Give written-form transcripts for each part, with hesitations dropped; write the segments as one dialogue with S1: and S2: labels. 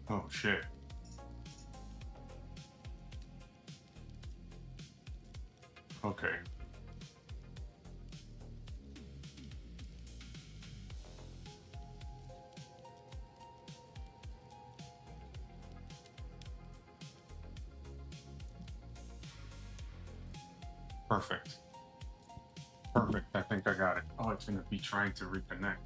S1: Oh shit. Okay. Perfect. Perfect. I think I got it. Oh, it's gonna be trying to reconnect.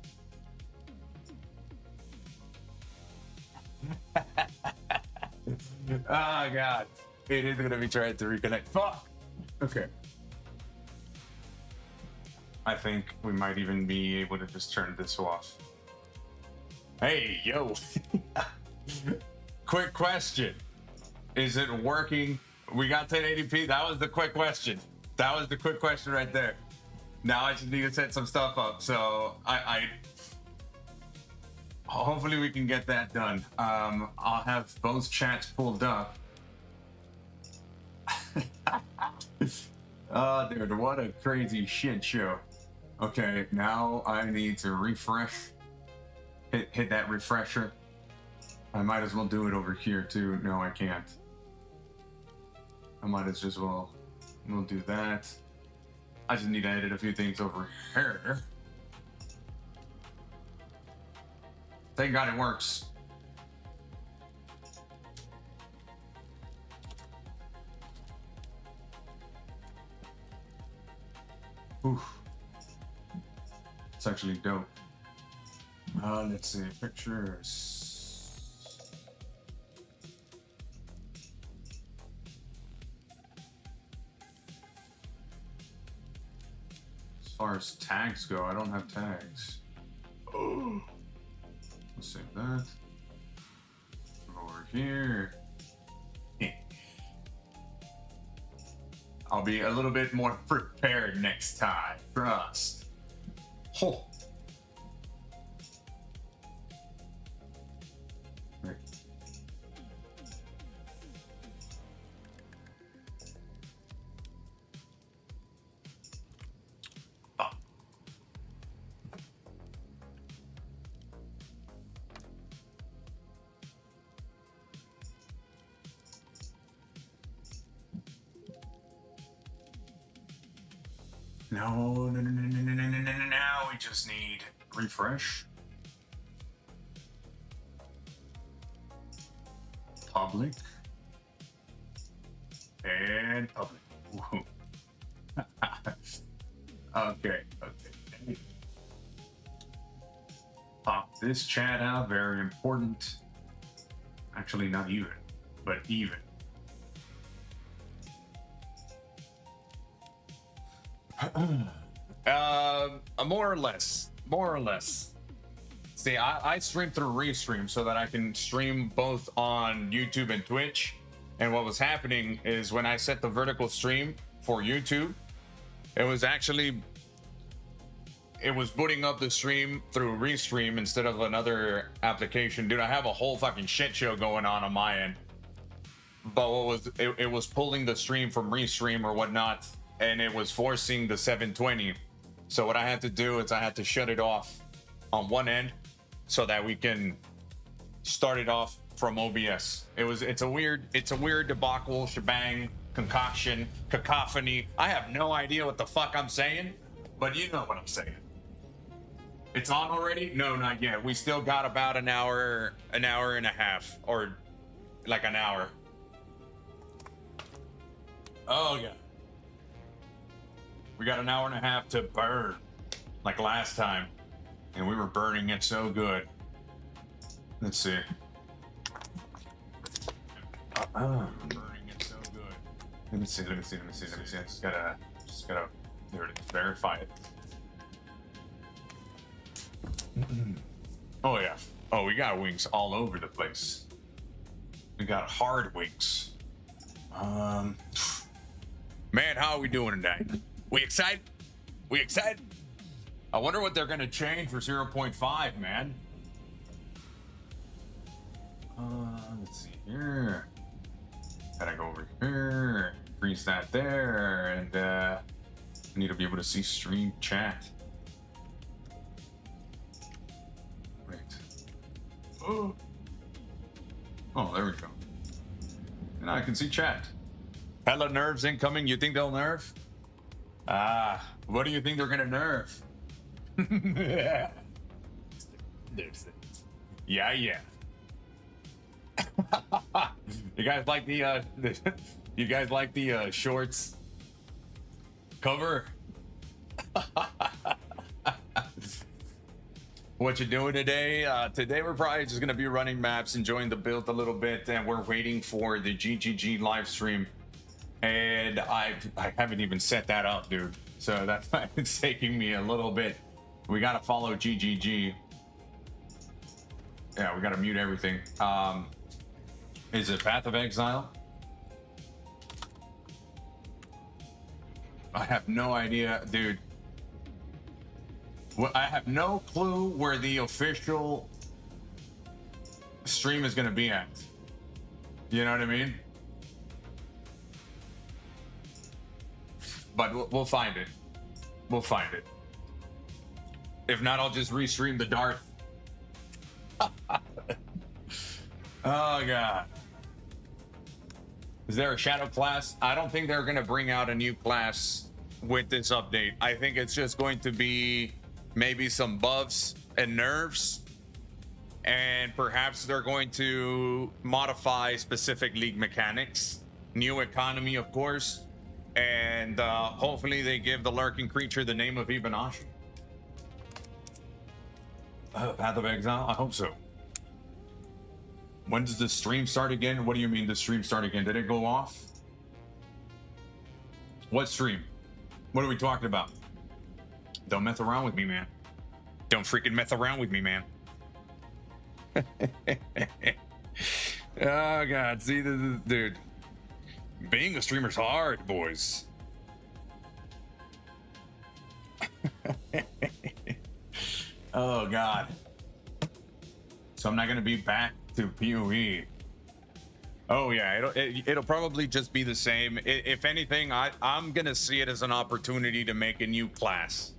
S1: Oh god. It is gonna be trying to reconnect. Fuck. Okay. I think we might even be able to just turn this off. Hey, yo. Quick question. Is it working? We got 1080p. That was the quick question. That was the quick question right there. Now I just need to set some stuff up. So I hopefully we can get that done. I'll have both chats pulled up. Oh, dude, what a crazy shit show. Okay, now I need to refresh. Hit that refresher. I might as well do it over here too. No, I can't. I might as well. We'll do that. I just need to edit a few things over here. Thank God it works. Oof. It's actually dope. Let's see, pictures. As far as tags go, I don't have tags. Oh. Let's save that. Over here. I'll be a little bit more prepared next time. Trust. Oh. Right. Oh. No. Now we just need refresh. Public. And public. Okay. Pop this chat out. Very important. Actually, not even, but even. More or less. See, I stream through Restream so that I can stream both on YouTube and Twitch. And what was happening is when I set the vertical stream for YouTube, it was booting up the stream through Restream instead of another application. Dude, I have a whole fucking shit show going on my end. But it was pulling the stream from Restream or whatnot, and it was forcing the 720. So what I had to do is I had to shut it off on one end so that we can start it off from OBS. It's a weird debacle, shebang, concoction, cacophony. I have no idea what the fuck I'm saying, but you know what I'm saying. It's on already? No, not yet. We still got about an hour and a half, or like an hour. Oh yeah. We got an hour and a half to burn, like last time, and we were burning it so good. Let's see. Burning it so good. Let me see. I just gotta there it is, verify it. Oh yeah. Oh, we got wings all over the place. We got hard wings. Man, how are we doing tonight? We excited? I wonder what they're gonna change for 0.5, man. Let's see here. Gotta go over here, freeze that there, and I need to be able to see stream chat. Right. Oh. Oh, there we go. And I can see chat. Hella nerves incoming. You think they'll nerf? Ah, what do you think they're gonna nerf? Yeah, yeah. You guys like the you guys like the shorts cover? What you doing today? Today we're probably just gonna be running maps, enjoying the build a little bit, and we're waiting for the GGG live stream. And I haven't even set that up, dude. So that's why it's taking me a little bit. We gotta follow GGG. Yeah, we gotta mute everything. Is it Path of Exile? I have no idea, dude. Well, I have no clue where the official stream is gonna be at. You know what I mean? But we'll find it. We'll find it. If not, I'll just restream the Darth. Oh god. Is there a shadow class? I don't think they're gonna bring out a new class with this update. I think it's just going to be maybe some buffs and nerfs, and perhaps they're going to modify specific league mechanics, new economy, of course, and hopefully they give the lurking creature the name of Ibanashi. Path of Exile? I hope so. When does the stream start again? What do you mean the stream start again? Did it go off? What stream? What are we talking about? Don't mess around with me, man. Don't freaking mess around with me, man. Oh god, see this, dude. Being a streamer's hard, boys. Oh god. So I'm not gonna be back to PoE. Oh yeah, it'll probably just be the same. If anything, I'm gonna see it as an opportunity to make a new class.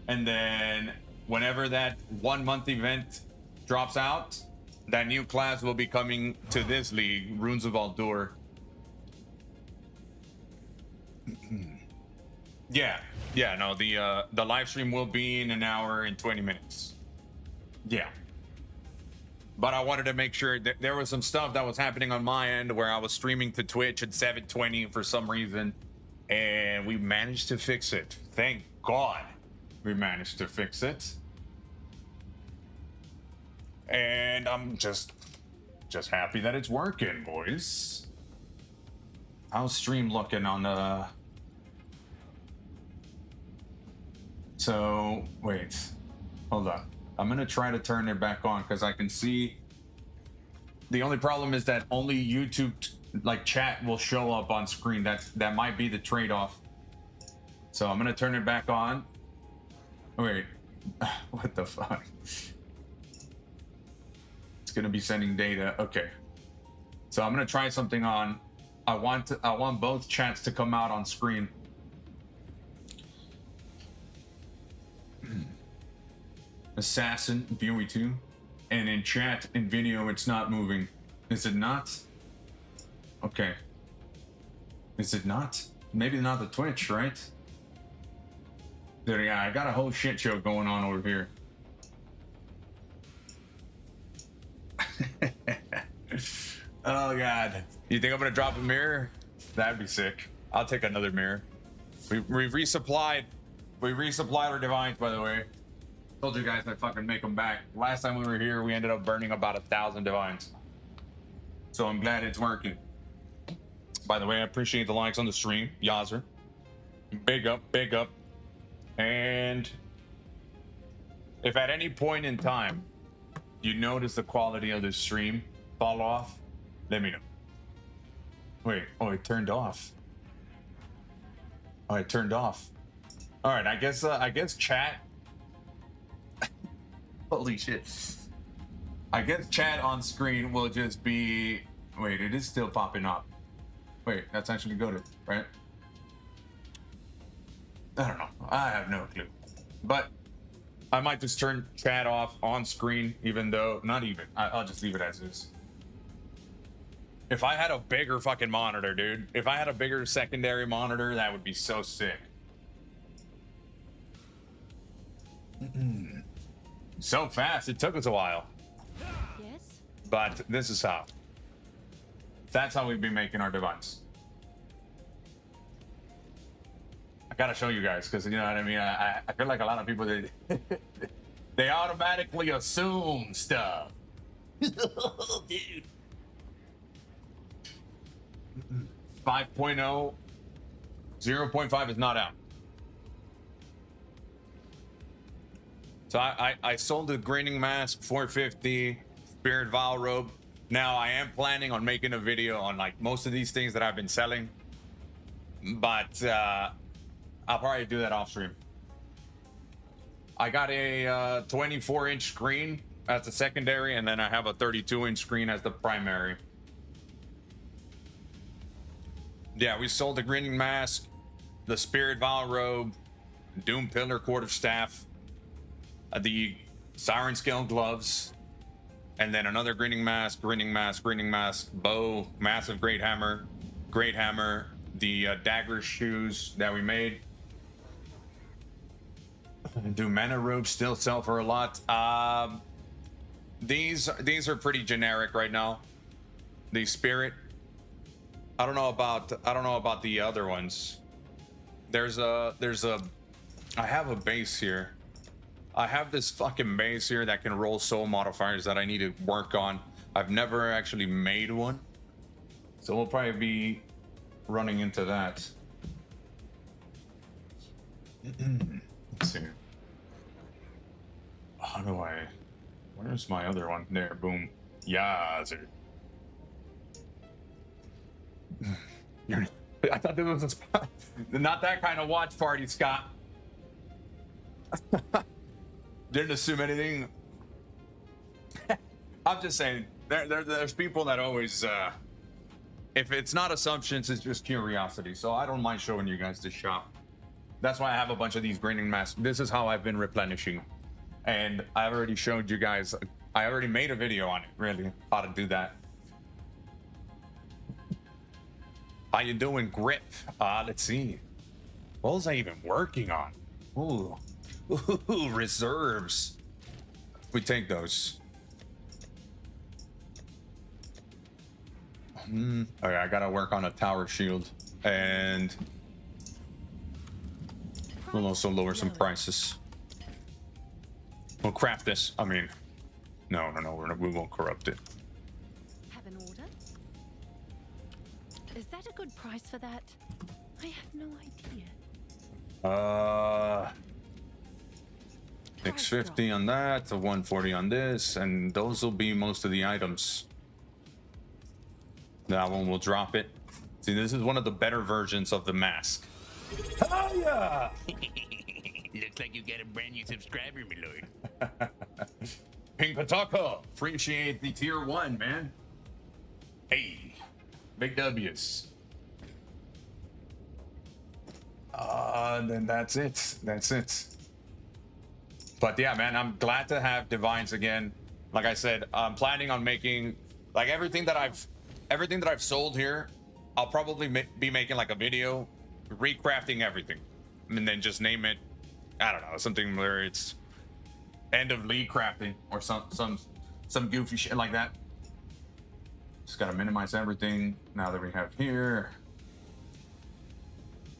S1: And then whenever that 1 month event drops out, that new class will be coming to this league, Runes of Aldur. Yeah, no, the live stream will be in 1 hour and 20 minutes. Yeah. But I wanted to make sure that there was some stuff that was happening on my end where I was streaming to Twitch at 720 for some reason, and we managed to fix it. Thank God we managed to fix it. And I'm just happy that it's working, boys. How's stream looking on the... So, wait. Hold on. I'm gonna try to turn it back on because I can see. The only problem is that only YouTube like chat will show up on screen. That might be the trade-off. So I'm gonna turn it back on. Wait, what the fuck? It's gonna be sending data. Okay. So I'm gonna try something on. I want both chats to come out on screen. Assassin, BOE2, and in chat and video it's not moving. Is it not? Okay. Is it not? Maybe not the Twitch, right? There, yeah, I got a whole shit show going on over here. Oh god. You think I'm gonna drop a mirror? That'd be sick. I'll take another mirror. We resupplied our divines, by the way. Told you guys I'd fucking make them back. Last time we were here, we ended up burning about 1,000 divines. So I'm glad it's working. By the way, I appreciate the likes on the stream. Yazer. Big up, big up. And if at any point in time you notice the quality of the stream fall off, let me know. Wait, oh, it turned off. Oh, it turned off. All right, I guess chat. Holy shit. I guess chat on screen will just be... Wait, it is still popping up. Wait, that's actually good, right? I don't know. I have no clue. But I might just turn chat off on screen, even though... Not even. I'll just leave it as is. If I had a bigger fucking monitor, dude. If I had a bigger secondary monitor, that would be so sick. So fast. It took us a while.
S2: Yes?
S1: But this is how. That's how we'd be making our device. I gotta show you guys, because you know what I mean? I feel like a lot of people, they automatically assume stuff. Dude. 5.0, 0.5 is not out. So I sold the Graining Mask 450, Spirit Vial Robe. Now I am planning on making a video on like most of these things that I've been selling, but I'll probably do that off stream. I got a 24-inch screen as the secondary, and then I have a 32-inch screen as the primary. Yeah, we sold the Graining Mask, the Spirit Vial Robe, Doom Pillar Quarterstaff, the Siren Scale Gloves, and then another Graining Mask, Bow, Massive Great Hammer, the Dagger Shoes that we made. Do Mana Robes still sell for a lot? These are pretty generic right now. The Spirit. I don't know about the other ones. I have a base here. I have this fucking base here that can roll soul modifiers that I need to work on. I've never actually made one, so we'll probably be running into that. Let's see. How do I? Where's my other one? There, boom. Yeah, I thought this was a spot. Not that kind of watch party, Scott. Didn't assume anything. I'm just saying, there's people that always, if it's not assumptions, it's just curiosity. So I don't mind showing you guys this shop. That's why I have a bunch of these Graining Masks. This is how I've been replenishing. And I've already showed you guys, I already made a video on it, really, how to do that. How you doing, Grip? Let's see. What was I even working on? Ooh, reserves. We take those. Okay, I gotta work on a tower shield, and we'll also lower some prices. We'll craft this. I mean, no, we won't corrupt it.
S2: Have an order? Is that a good price for that? I have no idea.
S1: 650 on that, the 140 on this, and those will be most of the items. That one will drop it. See, this is one of the better versions of the mask. Oh yeah!
S3: Looks like you got a brand new subscriber, my lord.
S1: Ping Pataka, appreciate the tier 1, man. Hey, big W's. Then that's it. But yeah, man, I'm glad to have Divines again. Like I said, I'm planning on making like everything that I've sold here. I'll probably be making like a video recrafting everything, and then just name it, I don't know, something where it's end of league crafting or some goofy shit like that. Just gotta minimize everything now that we have here.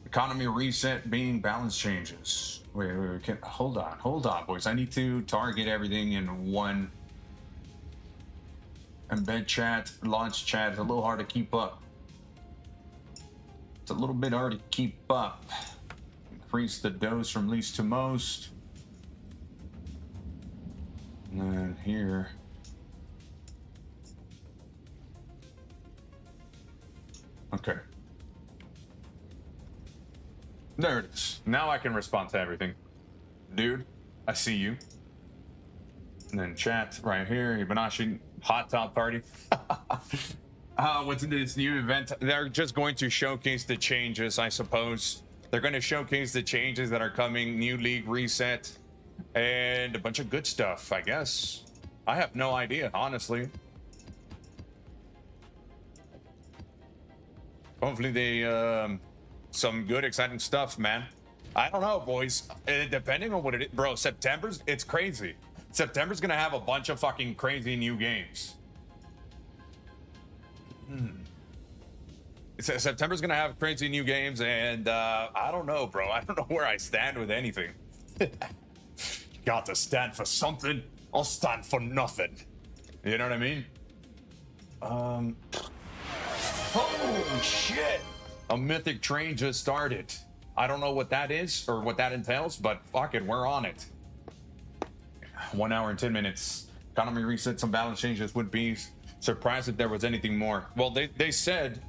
S1: Economy reset being balance changes. Wait, hold on, boys. I need to target everything in one. Embed chat, launch chat. It's a little hard to keep up. It's a little bit hard to keep up. Increase the dose from least to most. And then here. Okay. There it is. Now I can respond to everything. Dude, I see you. And then chat right here. Ibanashi, hot top party. What's in this new event? They're just going to showcase the changes, I suppose. They're going to showcase the changes that are coming, new league reset, and a bunch of good stuff, I guess. I have no idea, honestly. Hopefully they some good exciting stuff, man. I don't know, boys. Depending on what it is, bro. September's it's crazy. September's gonna have a bunch of fucking crazy new games. September's gonna have crazy new games, and I don't know, bro. I don't know where I stand with anything. Got to stand for something. I'll stand for nothing. You know what I mean? Oh shit! A mythic train just started. I don't know what that is or what that entails, but fuck it, we're on it. 1 hour and 10 minutes. Economy reset, some balance changes would be surprised if there was anything more. Well, they said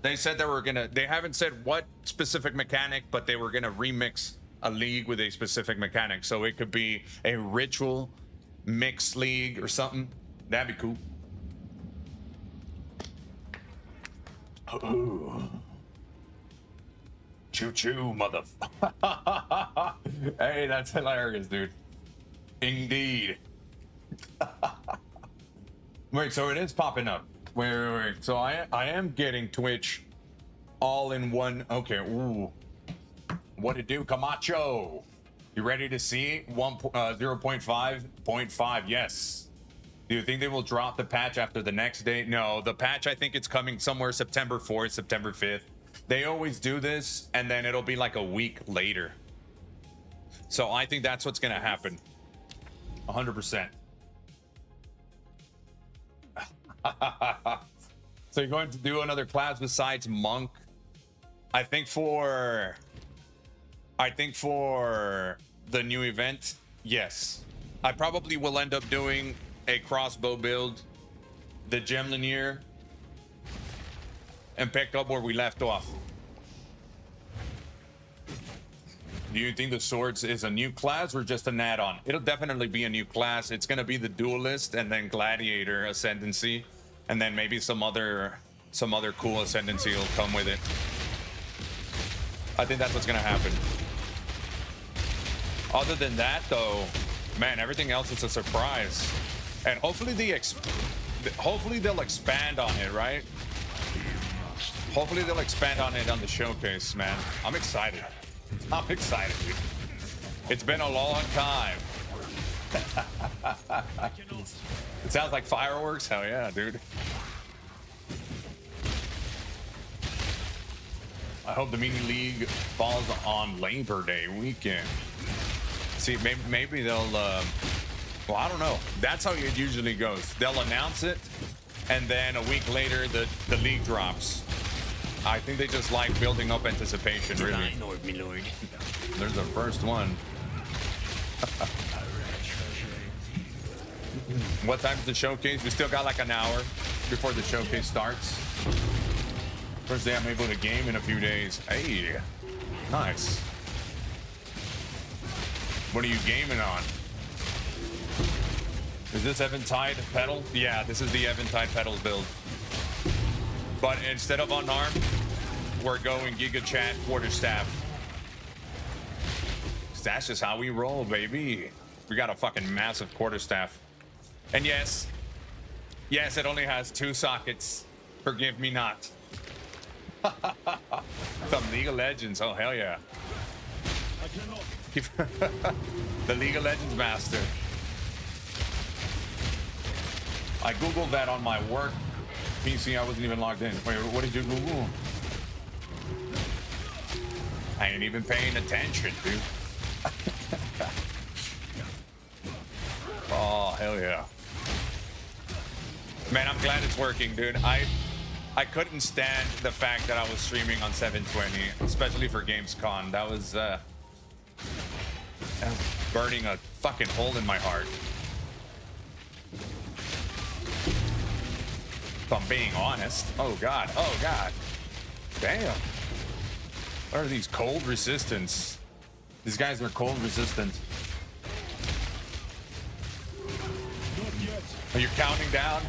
S1: they were gonna. They haven't said what specific mechanic, but they were gonna remix a league with a specific mechanic. So it could be a ritual mixed league or something. That'd be cool. Oh. Choo choo, mother. Hey, that's hilarious, dude. Indeed. Wait, so it is popping up. Wait. So I am getting Twitch all in one. Okay. Ooh. What it do, Camacho? You ready to see 0.5.5? Yes. Do you think they will drop the patch after the next day? No, the patch, I think it's coming somewhere September 4th, September 5th. They always do this, and then it'll be like a week later. So I think that's what's going to happen. 100%. So you're going to do another class besides Monk? I think for the new event, yes. I probably will end up doing a crossbow build, the Gem Linear, and pick up where we left off. Do you think the swords is a new class or just an add-on? It'll definitely be a new class. It's gonna be the duelist and then gladiator ascendancy, and then maybe some other cool ascendancy will come with it. I think that's what's gonna happen. Other than that, though, man, everything else is a surprise. And hopefully they'll expand on it, right? Hopefully they'll expand on it on the showcase, man. I'm excited. I'm excited, dude. It's been a long time. It sounds like fireworks. Hell yeah, dude. I hope the mini league falls on Labor Day weekend. See, maybe they'll well, I don't know. That's how it usually goes. They'll announce it, and then a week later, the league drops. I think they just like building up anticipation, really.
S3: Lord, my lord.
S1: There's the first one. What time's the showcase? We still got like an hour before the showcase starts. First day I'm able to game in a few days. Hey, nice. What are you gaming on? Is this Eventide pedal? Yeah, this is the Eventide pedal build. But instead of unarmed, we're going Giga Chat quarterstaff. That's just how we roll, baby. We got a fucking massive quarterstaff. And yes, it only has 2 sockets. Forgive me not. Some League of Legends. Oh, hell yeah. The League of Legends master. I googled that on my work PC. I wasn't even logged in. Wait, what did you Google? I ain't even paying attention, dude. Oh, hell yeah. Man, I'm glad it's working, dude. I couldn't stand the fact that I was streaming on 720, especially for Gamescom. That was burning a fucking hole in my heart. If I'm being honest. Oh god. Damn. What are these? Cold resistance. These guys are cold resistant. Are you counting down?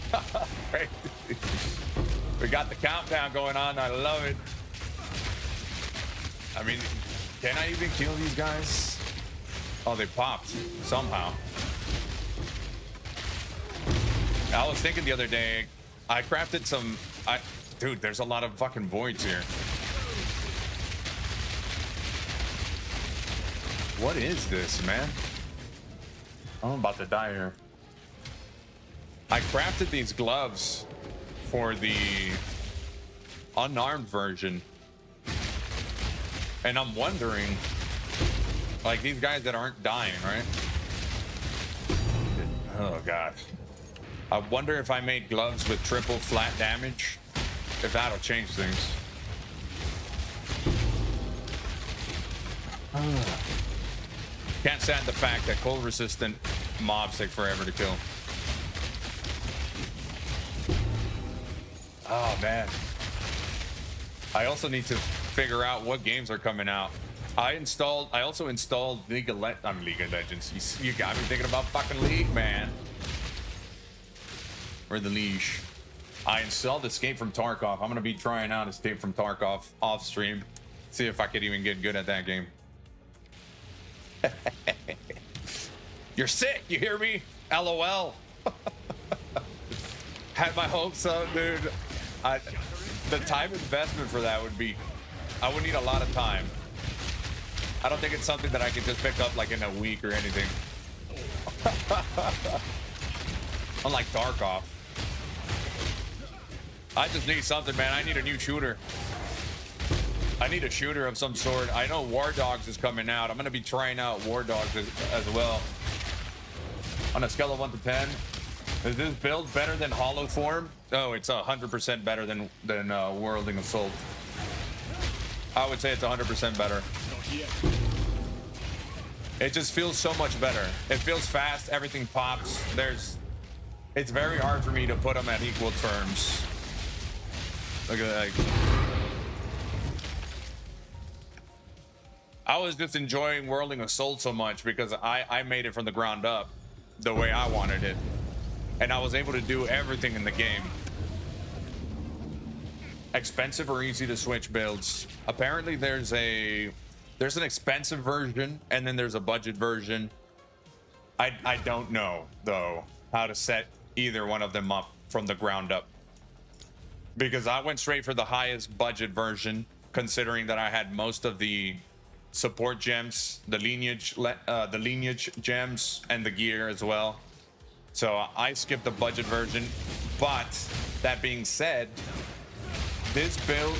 S1: We got the countdown going on. I love it. I mean, can I even kill these guys? Oh, they popped somehow. I was thinking the other day, I crafted some. Dude, there's a lot of fucking voids here. What is this, man? I'm about to die here. I crafted these gloves for the unarmed version. And I'm wondering, like, these guys that aren't dying, right? Oh, God. I wonder if I made gloves with triple flat damage, if that'll change things. Can't stand the fact that cold resistant mobs take forever to kill. Oh man. I also need to figure out what games are coming out. I also installed League of Legends. You got me thinking about fucking League, man. Where's the leash? I installed Escape from Tarkov. I'm gonna be trying out Escape from Tarkov off stream. See if I could even get good at that game. You're sick, you hear me? LOL. Had my hopes up, dude. The time investment for that would be, I would need a lot of time. I don't think it's something that I can just pick up like in a week or anything. Unlike Tarkov. I just need something, man. I need a new shooter. I need a shooter of some sort. I know War Dogs is coming out. I'm going to be trying out War Dogs as well. On a scale of 1 to 10, is this build better than Hollow Form? Oh, it's 100% better than Worlding Assault. I would say it's 100% better. It just feels so much better. It feels fast. Everything pops. It's very hard for me to put them at equal terms. Look at that. I was just enjoying Whirling Assault so much because I made it from the ground up the way I wanted it. And I was able to do everything in the game. Expensive or easy to switch builds. Apparently there's an expensive version and then there's a budget version. I don't know though how to set either one of them up from the ground up. Because I went straight for the highest budget version, considering that I had most of the support gems, the lineage gems, and the gear as well. So I skipped the budget version. But that being said, this build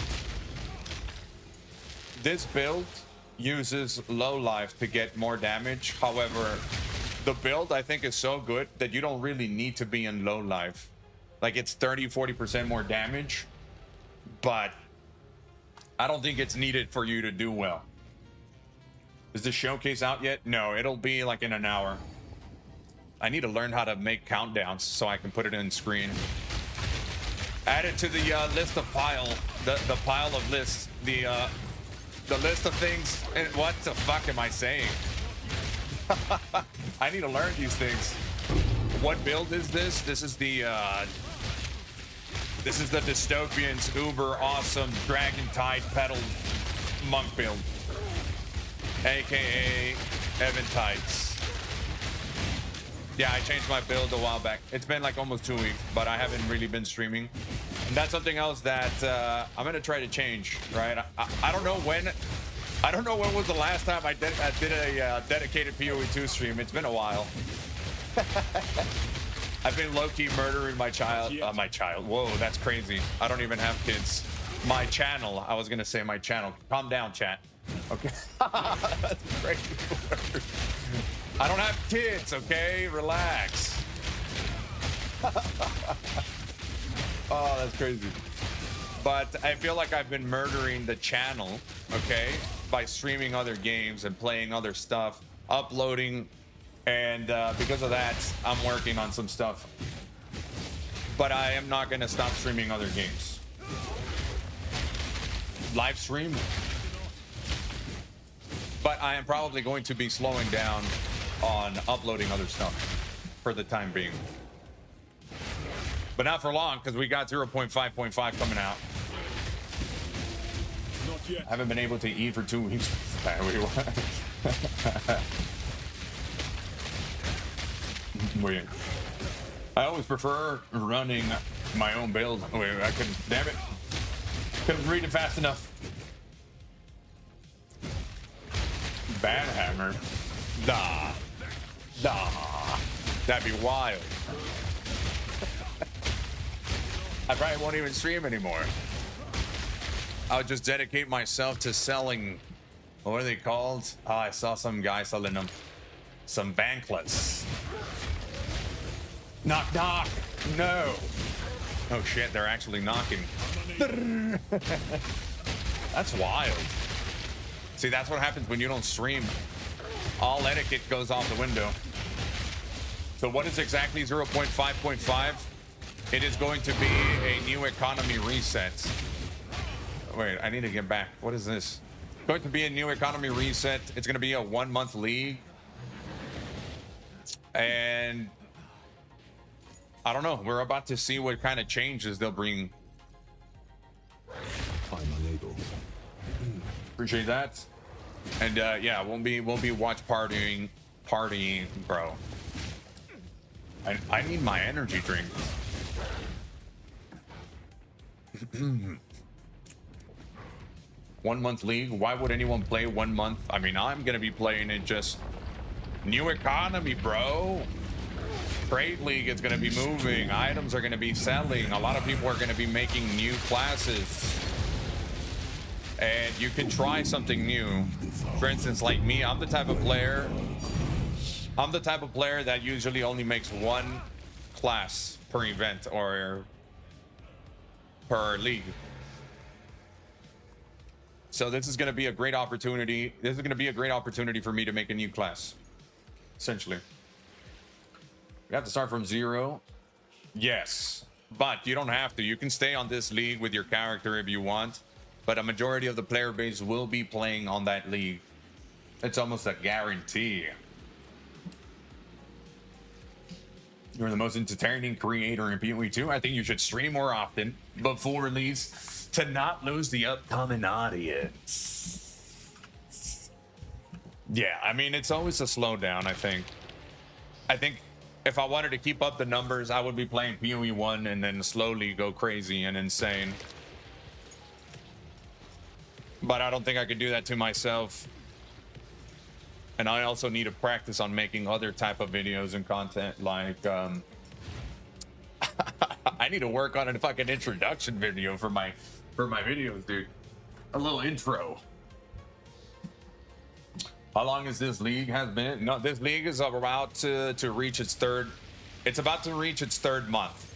S1: uses low life to get more damage. However, the build I think is so good that you don't really need to be in low life. Like it's 30-40% more damage, but I don't think it's needed for you to do well. Is the showcase out yet? No, it'll be like in an hour. I need to learn how to make countdowns so I can put it in screen. Add it to the list of the pile of lists, the list of things. And what the fuck am I saying? I need to learn these things. What build is this? This is the Dystopian's uber awesome Dragon Tide Pedal monk build, aka Eventides. Yeah, I changed my build a while back. It's been like almost 2 weeks, but I haven't really been streaming. And that's something else that I'm gonna try to change. Right? I don't know when. I don't know when was the last time I did a dedicated PoE2 stream. It's been a while. I've been low-key murdering my child. Whoa, that's crazy. I don't even have kids. My channel. I was gonna say my channel. Calm down, chat. Okay. That's a crazy word. I don't have kids, okay? Relax. Oh, that's crazy. But I feel like I've been murdering the channel, okay? By streaming other games and playing other stuff, uploading. And because of that, I'm working on some stuff. But I am not going to stop streaming other games. Live stream. But I am probably going to be slowing down on uploading other stuff for the time being. But not for long, because we got 0.5.5 coming out.
S4: Not yet.
S1: I haven't been able to eat for 2 weeks. Wait. I always prefer running my own build. Wait, I couldn't. Damn it. Couldn't read it fast enough. Bad hammer. Nah. That'd be wild. I probably won't even stream anymore. I'll just dedicate myself to selling. What are they called? Oh, I saw some guy selling them. Some banklets. Knock, knock. No. Oh shit, they're actually knocking. That's wild. See, that's what happens when you don't stream. All etiquette goes out the window. So what is exactly 0.5.5? It is going to be a new economy reset. Wait, I need to get back. What is this? It's going to be a new economy reset. It's going to be a 1 month league. And I don't know. We're about to see what kind of changes they'll bring.
S4: I'm unable.
S1: Appreciate that. And yeah, we'll be watch partying, bro. I need my energy drink. 1 month league. Why would anyone play 1 month? I mean, I'm gonna be playing it just new economy, bro. Trade league is gonna be moving. Items are gonna be selling. A lot of people are gonna be making new classes. And you can try something new. For instance, like me, I'm the type of player that usually only makes one class per event or per league. So this is going to be a great opportunity. This is going to be a great opportunity for me to make a new class, essentially. We have to start from 0. Yes, but you don't have to. You can stay on this league with your character if you want. But a majority of the player base will be playing on that league. It's almost a guarantee. You're the most entertaining creator in PoE 2. I think you should stream more often before release to not lose the upcoming audience. Yeah, I mean, it's always a slowdown, I think. I think if I wanted to keep up the numbers, I would be playing PoE 1 and then slowly go crazy and insane. But I don't think I could do that to myself. And I also need to practice on making other type of videos and content, like I need to work on a fucking introduction video for my videos, dude. A little intro. How long has this league has been? No, this league is about to reach its third. It's about to reach its 3rd month.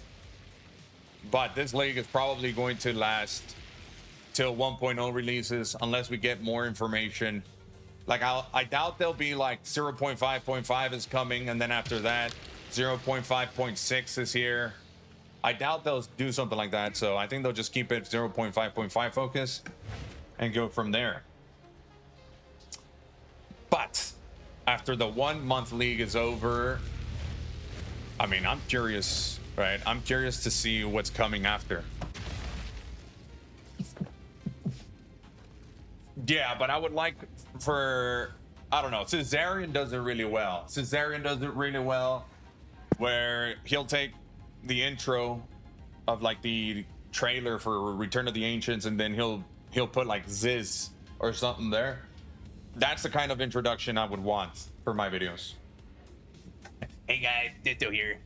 S1: But this league is probably going to last till 1.0 releases unless we get more information. Like I doubt there'll be like 0.5.5 is coming, and then after that 0.5.6 is here. I doubt they'll do something like that, so I think they'll just keep it 0.5.5 focus and go from there. But after the 1 month league is over, I mean, I'm curious, right? I'm curious to see what's coming after. Yeah, but I would like for, I don't know, Caesarian does it really well. Caesarian does it really well, where he'll take the intro of like the trailer for Return of the Ancients, and then he'll put like Ziz or something there. That's the kind of introduction I would want for my videos.
S3: Hey guys, Diztoh here.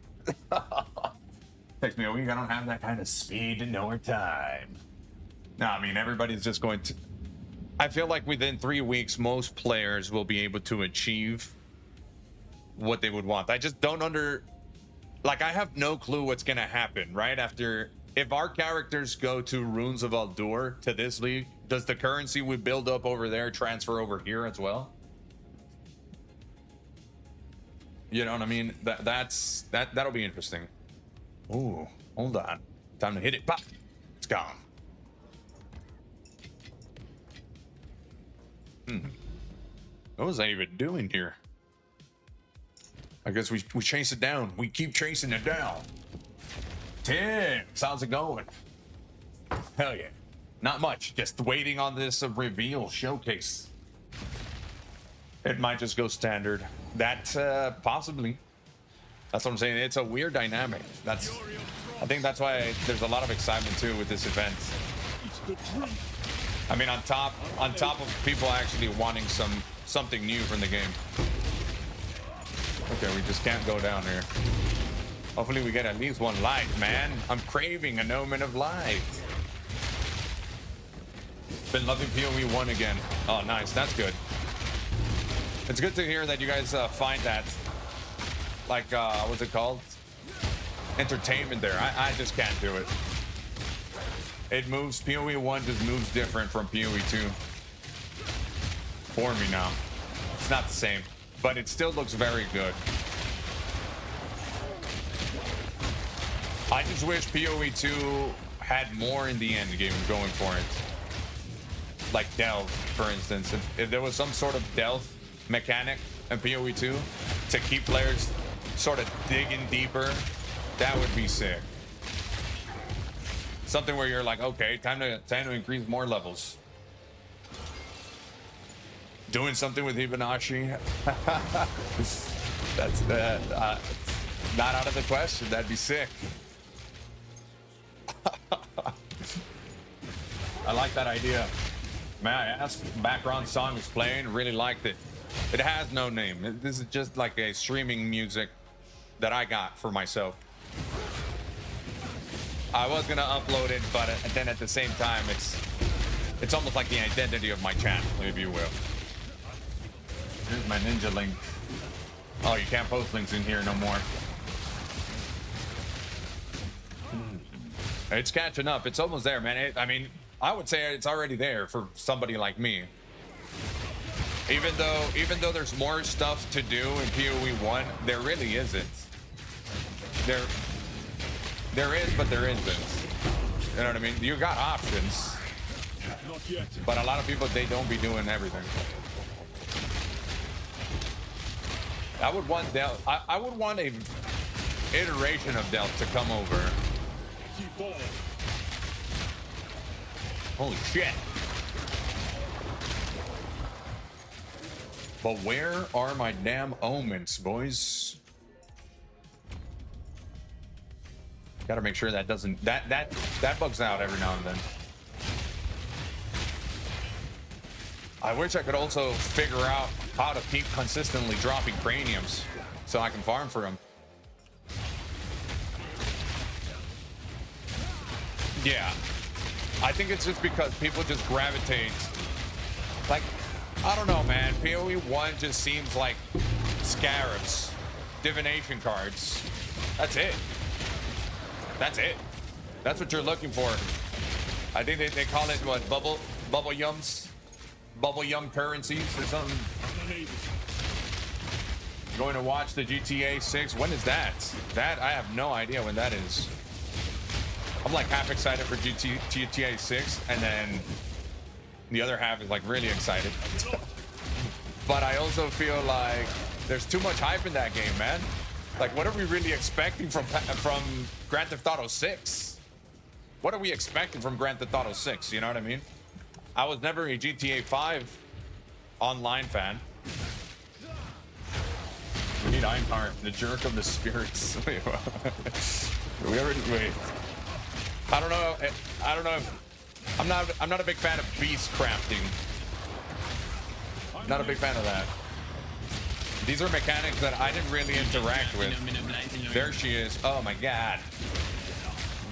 S1: Takes me a week. I don't have that kind of speed nor time. No, I mean, everybody's just going to... I feel like within 3 weeks, most players will be able to achieve what they would want. I just don't like, I have no clue what's going to happen right after. If our characters go to Runes of Aldur to this league, does the currency we build up over there transfer over here as well? You know what I mean? That'll be interesting. Ooh, hold on. Time to hit it. Pop. It's gone. What was I even doing here? I guess we chase it down. We keep chasing it down. Tim, how's it going? Hell yeah. Not much. Just waiting on this reveal showcase. It might just go standard. That possibly. That's what I'm saying. It's a weird dynamic. I think that's why there's a lot of excitement too with this event. I mean, on top of people actually wanting something new from the game. Okay, we just can't go down here. Hopefully we get at least one light, man. I'm craving an omen of light. Been loving PoE 1 again. Oh, nice. That's good. It's good to hear that you guys find that, like, what's it called? Entertainment there. I just can't do it. It moves. PoE 1 just moves different from PoE 2. For me now. It's not the same, but it still looks very good. I just wish PoE 2 had more in the end game going for it. Like delve, for instance. If there was some sort of delve mechanic in PoE 2 to keep players sort of digging deeper, that would be sick. Something where you're like, okay, time to increase more levels. Doing something with Hibanashi. That's not out of the question. That'd be sick. I like that idea. May I ask? Background song is playing. Really liked it. It has no name. This is just like a streaming music that I got for myself. I was gonna upload it, but then at the same time, it's almost like the identity of my channel, if you will. Here's my ninja link. Oh, you can't post links in here no more. It's catching up. It's almost there, man. I mean, I would say it's already there for somebody like me. Even though there's more stuff to do in PoE 1, there really isn't. There is, but there isn't. You know what I mean? You got options, but a lot of people, they don't be doing everything. I would want Delta. I would want a iteration of Delta to come over. Holy shit! But where are my damn omens, boys? Gotta make sure that doesn't that bugs out every now and then. I wish I could also figure out how to keep consistently dropping craniums so I can farm for them. Yeah, I think it's just because people just gravitate. Like, I don't know, man. PoE 1 just seems like scarabs, divination cards. That's it. That's it. That's what you're looking for. I think they call it what, bubble yums, bubble yum currencies or something. Going to watch the GTA 6. When is that? That I have no idea when that is. I'm like half excited for GTA 6, and then the other half is like really excited. But I also feel like there's too much hype in that game, man. Like, what are we really expecting from Grand Theft Auto 6? What are we expecting from Grand Theft Auto 6? You know what I mean? I was never a GTA 5 online fan. We need Einhart, the jerk of the spirits. Wait, we already wait. I don't know if I'm not a big fan of beast crafting. Not a big fan of that. These are mechanics that I didn't really interact with. There she is. Oh my god.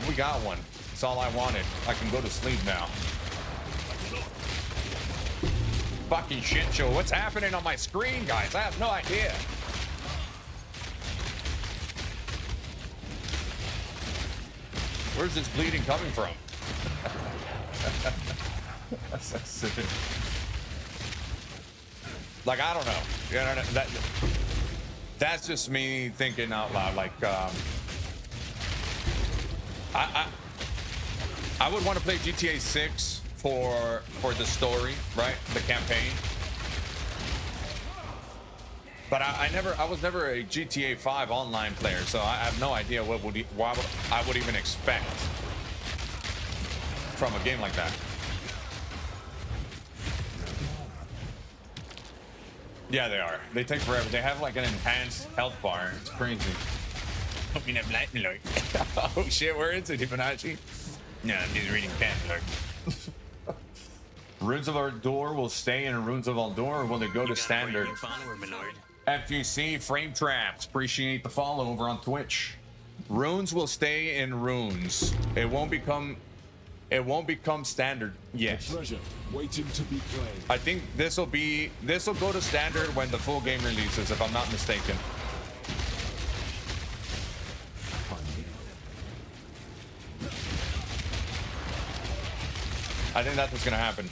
S1: We got one. That's all I wanted. I can go to sleep now. Fucking shit show. What's happening on my screen, guys? I have no idea. Where's this bleeding coming from? That's so silly. Like, I don't know. You know, that's just me thinking out loud. Like, I would want to play GTA 6 for the story, right? The campaign. But I was never a GTA 5 online player, so I have no idea what I would even expect from a game like that. Yeah, they are. They take forever. They have like an enhanced health bar. It's crazy.
S3: Open up lightning, Lord.
S1: Oh shit, where is it, Hibanashi?
S3: No, I'm just reading Pan, Lord.
S1: Runes of Ardor will stay in Runes of Ardor, or will they go to standard?
S3: Follower, my lord.
S1: FGC Frame Traps, appreciate the follow over on Twitch. Runes will stay in runes. It won't become standard yet.
S4: Treasure waiting to be claimed.
S1: I think this will go to standard when the full game releases, if I'm not mistaken. I think that's what's gonna happen.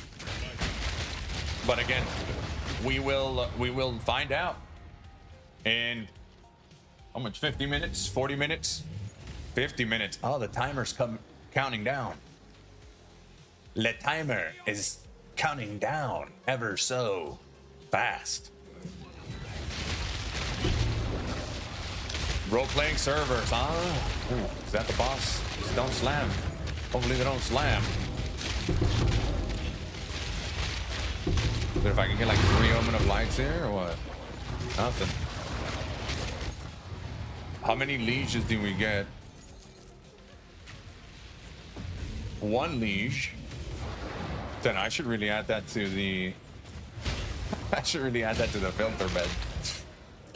S1: But again, we will find out in how much? 50 minutes? 40 minutes? 50 minutes. Oh, the timer's counting down. Le timer is counting down ever so fast. Role-playing servers, huh? Ooh, is that the boss? Don't slam. Hopefully they don't slam. But if I can get like 3 Omen of Lights here or what? Nothing. How many lieges do we get? 1 liege. Then I should really add that to the filter bed.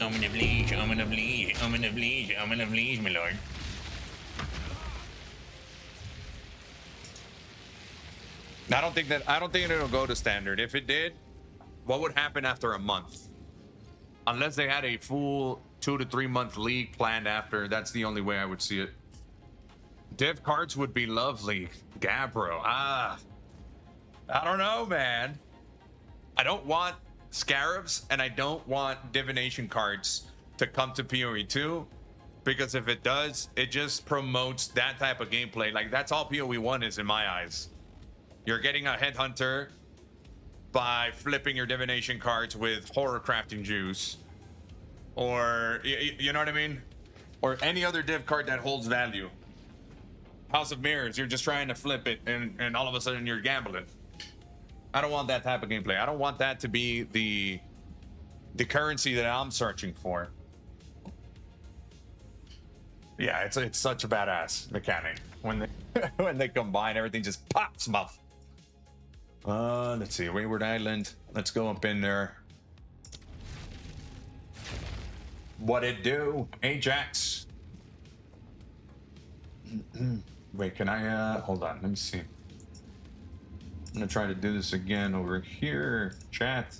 S3: Omen of liege, omen of liege, omen of liege, omen of liege, my lord.
S1: I don't think it'll go to standard. If it did, what would happen after a month? Unless they had a full 2 to 3 month league planned after, that's the only way I would see it. Div cards would be lovely. Gabbro. I don't know, man. I don't want scarabs and I don't want divination cards to come to PoE 2, because if it does, it just promotes that type of gameplay. Like, that's all PoE 1 is in my eyes. You're getting a headhunter by flipping your divination cards with horror crafting juice, or you know what I mean, or any other div card that holds value. House of Mirrors, you're just trying to flip it and all of a sudden you're gambling. I don't want that type of gameplay. I don't want that to be the currency that I'm searching for. Yeah, it's such a badass mechanic when they when they combine, everything just pops muff. Let's see, Wayward Island. Let's go up in there. What it do, Ajax? Wait, can I? Hold on, let me see. I'm gonna try to do this again over here. Chat,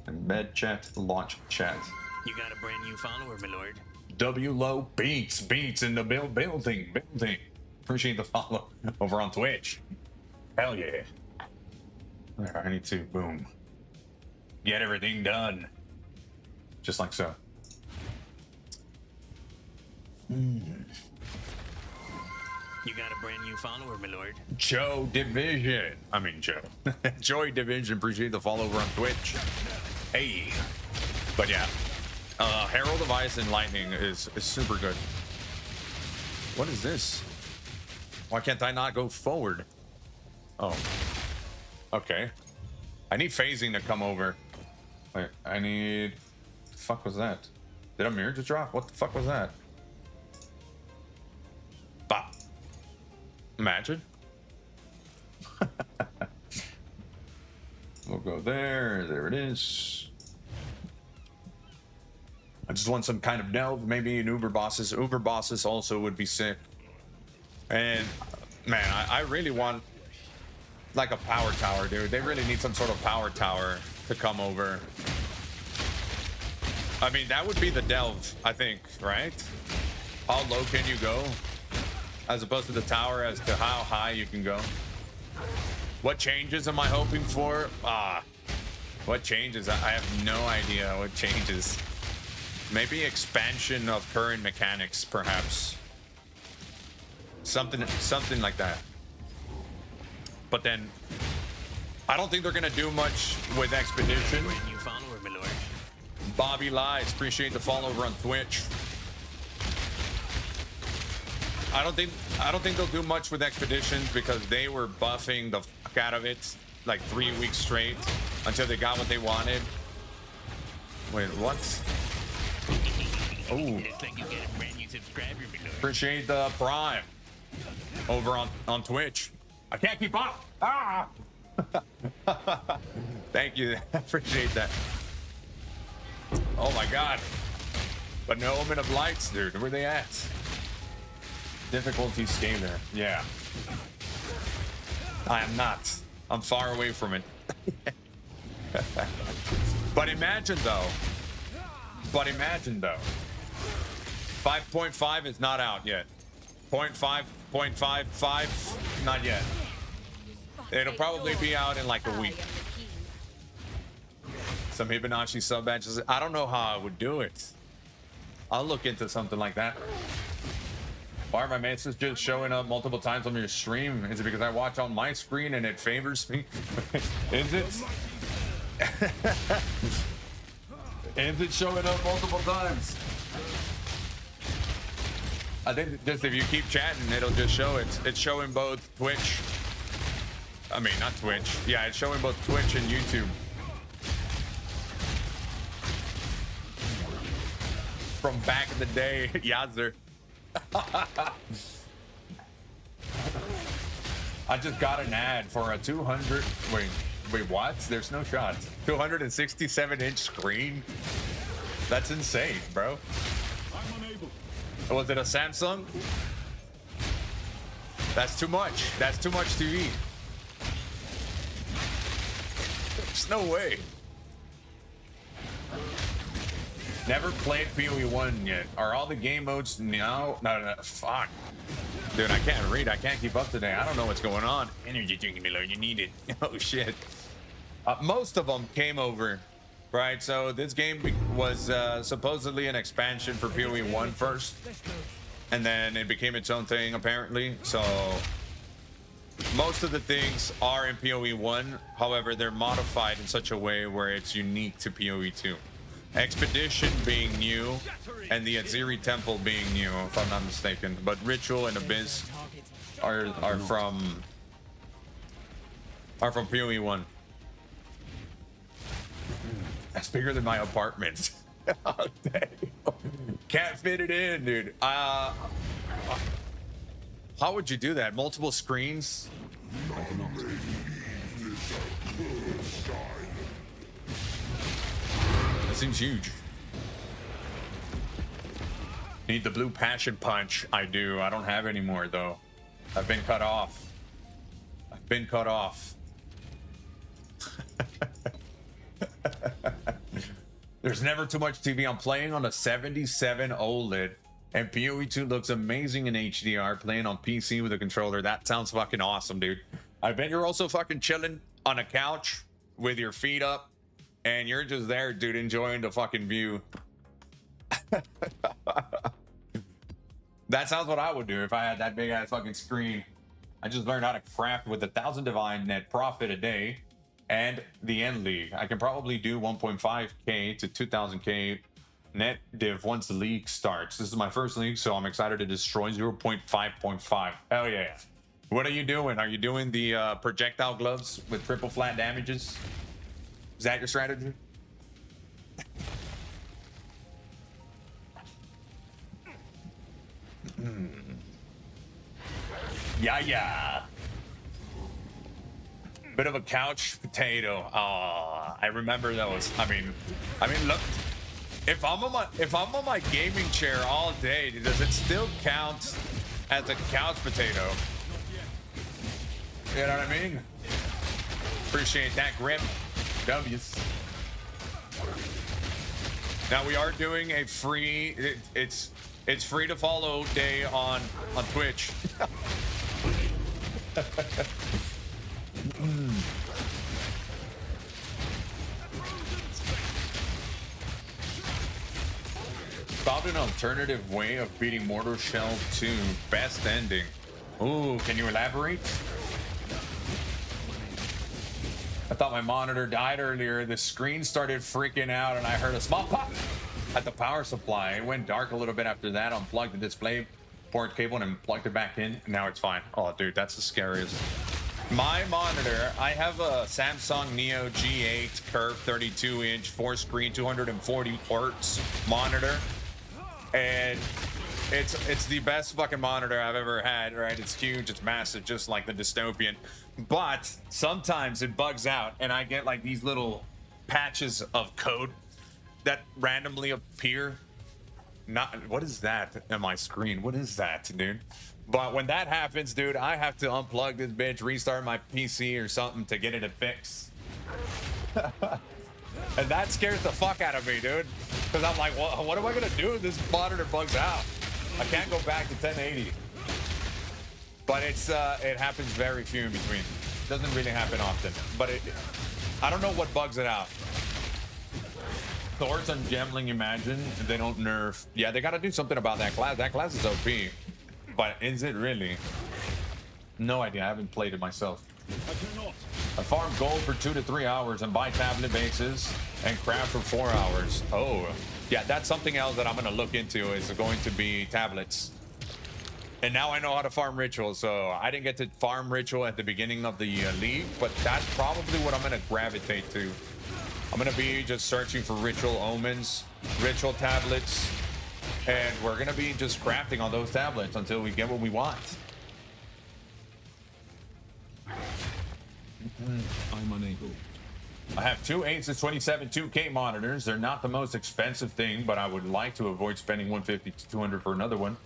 S1: embed chat, launch chat.
S3: You got a brand new follower, my lord.
S1: W Low Beats in the building. Appreciate the follow over on Twitch. Hell yeah. There, I need to boom. Get everything done. Just like so.
S3: You got a brand new follower, my lord.
S1: Joe Division. I mean Joe. Joey Division, appreciate the follow over on Twitch. Hey. But yeah. Herald of Ice and Lightning is super good. What is this? Why can't I not go forward? Oh. Okay. I need phasing to come over. Wait, I need... What the fuck was that? Did a mirror just drop? What the fuck was that? Bop. Imagine. We'll go there. There it is. I just want some kind of delve, maybe an Uber Bosses. Uber Bosses also would be sick. And man, I really want like a power tower, dude. They really need some sort of power tower to come over. I mean, that would be the delve, I think, right? How low can you go? As opposed to the tower, as to how high you can go. What changes am I hoping for? What changes? I have no idea what changes. Maybe expansion of current mechanics, perhaps. Something like that. But then, I don't think they're gonna do much with Expedition.
S3: Brand new follower, my lord.
S1: Bobby Lies, appreciate the follow over on Twitch. I don't think they'll do much with Expeditions because they were buffing the fuck out of it like 3 weeks straight until they got what they wanted. Wait, what? Oh,
S3: Looks like you get a brand new subscriber, my lord.
S1: appreciate the Prime over on Twitch. I can't keep up. Thank you. I appreciate that. Oh my god. But no omen of lights, dude. Where they at? Difficulty scaler. Yeah. I am not. I'm far away from it. But imagine though. 5.5 is not out yet. 0.5, 0.55, not yet. It'll probably be out in like a week. Some Hibanashi sub badges. I don't know how I would do it. I'll look into something like that. Why are my messages just showing up multiple times on your stream? Is it because I watch on my screen and it favors me? Is it? Is it showing up multiple times? I think just if you keep chatting, it'll just show it. It's showing both Twitch. I mean, not Twitch. Yeah, it's showing both Twitch and YouTube. From back in the day, Yazzer. I just got an ad for a 200. Wait, what? There's no shot. 267-inch screen. That's insane, bro.
S4: I'm unable.
S1: Was it a Samsung? That's too much. That's too much TV. There's no way. Never played PoE 1 yet. Are all the game modes now? No, fuck. Dude, I can't read. I can't keep up today. I don't know what's going on.
S3: Energy drinking below, you need it.
S1: Oh, shit. Most of them came over, right? So this game was supposedly an expansion for PoE 1 first. And then it became its own thing, apparently. So most of the things are in PoE 1. However, they're modified in such a way where it's unique to PoE 2. Expedition being new, and the Aziri Temple being new, if I'm not mistaken. But Ritual and Abyss are from PoE 1. That's bigger than my apartment. Oh, can't fit it in, dude. How would you do that? Multiple screens? That seems huge. Need the blue passion punch. I do. I don't have any more though. I've been cut off. I've been cut off. There's never too much TV. I'm playing on a 77 OLED, and PoE 2 looks amazing in HDR. Playing on PC with a controller. That sounds fucking awesome, dude. I bet you're also fucking chilling on a couch with your feet up, and you're just there, dude, enjoying the fucking view. That sounds what I would do if I had that big ass fucking screen. I just learned how to craft with 1,000 divine net profit a day and the end league. I can probably do 1.5k to 2,000k net div once the league starts. This is my first league, so I'm excited to destroy 0.5.5. Hell yeah. What are you doing? Are you doing the projectile gloves with triple flat damages? Is that your strategy? Yeah. Bit of a couch potato. I remember those. I mean, look. If I'm on my gaming chair all day, does it still count as a couch potato? You know what I mean? Appreciate that grip. W's. Now we are doing a free. It's free to follow day on Twitch. Found an alternative way of beating Mortal Shell 2. Best ending. Ooh, can you elaborate? I thought my monitor died earlier. The screen started freaking out and I heard a small pop at the power supply. It went dark a little bit after that. Unplugged the display port cable and plugged it back in. Now it's fine. Oh, dude, that's the scariest. My monitor, I have a Samsung Neo G8 curved 32-inch 4-screen 240 hertz monitor, and It's the best fucking monitor I've ever had, right? It's huge, it's massive, just like the dystopian. But sometimes it bugs out, and I get like these little patches of code that randomly appear. Not what is that on my screen? What is that, dude? But when that happens, dude, I have to unplug this bitch, restart my PC or something to get it to fix. And that scares the fuck out of me, dude. Because I'm like, what am I gonna do if this monitor bugs out? I can't go back to 1080. But it's it happens very few in between. Doesn't really happen often. But I don't know what bugs it out. Swords and Gemling, imagine they don't nerf. Yeah, they gotta do something about that class. That class is OP. But is it really? No idea. I haven't played it myself.
S4: I cannot.
S1: I farm gold for 2 to 3 hours and buy tablet bases and craft for 4 hours. Oh, yeah, that's something else that I'm gonna look into is going to be tablets. And now I know how to farm ritual. So I didn't get to farm ritual at the beginning of the league, but that's probably what I'm gonna gravitate to. I'm gonna be just searching for ritual omens, ritual tablets, and we're gonna be just crafting on those tablets until we get what we want.
S4: I'm unable.
S1: I have two Asus 27 2K monitors. They're not the most expensive thing, but I would like to avoid spending 150 to 200 for another one.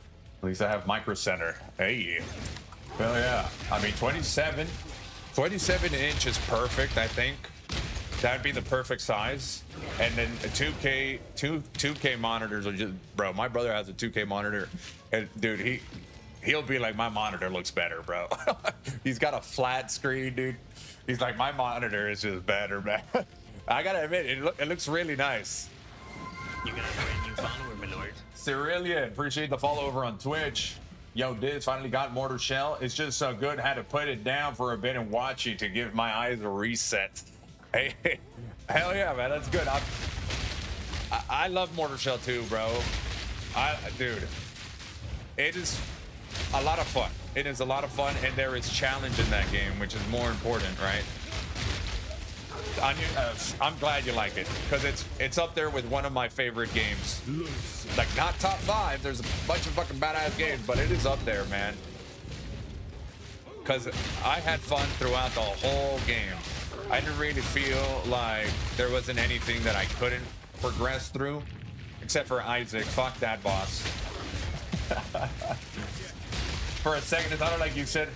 S1: At least I have Micro Center. Hey, well, yeah. I mean, 27 inch is perfect. I think that'd be the perfect size. And then a 2K monitors are just, bro. My brother has a 2K monitor, and dude, he'll be like, my monitor looks better, bro. He's got a flat screen, dude. He's like, my monitor is just better, man. I gotta admit, it looks really nice.
S3: You got a brand new follower, my lord.
S1: Cerelia, appreciate the follow over on Twitch. Yo, Diz finally got Mortar Shell. It's just so good. Had to put it down for a bit and watch it to give my eyes a reset. Hey, hell yeah, man, that's good. I love Mortar Shell too, bro. Dude, it is a lot of fun. It is a lot of fun, and there is challenge in that game, which is more important, right? I'm glad you like it, because it's up there with one of my favorite games. Like, not top 5. There's a bunch of fucking badass games, but it is up there, man. Because I had fun throughout the whole game. I didn't really feel like there wasn't anything that I couldn't progress through, except for Isaac. Fuck that boss. For a second, it sounded like you said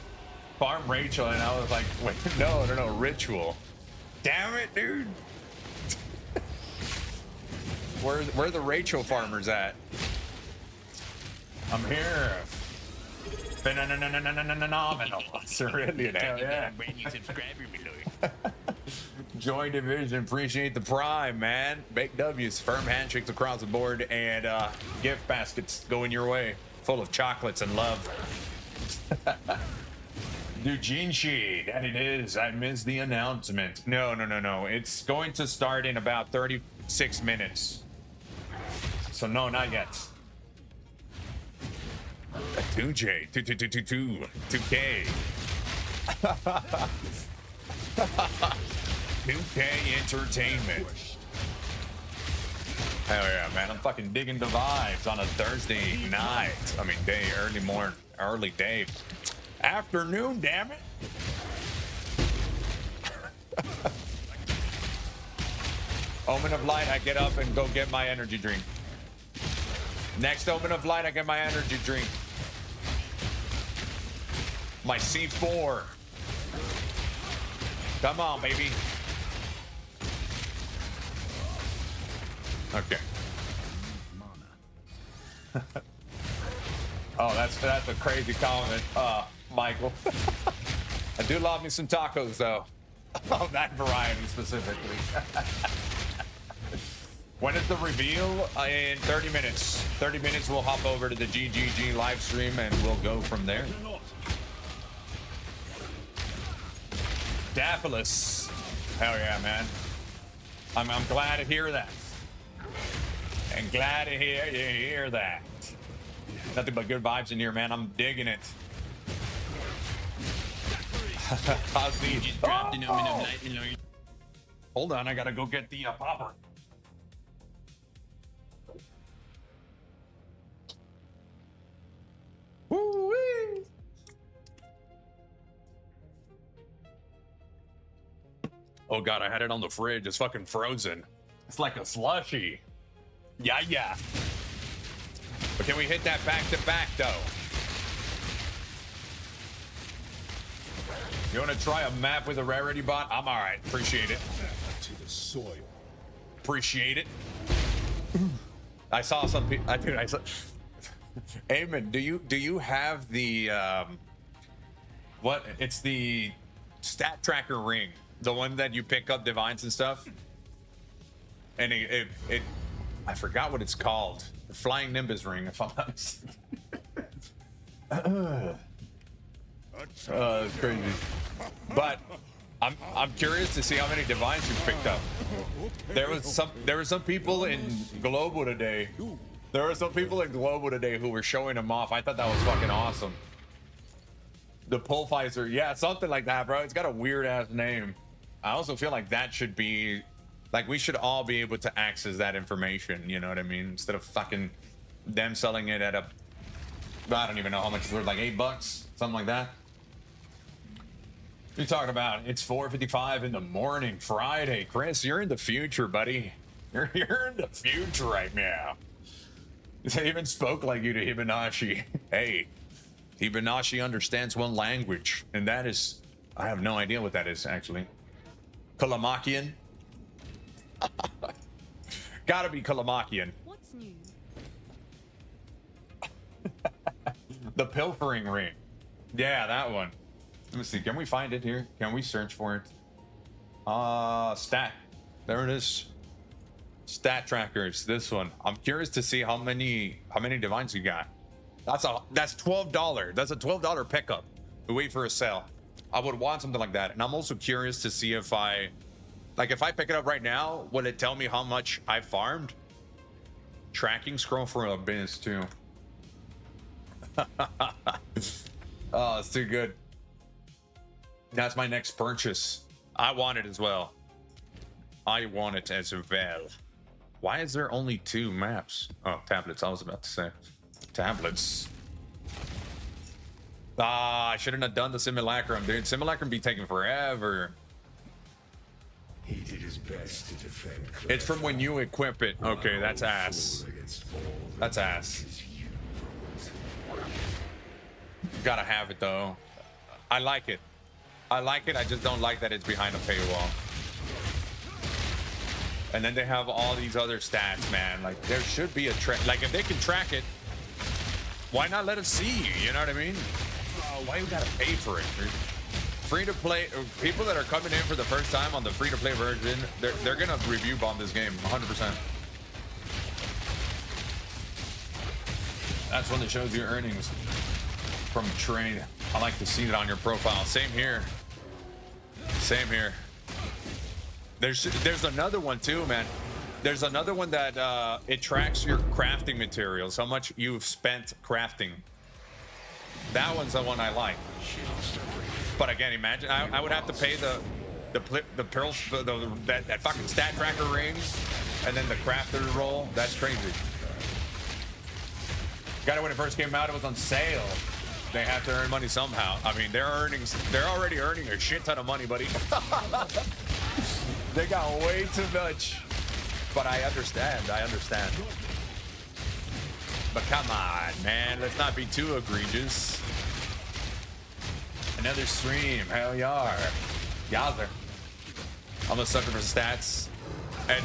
S1: farm Rachel, and I was like, wait, no, ritual. Damn it, dude. Where the Rachel farmers at? I'm here. Phenomenal. Cerulean, hell yeah.
S3: Brand new subscriber, my lord.
S1: Joy Division, appreciate the prime, man. Big W's, firm handshakes across the board, and gift baskets going your way, full of chocolates and love. Dujinshi, that it is. I missed the announcement. No. It's going to start in about 36 minutes. So no, not yet. 2J, 2K. 2K Entertainment. Hell yeah, man. I'm fucking digging the vibes on a Thursday night. I mean, day, early day. Afternoon, damn it. Omen of Light, I get up and go get my energy drink. Next Omen of Light, I get my energy drink. My C4. Come on, baby. Okay. Oh, that's a crazy comment, Michael. I do love me some tacos, though. Of that variety specifically. When is the reveal? In 30 minutes. 30 minutes, we'll hop over to the GGG live stream and we'll go from there. Daphilus. Hell yeah, man. I'm glad to hear that. And glad to hear that. Nothing but good vibes in here, man. I'm digging it. How's the...
S3: Just dropped an Omen of Light, my lord.
S1: Hold on, I gotta go get the popper. Oh god, I had it on the fridge. It's fucking frozen. It's like a slushy. Yeah, yeah. But can we hit that back to back though? You want to try a map with a rarity bot? I'm all right. Appreciate it.
S4: To the soil.
S1: Appreciate it. I saw some people. Dude, I saw. Eamon, do you have the what? It's the stat tracker ring, the one that you pick up divines and stuff. And it I forgot what it's called. The Flying Nimbus ring, if I'm not mistaken. It's crazy. But I'm curious to see how many divines you've picked up. There were some people in Global today. There were some people in Global today who were showing them off. I thought that was fucking awesome. The Pulpfizer, yeah, something like that, bro. It's got a weird ass name. I also feel like that should be like we should all be able to access that information. You know what I mean? Instead of fucking them selling it at I don't even know how much it's worth, like $8, something like that. What are you talking about? It's 4:55 in the morning, Friday. Chris, you're in the future, buddy. You're in the future right now. They even spoke like you to Hibanashi. Hey, Hibanashi understands one language, and that is, I have no idea what that is, actually. Kalamakian? Gotta be Kalamakian.
S2: What's new?
S1: The pilfering ring. Yeah, that one. Let me see. Can we find it here? Can we search for it? Stat. There it is. Stat trackers. This one. I'm curious to see how many divines you got. That's $12. That's a $12 pickup. We wait for a sale. I would want something like that. And I'm also curious to see if I pick it up right now, will it tell me how much I farmed? Tracking scroll for Abyss too. Oh, it's too good. That's my next purchase. I want it as well. I want it as well. Why is there only 2 maps? Oh, tablets. I was about to say tablets. I shouldn't have done the simulacrum, dude. Simulacrum be taking forever.
S5: He did his best to defend.
S1: It's from when you equip it. Okay, that's ass. That's ass. Gotta have it though. I like it. I just don't like that it's behind a paywall. And then they have all these other stats, man. Like there should be a track. Like if they can track it, why not let us see you? You know what I mean? Why you gotta pay for it? Free to play. People that are coming in for the first time on the free to play version, they're gonna review bomb this game 100%. That's when it shows your earnings from trade. I like to see it on your profile. Same here. Same here. There's another one too, man. There's another one that it tracks your crafting materials, how much you've spent crafting. That one's the one I like. But again, imagine I would have to pay the pearls, that fucking stat tracker ring, and then the crafter roll. That's crazy. Got it when it first came out. It was on sale. They have to earn money somehow. I mean, they're already earning a shit ton of money, buddy. They got way too much. But I understand. But come on, man. Let's not be too egregious. Another stream. Hell yeah. Yowzer. I'm a sucker for stats. And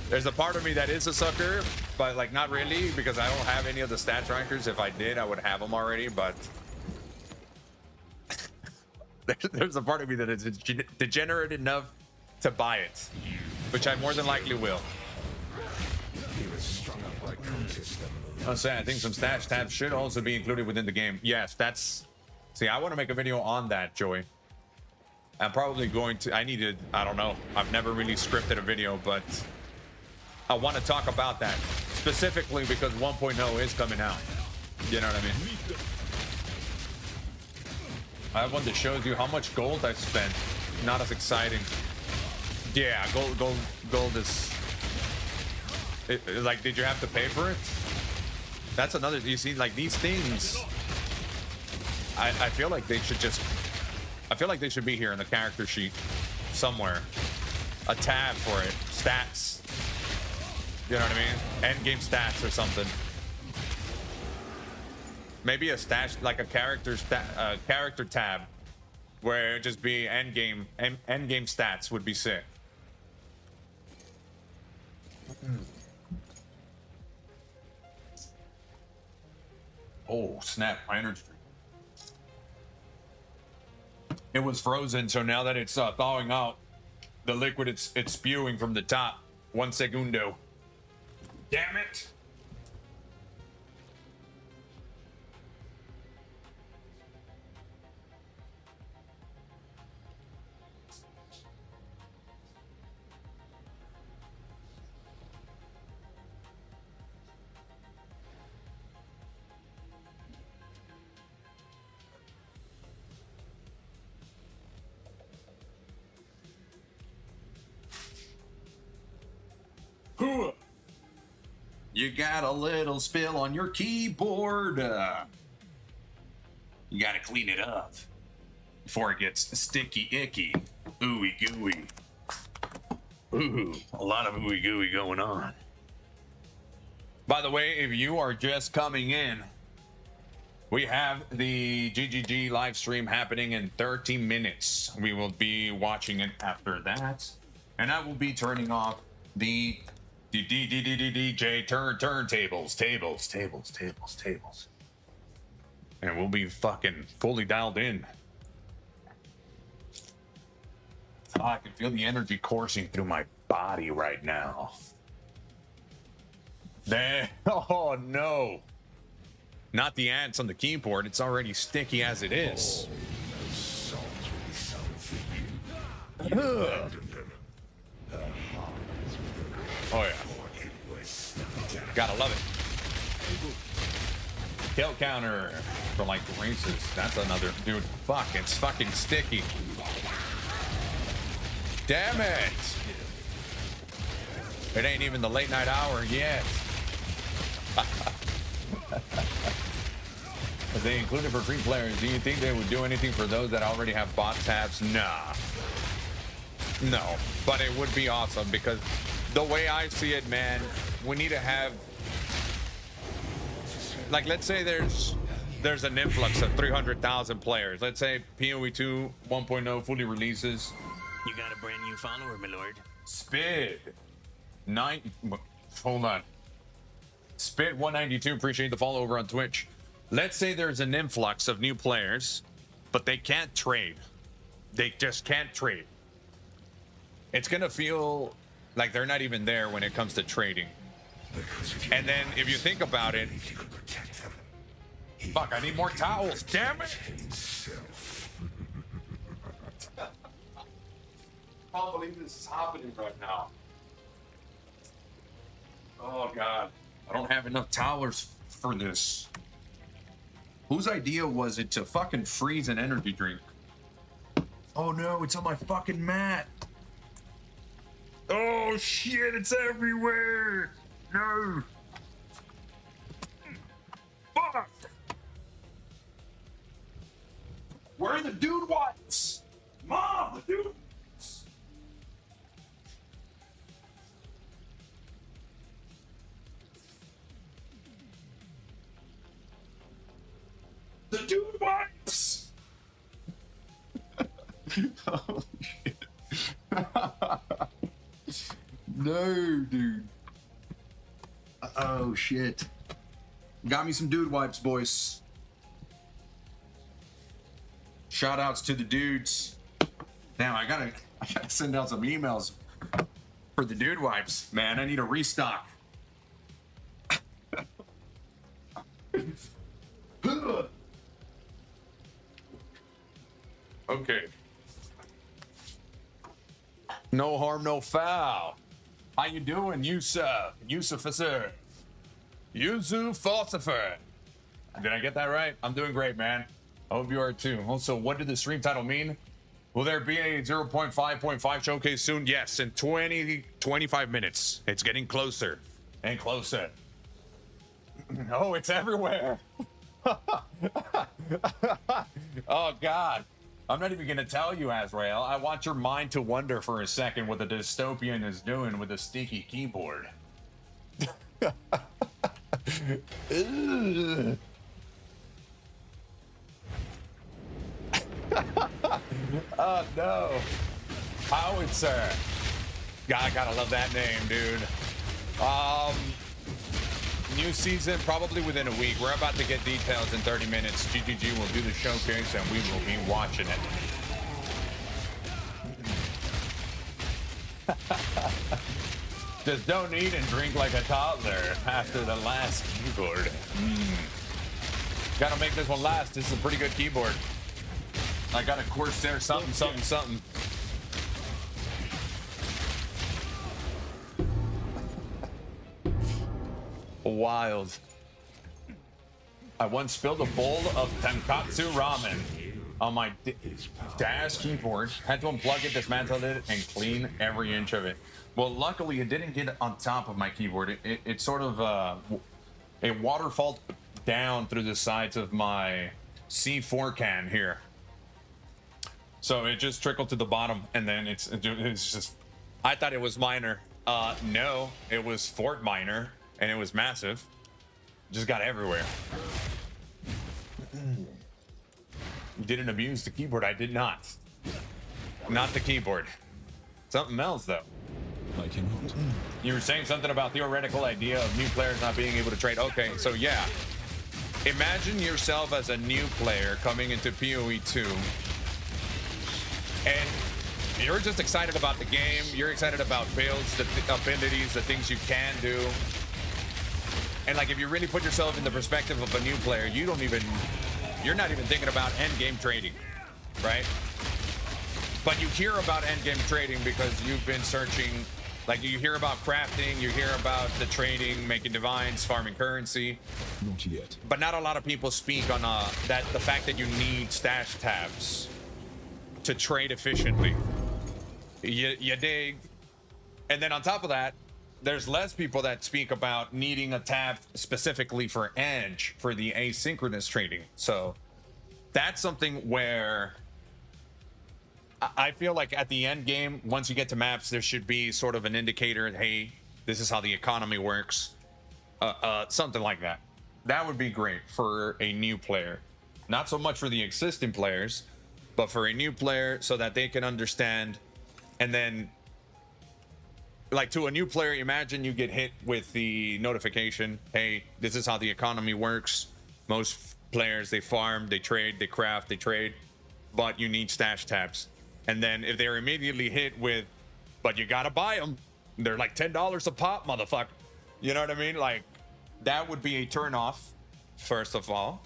S1: there's a part of me that is a sucker, but like not really, because I don't have any of the stat trackers. If I did, I would have them already, but there's a part of me that is degenerate enough to buy it, which I more than likely will. I'm saying I think some stat tabs should also be included within the game. Yes, that's... See, I want to make a video on that, Joey. I'm probably going to... I don't know. I've never really scripted a video, but I want to talk about that specifically because 1.0 is coming out. You know what I mean? I have one that shows you how much gold I spent. Not as exciting. Yeah, gold is... like, did you have to pay for it? That's another... You see, like, these things... I feel like they should just... I feel like they should be here in the character sheet. somewhere. A tab for it. Stats. You know what I mean? End game stats or something. Maybe a stash, like a character tab, where it just be end game stats would be sick. Oh snap! My energy drink. It was frozen, so now that it's thawing out, the liquid it's spewing from the top. 1 segundo. Damn it! You got a little spill on your keyboard. You gotta clean it up before it gets sticky icky. Ooey gooey. Ooh, a lot of ooey gooey going on. By the way, if you are just coming in, we have the GGG live stream happening in 30 minutes. We will be watching it after that. And I will be turning off the DJ turntables, tables. And we'll be fucking fully dialed in. Oh, I can feel the energy coursing through my body right now. There. Oh no. Not the ants on the keyboard. It's already sticky as it is. Oh yeah. Gotta love it. Kill counter for like races. That's another dude. Fuck, it's fucking sticky. Damn it. It ain't even the late night hour yet. If they include it for free players, do you think they would do anything for those that already have bot tabs? Nah. No, but it would be awesome because the way I see it, man, we need to have, like, let's say there's an influx of 300,000 players. Let's say PoE 2 1.0 fully releases.
S3: You got a brand new follower, my lord.
S1: Spid 9. Hold on. Spit 192. Appreciate the follow over on Twitch. Let's say there's an influx of new players, but they can't trade. They just can't trade. It's gonna feel like they're not even there when it comes to trading. And then if you think about it, fuck, I need more towels, damn it! I can't believe this is happening right now. Oh god, I don't have enough towels for this. Whose idea was it to fucking freeze an energy drink? Oh no, it's on my fucking mat. Oh shit, it's everywhere. No. Fuck. Where are the dude wipes? Mom, the dude wipes. The dude wipes. Oh shit. No, dude. Oh shit. Got me some dude wipes, boys. Shout outs to the dudes. Now I gotta send out some emails for the dude wipes. Man, I need a restock. Okay. No harm, no foul. How you doing, Yusuf? Yusuficer. Yusuficer. Did I get that right? I'm doing great, man. I hope you are too. Also, what did the stream title mean? Will there be a 0.5.5 showcase soon? Yes, in 25 minutes. It's getting closer and closer. Oh, it's everywhere. Oh, God. I'm not even gonna tell you, Azrael. I want your mind to wonder for a second what the dystopian is doing with a stinky keyboard. Ugh. Oh no. Howitzer. God, I gotta love that name, dude. New season probably within a week. We're about to get details in 30 minutes. GGG will do the showcase and we will be watching it. Just don't eat and drink like a toddler after the last keyboard. Gotta make this one last. This is a pretty good keyboard. I got a Corsair something, something, something. Wild. I once spilled a bowl of tonkatsu ramen on my dash keyboard. Had to unplug it, dismantle it, and clean every inch of it. Well, luckily, it didn't get on top of my keyboard. It sort of it waterfalled down through the sides of my C4 can here. So it just trickled to the bottom, and then it's just. I thought it was minor. No, it was Fort Minor. And it was massive. Just got everywhere. Didn't abuse the keyboard. I did not. Not the keyboard. Something else, though.
S4: I cannot.
S1: You were saying something about theoretical idea of new players not being able to trade. Okay, so yeah. Imagine yourself as a new player coming into PoE 2. And you're just excited about the game. You're excited about builds, the abilities, the things you can do. And like, if you really put yourself in the perspective of a new player, you're not even thinking about end game trading, right? But you hear about end game trading because you've been searching, like you hear about crafting, you hear about the trading, making divines, farming currency.
S4: Not yet.
S1: But not a lot of people speak on the fact that you need stash tabs to trade efficiently. You dig? And then on top of that, there's less people that speak about needing a tab specifically for Edge for the asynchronous trading. So that's something where I feel like at the end game, once you get to maps, there should be sort of an indicator. Hey, this is how the economy works. Something like that. That would be great for a new player. Not so much for the existing players, but for a new player so that they can understand. And then, like, to a new player, imagine you get hit with the notification, hey, this is how the economy works. Most players, they farm, they trade, they craft, they trade, but you need stash tabs. And then if they're immediately hit with, but you gotta buy them, they're like $10 a pop, motherfucker. You know what I mean? Like, that would be a turnoff, first of all.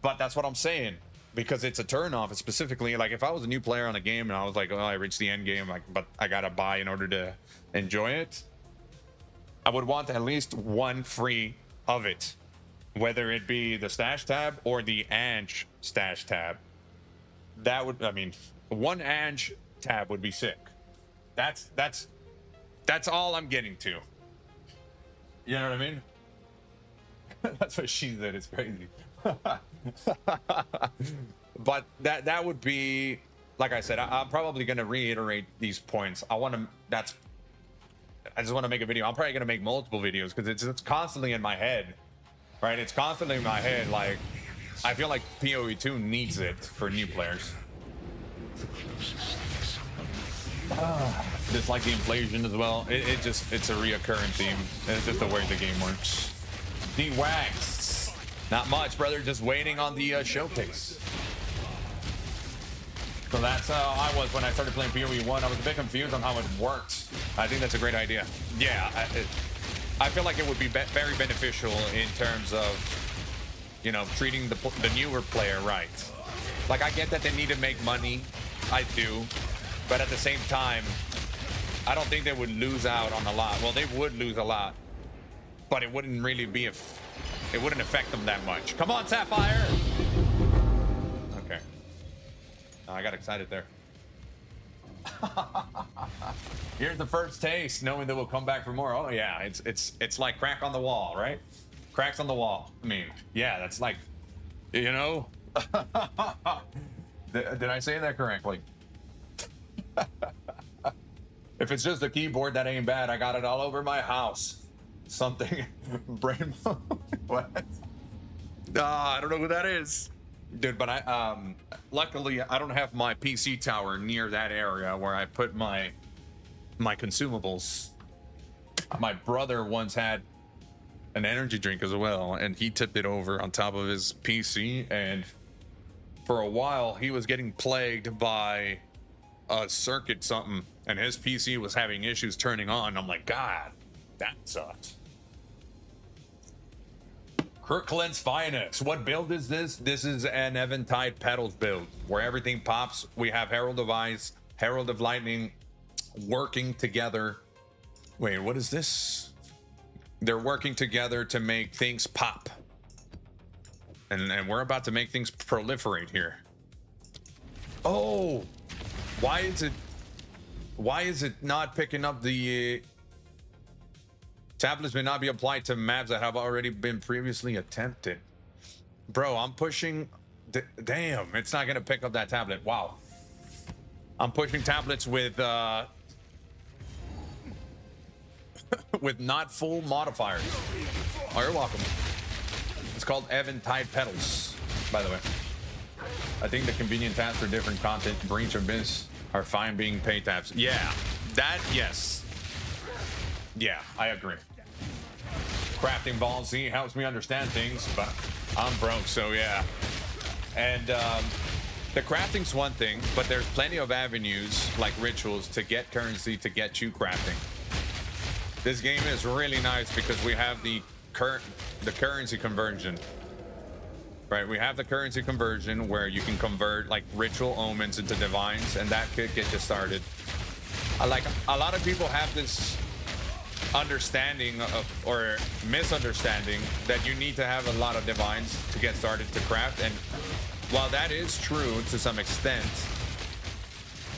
S1: But that's what I'm saying. Because it's a turnoff. It's specifically like if I was a new player on a game and I was like, oh, I reached the end game, like, but I gotta buy in order to enjoy it. I would want at least one free of it, whether it be the stash tab or the Ange stash tab. That would, I mean, one Ange tab would be sick. That's all I'm getting to. You know what I mean? That's what she said. It's crazy. But that would be, like I said, I'm probably going to reiterate these points. I just want to make a video. I'm probably going to make multiple videos because it's constantly in my head, right? It's constantly in my head. Like, I feel like PoE 2 needs it for new players. Just like the inflation as well. It's a reoccurring theme. It's just the way the game works. D-Wax. Not much, brother. Just waiting on the showcase. So that's how I was when I started playing PoE 1. I was a bit confused on how it worked. I think that's a great idea. Yeah, I feel like it would be very beneficial in terms of, you know, treating the newer player right. Like, I get that they need to make money. I do. But at the same time, I don't think they would lose out on a lot. Well, they would lose a lot. But it wouldn't really be it wouldn't affect them that much. Come on, Sapphire! Okay. Oh, I got excited there. Here's the first taste, knowing that we'll come back for more. Oh yeah, it's like crack on the wall, right? Cracks on the wall. I mean, yeah, that's like, you know, Did I say that correctly? If it's just a keyboard, that ain't bad. I got it all over my house. Something. Brain. What? I don't know who that is. Dude, but luckily I don't have my PC tower near that area where I put my consumables. My brother once had an energy drink as well, and he tipped it over on top of his PC, and for a while he was getting plagued by a circuit something, and his PC was having issues turning on. I'm like, God, that sucks. Kirkland's Finest. What build is this? This is an Eventide Petals build where everything pops. We have Herald of Ice, Herald of Lightning working together. Wait, what is this? They're working together to make things pop. And we're about to make things proliferate here. Oh, why is it not picking up the tablets may not be applied to maps that have already been previously attempted. Bro, I'm pushing. Damn, it's not gonna pick up that tablet. Wow. I'm pushing tablets with with not full modifiers. Oh, you're welcome. It's called Eventide Petals, by the way. I think the convenient tabs for different content, Breach Abyss, are fine being pay tabs. Yeah, that, yes. Yeah, I agree. Crafting Ball Z helps me understand things, but I'm broke, so yeah. And the crafting's one thing, but there's plenty of avenues like rituals to get currency to get you crafting. This game is really nice because we have the currency conversion. Right, we have the currency conversion where you can convert like ritual omens into divines, and that could get you started. Like a lot of people have this understanding of, or misunderstanding that you need to have a lot of divines to get started to craft, and while that is true to some extent,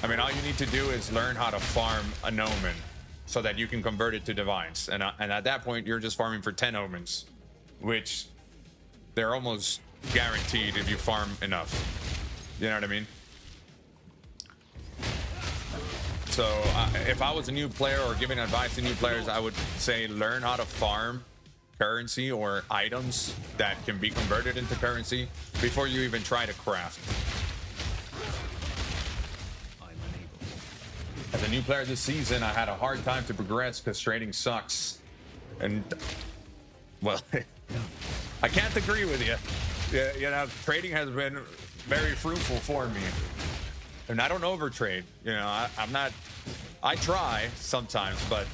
S1: I mean, all you need to do is learn how to farm an omen so that you can convert it to divines, and at that point you're just farming for 10 omens, which they're almost guaranteed if you farm enough. You know what I mean? So if I was a new player or giving advice to new players, I would say learn how to farm currency or items that can be converted into currency before you even try to craft. As a new player this season, I had a hard time to progress because trading sucks. And, well, I can't agree with you. Yeah, you know, trading has been very fruitful for me. And I don't overtrade. You know, I'm not... I try sometimes, but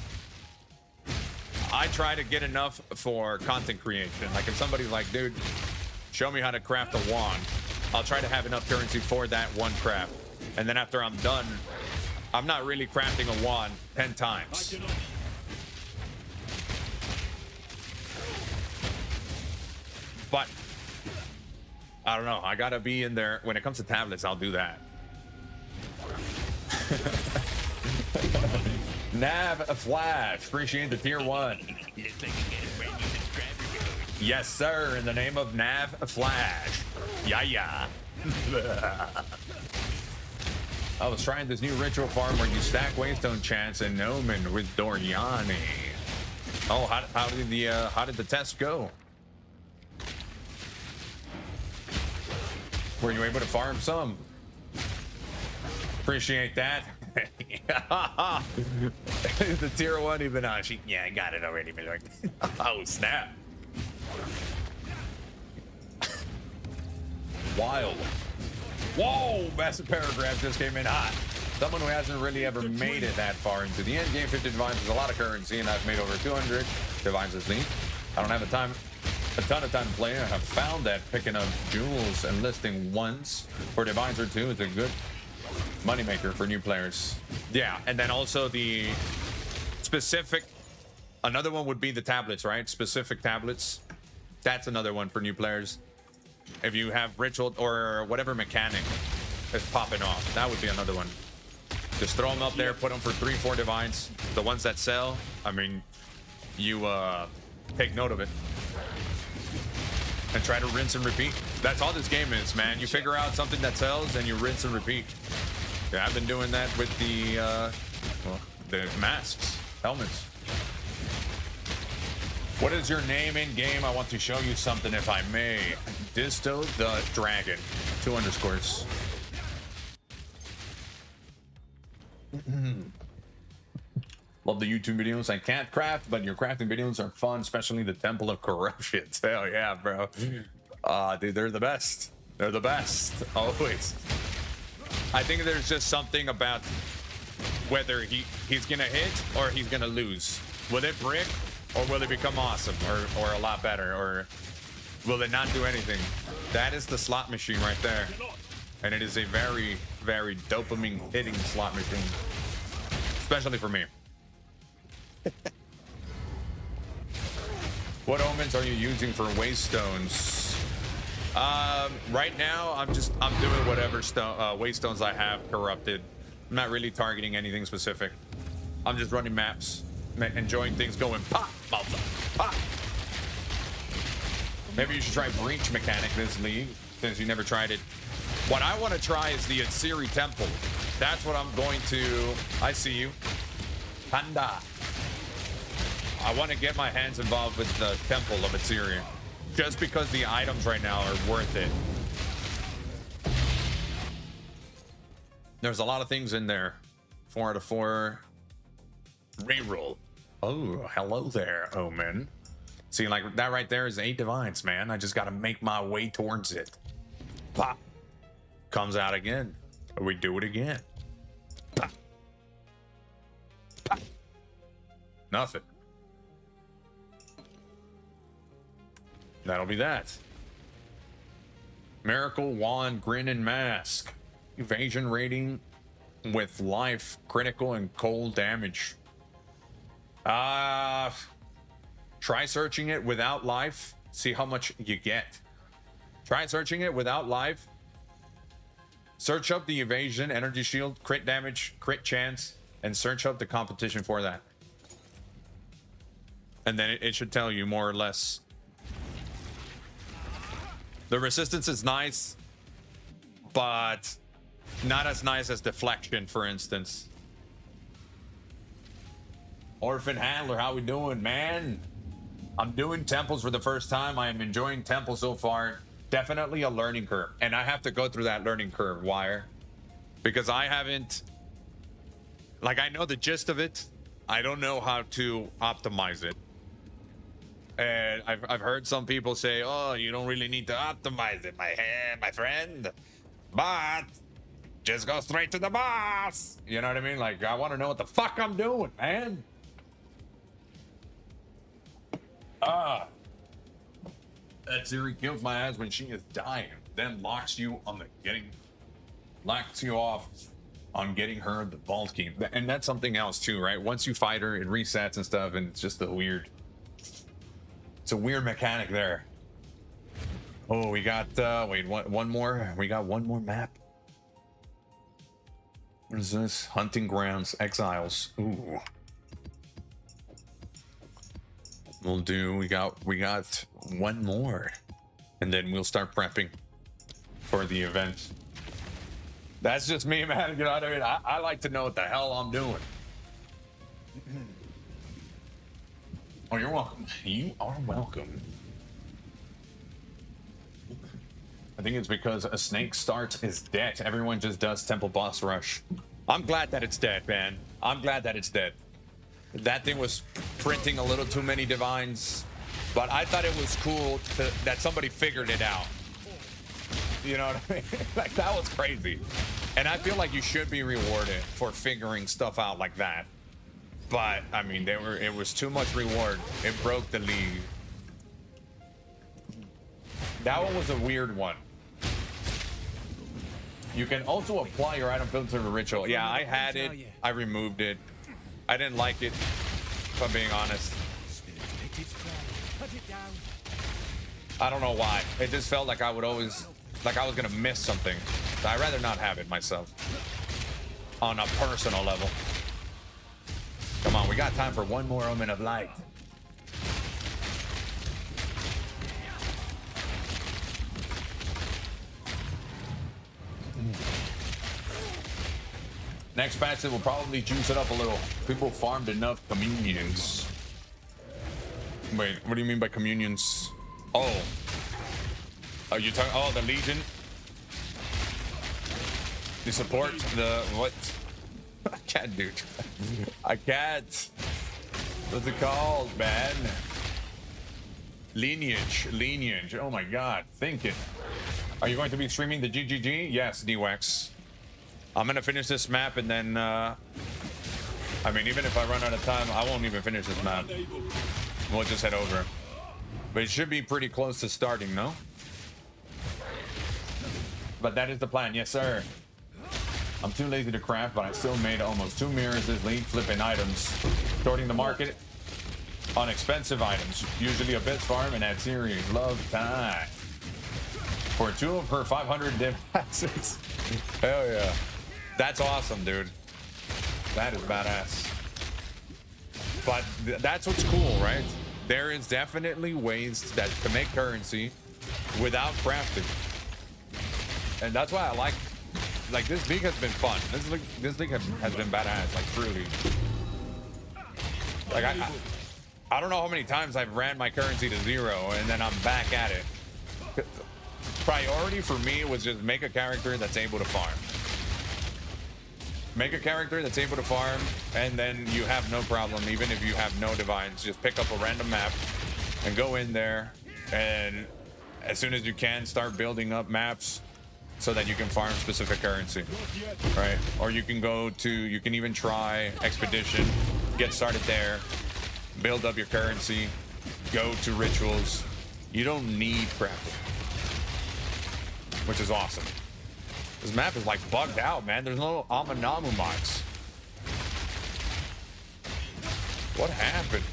S1: I try to get enough for content creation. Like if somebody's like, dude, show me how to craft a wand, I'll try to have enough currency for that one craft. And then after I'm done, I'm not really crafting a wand 10 times. But I don't know. I gotta be in there. When it comes to tablets, I'll do that. Nav Flash, appreciate the tier 1. Yes, sir. In the name of Nav Flash. Yeah. I was trying this new ritual farm where you stack Waystone chants and Omen with Doriani. Oh, how did the test go? Were you able to farm some? Appreciate that. The tier 1 Ibanashi. Yeah, I got it already, my lord. Oh, snap. Wild. Whoa, massive paragraph just came in hot. Someone who hasn't really ever made it that far into the end game. 50 divines is a lot of currency, and I've made over 200 divines this week. I don't have a ton of time to play. I have found that picking up jewels and listing once for divines or 2 is a good moneymaker for new players. Yeah, and then also the specific, another one would be the tablets, right? Specific tablets. That's another one for new players. If you have ritual or whatever mechanic is popping off, that would be another one. Just throw them up there, put them for 3-4 divines. The ones that sell, I mean, you take note of it. and try to rinse and repeat. That's all this game is, man. You figure out something that sells and you rinse and repeat. Yeah, I've been doing that with the masks, helmets. What is your name in game? I want to show you something if I may. Diztoh the Dragon. 2 underscores. Love the YouTube videos. I can't craft, but your crafting videos are fun, especially the Temple of Corruption. Hell yeah, bro. Dude, they're the best. They're the best. Always. I think there's just something about whether he's gonna hit or he's gonna lose. Will it brick or will it become awesome or a lot better, or will it not do anything? That is the slot machine right there. And it is a very, very dopamine hitting slot machine. Especially for me. What omens are you using for waystones? Right now I'm doing whatever waystones I have corrupted. I'm not really targeting anything specific. I'm just running maps, enjoying things going pop, pop. Maybe you should try breach mechanic this league, since you never tried it. What I want to try is the Atsiri Temple. That's what I'm going to. I see you, Panda. I want to get my hands involved with the Temple of Atsiri, just because the items right now are worth it. There's a lot of things in there. 4 out of 4. Reroll. Oh, hello there, Omen. See, like that right there is 8 divines, man. I just got to make my way towards it. Pop. Comes out again. We do it again. Pop. Pop. Nothing. That'll be that. Miracle Wand, Grin and Mask. Evasion rating with life, critical, and cold damage. Try searching it without life. See how much you get. Try searching it without life. Search up the evasion, energy shield, crit damage, crit chance, and search up the competition for that. And then it should tell you more or less. The resistance is nice, but not as nice as deflection, for instance. Orphan Handler, how we doing, man? I'm doing temples for the first time. I am enjoying temples so far. Definitely a learning curve, and I have to go through that learning curve. Wire, because I haven't, like, I know the gist of it. I don't know how to optimize it. And I've heard some people say, "Oh, you don't really need to optimize it, my friend, but just go straight to the boss." You know what I mean? Like, I want to know what the fuck I'm doing, man. Atsiri kills my ass when she is dying, then locks you off on getting her the vault key. And that's something else too, right? Once you fight her, it resets and stuff, and it's just it's a weird mechanic there. Oh, we got wait, one more. We got one more map. What is this? Hunting Grounds, Exiles. Ooh. We'll do, we got one more, and then we'll start prepping for the event. That's just me, man. You know what I mean? I like to know what the hell I'm doing. Oh, you're welcome. You are welcome. I think it's because a snake start is dead. Everyone just does Temple Boss Rush. I'm glad that it's dead, man. I'm glad that it's dead. That thing was printing a little too many divines, but I thought it was cool that somebody figured it out. You know what I mean? Like, that was crazy. And I feel like you should be rewarded for figuring stuff out like that. But I mean, it was too much reward. It broke the league. That one was a weird one. You can also apply your item filter to ritual. Yeah, I had it. I removed it. I didn't like it, if I'm being honest. I don't know why. It just felt like I would always, like I was gonna miss something. So I'd rather not have it myself. On a personal level. Come on, we got time for one more Omen of Light. Next patch, it will probably juice it up a little. People farmed enough communions. Wait, what do you mean by communions? Oh. Are you talking? Oh, the Legion? The support? The what? I can't, dude. I can't. What's it called, man? Lineage. Oh my god. Thinking. Are you going to be streaming the GGG? Yes, DWAX. I'm gonna finish this map and then, I mean, even if I run out of time, I won't even finish this map. We'll just head over. But it should be pretty close to starting, no? But that is the plan, yes, sir. I'm too lazy to craft, but I still made almost 2 mirrors this lead, flipping items. Sorting the market on expensive items, usually a bit farm and at series. Love time. For 2 of her 500 div passes. Hell yeah. That's awesome, dude. That is badass. But that's what's cool, right? There is definitely ways that to make currency without crafting. And that's why I like this league has been fun. This league has been badass, like truly. Like I don't know how many times I've ran my currency to 0 and then I'm back at it. Priority for me was just make a character that's able to farm. Make a character that's able to farm, and then you have no problem, even if you have no divines. Just pick up a random map and go in there, and as soon as you can, start building up maps so that you can farm specific currency, right? Or you can go to, you can even try Expedition, get started there, build up your currency, go to rituals. You don't need crafting, which is awesome. This map is like bugged out, man. There's no Amanamu mods. What happened?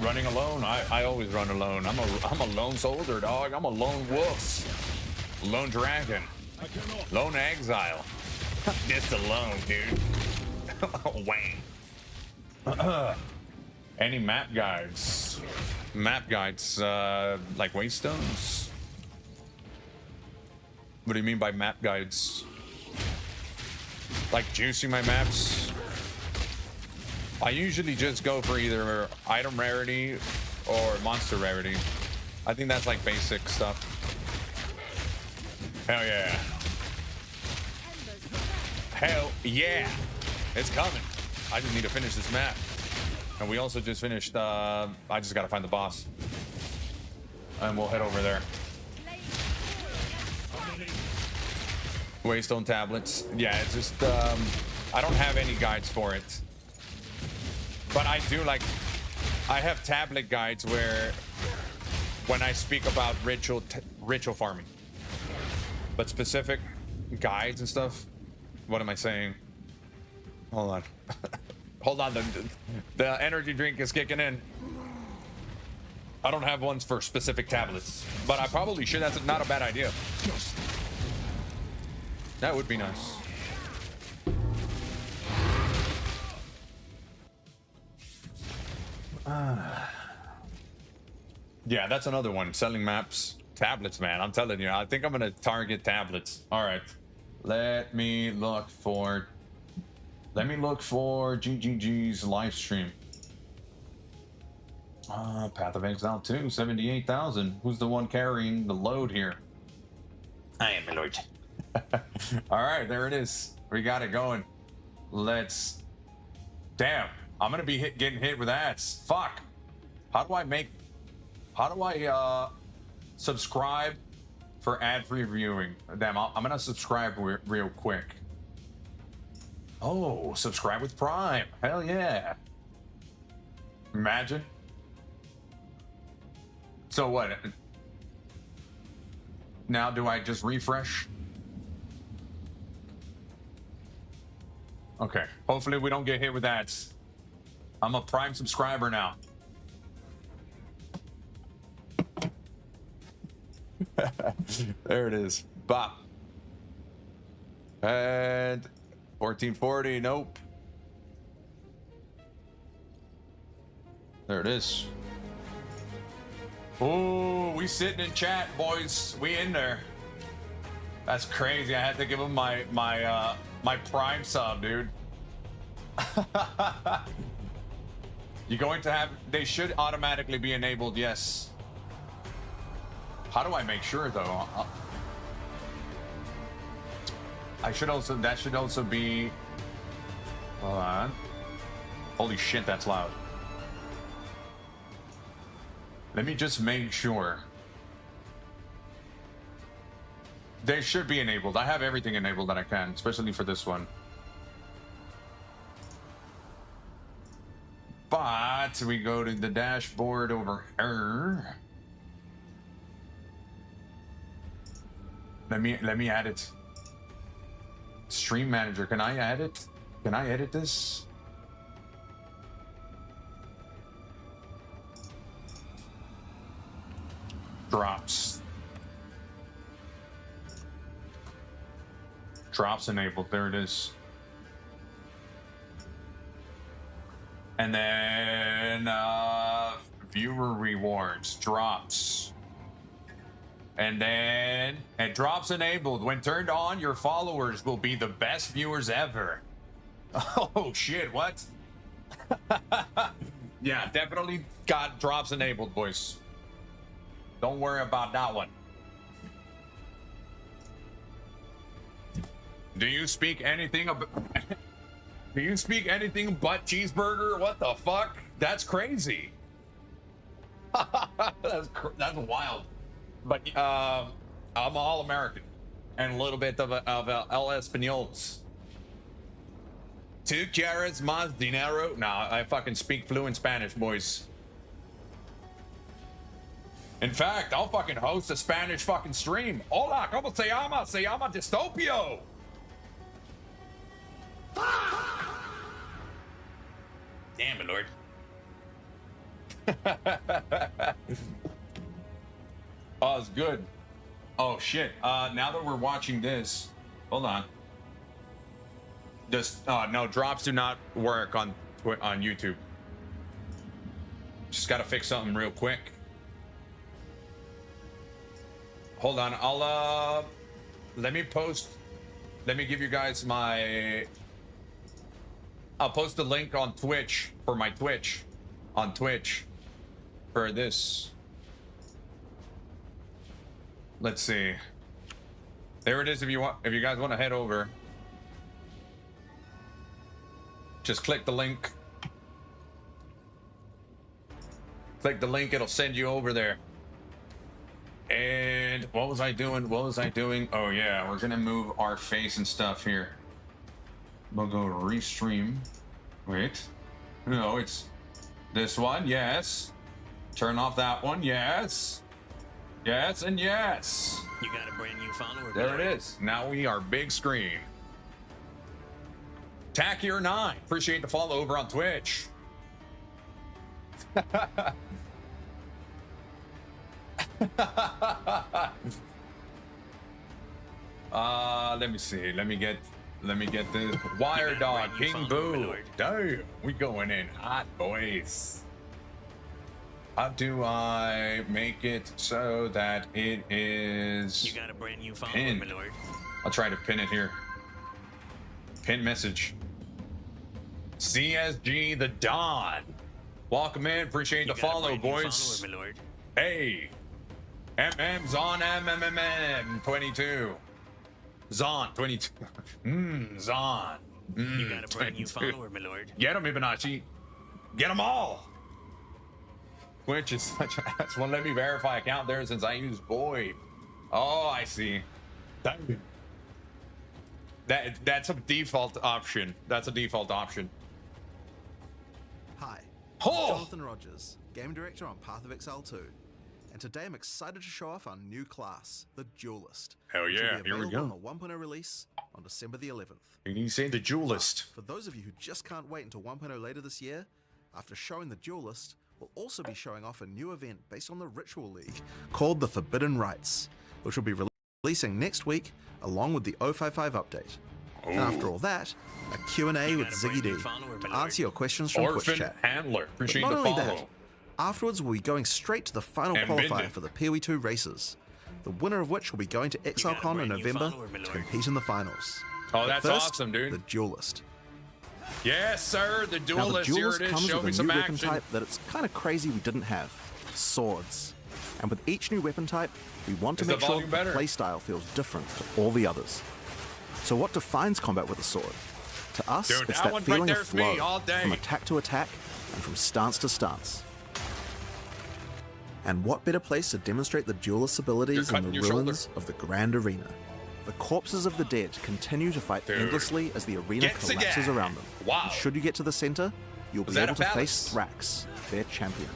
S1: Running alone? I always run alone. I'm a lone soldier, dog. I'm a lone wolf. Lone dragon. Lone exile. Just alone, dude. Wang. Any map guides? Map guides, like waystones? What do you mean by map guides? Like juicing my maps? I usually just go for either item rarity or monster rarity. I think that's like basic stuff. Hell yeah. Hell yeah. It's coming. I just need to finish this map. And we also just finished, I just gotta find the boss. And we'll head over there. Waystone tablets. Yeah, it's just, I don't have any guides for it. But I do like, I have tablet guides where, when I speak about ritual farming. But specific guides and stuff, what am I saying? Hold on. Hold on, the energy drink is kicking in. I don't have ones for specific tablets, but I probably should. That's not a bad idea. That would be nice. Yeah, that's another one. Selling maps. Tablets, man. I'm telling you. I think I'm going to target tablets. All right. Let me look for GGG's live stream. Path of Exile 2, 78,000. Who's the one carrying the load here?
S3: I am, my lord.
S1: All right, there it is. We got it going. Damn, I'm gonna be getting hit with ads. Fuck. How do I subscribe for ad-free viewing? Damn, I'm gonna subscribe real quick. Oh, subscribe with Prime. Hell yeah. Imagine. So what? Now do I just refresh? Okay. Hopefully we don't get hit with ads. I'm a Prime subscriber now. There it is. Bop. And 1440. Nope. There it is. Oh, we sitting in chat, boys. We in there. That's crazy. I had to give him my Prime sub, dude. You're going to have. They should automatically be enabled. Yes. How do I make sure though? I should also. That should also be. Hold on. Holy shit, that's loud. Let me just make sure. They should be enabled. I have everything enabled that I can, especially for this one. But we go to the dashboard over here. Let me add it. Stream manager, can I add it? Can I edit this? Drops. Drops enabled. There it is. And then viewer rewards. Drops. And then drops enabled. When turned on, your followers will be the best viewers ever. Oh shit, what? Yeah, definitely got drops enabled, boys. Don't worry about that one. Do you speak anything about Do you speak anything but cheeseburger? What the fuck? That's crazy. That's wild. But I'm all American and a little bit of El Españols. 2 carats más dinero. Nah, I fucking speak fluent Spanish, boys. In fact, I'll fucking host a Spanish fucking stream. Hola, ¿cómo se llama? Se llama Dystopio.
S3: Damn, my lord.
S1: Oh, it's good. Oh shit. Now that we're watching this, hold on. Just no, drops do not work on YouTube. Just gotta fix something real quick. Hold on, I'll let me give you guys I'll post the link on Twitch for my Twitch on Twitch for this. Let's see. There it is. If you guys want to head over, just click the link. Click the link. It'll send you over there. And what was I doing? Oh yeah, we're gonna move our face and stuff here. We'll go restream. Wait. No, it's this one. Yes. Turn off that one. Yes. Yes and yes.
S3: You got a brand new follower.
S1: There it is. Now we are big screen. Takier9. Appreciate the follow over on Twitch. Let me see. Let me get this. Wire Dog, King Boo. Damn, we going in hot, boys. How do I make it so that it is?
S3: You got a brand new follower,
S1: pinned?
S3: my lord.
S1: I'll try to pin it here. Pin message. CSG the Don. Welcome in. Appreciate the follow, boys.
S3: Follower, my lord.
S1: Hey. MM Zon MMMM 22. Zon 22. Zon.
S3: You got a brand new
S1: 22.
S3: follower, my lord.
S1: Get them, Ibanachi. Get them all. Twitch is such a ass. Won't let me verify account there since I use Void. Oh, I see. That's a default option. That's a default option.
S6: Hi,
S1: Oh!
S6: Jonathan Rogers, Game Director on Path of Exile 2. And today I'm excited to show off our new class, the Duelist.
S1: Hell
S6: which will
S1: yeah,
S6: be
S1: here we
S6: available
S1: go.
S6: on the 1.0 release on December the 11th.
S1: And you say the Duelist.
S6: For those of you who just can't wait until 1.0 later this year, after showing the Duelist, we'll also be showing off a new event based on the Ritual League called the Forbidden Rites, which will be releasing next week along with the 055 update. And after all that, a Q&A with Ziggy D to answer your questions from Twitch
S1: Orphan
S6: chat.
S1: Handler.
S6: But
S1: Appreciate
S6: not
S1: the
S6: only
S1: follow.
S6: that, afterwards we'll be going straight to the final
S1: And
S6: qualifier
S1: Bindon.
S6: for the PoE2 races, the winner of which will be going to ExileCon in November to compete in the finals.
S1: Oh,
S6: But
S1: that's
S6: first,
S1: awesome, dude.
S6: The Duelist.
S1: Yes, sir. The
S6: Now, the
S1: Duelist. Here
S6: Duelist
S1: it is.
S6: comes
S1: Show me
S6: with a
S1: some
S6: new weapon
S1: action.
S6: type that it's kind of crazy we didn't have. Swords. And with each new weapon type, we want to
S1: Is the
S6: make sure
S1: volume
S6: that the
S1: better?
S6: playstyle feels different to all the others. So what defines combat with a sword? To us,
S1: Dude,
S6: it's
S1: that
S6: that
S1: one right
S6: feeling of
S1: there is me
S6: flow,
S1: all day.
S6: from attack to attack, and from stance to stance. And what better place to demonstrate the Duelist's abilities
S1: You're
S6: than the
S1: cutting your
S6: ruins of the Grand Arena? The corpses of the dead continue to fight
S1: Dude.
S6: endlessly as the arena
S1: Gets
S6: collapses
S1: again.
S6: around them.
S1: Wow.
S6: And should you get to the center, you'll
S1: Was
S6: be
S1: that
S6: able
S1: a
S6: to face
S1: phallus?
S6: Thrax, their champion.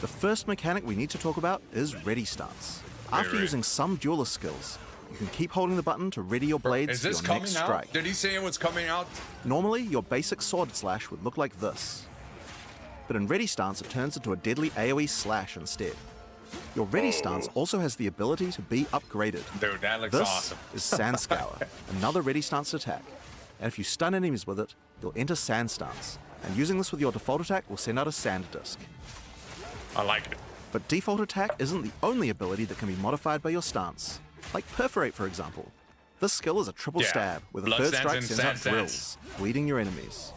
S6: The first mechanic we need to talk about is ready stance. After
S1: right.
S6: using some Duelist skills, you can keep holding the button to ready your blades
S1: Is
S6: for
S1: this
S6: your
S1: coming
S6: next
S1: out?
S6: strike.
S1: Did he say it was coming out?
S6: Normally, your basic sword slash would look like this. But in ready stance, it turns into a deadly AoE slash instead. Your ready stance also has the ability to be upgraded.
S1: Dude, that looks
S6: This
S1: awesome.
S6: is Sand Scour, another ready stance attack. And if you stun enemies with it, you'll enter Sand Stance. And using this with your default attack will send out a Sand Disc.
S1: I like it.
S6: But default attack isn't the only ability that can be modified by your stance. Like Perforate, for example. This skill is a triple
S1: Yeah.
S6: stab, where the
S1: Blood
S6: third
S1: stance
S6: strike
S1: and
S6: sends
S1: sand
S6: out
S1: stance.
S6: drills, bleeding your enemies.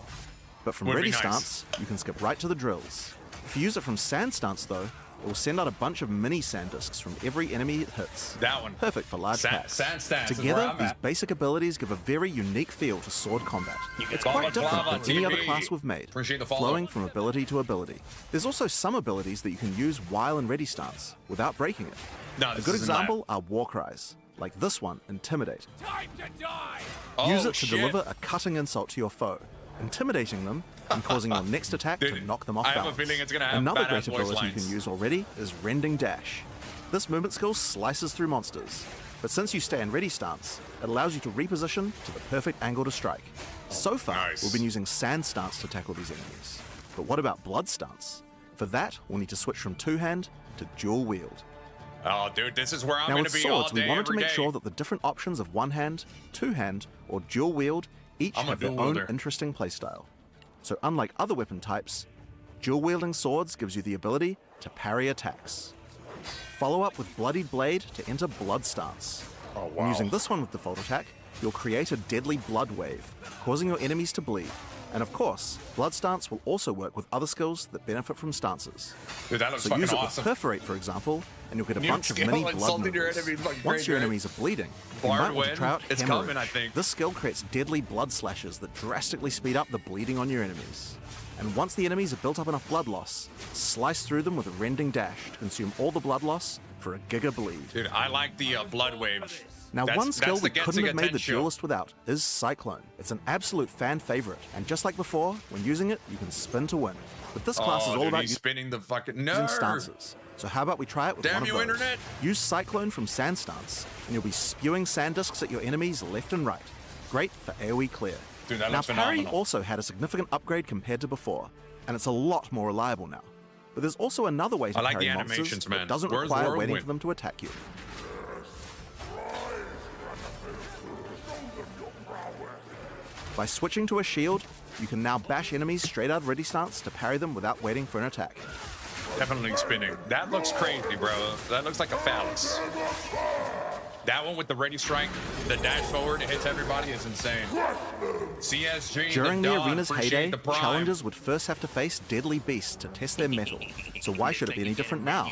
S6: But from
S1: Would be
S6: ready
S1: nice.
S6: stance, you can skip right to the drills. If you use it from Sand Stance, though, it will send out a bunch of mini sand discs from every enemy it hits.
S1: That one.
S6: Perfect for large packs.
S1: Sand Stance is
S6: Together,
S1: where I'm
S6: these
S1: at.
S6: basic abilities give a very unique feel to sword combat. It's
S1: Blah,
S6: quite
S1: blah,
S6: different
S1: blah,
S6: than any other
S1: TV.
S6: class we've made,
S1: Appreciate the follow.
S6: flowing from ability to ability. There's also some abilities that you can use while in ready stance, without breaking it.
S1: No,
S6: A
S1: this
S6: good
S1: isn't
S6: example are war cries, like this one, Intimidate.
S1: Oh,
S6: Use it to
S1: shit.
S6: deliver a cutting insult to your foe, intimidating them and causing your next attack to
S1: Dude,
S6: knock them off
S1: I have a
S6: balance.
S1: feeling it's gonna have
S6: Another
S1: badass
S6: great
S1: voice
S6: ability you
S1: lines.
S6: can use already is Rending Dash. This movement skill slices through monsters, but since you stay in ready stance, it allows you to reposition to the perfect angle to strike. So far,
S1: Nice.
S6: we've been using Sand Stance to tackle these enemies. But what about Blood Stance? For that, we'll need to switch from two-hand to dual wield.
S1: Oh, dude, this is where I'm
S6: Now
S1: going
S6: with
S1: to be all
S6: swords,
S1: day,
S6: we wanted to
S1: every
S6: make
S1: day.
S6: sure that the different options of one-hand, two-hand, or dual wield each
S1: I'm a
S6: have their
S1: dual
S6: own
S1: wielder.
S6: interesting playstyle. So unlike other weapon types, dual-wielding swords gives you the ability to parry attacks. Follow up with Bloodied Blade to enter Blood Stance.
S1: Oh,
S6: And
S1: wow.
S6: using this one with default attack, you'll create a deadly blood wave, causing your enemies to bleed. And of course, Blood Stance will also work with other skills that benefit from stances.
S1: Dude, that looks
S6: So
S1: fucking
S6: use it
S1: awesome.
S6: with Perforate, for example, and you'll get a
S1: New
S6: bunch of
S1: skill,
S6: mini blood
S1: insulting your
S6: noodles.
S1: enemies like
S6: Once
S1: great,
S6: your
S1: great.
S6: enemies are bleeding, you
S1: Bard
S6: might want to try
S1: win.
S6: out
S1: It's
S6: hemorrhage.
S1: coming, I think.
S6: This skill creates deadly blood slashes that drastically speed up the bleeding on your enemies. And once the enemies have built up enough blood loss, slice through them with a Rending Dash to consume all the blood loss for a giga bleed.
S1: Dude, I like the blood wave.
S6: Now,
S1: That's-
S6: one skill
S1: that's
S6: we
S1: the
S6: couldn't have made the
S1: potential.
S6: Duelist without is Cyclone. It's an absolute fan favorite, and just like before, when using it, you can spin to win. But this class is
S1: Oh,
S6: all
S1: dude,
S6: about
S1: he's spinning the fucking...
S6: using
S1: No!
S6: stances. So how about we try it with
S1: Damn
S6: one of
S1: you,
S6: those?
S1: internet!
S6: Use Cyclone from Sand Stance, and you'll be spewing sand discs at your enemies left and right. Great for AoE clear.
S1: Dude, that
S6: now,
S1: looks
S6: parry
S1: phenomenal.
S6: also had a significant upgrade compared to before, and it's a lot more reliable now. But there's also another way to
S1: I like
S6: parry
S1: the
S6: monsters
S1: animations, man.
S6: that doesn't
S1: Where's the
S6: require
S1: whirlwind?
S6: waiting for them to attack you. By switching to a shield, you can now bash enemies straight out of ready stance to parry them without waiting for an attack.
S1: Definitely spinning. That looks crazy, bro. That looks like a phallus. That one with the ready strike, the dash forward, it hits everybody is insane. CSG,
S6: During the
S1: Dawn,
S6: arena's
S1: appreciate
S6: heyday,
S1: the prime.
S6: challengers would first have to face deadly beasts to test their mettle. So why should it be any different now?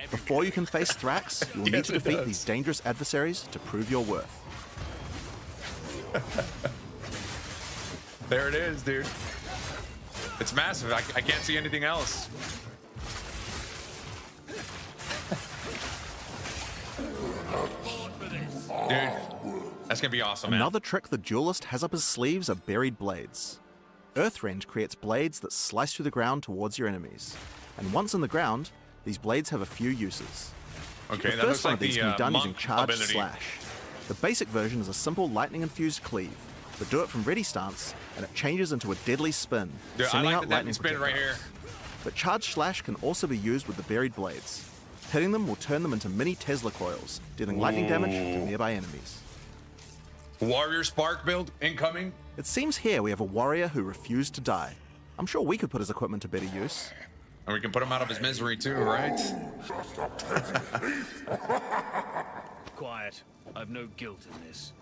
S6: Before you can face Thrax, you'll need
S1: Yes,
S6: to
S1: it
S6: defeat
S1: does.
S6: these dangerous adversaries to prove your worth.
S1: There it is, dude. It's massive. I can't see anything else. Dude, that's gonna be awesome, man.
S6: Another trick the Duelist has up his sleeves are buried blades. Earthrend creates blades that slice through the ground towards your enemies. And once in the ground, these blades have a few uses.
S1: Okay,
S6: The
S1: that
S6: first
S1: looks
S6: one
S1: like
S6: of these
S1: the
S6: can be done using
S1: monk
S6: Charge
S1: ability.
S6: Slash. The basic version is a simple lightning-infused cleave, but do it from ready stance, and it changes into a deadly spin,
S1: Dude, I
S6: sending
S1: like
S6: out
S1: the deadly
S6: lightning
S1: spin right
S6: projectiles.
S1: here.
S6: But Charge Slash can also be used with the buried blades. Hitting them will turn them into mini Tesla coils, dealing lightning damage to nearby enemies.
S1: Warrior Spark build incoming.
S6: It seems here we have a warrior who refused to die. I'm sure we could put his equipment to better use.
S1: And we can put him out of his misery too, right?
S7: Quiet. I've no guilt in this.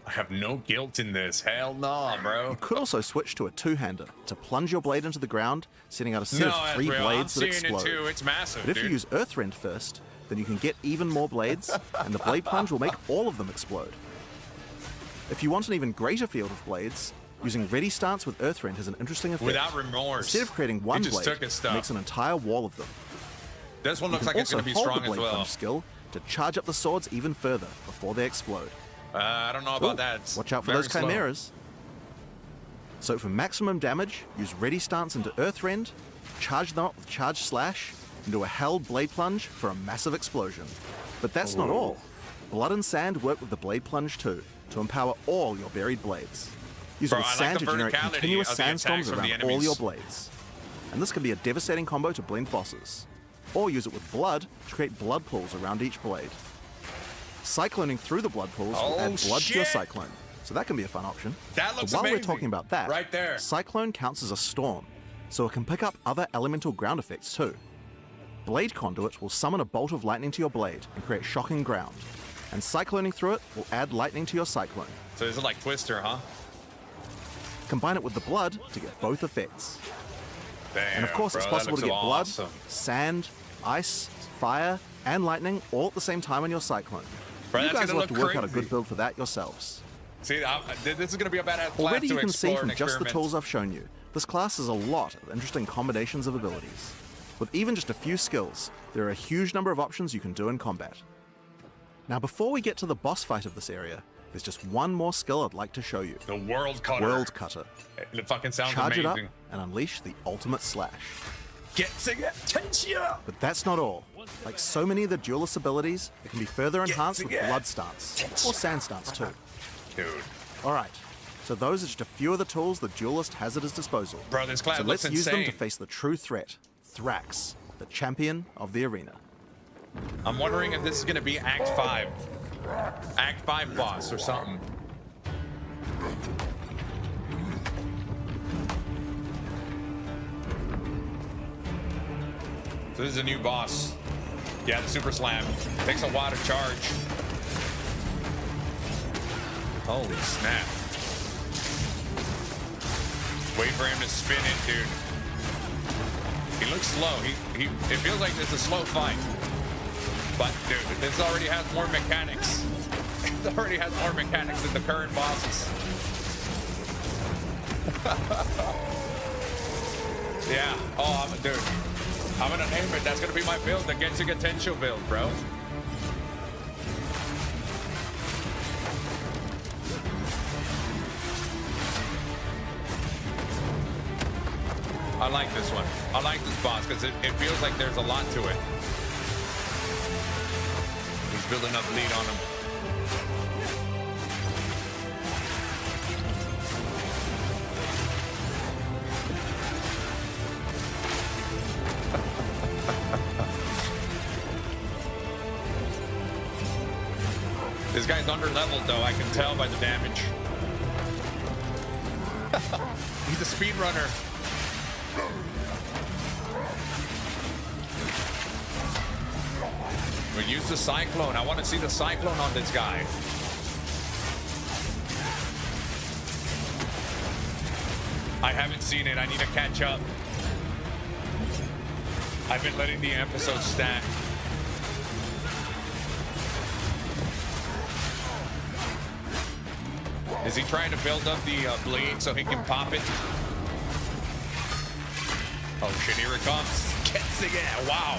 S1: I have no guilt in this. Hell no, bro.
S6: You could also switch to a two-hander to plunge your blade into the ground, sending out a set of 3 blades that explode.
S1: It too. It's massive,
S6: But if
S1: dude.
S6: you use Earthrend first, then you can get even more blades, and the blade plunge will make all of them explode. If you want an even greater field of blades, using Ready Stance with Earthrend has an interesting effect.
S1: Without remorse.
S6: Instead of creating one
S1: He just
S6: blade,
S1: took his
S6: it
S1: stuff.
S6: makes an entire wall of them.
S1: This one
S6: You
S1: looks
S6: can
S1: like it's
S6: also
S1: going to be
S6: hold
S1: strong
S6: the
S1: as
S6: blade
S1: well.
S6: plunge skill to charge up the swords even further before they explode.
S1: I don't know about
S6: Ooh,
S1: that. It's
S6: watch out for
S1: very
S6: those
S1: slow.
S6: chimeras. So for maximum damage, use Ready Stance into Earthrend, charge them up with Charge Slash, and do a held Blade Plunge for a massive explosion. But that's not all. Blood and Sand work with the Blade Plunge too, to empower all your buried blades. Use it
S1: Bro,
S6: with
S1: I like
S6: sand
S1: the
S6: to generate
S1: verticality
S6: continuous
S1: of the
S6: sandstorms
S1: attacks from the
S6: around all
S1: enemies.
S6: your blades. And this can be a devastating combo to blend bosses. Or use it with blood to create blood pools around each blade. Cycloning through the blood pools will add blood to your
S1: shit.
S6: cyclone, so that can be a fun option.
S1: That looks
S6: But while
S1: amazing.
S6: we're talking about that,
S1: Right there.
S6: Cyclone counts as a storm, so it can pick up other elemental ground effects too. Blade Conduit will summon a bolt of lightning to your blade and create shocking ground, and cycloning through it will add lightning to your cyclone.
S1: So is it like Twister, huh?
S6: Combine it with the blood to get both effects.
S1: Damn,
S6: And of course,
S1: bro,
S6: it's
S1: that
S6: possible to
S1: looks
S6: get blood,
S1: awesome.
S6: sand, ice, fire, and lightning all at the same time on your cyclone.
S1: Bro,
S6: You
S1: that's
S6: guys
S1: gonna
S6: will have to
S1: look
S6: work out a
S1: crazy.
S6: good build for that yourselves.
S1: See, this is going to be a badass class
S6: Already
S1: to
S6: you can see
S1: explore
S6: from
S1: and
S6: just the
S1: experiment.
S6: tools I've shown you, this class has a lot of interesting combinations of abilities. With even just a few skills, there are a huge number of options you can do in combat. Now before we get to the boss fight of this area, there's just one more skill I'd like to show you.
S1: The World Cutter.
S6: World Cutter.
S1: It fucking sounds
S6: Charge it
S1: amazing.
S6: up and unleash the ultimate slash.
S1: Get attention!
S6: But that's not all. Like so many of the duelist abilities, it can be further enhanced with Blood Stance, or Sand Stance too.
S1: Dude.
S6: Alright, so those are just a few of the tools the duelist has at his disposal.
S1: Bro, this class
S6: So
S1: looks
S6: let's use them to
S1: insane.
S6: face the true threat, Thrax, the champion of the arena.
S1: I'm wondering if this is going to be Act 5. Act 5 boss or something. So this is a new boss. Yeah, the Super Slam. Takes a while to charge. Holy snap. Wait for him to spin it, dude. He looks slow. It feels like it's a slow fight. But dude, this already has more mechanics. It already has more mechanics than the current bosses. Yeah. Oh, dude. I'm gonna name it. That's gonna be my build, the Genshin Potential build, bro. I like this one. I like this boss because it feels like there's a lot to it. He's building up lead on him. This guy's under-leveled, though. I can tell by the damage. He's a speedrunner. We use the Cyclone. I want to see the Cyclone on this guy. I haven't seen it. I need to catch up. I've been letting the episodes stack. Is he trying to build up the bleed so he can pop it? Oh shit, here it comes. Gets again. Wow.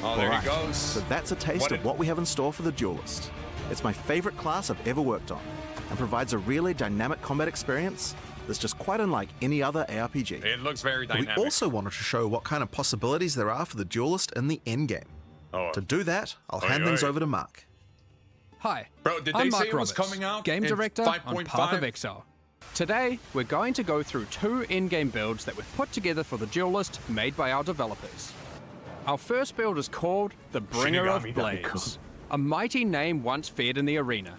S1: Oh, there
S6: Alright,
S1: he goes.
S6: So that's a taste of what we have in store for the duelist. It's my favorite class I've ever worked on, and provides a really dynamic combat experience that's just quite unlike any other ARPG.
S1: It looks very
S6: But we
S1: dynamic.
S6: also wanted to show what kind of possibilities there are for the duelist in the endgame.
S1: Oh.
S6: To do that, I'll
S1: Oi,
S6: hand things
S1: oi.
S6: over to Mark.
S8: Hi,
S1: Bro, did they
S8: I'm
S1: say
S8: Mark
S1: it was
S8: Roberts,
S1: coming out
S8: Game
S1: in
S8: Director on
S1: 5.5?
S8: Path of Exile. Today, we're going to go through 2 in-game builds that we've put together for the Duelist made by our developers. Our first build is called the Bringer of
S1: Shinigami
S8: Blades, a mighty name once feared in the arena.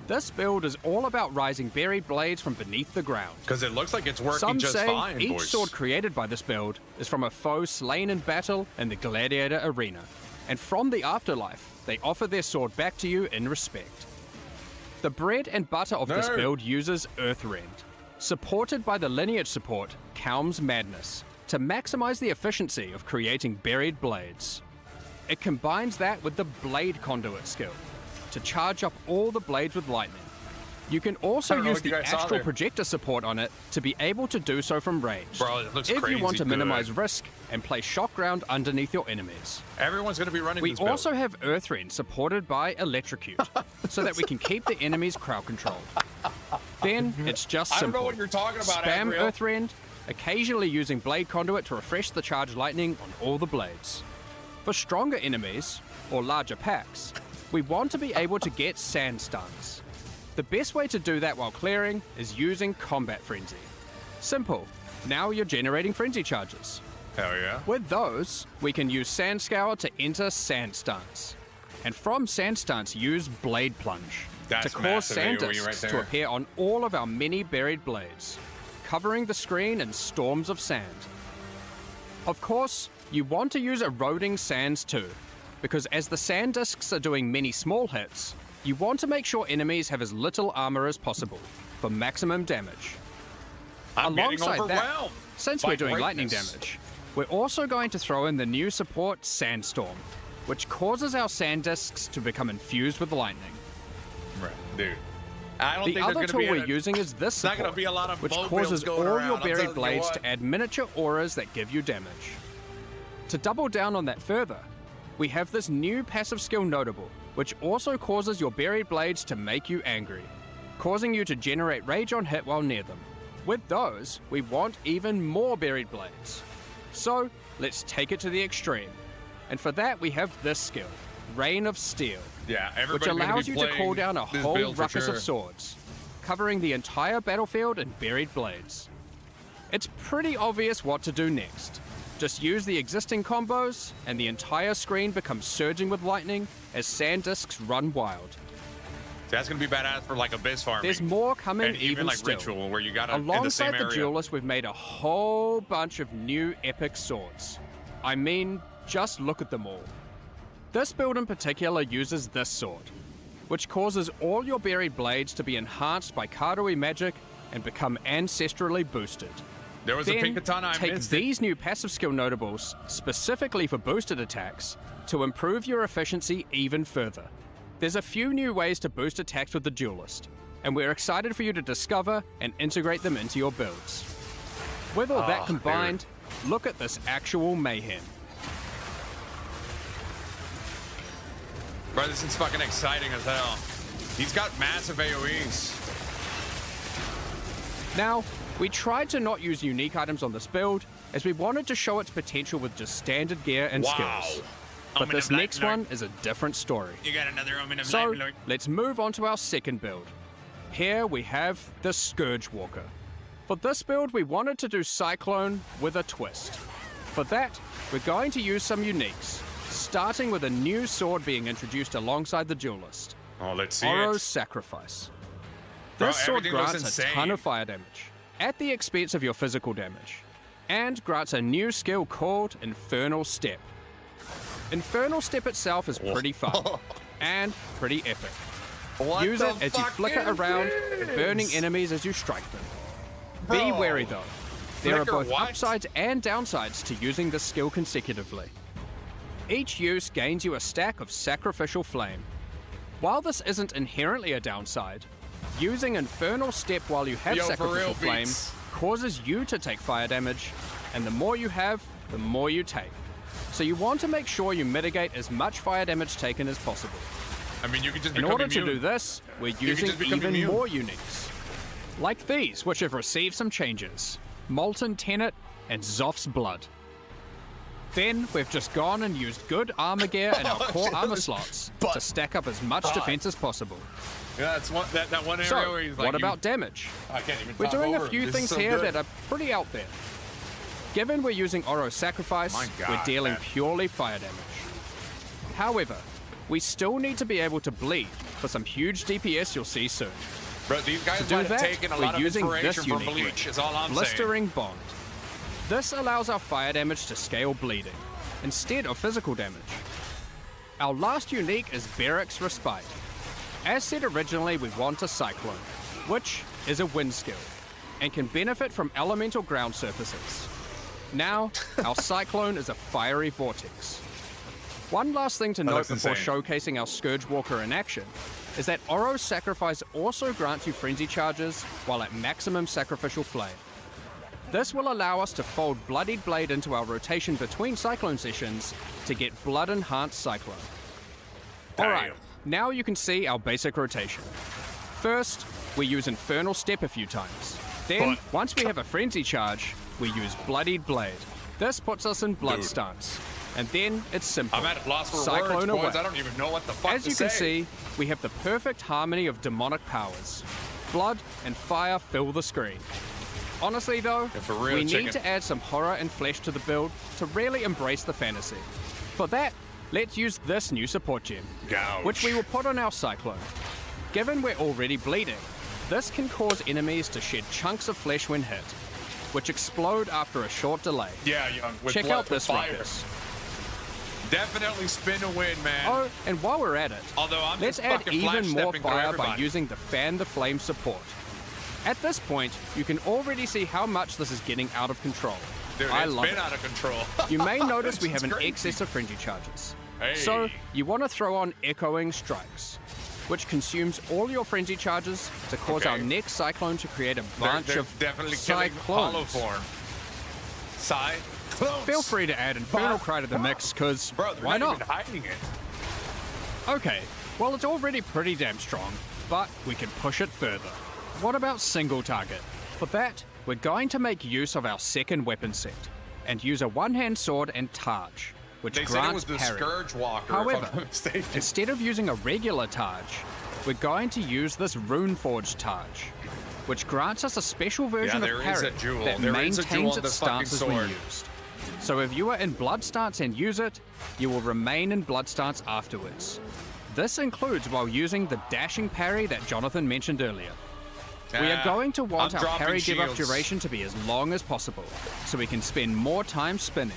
S8: This build is all about rising buried blades from beneath the ground.
S1: Because it looks like it's working
S8: Some
S1: just
S8: say
S1: fine,
S8: each
S1: boys.
S8: sword created by this build is from a foe slain in battle in the gladiator arena, and from the afterlife, they offer their sword back to you in respect. The bread and butter of this build uses Earthrend, supported by the lineage support Calm's Madness, to maximize the efficiency of creating buried blades. It combines that with the Blade Conduit skill, to charge up all the blades with lightning. You can also
S1: I don't know
S8: use
S1: what you
S8: the
S1: guys saw
S8: Astral
S1: there.
S8: Projector support on it to be able to do so from range.
S1: Bro, it looks
S8: if
S1: crazy
S8: you want to
S1: good.
S8: minimize risk and play shock ground underneath your enemies.
S1: Everyone's going to be running
S8: We
S1: this build.
S8: also have Earthrend supported by Electrocute, so that we can keep the enemies crowd controlled. Then it's just
S1: I don't
S8: simple.
S1: know what you're talking about,
S8: Spam
S1: Adriel.
S8: Earthrend, occasionally using Blade Conduit to refresh the charged lightning on all the blades. For stronger enemies, or larger packs, we want to be able to get sand stuns. The best way to do that while clearing is using Combat Frenzy. Simple. Now you're generating frenzy charges.
S1: Hell yeah.
S8: With those, we can use Sand Scour to enter sand stance. And from sand stance, use Blade Plunge
S1: That's
S8: to cause
S1: massive
S8: sand
S1: AoE
S8: discs
S1: right
S8: to
S1: there.
S8: appear on all of our many buried blades, covering the screen in storms of sand. Of course, you want to use eroding sands too, because as the sand discs are doing many small hits, you want to make sure enemies have as little armor as possible for maximum damage.
S1: I'm getting
S8: Alongside that,
S1: overwhelmed.
S8: since
S1: by
S8: we're doing lightning
S1: greatness.
S8: damage, we're also going to throw in the new support Sandstorm, which causes our sand discs to become infused with lightning.
S1: Right, dude. I don't
S8: The
S1: think
S8: other
S1: there's
S8: tool
S1: gonna be
S8: we're using is this
S1: It's not
S8: support,
S1: gonna be a lot of
S8: which
S1: bow
S8: causes
S1: builds going
S8: all
S1: around,
S8: your
S1: I'm
S8: buried
S1: telling you
S8: blades
S1: what.
S8: to add miniature auras that give you damage. To double down on that further, we have this new passive skill notable, which also causes your buried blades to make you angry, causing you to generate rage on hit while near them. With those, we want even more buried blades. So, let's take it to the extreme. And for that, we have this skill, Rain of Steel,
S1: Yeah,
S8: which
S1: everybody's gonna
S8: allows
S1: be
S8: you to
S1: playing
S8: call down a
S1: this
S8: whole
S1: build for
S8: ruckus
S1: sure.
S8: of swords, covering the entire battlefield in buried blades. It's pretty obvious what to do next. Just use the existing combos, and the entire screen becomes surging with lightning as sand discs run wild.
S1: That's gonna be badass for like abyss farming.
S8: There's more coming
S1: and even like
S8: still.
S1: ritual where you gotta in the same
S8: Alongside the
S1: area.
S8: duelist, we've made a whole bunch of new epic swords. I mean, just look at them all. This build in particular uses this sword, which causes all your buried blades to be enhanced by Karui magic and become ancestrally boosted.
S1: There was a
S8: Then
S1: pink katana. I
S8: take
S1: missed it.
S8: these new passive skill notables specifically for boosted attacks to improve your efficiency even further. There's a few new ways to boost attacks with the duelist, and we're excited for you to discover and integrate them into your builds. With all that combined, look at this actual mayhem.
S1: Bro, this is fucking exciting as hell. He's got massive AoEs.
S8: Now, we tried to not use unique items on this build, as we wanted to show its potential with just standard gear and
S1: Wow.
S8: skills. But
S3: Omen
S8: this
S3: of Black
S8: next
S3: Lord.
S8: one is a different story.
S3: You got another Omen of
S8: So,
S3: Black Lord.
S8: let's move on to our second build. Here we have the Scourge Walker. For this build, we wanted to do Cyclone with a twist. For that, we're going to use some uniques, starting with a new sword being introduced alongside the duelist,
S1: Oh, let's see
S8: Oro's
S1: it.
S8: Sacrifice.
S1: Bro,
S8: This sword
S1: everything looks
S8: grants a
S1: insane.
S8: ton of fire damage, at the expense of your physical damage, and grants a new skill called Infernal Step. Infernal Step itself is pretty fun, and pretty epic.
S1: What
S8: Use
S1: the
S8: it as you flicker
S1: fucking
S8: around,
S1: is?
S8: burning enemies as you strike them. Be
S1: Bro.
S8: wary though. There are
S1: Flicker
S8: both
S1: what?
S8: upsides and downsides to using this skill consecutively. Each use gains you a stack of Sacrificial Flame. While this isn't inherently a downside, using Infernal Step while you have
S1: Yo, for
S8: Sacrificial
S1: real,
S8: Flame
S1: Beats.
S8: causes you to take fire damage, and the more you have, the more you take. So you want to make sure you mitigate as much fire damage taken as possible.
S1: I mean, you can just
S8: In
S1: become
S8: order to
S1: immune.
S8: do this, we're
S1: can
S8: using
S1: just become
S8: even
S1: immune.
S8: more uniques. Like these, which have received some changes. Molten Tenet and Zoph's Blood. Then we've just gone and used good armor gear in our core armor slots to stack up as much defense as possible.
S1: Yeah, that's one, that one area
S8: So,
S1: where he's like,
S8: what about damage?
S1: I can't even
S8: We're
S1: talk
S8: doing
S1: over
S8: a few
S1: him. This is
S8: things
S1: so
S8: here
S1: good.
S8: that are pretty out there. Given we're using Oro's Sacrifice,
S1: My God,
S8: we're dealing
S1: man.
S8: purely fire damage. However, we still need to be able to bleed for some huge DPS you'll see soon.
S1: Bro, these guys
S8: To do
S1: might have
S8: that,
S1: taken a
S8: we're
S1: lot of
S8: using
S1: inspiration
S8: this
S1: from
S8: unique
S1: Bleach,
S8: ring,
S1: is all I'm saying.
S8: Blistering Bond. This allows our fire damage to scale bleeding, instead of physical damage. Our last unique is Barrack's Respite. As said originally, we want a Cyclone, which is a wind skill, and can benefit from elemental ground surfaces. Now, our Cyclone is a fiery vortex. One last thing to note
S1: looks
S8: before
S1: insane.
S8: showcasing our Scourge Walker in action is that Oro's Sacrifice also grants you frenzy charges while at maximum sacrificial flame. This will allow us to fold Bloodied Blade into our rotation between Cyclone sessions to get Blood Enhanced Cyclone. Alright, now you can see our basic rotation. First, we use Infernal Step a few times. Then, once we have a frenzy charge, we use Bloodied Blade. This puts us in Blood stance. And then it's simple.
S1: I'm at a loss for
S8: Cyclone
S1: words, boys.
S8: away.
S1: I don't even know what the fuck
S8: As
S1: to
S8: you can
S1: say.
S8: see, we have the perfect harmony of demonic powers. Blood and fire fill the screen. Honestly though,
S1: for real,
S8: we
S1: chicken.
S8: need to add some horror and flesh to the build to really embrace the fantasy. For that, let's use this new support gem,
S1: Gouge.
S8: which we will put on our Cyclone. Given we're already bleeding, this can cause enemies to shed chunks of flesh when hit, which explode after a short delay.
S1: Yeah, young. With
S8: Check
S1: blood,
S8: out this
S1: with fire.
S8: ruckus.
S1: Definitely spin to win, man.
S8: Oh, and while we're at it,
S1: Although I'm
S8: let's
S1: just
S8: add
S1: fucking
S8: even
S1: flash
S8: more
S1: stepping through
S8: fire by
S1: everybody.
S8: using the Fan the Flame support. At this point, you can already see how much this is getting out of control.
S1: Dude,
S8: I
S1: it's
S8: love
S1: been
S8: it.
S1: out of control.
S8: You may notice we
S1: This
S8: have
S1: is
S8: an
S1: crazy.
S8: excess of frenzy charges.
S1: Hey.
S8: So, you want to throw on Echoing Strikes, which consumes all your frenzy charges to cause
S1: Okay.
S8: our next Cyclone to create a bunch
S1: They're
S8: of
S1: definitely killing hollow
S8: Cyclones.
S1: form. Cyclones.
S8: Feel free to add Infernal Cry to the mix, because
S1: Bro, they're
S8: why
S1: not
S8: not?
S1: even hiding it.
S8: Okay, well it's already pretty damn strong, but we can push it further. What about single target? For that, we're going to make use of our second weapon set, and use a one-hand sword and Targe, which
S1: They said it was
S8: grants
S1: the
S8: parry.
S1: Scourge Walker,
S8: However,
S1: if I'm not mistaken.
S8: instead of using a regular Targe, we're going to use this Runeforged Targe, which grants us a special version
S1: there
S8: of
S1: is
S8: parry
S1: a jewel.
S8: that
S1: There is a jewel
S8: maintains
S1: on the
S8: its
S1: fucking
S8: stances when
S1: sword.
S8: used. So if you are in Blood stance and use it, you will remain in Blood stance afterwards. This includes while using the dashing parry that Jonathan mentioned earlier. We are going to want
S1: I'm
S8: our
S1: dropping
S8: parry debuff
S1: shields.
S8: duration to be as long as possible, so we can spend more time spinning.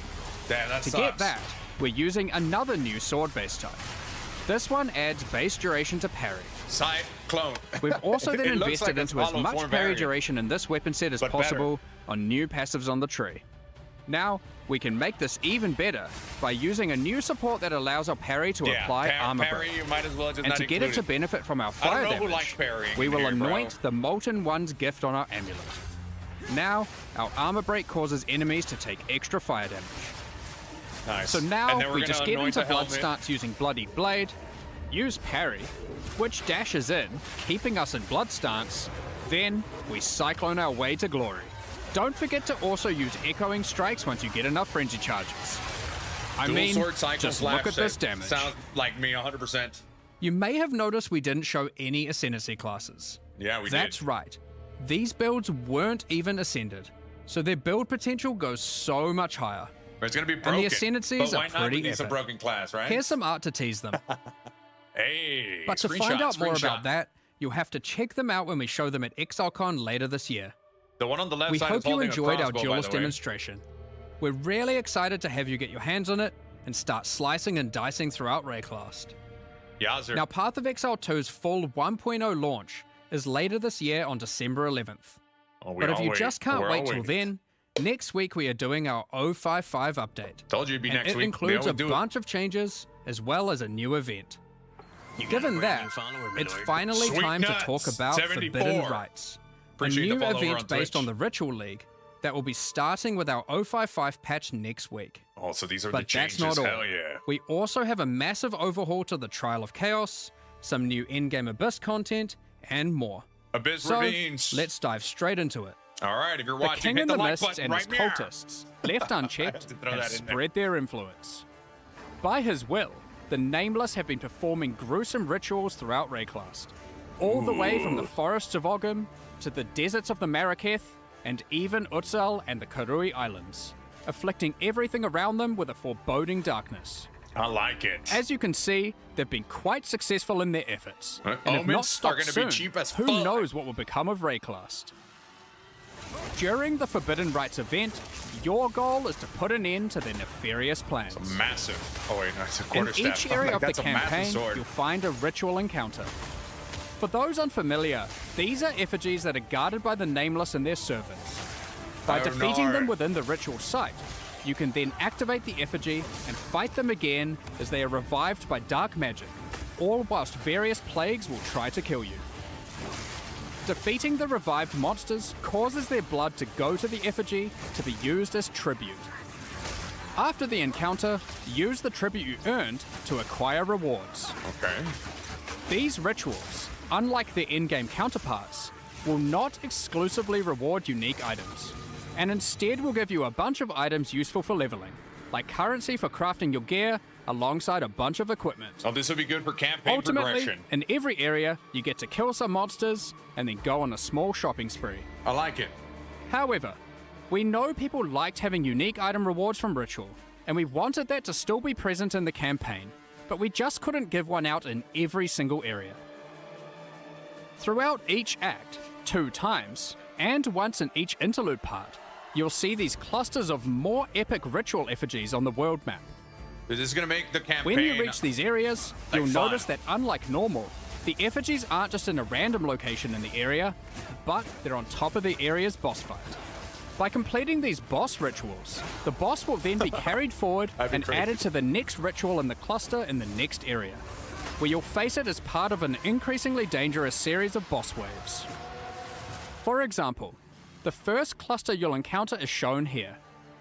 S1: Damn, that
S8: To
S1: sucks.
S8: get that, we're using another new sword base type. This one adds base duration to parry.
S1: Cyclone.
S8: We've also then
S1: It looks
S8: invested
S1: like a
S8: into as
S1: hollow
S8: much
S1: form
S8: parry
S1: variant.
S8: duration in this weapon set as
S1: But better.
S8: possible on new passives on the tree. Now, we can make this even better by using a new support that allows our parry to
S1: Yeah,
S8: apply armor
S1: parry,
S8: break.
S1: you might as well just
S8: And
S1: not
S8: to get it to
S1: include
S8: benefit from our
S1: I
S8: fire
S1: don't know who
S8: damage,
S1: likes parrying
S8: we
S1: in
S8: will
S1: here, bro.
S8: anoint the Molten One's gift on our amulet. Now, our armor break causes enemies to take extra fire damage.
S1: Nice.
S8: So
S1: And
S8: now
S1: then we're
S8: we
S1: gonna
S8: just get
S1: anoint
S8: into
S1: the
S8: Blood
S1: helmet.
S8: stance using Bloodied Blade, use parry, which dashes in, keeping us in Blood stance, then we cyclone our way to glory. Don't forget to also use Echoing Strikes once you get enough frenzy charges. I
S1: Dual
S8: mean,
S1: sword cycle
S8: just
S1: flash
S8: look at this
S1: save.
S8: damage.
S1: Sounds like me 100%.
S8: You may have noticed we didn't show any Ascendancy classes.
S1: Yeah, we
S8: That's
S1: did.
S8: right. These builds weren't even ascended, so their build potential goes so much higher.
S1: But it's gonna be
S8: And
S1: broken.
S8: the ascendancies
S1: but why
S8: are
S1: not?
S8: pretty
S1: We need some
S8: epic.
S1: broken class, right?
S8: Here's some art to tease them.
S1: Hey.
S8: But to find out more
S1: screenshot.
S8: about that, you'll have to check them out when we show them at ExileCon later this year.
S1: The one on the left
S8: We
S1: side
S8: hope
S1: is
S8: you
S1: holding a
S8: enjoyed our
S1: crossbow, by
S8: duelist
S1: the way.
S8: demonstration. We're really excited to have you get your hands on it and start slicing and dicing throughout Rayclast.
S1: Yowzer.
S8: Now, Path of Exile 2's full 1.0 launch is later this year on December 11th.
S1: Oh, we
S8: But if
S1: all
S8: you
S1: wait.
S8: just can't
S1: We're all
S8: wait till
S1: waiting.
S8: then, next week we are doing our 055 update.
S1: Told you it'd be
S8: And
S1: next
S8: it
S1: week. They
S8: includes a
S1: always do it.
S8: bunch of changes as well as a new event.
S3: You got a
S8: Given
S3: brand
S8: that,
S3: new follower, my
S8: it's
S3: lord.
S8: finally
S1: Sweet
S8: time to
S1: nuts.
S8: talk about
S1: 74.
S8: Forbidden Rites,
S1: Appreciate
S8: a
S1: the
S8: new
S1: follow over
S8: event
S1: on
S8: based
S1: Twitch.
S8: on the Ritual League that will be starting with our 055 patch next week.
S1: Oh, so these are
S8: But
S1: the
S8: that's
S1: changes.
S8: not all.
S1: Hell yeah.
S8: We also have a massive overhaul to the Trial of Chaos, some new in-game Abyss content, and more.
S1: Abyss
S8: So,
S1: Ravines.
S8: let's dive straight into it.
S1: All right, if you're
S8: The
S1: watching,
S8: King
S1: hit
S8: in
S1: the,
S8: the
S1: like
S8: Mist
S1: button
S8: and
S1: right
S8: his
S1: now.
S8: cultists, left unchecked,
S1: to throw
S8: have
S1: that in there.
S8: spread their influence. By his will, the Nameless have been performing gruesome rituals throughout Rayclast, all the way from the forests of Ogum to the deserts of the Marraketh, and even Utsal and the Karui Islands, afflicting everything around them with a foreboding darkness.
S1: I like it.
S8: As you can see, they've been quite successful in their efforts. And if not
S1: Omens are
S8: stopped
S1: going to
S8: soon,
S1: be cheap as
S8: who
S1: fuck.
S8: knows what will become of Rayclast. During the Forbidden Rites event, your goal is to put an end to their nefarious plans.
S1: Massive. Oh wait, no, it's a
S8: In
S1: quarterstaff.
S8: each area of the
S1: That's a massive
S8: campaign,
S1: sword.
S8: you'll find a ritual encounter. For those unfamiliar, these are effigies that are guarded by the Nameless and their servants. By
S1: Oh,
S8: defeating
S1: no.
S8: them within the ritual site, you can then activate the effigy and fight them again as they are revived by dark magic, all whilst various plagues will try to kill you. Defeating the revived monsters causes their blood to go to the effigy to be used as tribute. After the encounter, use the tribute you earned to acquire rewards.
S1: Okay.
S8: These rituals, unlike their in-game counterparts, will not exclusively reward unique items, and instead will give you a bunch of items useful for leveling, like currency for crafting your gear alongside a bunch of equipment.
S1: Oh, this will be good for campaign
S8: Ultimately,
S1: progression.
S8: in every area, you get to kill some monsters and then go on a small shopping spree.
S1: I like it.
S8: However, we know people liked having unique item rewards from Ritual, and we wanted that to still be present in the campaign, but we just couldn't give one out in every single area. Throughout each act, 2 times, and once in each interlude part, you'll see these clusters of more epic ritual effigies on the world map.
S1: This is going to make the campaign.
S8: When you reach these areas,
S1: like
S8: you'll
S1: fun.
S8: notice that unlike normal, the effigies aren't just in a random location in the area, but they're on top of the area's boss fight. By completing these boss rituals, the boss will then be carried forward
S1: That'd be
S8: and
S1: crazy.
S8: added to the next ritual in the cluster in the next area, where you'll face it as part of an increasingly dangerous series of boss waves. For example, the first cluster you'll encounter is shown here,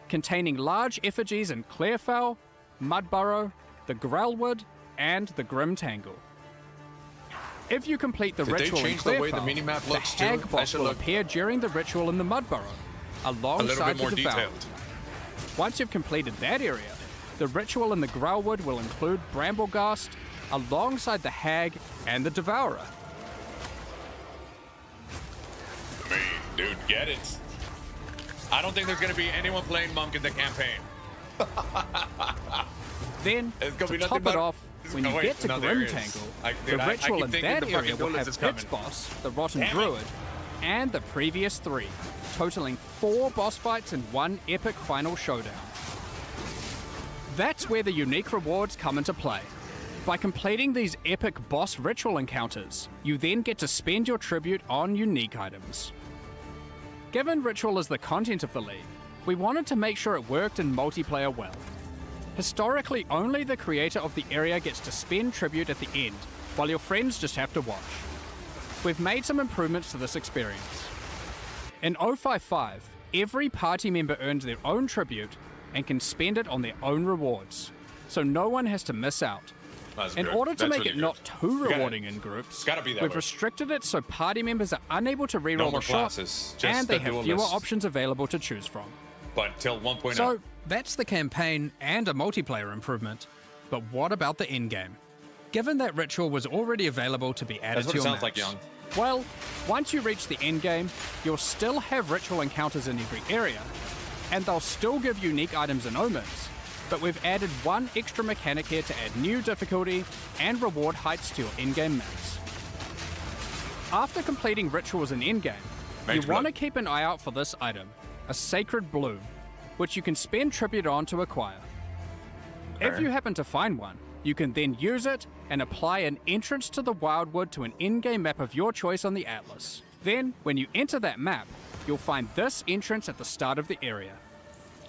S8: containing large effigies in Clearfell, Mudburrow, the Grelwood, and the Grim Tangle. If you complete the
S1: Did they
S8: ritual in
S1: change the way the
S8: Clearfell,
S1: minimap
S8: the
S1: looks too?
S8: Hag
S1: That
S8: boss
S1: should
S8: will
S1: look
S8: appear during the ritual in the Mudburrow,
S1: a little
S8: alongside
S1: bit more
S8: the Devoured.
S1: detailed.
S8: Once you've completed that area, the ritual in the Grelwood will include Brambleghast, alongside the Hag and the Devourer.
S1: I mean, dude, get it. I don't think there's going to be anyone playing Monk in the campaign.
S8: Then,
S1: It's gonna
S8: to
S1: be nothing
S8: top
S1: but-
S8: it off,
S1: it's
S8: when
S1: gonna
S8: you
S1: wait
S8: get to
S1: another
S8: Grim
S1: areas.
S8: Tangle,
S1: Dude,
S8: the
S1: I
S8: ritual
S1: keep
S8: in
S1: thinking
S8: that
S1: the
S8: area
S1: fucking
S8: will
S1: Duelist
S8: have
S1: is
S8: its
S1: coming.
S8: boss, the Rotten
S1: Damn it.
S8: Druid, and the previous 3, totaling 4 boss fights and 1 epic final showdown. That's where the unique rewards come into play. By completing these epic boss ritual encounters, you then get to spend your tribute on unique items. Given Ritual is the content of the league, we wanted to make sure it worked in multiplayer well. Historically, only the creator of the area gets to spend tribute at the end, while your friends just have to watch. We've made some improvements to this experience. In 055, every party member earns their own tribute and can spend it on their own rewards, so no one has to miss out.
S1: That's
S8: In
S1: good.
S8: order to
S1: That's
S8: make
S1: really
S8: it
S1: good.
S8: not too
S1: gotta-
S8: rewarding in groups,
S1: gotta be that
S8: we've
S1: way.
S8: restricted it so party members are unable to
S1: No
S8: reroll
S1: more
S8: the shot,
S1: classes, just
S8: and they
S1: the
S8: have
S1: dual
S8: fewer
S1: list.
S8: options available to choose from.
S1: But till 1.0.
S8: So that's the campaign and a multiplayer improvement. But what about the endgame? Given that Ritual was already available to be added
S1: That's what
S8: to
S1: it
S8: your
S1: sounds like,
S8: maps,
S1: Young.
S8: well, once you reach the endgame, you'll still have Ritual encounters in every area, and they'll still give unique items and omens. But we've added 1 extra mechanic here to add new difficulty and reward heights to your in-game maps. After completing rituals in endgame, you
S1: Mage
S8: want to
S1: blood.
S8: keep an eye out for this item, a Sacred Bloom, which you can spend tribute on to acquire. If
S1: Okay.
S8: you happen to find one, you can then use it and apply an entrance to the Wildwood to an in-game map of your choice on the Atlas. Then, when you enter that map, you'll find this entrance at the start of the area.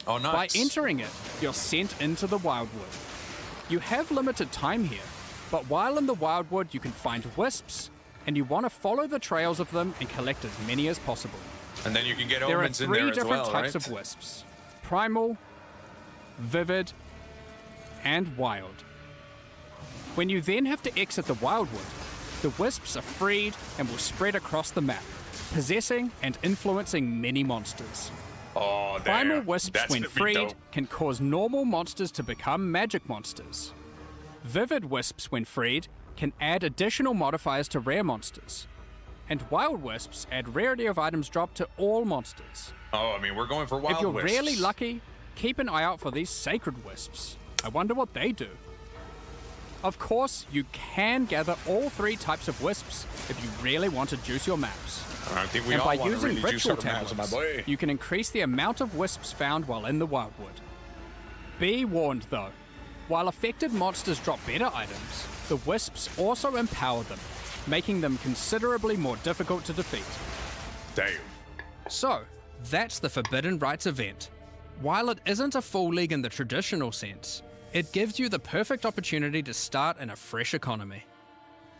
S1: Oh, nice.
S8: By entering it, you're sent into the Wildwood. You have limited time here, but while in the Wildwood you can find wisps, and you want to follow the trails of them and collect as many as possible.
S1: And then you can get
S8: There are
S1: omens in
S8: 3
S1: there as
S8: different
S1: well,
S8: types
S1: right?
S8: of wisps: Primal, Vivid, and Wild. When you then have to exit the Wildwood, the wisps are freed and will spread across the map, possessing and influencing many monsters.
S1: Oh, damn.
S8: Primal wisps,
S1: That's
S8: when
S1: gonna be
S8: freed,
S1: dope.
S8: can cause normal monsters to become magic monsters. Vivid wisps, when freed, can add additional modifiers to rare monsters. And wild wisps add rarity of items dropped to all monsters.
S1: Oh, I mean, we're going for wild
S8: if you're
S1: wisps.
S8: really lucky, keep an eye out for these sacred wisps. I wonder what they do. Of course, you can gather all 3 types of wisps if you really want to juice your maps.
S1: I think we
S8: And
S1: all
S8: by
S1: want to
S8: using
S1: really juice
S8: ritual
S1: our maps, my
S8: tablets,
S1: boy.
S8: you can increase the amount of wisps found while in the Wildwood. Be warned though, while affected monsters drop better items, the wisps also empower them, making them considerably more difficult to defeat.
S1: Damn.
S8: So, that's the Forbidden Rites event. While it isn't a full league in the traditional sense, it gives you the perfect opportunity to start in a fresh economy.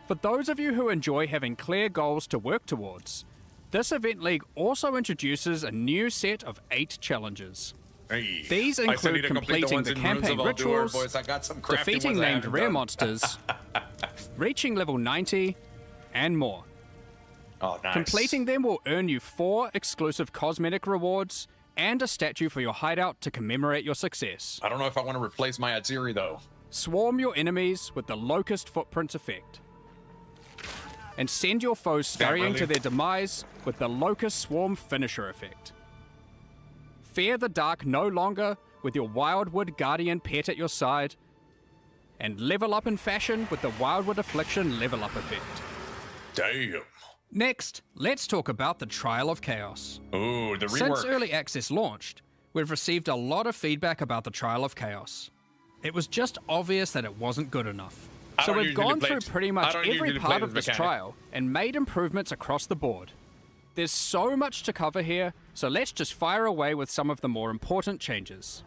S8: For those of you who enjoy having clear goals to work towards, this event league also introduces a new set of 8 challenges.
S1: Hey.
S8: These
S1: I still need
S8: include
S1: to complete
S8: completing
S1: ones
S8: the
S1: in Runes
S8: campaign
S1: of Aldur,
S8: rituals,
S1: boys. I got some crafty
S8: defeating
S1: ones I
S8: named
S1: haven't
S8: rare
S1: done.
S8: monsters, reaching level 90, and more.
S1: Oh, nice.
S8: Completing them will earn you 4 exclusive cosmetic rewards and a statue for your hideout to commemorate your success.
S1: I don't know if I want to replace my Atziri, though.
S8: Swarm your enemies with the Locust Footprints effect. And send your foes scurrying to
S1: really?
S8: their demise with the Locust Swarm Finisher effect. Fear the dark no longer with your Wildwood Guardian pet at your side. And level up in fashion with the Wildwood Affliction level up effect.
S1: Damn.
S8: Next, let's talk about the Trial of Chaos.
S1: Ooh, the rework.
S8: Since Early Access launched, we've received a lot of feedback about the Trial of Chaos. It was just obvious that it wasn't good enough.
S1: I
S8: So
S1: don't
S8: we've
S1: usually
S8: gone
S1: play
S8: through
S1: it-
S8: pretty
S1: I
S8: much
S1: don't
S8: every
S1: usually
S8: part
S1: play
S8: of
S1: this
S8: this
S1: mechanic.
S8: trial and made improvements across the board. There's so much to cover here, so let's just fire away with some of the more important changes.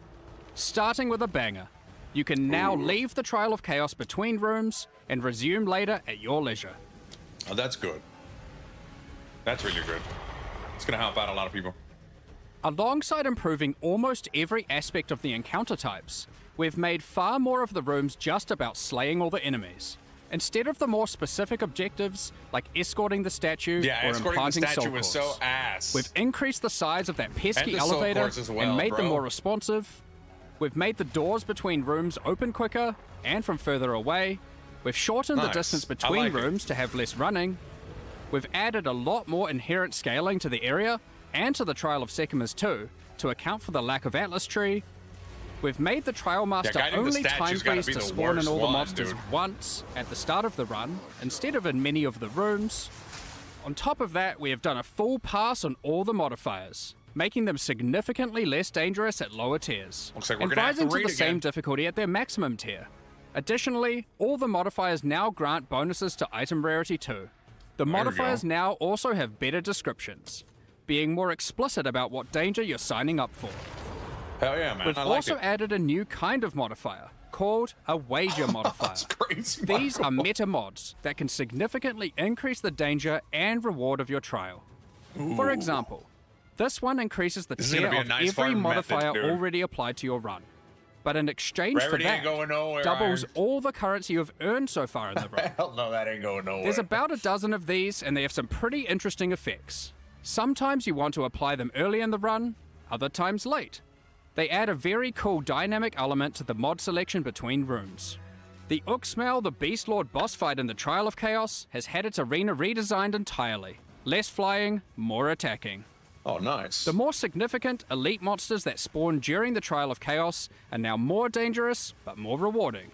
S8: Starting with a banger. You can now leave the Trial of Chaos between rooms and resume later at your leisure.
S1: Oh, that's good. That's really good. It's going to help out a lot of people.
S8: Alongside improving almost every aspect of the encounter types, we've made far more of the rooms just about slaying all the enemies, instead of the more specific objectives like escorting the statue
S1: Yeah,
S8: or
S1: escorting the
S8: implanting
S1: statue
S8: soul
S1: was
S8: cores.
S1: so ass.
S8: We've increased the size of that pesky
S1: And the soul
S8: elevator
S1: cores as well,
S8: and made them
S1: bro.
S8: more responsive. We've made the doors between rooms open quicker and from further away. We've shortened the
S1: Nice.
S8: distance
S1: I
S8: between
S1: like it.
S8: rooms to have less running. We've added a lot more inherent scaling to the area and to the Trial of Sekimas too, to account for the lack of Atlas Tree. We've made the Trial Master
S1: guiding the
S8: only time
S1: statue's gotta
S8: freeze
S1: be
S8: to
S1: the
S8: spawn in
S1: worst
S8: all the
S1: one,
S8: monsters
S1: dude.
S8: once at the start of the run, instead of in many of the rooms. On top of that, we have done a full pass on all the modifiers, making them significantly less dangerous at lower tiers,
S1: Looks like we're
S8: and
S1: gonna have
S8: rising
S1: to
S8: to the
S1: read
S8: same
S1: again.
S8: difficulty at their maximum tier. Additionally, all the modifiers now grant bonuses to item rarity too. The
S1: we go.
S8: modifiers now also have better descriptions, being more explicit about what danger you're signing up for.
S1: Hell yeah, man.
S8: We've
S1: I like
S8: also
S1: it.
S8: added a new kind of modifier, called a wager modifier.
S1: That's crazy.
S8: These
S1: bro.
S8: are meta mods that can significantly increase the danger and reward of your trial. For example, this one increases the
S1: This is
S8: tier
S1: gonna be a
S8: of
S1: nice
S8: every
S1: farming method,
S8: modifier
S1: dude.
S8: already applied to your run. But in exchange for
S1: Rarity
S8: that,
S1: ain't going nowhere,
S8: doubles
S1: Iron.
S8: all the currency you've earned so far in the run.
S1: Hell no, that ain't going nowhere.
S8: There's about a dozen of these, and they have some pretty interesting effects. Sometimes you want to apply them early in the run, other times late. They add a very cool dynamic element to the mod selection between rooms. The Uxmal the Beast Lord boss fight in the Trial of Chaos has had its arena redesigned entirely. Less flying, more attacking.
S1: Oh, nice.
S8: The more significant elite monsters that spawn during the Trial of Chaos are now more dangerous, but more rewarding.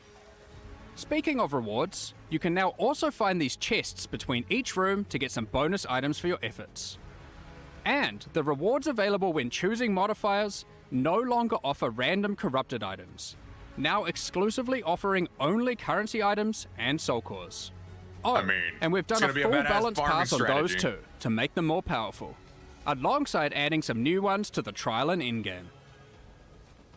S8: Speaking of rewards, you can now also find these chests between each room to get some bonus items for your efforts. And the rewards available when choosing modifiers no longer offer random corrupted items, now exclusively offering only currency items and soul cores. Oh,
S1: I mean,
S8: and we've
S1: it's
S8: done a
S1: gonna be a
S8: full
S1: badass
S8: balance
S1: farming
S8: pass on those
S1: strategy.
S8: too, to make them more powerful, alongside adding some new ones to the trial and in-game.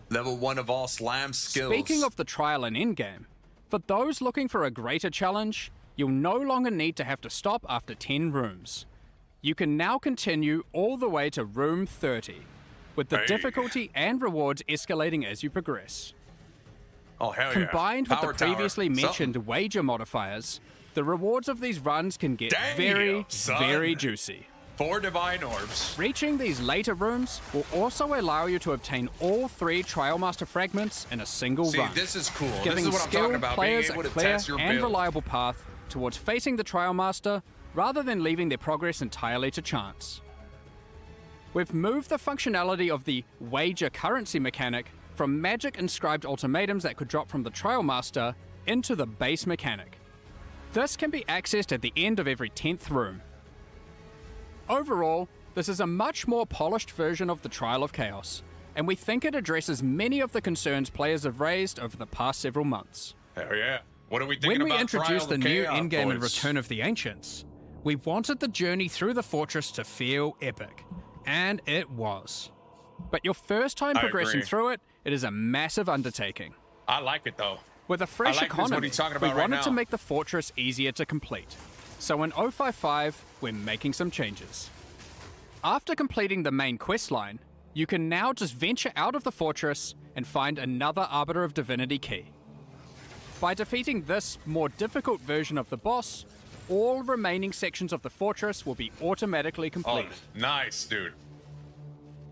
S1: Level 1 of all slam skills.
S8: Speaking of the trial and in-game, for those looking for a greater challenge, you'll no longer need to have to stop after 10 rooms. You can now continue all the way to room 30, with the
S1: Hey.
S8: difficulty and rewards escalating as you progress.
S1: Oh, hell yeah.
S8: Combined with
S1: Power
S8: the
S1: tower.
S8: previously mentioned
S1: Something.
S8: wager modifiers, the rewards of these runs can get
S1: Damn,
S8: very,
S1: son.
S8: very juicy.
S1: 4 divine orbs.
S8: Reaching these later rooms will also allow you to obtain all 3 Trial Master fragments in a single
S1: See,
S8: run,
S1: this is cool. This
S8: giving
S1: is what I'm talking
S8: skilled
S1: about. Being
S8: players
S1: able
S8: a
S1: to
S8: clear
S1: test your
S8: and
S1: build.
S8: reliable path towards facing the Trial Master rather than leaving their progress entirely to chance. We've moved the functionality of the wager currency mechanic from magic inscribed ultimatums that could drop from the Trial Master into the base mechanic. This can be accessed at the end of every 10th room. Overall, this is a much more polished version of the Trial of Chaos, and we think it addresses many of the concerns players have raised over the past several months.
S1: Hell yeah. What are we thinking
S8: When we
S1: about
S8: introduced the
S1: Trial of
S8: new
S1: Chaos,
S8: endgame and
S1: boys?
S8: Return of the Ancients, we wanted the journey through the fortress to feel epic, and it was. But your first time
S1: I
S8: progressing
S1: agree.
S8: through it, it is a massive undertaking.
S1: I like it though.
S8: With a fresh
S1: like this, what
S8: economy,
S1: he's talking
S8: we
S1: about right
S8: wanted to
S1: now.
S8: make the fortress easier to complete. So in 055, we're making some changes. After completing the main quest line, you can now just venture out of the fortress and find another Arbiter of Divinity key. By defeating this more difficult version of the boss, all remaining sections of the fortress will be automatically
S1: Oh,
S8: completed.
S1: nice, dude.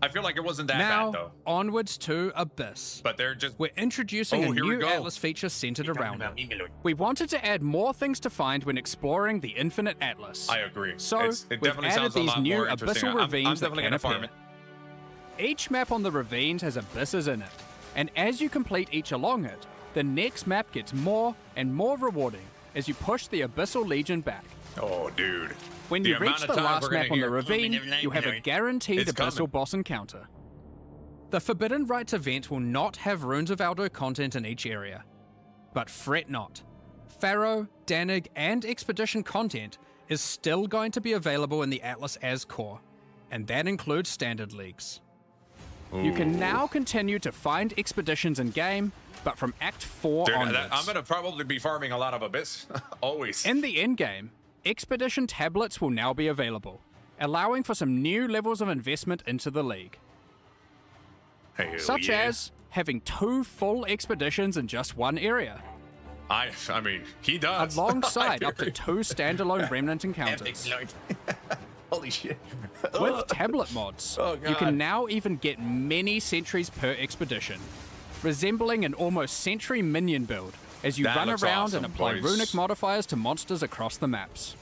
S1: I feel like it wasn't that
S8: Now,
S1: bad though.
S8: onwards to Abyss.
S1: But they're just
S8: We're introducing
S1: Oh,
S8: a
S1: here we
S8: new
S1: go.
S8: Atlas feature centered around it. We wanted to add more things to find when exploring the Infinite Atlas.
S1: I agree.
S8: So,
S1: it
S8: we've
S1: definitely
S8: added
S1: sounds a
S8: these
S1: lot
S8: new
S1: more interesting.
S8: abyssal ravines
S1: I'm
S8: that
S1: definitely
S8: can
S1: gonna farm
S8: appear.
S1: it.
S8: Each map on the ravines has abysses in it, and as you complete each along it, the next map gets more and more rewarding as you push the Abyssal Legion back.
S1: Oh, dude.
S8: When
S1: The
S8: you
S1: amount
S8: reach
S1: of
S8: the
S1: time
S8: last
S1: we're gonna
S8: map on the
S1: hear
S8: ravine, you have a guaranteed
S1: It's
S8: abyssal
S1: coming.
S8: boss encounter. The Forbidden Rites event will not have Runes of Aldo content in each area. But fret not. Pharaoh, Danig, and Expedition content is still going to be available in the Atlas as core, and that includes standard leagues. You can now continue to find expeditions in-game, but from Act 4
S1: Dude,
S8: onwards.
S1: I'm gonna probably be farming a lot of Abyss. Always.
S8: In the endgame, Expedition tablets will now be available, allowing for some new levels of investment into the league.
S1: Hell
S8: Such
S1: yeah.
S8: as having 2 full expeditions in just one area,
S1: I mean, he does.
S8: alongside
S1: I
S8: up to
S1: agree.
S8: 2 standalone remnant
S3: Epic
S8: encounters.
S3: Lord.
S1: Holy shit.
S8: With tablet mods,
S1: Oh,
S8: you
S1: God.
S8: can now even get many sentries per expedition, resembling an almost sentry minion build as you
S1: That
S8: run
S1: looks
S8: around
S1: awesome,
S8: and apply
S1: boys.
S8: runic modifiers to monsters across the maps.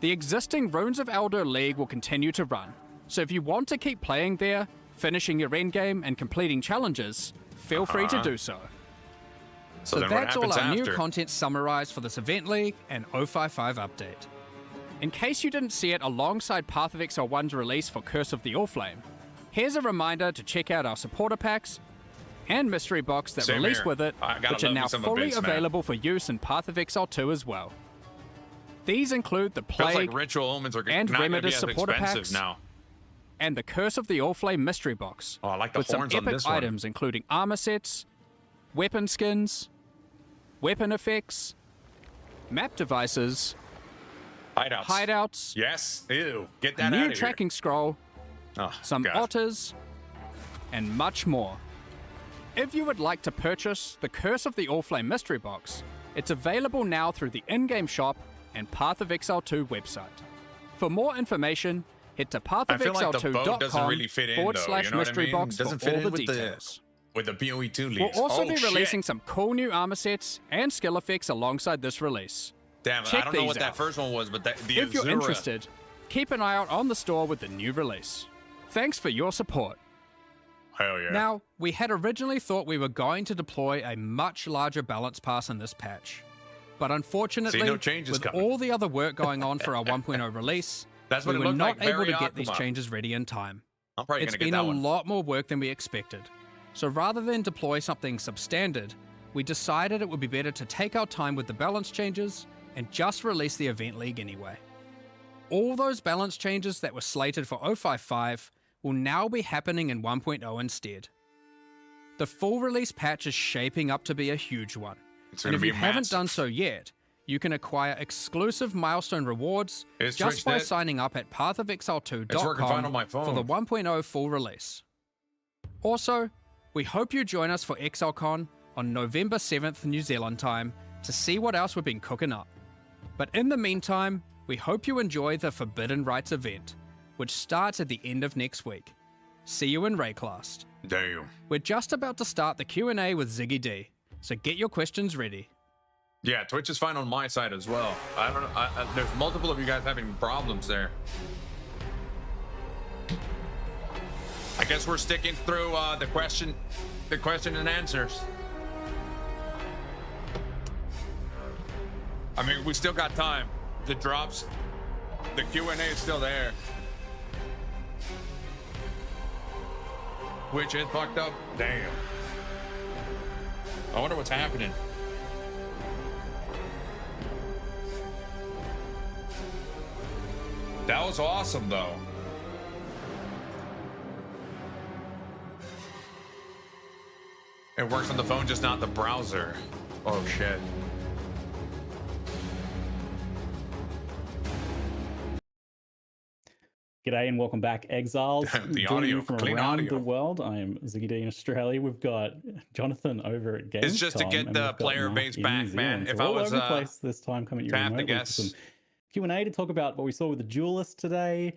S8: The existing Runes of Aldo League will continue to run, so if you want to keep playing there, finishing your endgame and completing challenges, feel free to do so. So
S1: then what
S8: that's all
S1: happens
S8: our new
S1: after?
S8: content summarized for this Event League and 055 update. In case you didn't see it alongside Path of Exile 1's release for Curse of the Allflame, here's a reminder to check out our supporter packs and mystery box that
S1: Same
S8: release
S1: here.
S8: with it,
S1: I gotta
S8: which are
S1: love me
S8: now
S1: some
S8: fully
S1: Abyss, man.
S8: available for use in Path of Exile 2 as well. These include the
S1: Feels
S8: Plague
S1: like ritual omens are
S8: and
S1: not gonna be
S8: Remedies
S1: as
S8: supporter
S1: expensive
S8: packs
S1: now.
S8: and the Curse of the Allflame mystery box,
S1: Oh, I like the
S8: with some
S1: horns on
S8: epic
S1: this one.
S8: items including armor sets, weapon skins, weapon effects, map devices,
S1: Hideouts.
S8: hideouts,
S1: Yes. Ew. Get
S8: a
S1: that out
S8: new
S1: of
S8: tracking scroll,
S1: here. Oh,
S8: some
S1: God.
S8: otters, and much more. If you would like to purchase the Curse of the Allflame mystery box, it's available now through the in-game shop and Path of Exile 2 website. For more information, head to
S1: I feel like the boat doesn't
S8: pathofexile2.com
S1: really fit in,
S8: forward
S1: though,
S8: slash
S1: you know what I
S8: mystery
S1: mean?
S8: box
S1: Doesn't
S8: for
S1: fit
S8: all
S1: in
S8: the
S1: with the-
S8: details.
S1: With the BOE2
S8: We'll
S1: leads.
S8: also
S1: Oh,
S8: be
S1: shit.
S8: releasing some cool new armor sets and skill effects alongside this release.
S1: Damn,
S8: check
S1: I don't know
S8: these
S1: what that
S8: out.
S1: first one was, but the
S8: If you're
S1: Azura-
S8: interested, keep an eye out on the store with the new release. Thanks for your support.
S1: Hell yeah.
S8: Now, we had originally thought we were going to deploy a much larger balance pass in this patch. But unfortunately,
S1: See, no changes
S8: with
S1: coming.
S8: all the other work going on for our 1.0 release,
S1: That's what
S8: we
S1: it
S8: were
S1: looked
S8: not
S1: like,
S8: able
S1: very
S8: to get these
S1: Akuma.
S8: changes ready in time.
S1: I'm probably
S8: It's
S1: gonna get
S8: been
S1: that
S8: a
S1: one.
S8: lot more work than we expected. So rather than deploy something substandard, we decided it would be better to take our time with the balance changes and just release the Event League anyway. All those balance changes that were slated for 055 will now be happening in 1.0 instead. The full release patch is shaping up to be a huge one.
S1: It's
S8: And
S1: gonna
S8: if
S1: be
S8: you haven't
S1: massive.
S8: done so yet, you can acquire exclusive milestone rewards
S1: Is
S8: just
S1: Twitch
S8: by
S1: dead?
S8: signing up at
S1: It's working fine
S8: pathofexile2.com
S1: on my
S8: for
S1: phone.
S8: the 1.0 full release. Also, we hope you join us for ExileCon on November 7th New Zealand time to see what else we've been cooking up. But in the meantime, we hope you enjoy the Forbidden Rites event, which starts at the end of next week. See you in Rayclast.
S1: Damn.
S8: We're just about to start the Q&A with Ziggy D, so get your questions ready.
S1: Yeah, Twitch is fine on my side as well. I don't know. There's multiple of you guys having problems there. I guess we're sticking through the question and answers. I mean, we still got time. The drops, the Q&A is still there. Which is fucked up. Damn. I wonder what's happening. That was awesome, though. It works on the phone, just not the browser. Oh, shit.
S9: G'day and welcome back, Exiles.
S1: The
S9: Joining
S1: audio,
S9: you from
S1: clean
S9: around
S1: audio.
S9: the world. I am Ziggy D in Australia. We've got Jonathan over at Gamescom.
S1: It's just to get
S9: and
S1: the
S9: we've got
S1: player
S9: Mark
S1: base
S9: in
S1: back,
S9: New Zealand.
S1: man.
S9: So
S1: If
S9: we're
S1: I
S9: all
S1: was
S9: over the place this time, coming at you
S1: to have to
S9: remotely for
S1: guess.
S9: some Q&A to talk about what we saw with the Duelist today,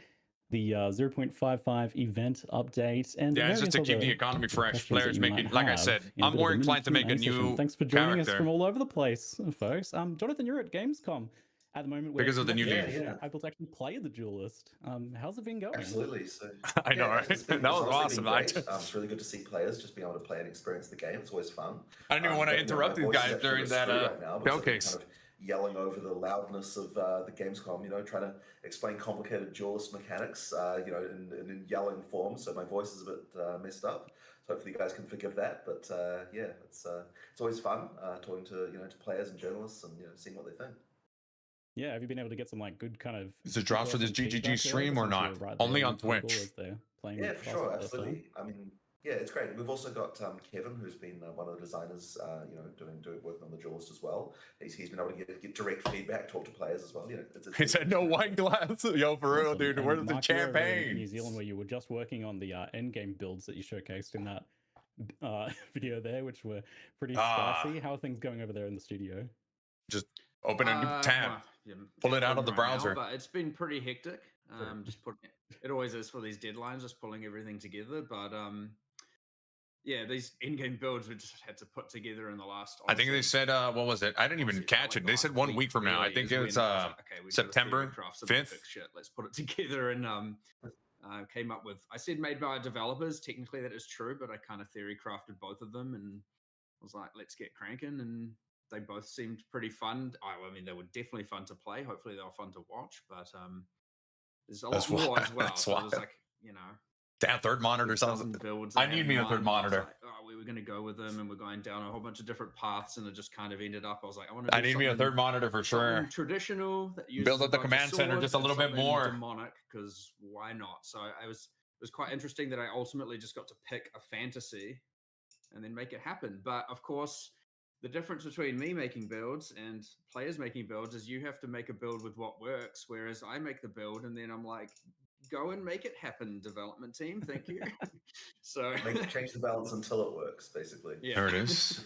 S9: the 0.55 event update, and
S1: Yeah, it's just to keep the
S9: the
S1: economy fresh.
S9: questions
S1: Players
S9: that you
S1: making,
S9: might
S1: like I
S9: have
S1: said,
S9: in a
S1: I'm
S9: bit
S1: more
S9: of a mini
S1: inclined to make a
S9: Q&A session.
S1: new
S9: Thanks for joining us
S1: character.
S9: from all over the place, folks. Jonathan, you're at Gamescom at the moment.
S1: Because of the new
S9: you're
S1: game.
S9: able to actually play the Duelist. How's it been going?
S10: Absolutely. So
S1: I know, right?
S10: it's
S1: That was
S10: honestly been
S1: awesome.
S10: great. It's really good to see players just being able to play and experience the game. It's always fun.
S1: I didn't even want to
S10: but,
S1: interrupt
S10: my
S1: these
S10: voice is
S1: guys
S10: actually
S1: during
S10: a bit
S1: that
S10: screwy right now because I've been
S1: showcase.
S10: kind of yelling over the loudness of the Gamescom. Trying to explain complicated duelist mechanics. In yelling form. So my voice is a bit messed up. So hopefully you guys can forgive that. But it's always fun talking to to players and journalists and seeing what they think.
S9: Yeah, have you been able to get some good kind of?
S1: Is it drops for this GGG stream or not? Only on Twitch.
S10: Yeah, for sure, absolutely. I mean, yeah, it's great. We've also got Kevin, who's been one of the designers, doing working on the Duelist as well. He's been able to get direct feedback, talk to players as well.
S1: He said no wine glass. Yo, for real,
S9: Awesome.
S1: dude.
S9: And
S1: Where's the
S9: Mark, you're over in
S1: champagne?
S9: New Zealand, where you were just working on the end-game builds that you showcased in that video there, which were pretty spicy. How are things going over there in the studio?
S1: Just open a new tab. Pull it out of the browser.
S11: But it's been pretty hectic. Just putting it always is for these deadlines, just pulling everything together. But these in-game builds we just had to put together in the last.
S1: I think they said what was it? I I didn't even catch it. They said 1 week from now. I think it's September 5th.
S11: Shit, let's put it together and came up with. I said made by developers. Technically, that is true, but I kind of theory crafted both of them and was like, let's get cranking. And they both seemed pretty fun. I mean, they were definitely fun to play. Hopefully, they were fun to watch. But there's a lot more as well. So it was like,
S1: Damn, third monitor sounds. I need me a third monitor.
S11: Like, we were going to go with them, and we're going down a whole bunch of different paths, and it just kind of ended up. I was like,
S1: I need me a third monitor for sure.
S11: Traditional that uses
S1: build up the command center just a little bit more.
S11: Demonic, because why not? So it was quite interesting that I ultimately just got to pick a fantasy, and then make it happen. But of course, the difference between me making builds and players making builds is you have to make a build with what works, whereas I make the build and then I'm like, go and make it happen, development team. Thank you. So
S10: change the balance until it works, basically.
S11: Yeah.
S1: There it is.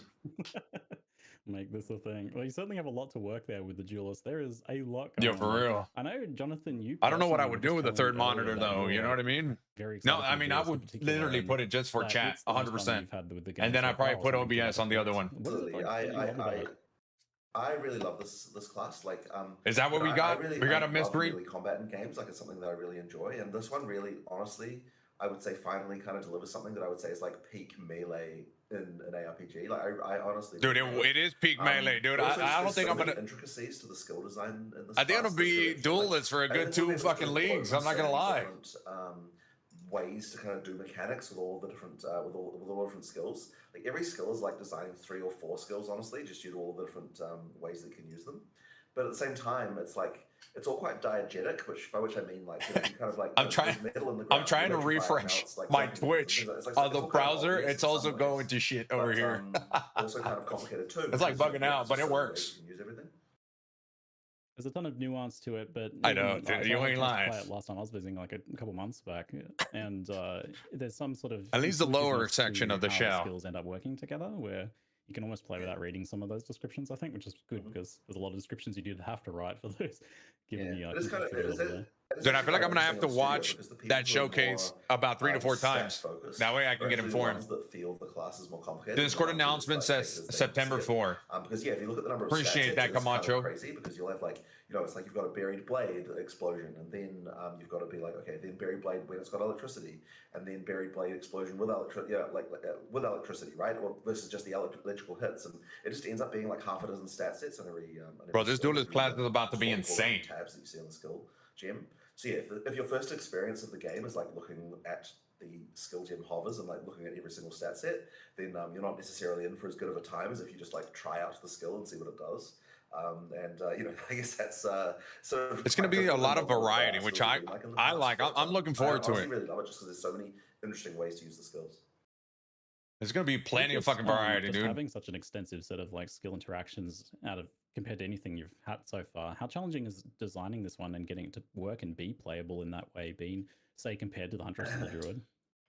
S9: Make this a thing. Well, you certainly have a lot to work there with the Duelist. There is a lot going
S1: Yo,
S9: on.
S1: for real.
S9: I know, Jonathan, you.
S1: I don't know what I
S9: personally
S1: would
S9: were
S1: do with a
S9: just
S1: third
S9: telling me
S1: monitor,
S9: earlier that
S1: though. You
S9: you're
S1: know what I mean?
S9: very
S1: No,
S9: excited
S1: I
S9: for
S1: mean,
S9: the
S1: I
S9: Duelist in
S1: would
S9: particular,
S1: literally
S9: and
S1: put it just for
S9: that
S1: chat,
S9: it's the most fun
S1: 100%.
S9: you've had with the game
S1: And then
S9: so
S1: I probably
S9: far,
S1: put
S9: so thank you
S1: OBS
S9: for
S1: on the
S9: that.
S1: other one.
S9: What is it
S10: Absolutely.
S9: like that you love about it?
S10: I really love this class. Like,
S1: Is that what we got? We got a mystery?
S10: Really combat in games. Like, it's something that I really enjoy. And this one really, honestly, I would say finally kind of delivers something that I would say is like peak melee in an ARPG. Like, I honestly,
S1: Dude, it is peak melee, dude. I don't think I'm gonna.
S10: Intricacies to the skill design in this.
S1: I think I'm gonna be duelist for a good 2 fucking leagues. I'm not gonna lie.
S10: Ways to kind of do mechanics with all the different with all the different skills. Like every skill is like designing 3 or 4 skills, honestly, just due to all the different ways that you can use them. But at the same time, it's like it's all quite diegetic, by which I mean like you kind of like
S1: I'm trying to refresh my Twitch on the browser. It's also going to shit over here.
S10: Also kind of complicated too.
S1: It's like bugging out, but it works.
S10: You can use everything.
S9: There's a ton of nuance to it, but
S1: I know, dude, you ain't lying.
S9: Last time I was visiting, like a couple months back, and there's some sort of
S1: at least the lower
S9: intuitiveness
S1: section
S9: to
S1: of the
S9: how
S1: shell.
S9: skills end up working together, where you can almost play without reading some of those descriptions. I think, which is good because there's a lot of descriptions you did have to write for those. Given the
S1: Dude, I feel like I'm gonna have to
S10: Interesting on
S1: watch
S10: Studio because the people
S1: that
S10: who are
S1: showcase
S10: more,
S1: about 3 to 4
S10: stat
S1: times.
S10: focused
S1: That way I can
S10: are
S1: get
S10: actually the
S1: informed.
S10: ones that feel the class is more complicated.
S1: The
S10: than
S1: Discord
S10: ones that just,
S1: announcement
S10: like, take
S1: says
S10: it as they
S1: September
S10: see it.
S1: 4.
S10: Because yeah, if you look at the number of
S1: Appreciate
S10: stat
S1: that,
S10: sets, it's kind
S1: Camacho.
S10: of crazy because you'll have like, you know, it's like you've got a buried blade explosion, and then you've got to be like, okay, then buried blade when it's got electricity, and then buried blade explosion with electricity, with electricity, right? Or versus just the electrical hits, and it just ends up being like half a dozen stat sets in every.
S1: Bro, this duelist class is about to be insane.
S10: Tabs that you see on the skill gem. So yeah, if your first experience of the game is like looking at the skill gem hovers and like looking at every single stat set, then you're not necessarily in for as good of a time as if you just like try out the skill and see what it does. You know, I guess that's sort of.
S1: It's going to be a lot of variety, which I like. I'm looking forward to
S10: I
S1: it.
S10: really love it just because there's so many interesting ways to use the skills.
S1: There's going to be plenty of
S9: Just,
S1: fucking variety,
S9: just
S1: dude.
S9: having such an extensive set of like skill interactions compared to anything you've had so far, how challenging is designing this one and getting it to work and be playable in that way, being say compared to the Huntress and the Druid?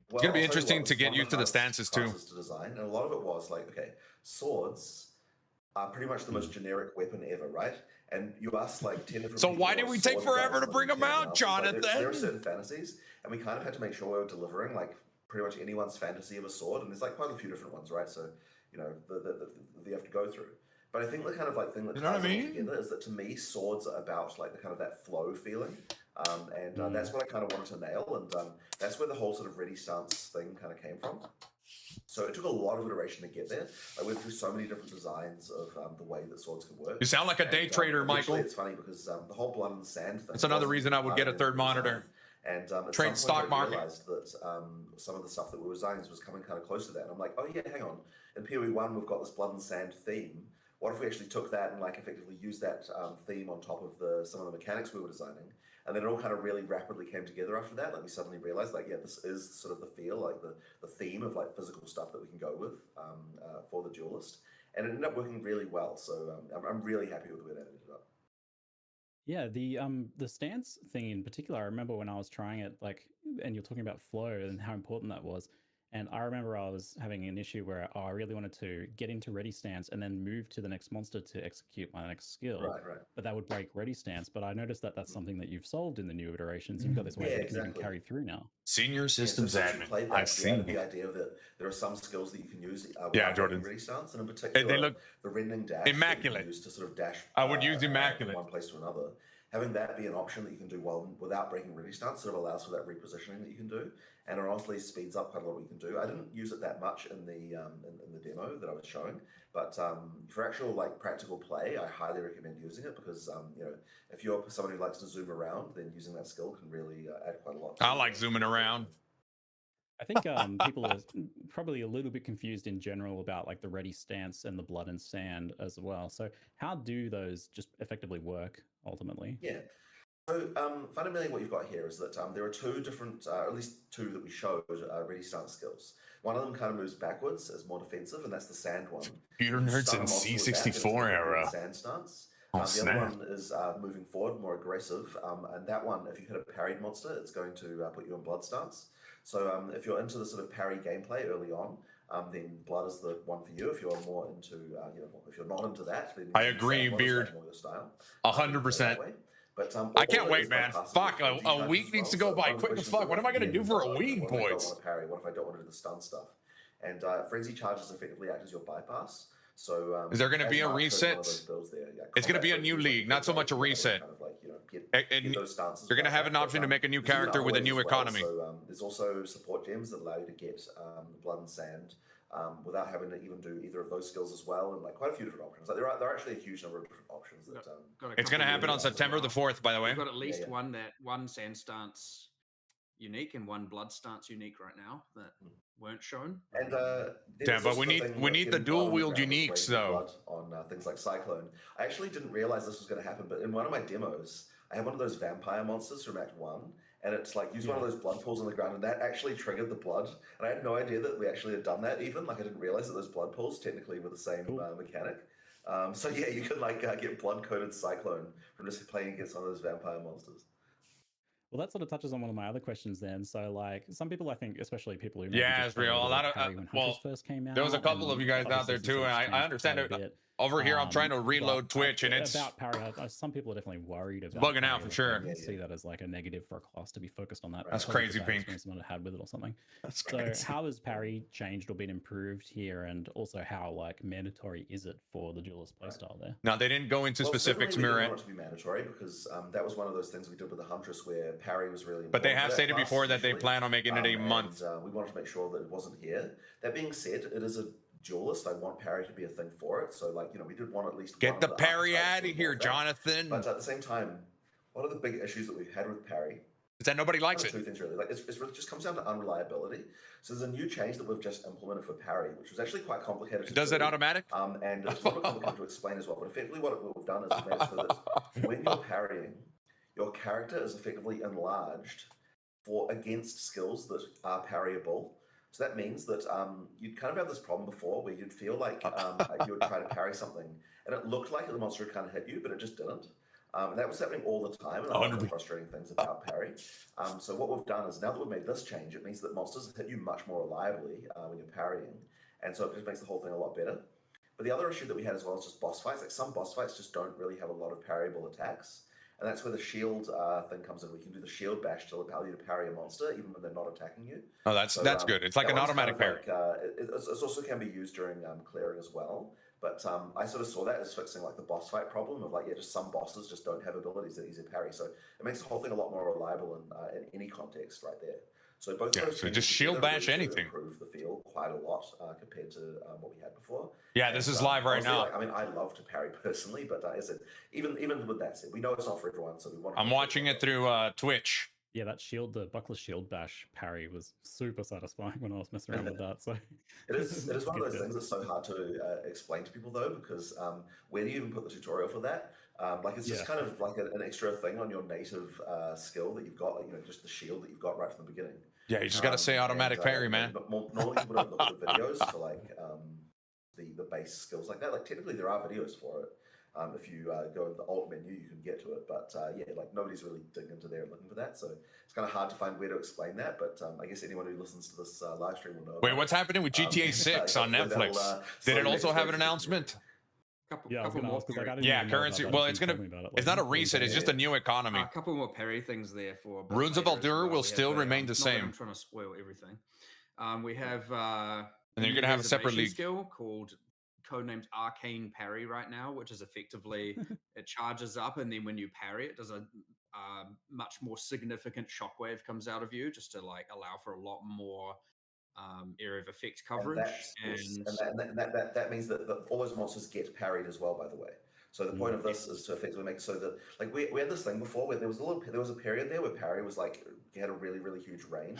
S1: It's going to be interesting to get used to the stances too.
S10: To design, and a lot of it was like, okay, swords are pretty much the most generic weapon ever, right? And you ask like 10 different.
S1: So why did we take forever to bring them out, Jonathan?
S10: Like, there are certain fantasies, and we kind of had to make sure we were delivering like pretty much anyone's fantasy of a sword, and there's like quite a few different ones, right? So you know, you have to go through. But I think the kind of like thing that ties it all together is that to me, swords are about like the kind of that flow feeling, and that's what I kind of wanted to nail, and that's where the whole sort of ready stance thing kind of came from. So it took a lot of iteration to get there. I went through so many different designs of the way that swords could work.
S1: You sound like a day trader, Michael.
S10: It's funny because the whole blood and sand thing.
S1: That's another reason I would get a third monitor.
S10: And
S1: trade stock market.
S10: I realized that some of the stuff that we were designing was coming kind of close to that. And I'm like, oh yeah, hang on. In PoE 1, we've got this blood and sand theme. What if we actually took that and like effectively used that theme on top of some of the mechanics we were designing? And then it all kind of really rapidly came together after that. Like we suddenly realized, like, yeah, this is sort of the feel, like the theme of like physical stuff that we can go with for the duelist. And it ended up working really well. So I'm really happy with where that ended up.
S9: Yeah, the stance thing in particular, I remember when I was trying it, like, and you're talking about flow and how important that was. And I remember I was having an issue where I really wanted to get into ready stance and then move to the next monster to execute my next skill.
S10: Right.
S9: But that would break ready stance. But I noticed that that's something that you've solved in the new iterations. You've got this way that can even carry through now.
S1: Senior systems admin. I've seen
S10: the idea that there are some skills that you can use.
S1: Jordan.
S10: Ready stance, and in particular,
S1: they look
S10: the rending dash.
S1: immaculate.
S10: Used to sort of dash.
S1: I would use immaculate
S10: from one place to another. Having that be an option that you can do without breaking ready stance sort of allows for that repositioning that you can do, and it honestly speeds up quite a lot what you can do. I didn't use it that much in the demo that I was showing, but for actual like practical play, I highly recommend using it because you know, if you're someone who likes to zoom around, then using that skill can really add quite a lot.
S1: I like zooming around.
S9: I think people are probably a little bit confused in general about like the ready stance and the blood and sand as well. So how do those just effectively work ultimately?
S10: Yeah. So fundamentally what you've got here is that there are two different, at least two that we showed, ready stance skills. One of them kind of moves backwards as more defensive, and that's the sand one.
S1: Computer nerds in C64 era.
S10: Sand stance.
S1: Oh,
S10: the other one is moving forward, more aggressive, and that one, if you hit a parried monster, it's going to put you in blood stance. So if you're into the sort of parry gameplay early on, then blood is the one for you. If you're more into, you know, if you're not into that, then
S1: I agree, Beard. 100%.
S10: But
S1: I can't wait, man. Fuck, a week needs to go by quick as fuck. What am I gonna do for a week, boys?
S10: What if I don't want to parry? What if I don't want to do the stun stuff? And frenzy charges effectively act as your bypass. So
S1: is there going to be a reset? It's going to be a new league, not so much a reset. And you're going to have an option to make a new character with a new economy.
S10: So there's also support gems that allow you to get blood and sand without having to even do either of those skills as well, and like quite a few different options. Like there are actually a huge number of different options. That,
S1: it's going to happen on September the 4th, by the way.
S11: We've got at least one sand stance unique and one blood stance unique right now that weren't shown.
S10: And
S1: damn, but we need the dual wield uniques though.
S10: On things like Cyclone, I actually didn't realize this was going to happen, but in one of my demos, I had one of those vampire monsters from Act 1, and it's like use one of those blood pools on the ground, and that actually triggered the blood. And I had no idea that we actually had done that. Even like I didn't realize that those blood pools technically were the same mechanic. So yeah, you can like get blood coated Cyclone from just playing against one of those vampire monsters.
S9: Well, that sort of touches on one of my other questions then. So, like, some people, I think, especially people who
S1: it's real. A lot of
S9: when Hunters first came out,
S1: there was a couple of you guys out there too, and I understand it. Over here, I'm trying to
S9: but
S1: reload Twitch, and it's
S9: about parry. Some people are definitely worried about
S1: bugging out
S9: parry,
S1: for
S9: like,
S1: sure.
S9: they see that as like a negative for a class to be focused on that.
S1: That's
S9: because of the
S1: crazy,
S9: bad
S1: Pink.
S9: experience someone had with it or something.
S1: That's
S9: So
S1: crazy.
S9: how has parry changed or been improved here, and also how like mandatory is it for the duelist playstyle there?
S1: No, they didn't go into
S10: Well,
S1: specifics,
S10: certainly we didn't
S1: Murat.
S10: want it to be mandatory because that was one of those things we did with the Huntress where parry was really important.
S1: But they
S10: for
S1: have
S10: that
S1: stated
S10: class
S1: before that they
S10: initially.
S1: plan on making it a month.
S10: And we wanted to make sure that it wasn't here. That being said, it is a duelist. I want parry to be a thing for it. So, like, you know, we did want at least
S1: Get
S10: one
S1: the
S10: of
S1: parry
S10: archetypes
S1: out
S10: to
S1: of here,
S10: involve that.
S1: Jonathan.
S10: But at the same time, one of the big issues that we've had with parry
S1: Is that nobody likes it?
S10: two things really. Like it just comes down to unreliability. So there's a new change that we've just implemented for parry, which was actually quite complicated.
S1: It does it automatic?
S10: And it's a little complicated to explain as well. But effectively, what we've done is we've made it so that when you're parrying, your character is effectively enlarged against skills that are parryable. So that means that you'd kind of have this problem before where you'd feel like you would try to parry something, and it looked like the monster would kind of hit you, but it just didn't. And that was happening all the time, and one of the frustrating things about parry. So what we've done is now that we've made this change, it means that monsters hit you much more reliably when you're parrying, and so it just makes the whole thing a lot better. But the other issue that we had as well is just boss fights. Like some boss fights just don't really have a lot of parryable attacks, and that's where the shield thing comes in. We can do the shield bash to allow you to parry a monster even when they're not attacking you.
S1: Oh, that's good. It's like an automatic parry.
S10: It also can be used during clearing as well. But I sort of saw that as fixing like the boss fight problem of like, yeah, just some bosses just don't have abilities that easy parry. So it makes the whole thing a lot more reliable in any context right there. So both of those
S1: so
S10: changes
S1: just shield
S10: together
S1: bash
S10: really do
S1: anything.
S10: improve the feel quite a lot compared to what we had before.
S1: Yeah, this is live right
S10: honestly,
S1: now.
S10: Like, I mean, I love to parry personally, but as I said, even with that said, we know it's not for everyone, so we want.
S1: I'm watching it through Twitch.
S9: Yeah, the buckler shield bash parry was super satisfying when I was messing around with that. So
S10: it is one of those things that's so hard to explain to people though, because where do you even put the tutorial for that? Like it's just kind of like an extra thing on your native skill that you've got, like, you know, just the shield that you've got right from the beginning.
S1: Yeah, you just got to say automatic parry, man.
S10: Normally people don't look at the videos for like the base skills like that. Like technically there are videos for it. If you go into the alt menu, you can get to it. But yeah, like nobody's really digging into there and looking for that. So it's kind of hard to find where to explain that. But I guess anyone who listens to this live stream will know.
S1: Wait, what's happening with GTA 6 on Netflix? Did it also have an announcement?
S11: Couple more parry.
S1: Yeah, currency. Well, it's gonna. It's not a reset. It's just a new economy.
S11: A couple more parry things there for.
S1: Runes of Aldura will still remain the
S11: not that
S1: same.
S11: I'm trying to spoil everything. We have.
S1: And then you're gonna have a separate league.
S11: Skill called codenamed Arcane Parry right now, which is effectively it charges up, and then when you parry, it does a much more significant shockwave comes out of you, just to like allow for a lot more area of effect coverage.
S10: And that means that all those monsters get parried as well, by the way. So the point of this is to effectively make it so that, like, we had this thing before where there was a period there where parry was like, you had a really, really huge range.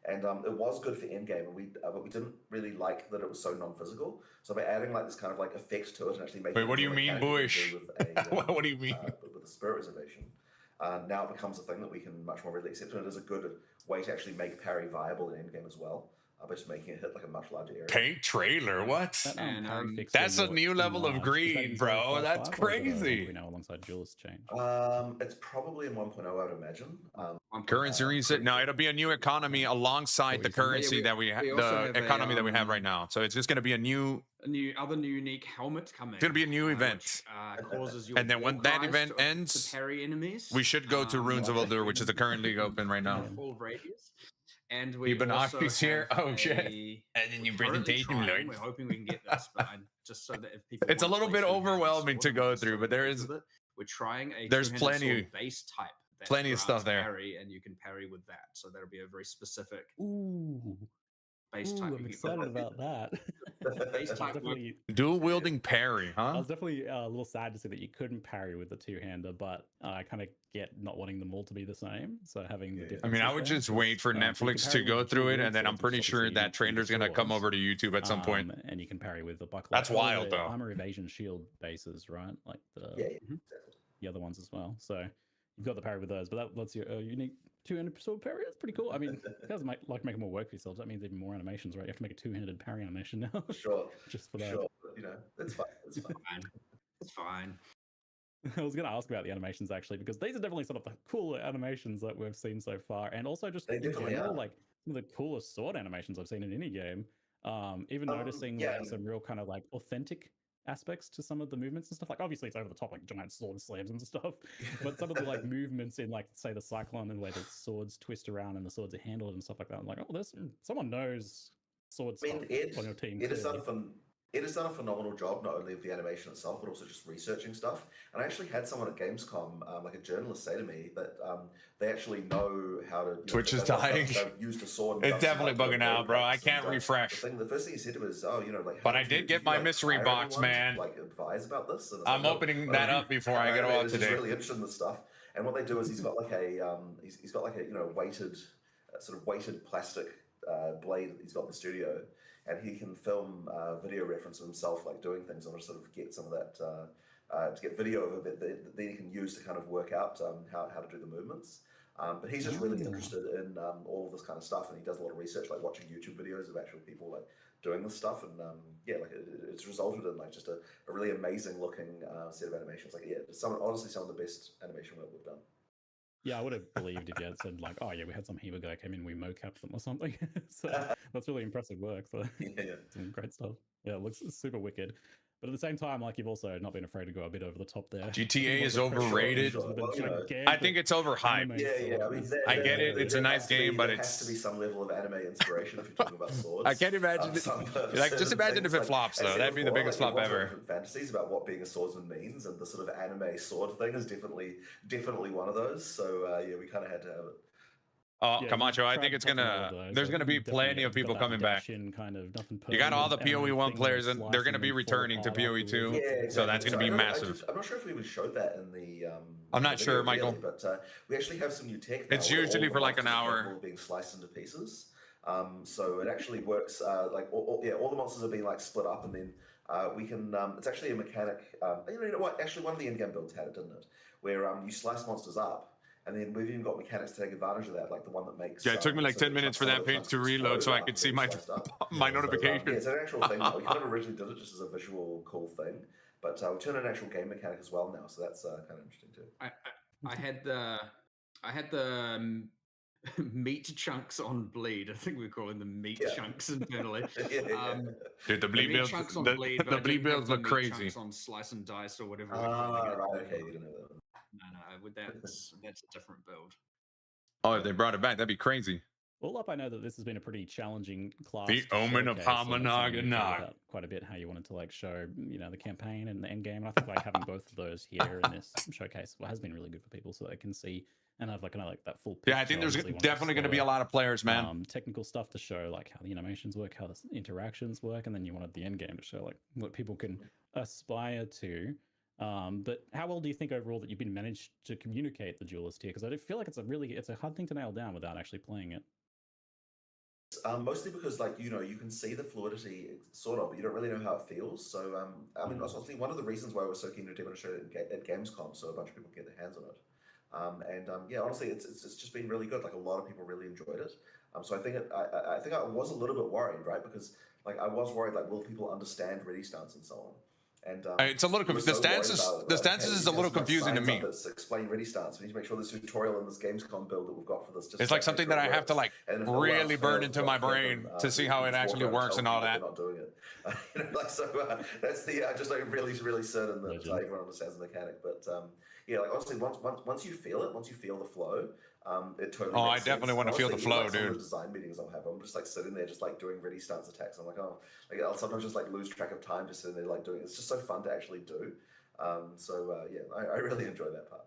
S10: And it was good for endgame, and but we didn't really like that it was so non-physical. So by adding like this kind of like effect to it and actually making.
S1: Wait, what do you mean, Bush? What do you mean?
S10: With the spirit reservation, now it becomes a thing that we can much more readily accept, and it is a good way to actually make parry viable in endgame as well. By just making it hit like a much larger area.
S1: Paint trailer, what?
S9: That,
S1: that's a new level of greed, bro. That's crazy.
S9: We know alongside Duelist change.
S10: It's probably in 1.0, I would imagine.
S1: Currency reset. No, it'll be a new economy alongside the currency that we have, the economy that we have right now. So it's just going to be a new
S11: unique helmet coming.
S1: It's going to be a new event.
S11: Which, causes your
S1: and then when that event ends,
S11: to parry enemies.
S1: We should go to Runes of Aldura, which is currently open right now.
S11: Full radius. And we
S1: here. Oh shit!
S3: And then your presentation, Lord.
S11: We're hoping we can get this, but just so that if people.
S1: It's a little bit overwhelming to go through, but there is.
S11: We're trying a.
S1: There's plenty
S11: base type.
S1: Plenty of stuff there.
S11: Parry, and you can parry with that, so that'll be a very specific.
S9: Base type. I'm excited about that.
S11: Base type
S9: definitely
S1: dual wielding parry, huh?
S9: I was definitely a little sad to see that you couldn't parry with the two-hander, but I kind of get not wanting them all to be the same. So having the different.
S1: I mean, I would just wait for Netflix to go through it, and then I'm pretty sure that trailer's gonna come over to YouTube at some point.
S9: And you can parry with the buckler.
S1: That's wild, though.
S9: Armor evasion shield bases, right? Like the other ones as well. So you've got the parry with those, but that lets you a unique two-handed sword parry. That's pretty cool. I mean, it does make more work for yourselves. That means even more animations, right? You have to make a two-handed parry animation now.
S10: Sure.
S9: Just for that.
S10: Sure. You know, it's fine. It's fine.
S11: It's fine.
S9: I was going to ask about the animations actually, because these are definitely sort of the cooler animations that we've seen so far, and also just in general, like some of the coolest sword animations I've seen in any game. Even noticing like some real kind of like authentic aspects to some of the movements and stuff. Like obviously it's over the top, like giant sword slams and stuff, but some of the like movements in like say the Cyclone and the way the swords twist around and the swords are handled and stuff like that. I'm like, oh, there's someone knows sword
S10: I mean,
S9: stuff on your team.
S10: Ed has done a phenomenal job, not only of the animation itself, but also just researching stuff. And I actually had someone at Gamescom, like a journalist, say to me that they actually know how to.
S1: Twitch is dying.
S10: They've used a sword.
S1: It's definitely bugging out, bro. I can't refresh.
S10: The first thing he said was, "Oh, you know, like."
S1: But I did get my mystery box, man.
S10: Like advise about this. And
S1: I'm opening that up before I get off today.
S10: He's really interested in this stuff. And what they do is he's got like a he's got like a weighted sort of weighted plastic blade that he's got in the studio. And he can film video reference of himself, like doing things, and sort of get some of that to get video of it that he can use to kind of work out how to do the movements. But he's just really interested in all of this kind of stuff, and he does a lot of research, like watching YouTube videos of actual people like doing this stuff, and like it's resulted in like just a really amazing looking set of animations. Like honestly, some of the best animation work we've done.
S9: Yeah, I would have believed if you had said like, oh yeah, we had some Heba guy came in, we mocapped them or something. So that's really impressive work. So some great stuff. Yeah, it looks super wicked. But at the same time, like you've also not been afraid to go a bit over the top there.
S1: GTA is overrated. I think it's overhyped.
S10: Yeah. I mean,
S1: I get it. It's a nice game, but
S10: there has to be some level of anime inspiration if you're talking about swords.
S1: I can't imagine. Like, just imagine if it flops, though. That'd be the biggest flop ever.
S10: Fantasies about what being a swordsman means, and the sort of anime sword thing is definitely one of those. So yeah, we kind of had to have it.
S1: Oh, Camacho, I think it's there's gonna be plenty of people coming back.
S9: Kind of
S1: you got all the PoE 1 players, and they're gonna be returning to PoE 2.
S10: Yeah,
S1: so that's gonna be massive.
S10: I'm not sure if we even showed that in the.
S1: I'm not sure, Michael.
S10: But we actually have some new tech. Now
S1: it's usually for like an hour.
S10: Being sliced into pieces. So it actually works. Like all the monsters are being like split up, and then we can. It's actually a mechanic. You know what? Actually, one of the in-game builds had it, didn't it? Where you slice monsters up. And then we've even got mechanics to take advantage of that, like the one that makes.
S1: Yeah, it took me like 10 minutes for that page to reload so I could see my notification.
S10: Yeah, it's an actual thing. We kind of originally did it just as a visual cool thing, but we turned an actual game mechanic as well now, so that's kind of interesting too.
S11: I had the meat chunks on bleed. I think we're calling them meat chunks internally.
S1: Dude, the bleed builds. The bleed builds look crazy.
S11: Chunks on slice and dice or whatever.
S10: Right. Okay, you didn't know that.
S11: No, that's a different build.
S1: Oh, if they brought it back, that'd be crazy.
S9: All up, I know that this has been a pretty challenging class.
S1: The Omen of Hamanaga.
S9: Quite a bit how you wanted to like show, the campaign and the end game. And I think like having both of those here in this showcase has been really good for people, so they can see and have like that full picture.
S1: Yeah, I think there's definitely going to be a lot of players, man.
S9: Technical stuff to show like how the animations work, how the interactions work, and then you wanted the end game to show like what people can aspire to. But how well do you think overall that you've been managed to communicate the duelist here? Because I feel like it's a hard thing to nail down without actually playing it.
S10: Mostly because you can see the fluidity sort of, but you don't really know how it feels. So I mean, I think one of the reasons why we're so keen to demonstrate it at Gamescom, so a bunch of people get their hands on it. Yeah, honestly, it's just been really good. Like a lot of people really enjoyed it. So I think I was a little bit worried, right? Because I was worried, will people understand ready stance and so on. And
S1: it's a little the stances is a little confusing to me.
S10: Explain ready stance. We need to make sure this tutorial in this Gamescom build that we've got for this.
S1: It's like something that I have to really burn into my brain to see how it actually works and all that.
S10: Not doing it. That's the just really certain that everyone understands the mechanic. But yeah, honestly, once you feel it, once you feel the flow. It totally.
S1: Oh, I definitely want to feel the flow, dude.
S10: Some of the design meetings I'll have, I'm just sitting there, just doing ready stance attacks. I'm I'll sometimes just lose track of time, just sitting there doing it. It's just so fun to actually do. Yeah, I really enjoy that part.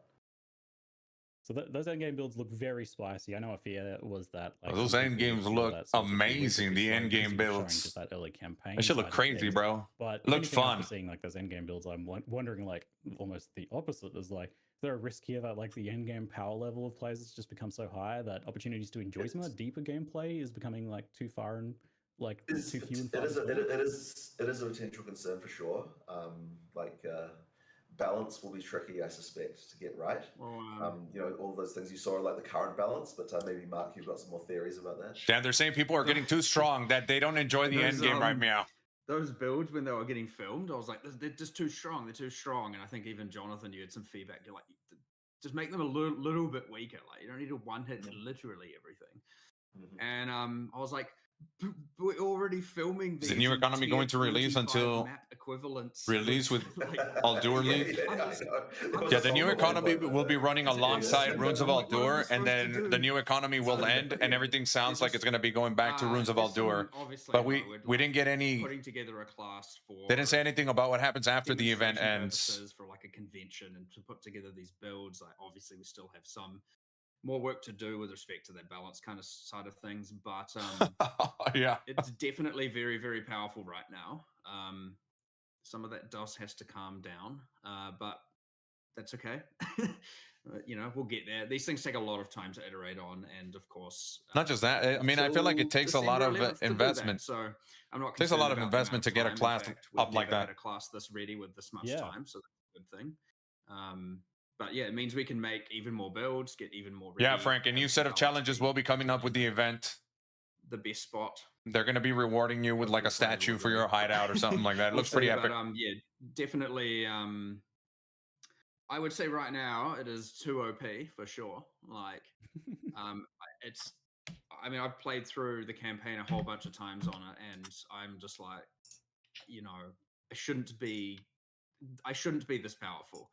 S9: So those end game builds look very spicy. I know a fear was that
S1: those end games look amazing. The end game builds,
S9: just that early campaign.
S1: That should look crazy, bro.
S9: But
S1: it looked fun.
S9: Seeing those end game builds, I'm wondering almost the opposite is is there a risk here that the end game power level of players has just become so high that opportunities to enjoy some of that deeper gameplay is becoming too far and too few and far?
S10: It is a potential concern for sure. Balance will be tricky, I suspect, to get right. All those things you saw are the current balance, but maybe Mark, you've got some more theories about that.
S1: Yeah, they're saying people are getting too strong that they don't enjoy the end game right now.
S11: Those builds when they were getting filmed, I was like, they're just too strong. They're too strong. And I think even Jonathan, you had some feedback. You're like, just make them a little bit weaker. You don't need to one hit literally everything. Mm-hmm. And I was like, we're already filming
S1: Is
S11: these
S1: the new
S11: in
S1: economy
S11: tier
S1: going to release
S11: 25
S1: until
S11: map equivalents
S1: release with
S11: like,
S1: Aldur League?
S10: I know. There was
S1: Yeah,
S10: a
S1: the new
S10: song at one
S1: economy
S10: point,
S1: will be running alongside Runes of
S11: I'm like, what am I
S1: Aldur, and
S11: supposed to
S1: then
S11: do?
S1: the new economy will end, and everything sounds like
S11: just-
S1: it's going to be going back to Runes of
S11: there's
S1: Aldur.
S11: some, obviously,
S1: But
S11: how
S1: we
S11: we're,
S1: we didn't get any.
S11: putting together a class for.
S1: They didn't say anything about what happens after the event
S11: demonstration
S1: ends.
S11: purposes for like a convention and to put together these builds. Like obviously, we still have some more work to do with respect to that balance kind of side of things, but
S1: Yeah,
S11: it's definitely very, very powerful right now. Some of that DOS has to calm down, but that's okay. You know, we'll get there. These things take a lot of time to iterate on, and of course,
S1: not just that. I mean, I feel like it takes a lot
S11: December
S1: of
S11: 11th to do that.
S1: investment.
S11: So I'm not.
S1: It takes a lot of
S11: concerned about the amount
S1: investment to get a
S11: time. In
S1: class
S11: fact, we've
S1: up like
S11: never had
S1: that.
S11: a class this ready with this much
S9: Yeah.
S11: time, so that's a good thing. But yeah, it means we can make even more builds, get even more.
S1: Yeah,
S11: ready,
S1: Frank, a new
S11: have
S1: set of
S11: balance
S1: challenges
S11: be
S1: will be coming up with the event.
S11: the best spot.
S1: They're going to be rewarding you with like a
S11: Hopefully
S1: statue
S11: will
S1: for
S11: be.
S1: your hideout or something like that. It
S11: We'll
S1: looks pretty
S11: see,
S1: epic.
S11: But yeah, definitely. I would say right now it is too OP for sure. Like, it's. I mean, I've played through the campaign a whole bunch of times on it, and I'm just like, you know, I shouldn't be this powerful.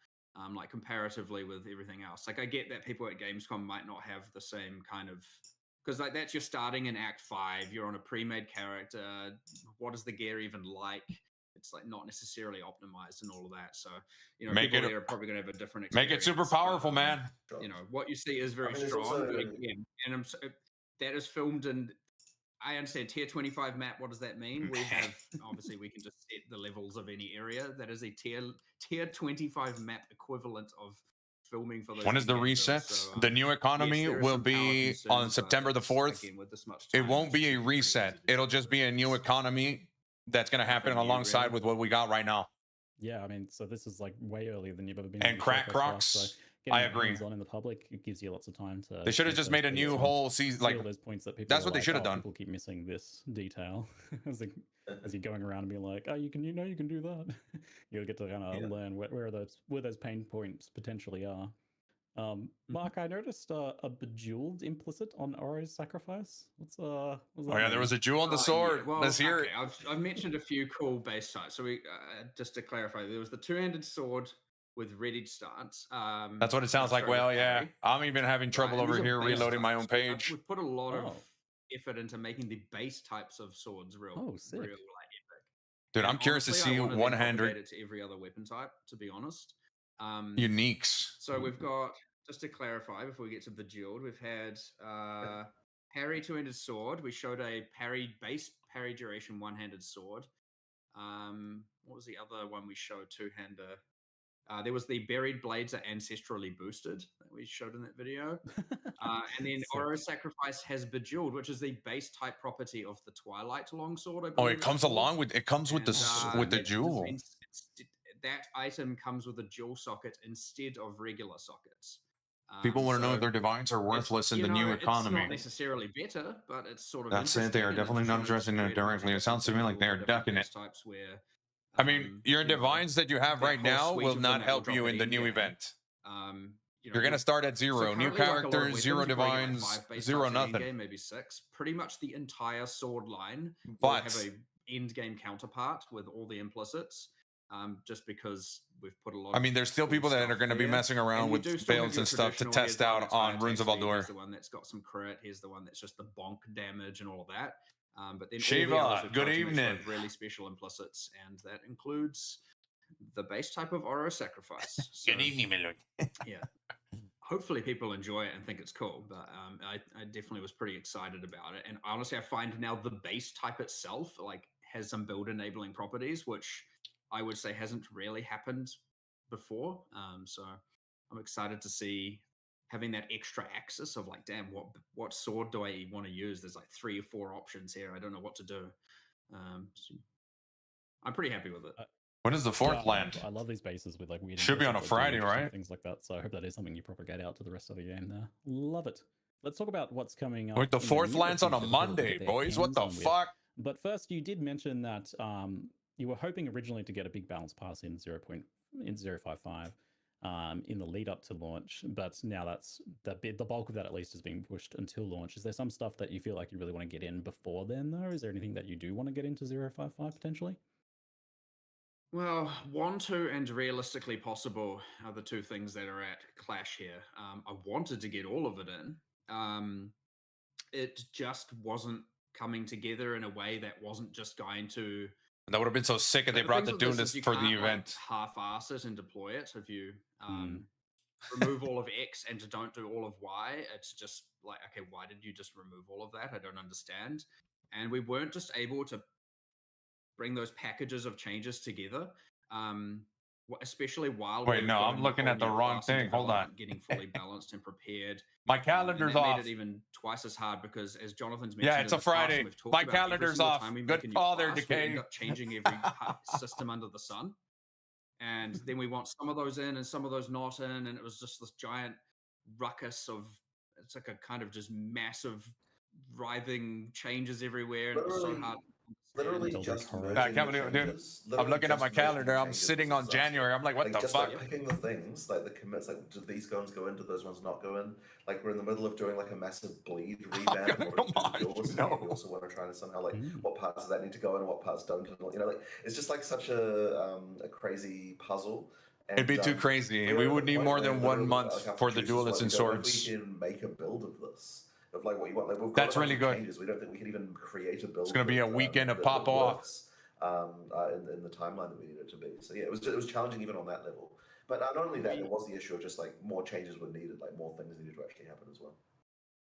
S11: Like comparatively with everything else. Like I get that people at Gamescom might not have the same kind of, because like that's you're starting in Act 5, you're on a pre-made character. What is the gear even like? It's like not necessarily optimized and all of that. So, you know,
S1: Make
S11: people
S1: it-
S11: there are probably going to have a different
S1: Make
S11: experience.
S1: it super powerful, man.
S11: You know, what you see is very
S10: there's
S11: strong.
S10: also-
S11: But again, and that is filmed in. I understand tier 25 map. What does that mean? We have obviously we can just set the levels of any area. That is a tier 25 map equivalent of filming for those.
S1: When is the
S11: in-game builds.
S1: reset?
S11: So,
S1: the new economy
S11: yes, there are
S1: will
S11: some power
S1: be
S11: concerns,
S1: on
S11: but
S1: September the
S11: it's,
S1: 4th.
S11: again, with this much
S1: It
S11: time,
S1: won't
S11: it
S1: be a
S11: should pretty
S1: reset.
S11: easy to
S1: It'll
S11: do.
S1: just be a new economy that's going to happen
S11: Nothing new,
S1: alongside
S11: really.
S1: with what we got right now.
S9: Yeah, I mean, so this is like way earlier than you've ever been.
S1: And
S9: on the
S1: Crack
S9: showcase for us,
S1: Crocs,
S9: so
S1: I
S9: getting
S1: agree.
S9: hands-on in the public, it gives you lots of time to.
S1: They should have
S9: make
S1: just
S9: those
S1: made a
S9: tweaks
S1: new
S9: and
S1: whole season.
S9: see
S1: Like
S9: all those points that people.
S1: that's
S9: are
S1: what they
S9: like,
S1: should have
S9: "Oh,
S1: done.
S9: People keep missing this detail as you're going around and being like, oh, you can do that. You'll get to kind of learn where those pain points potentially are. Mark, I noticed a bejeweled implicit on Oro's sacrifice. What's that?
S1: Oh yeah, there was a jewel on the sword.
S11: Well,
S1: Let's hear
S11: okay,
S1: it.
S11: I've mentioned a few cool base types. So we just to clarify, there was the two-handed sword with readied stance.
S1: That's what it sounds like.
S11: sorry,
S1: Well,
S11: with
S1: yeah,
S11: parry.
S1: I'm even having trouble
S11: And these
S1: over
S11: are
S1: here
S11: base
S1: reloading my own
S11: types.
S1: page.
S11: We've put a lot of
S9: Oh.
S11: effort into making the base types of swords real
S9: sick.
S11: like epic.
S1: Dude,
S11: And
S1: I'm curious to
S11: honestly, I
S1: see
S11: wanted to
S1: one-handed
S11: propagate it to every other weapon type, to be honest.
S1: uniques.
S11: So we've got, just to clarify before we get to Bejeweled, we've had parry two-handed sword. We showed a base parry duration one-handed sword. What was the other one we showed? Two-hander. There was the buried blades are ancestrally boosted that we showed in that video. And then Oro Sacrifice has Bejeweled, which is the base type property of the Twilight Longsword. I
S1: Oh,
S11: believe
S1: it
S11: it's
S1: comes
S11: called.
S1: along with the
S11: That
S1: jewel.
S11: means that item comes with a dual socket instead of regular sockets.
S1: People want to know
S11: so
S1: if their divines are worthless in
S11: you
S1: the new
S11: know, It's
S1: economy.
S11: not necessarily better, but it's sort of.
S1: That's it. They are
S11: interesting, and
S1: definitely
S11: it's
S1: not
S11: trying to
S1: addressing it
S11: create a
S1: directly. It
S11: different
S1: sounds to me
S11: thing
S1: like
S11: for
S1: they're
S11: all the different
S1: ducking
S11: base
S1: it.
S11: Types where,
S1: I mean, your
S11: you know,
S1: divines that you have
S11: that
S1: right
S11: whole
S1: now
S11: suite
S1: will
S11: of them
S1: not
S11: that will
S1: help
S11: drop
S1: you
S11: at
S1: in the
S11: end
S1: new
S11: game.
S1: event.
S11: You know,
S1: You're going to start at
S11: so
S1: zero. New
S11: currently, like, a lot of
S1: characters, zero
S11: weapons, you're bringing, like,
S1: divines,
S11: 5 base
S1: zero
S11: types at end
S1: nothing.
S11: game, maybe 6. Pretty much the entire sword line will
S1: But
S11: have a end game counterpart with all the implicits. Just because we've put a lot.
S1: I mean, there's still
S11: cool
S1: people that
S11: stuff
S1: are going to be
S11: there.
S1: messing around
S11: And you do
S1: with
S11: still have
S1: builds
S11: your
S1: and stuff to
S11: traditional,
S1: test
S11: here's the one
S1: out
S11: that's high
S1: on Runes of
S11: attack speed,
S1: Aldur.
S11: Here's the one that's got some crit. Here's the one that's just the bonk damage and all of that. But then
S1: Shiva,
S11: all the others we've
S1: good
S11: tried to make sure
S1: evening.
S11: have really special implicits, and that includes the base type of Oro Sacrifice. So,
S3: Good evening, my lord.
S11: yeah. Hopefully people enjoy it and think it's cool, but I definitely was pretty excited about it. And honestly, I find now the base type itself like has some build enabling properties, which I would say hasn't really happened before. So I'm excited to see having that extra axis of like, damn, what sword do I want to use? There's like 3 or 4 options here. I don't know what to do. So I'm pretty happy with it.
S1: When is the fourth land?
S9: I love these bases with like weird.
S1: Should be on a
S9: implicits or
S1: Friday,
S9: damage and
S1: right?
S9: Things like that. So I hope that is something you propagate out to the rest of the game. There, love it. Let's talk about what's coming up.
S1: Wait, the
S9: in
S1: fourth
S9: near
S1: land's on a
S9: future that people can
S1: Monday,
S9: get their
S1: boys. What the
S9: hands on with.
S1: fuck?
S9: But first, you did mention that you were hoping originally to get a big balance pass in 0.055. in the lead up to launch, but now that's the bulk of that at least is being pushed until launch. Is there some stuff that you feel like you really want to get in before then, though? Is there anything that you do want to get into 055 potentially?
S11: Well, want to and realistically possible are the two things that are at clash here. I wanted to get all of it in. It just wasn't coming together in a way that wasn't just going to.
S1: That would have been so sick if they
S11: The
S1: brought
S11: things
S1: the
S11: with this
S1: Duelist
S11: is you
S1: for the
S11: can't, like,
S1: event.
S11: half-ass it and deploy it. If you remove all of X and don't do all of Y, it's just like, okay, why did you just remove all of that? I don't understand. And we weren't just able to bring those packages of changes together, especially while we
S1: Wait,
S11: were
S1: no,
S11: getting
S1: I'm looking
S11: whole
S1: at the
S11: new
S1: wrong
S11: class in
S1: thing. Hold on.
S11: development, getting fully balanced and prepared.
S1: My
S11: And
S1: calendar's
S11: that
S1: off.
S11: made it even twice as hard because, as Jonathan's mentioned,
S1: Yeah,
S11: in
S1: it's a
S11: the past, and
S1: Friday.
S11: we've talked
S1: My
S11: about every
S1: calendar's
S11: single
S1: off.
S11: time we
S1: Good
S11: make a new
S1: call there,
S11: class, we
S1: Decay.
S11: end up changing every system under the sun. And then we want some of those in and some of those not in, and it was just this giant ruckus of, it's like a kind of just massive writhing changes everywhere, and it was so hard.
S10: Literally
S9: Eldritch
S10: just
S9: horror.
S10: merging
S1: Dude,
S10: the
S1: I'm
S10: changes.
S1: looking at
S10: just
S1: my
S10: merging the
S1: calendar. I'm
S10: changes
S1: sitting
S10: was
S1: on
S10: a disaster.
S1: January. I'm like, what the
S10: just
S1: fuck?
S10: Like picking the things, like the commits, like do these guns go in, do those ones not go in? Like we're in the middle of doing like a massive bleed revamp in order to do the dual list, and we also want to try to somehow like what parts of that need to go in and what parts don't. And, you know, like it's just like such a crazy puzzle. And,
S1: It'd be too crazy. We would need more than 1 month for the Duelists and Swords.
S10: We can make a build of this. Of like what you want. Like we've got
S1: That's
S10: a bunch
S1: really
S10: of
S1: good.
S10: changes. We don't think we can even create a build.
S1: It's gonna be a weekend to pop off.
S10: In the timeline that we need it to be. So yeah, it was challenging even on that level. But not only that, there was the issue of just like more changes were needed, like more things needed to actually happen as well.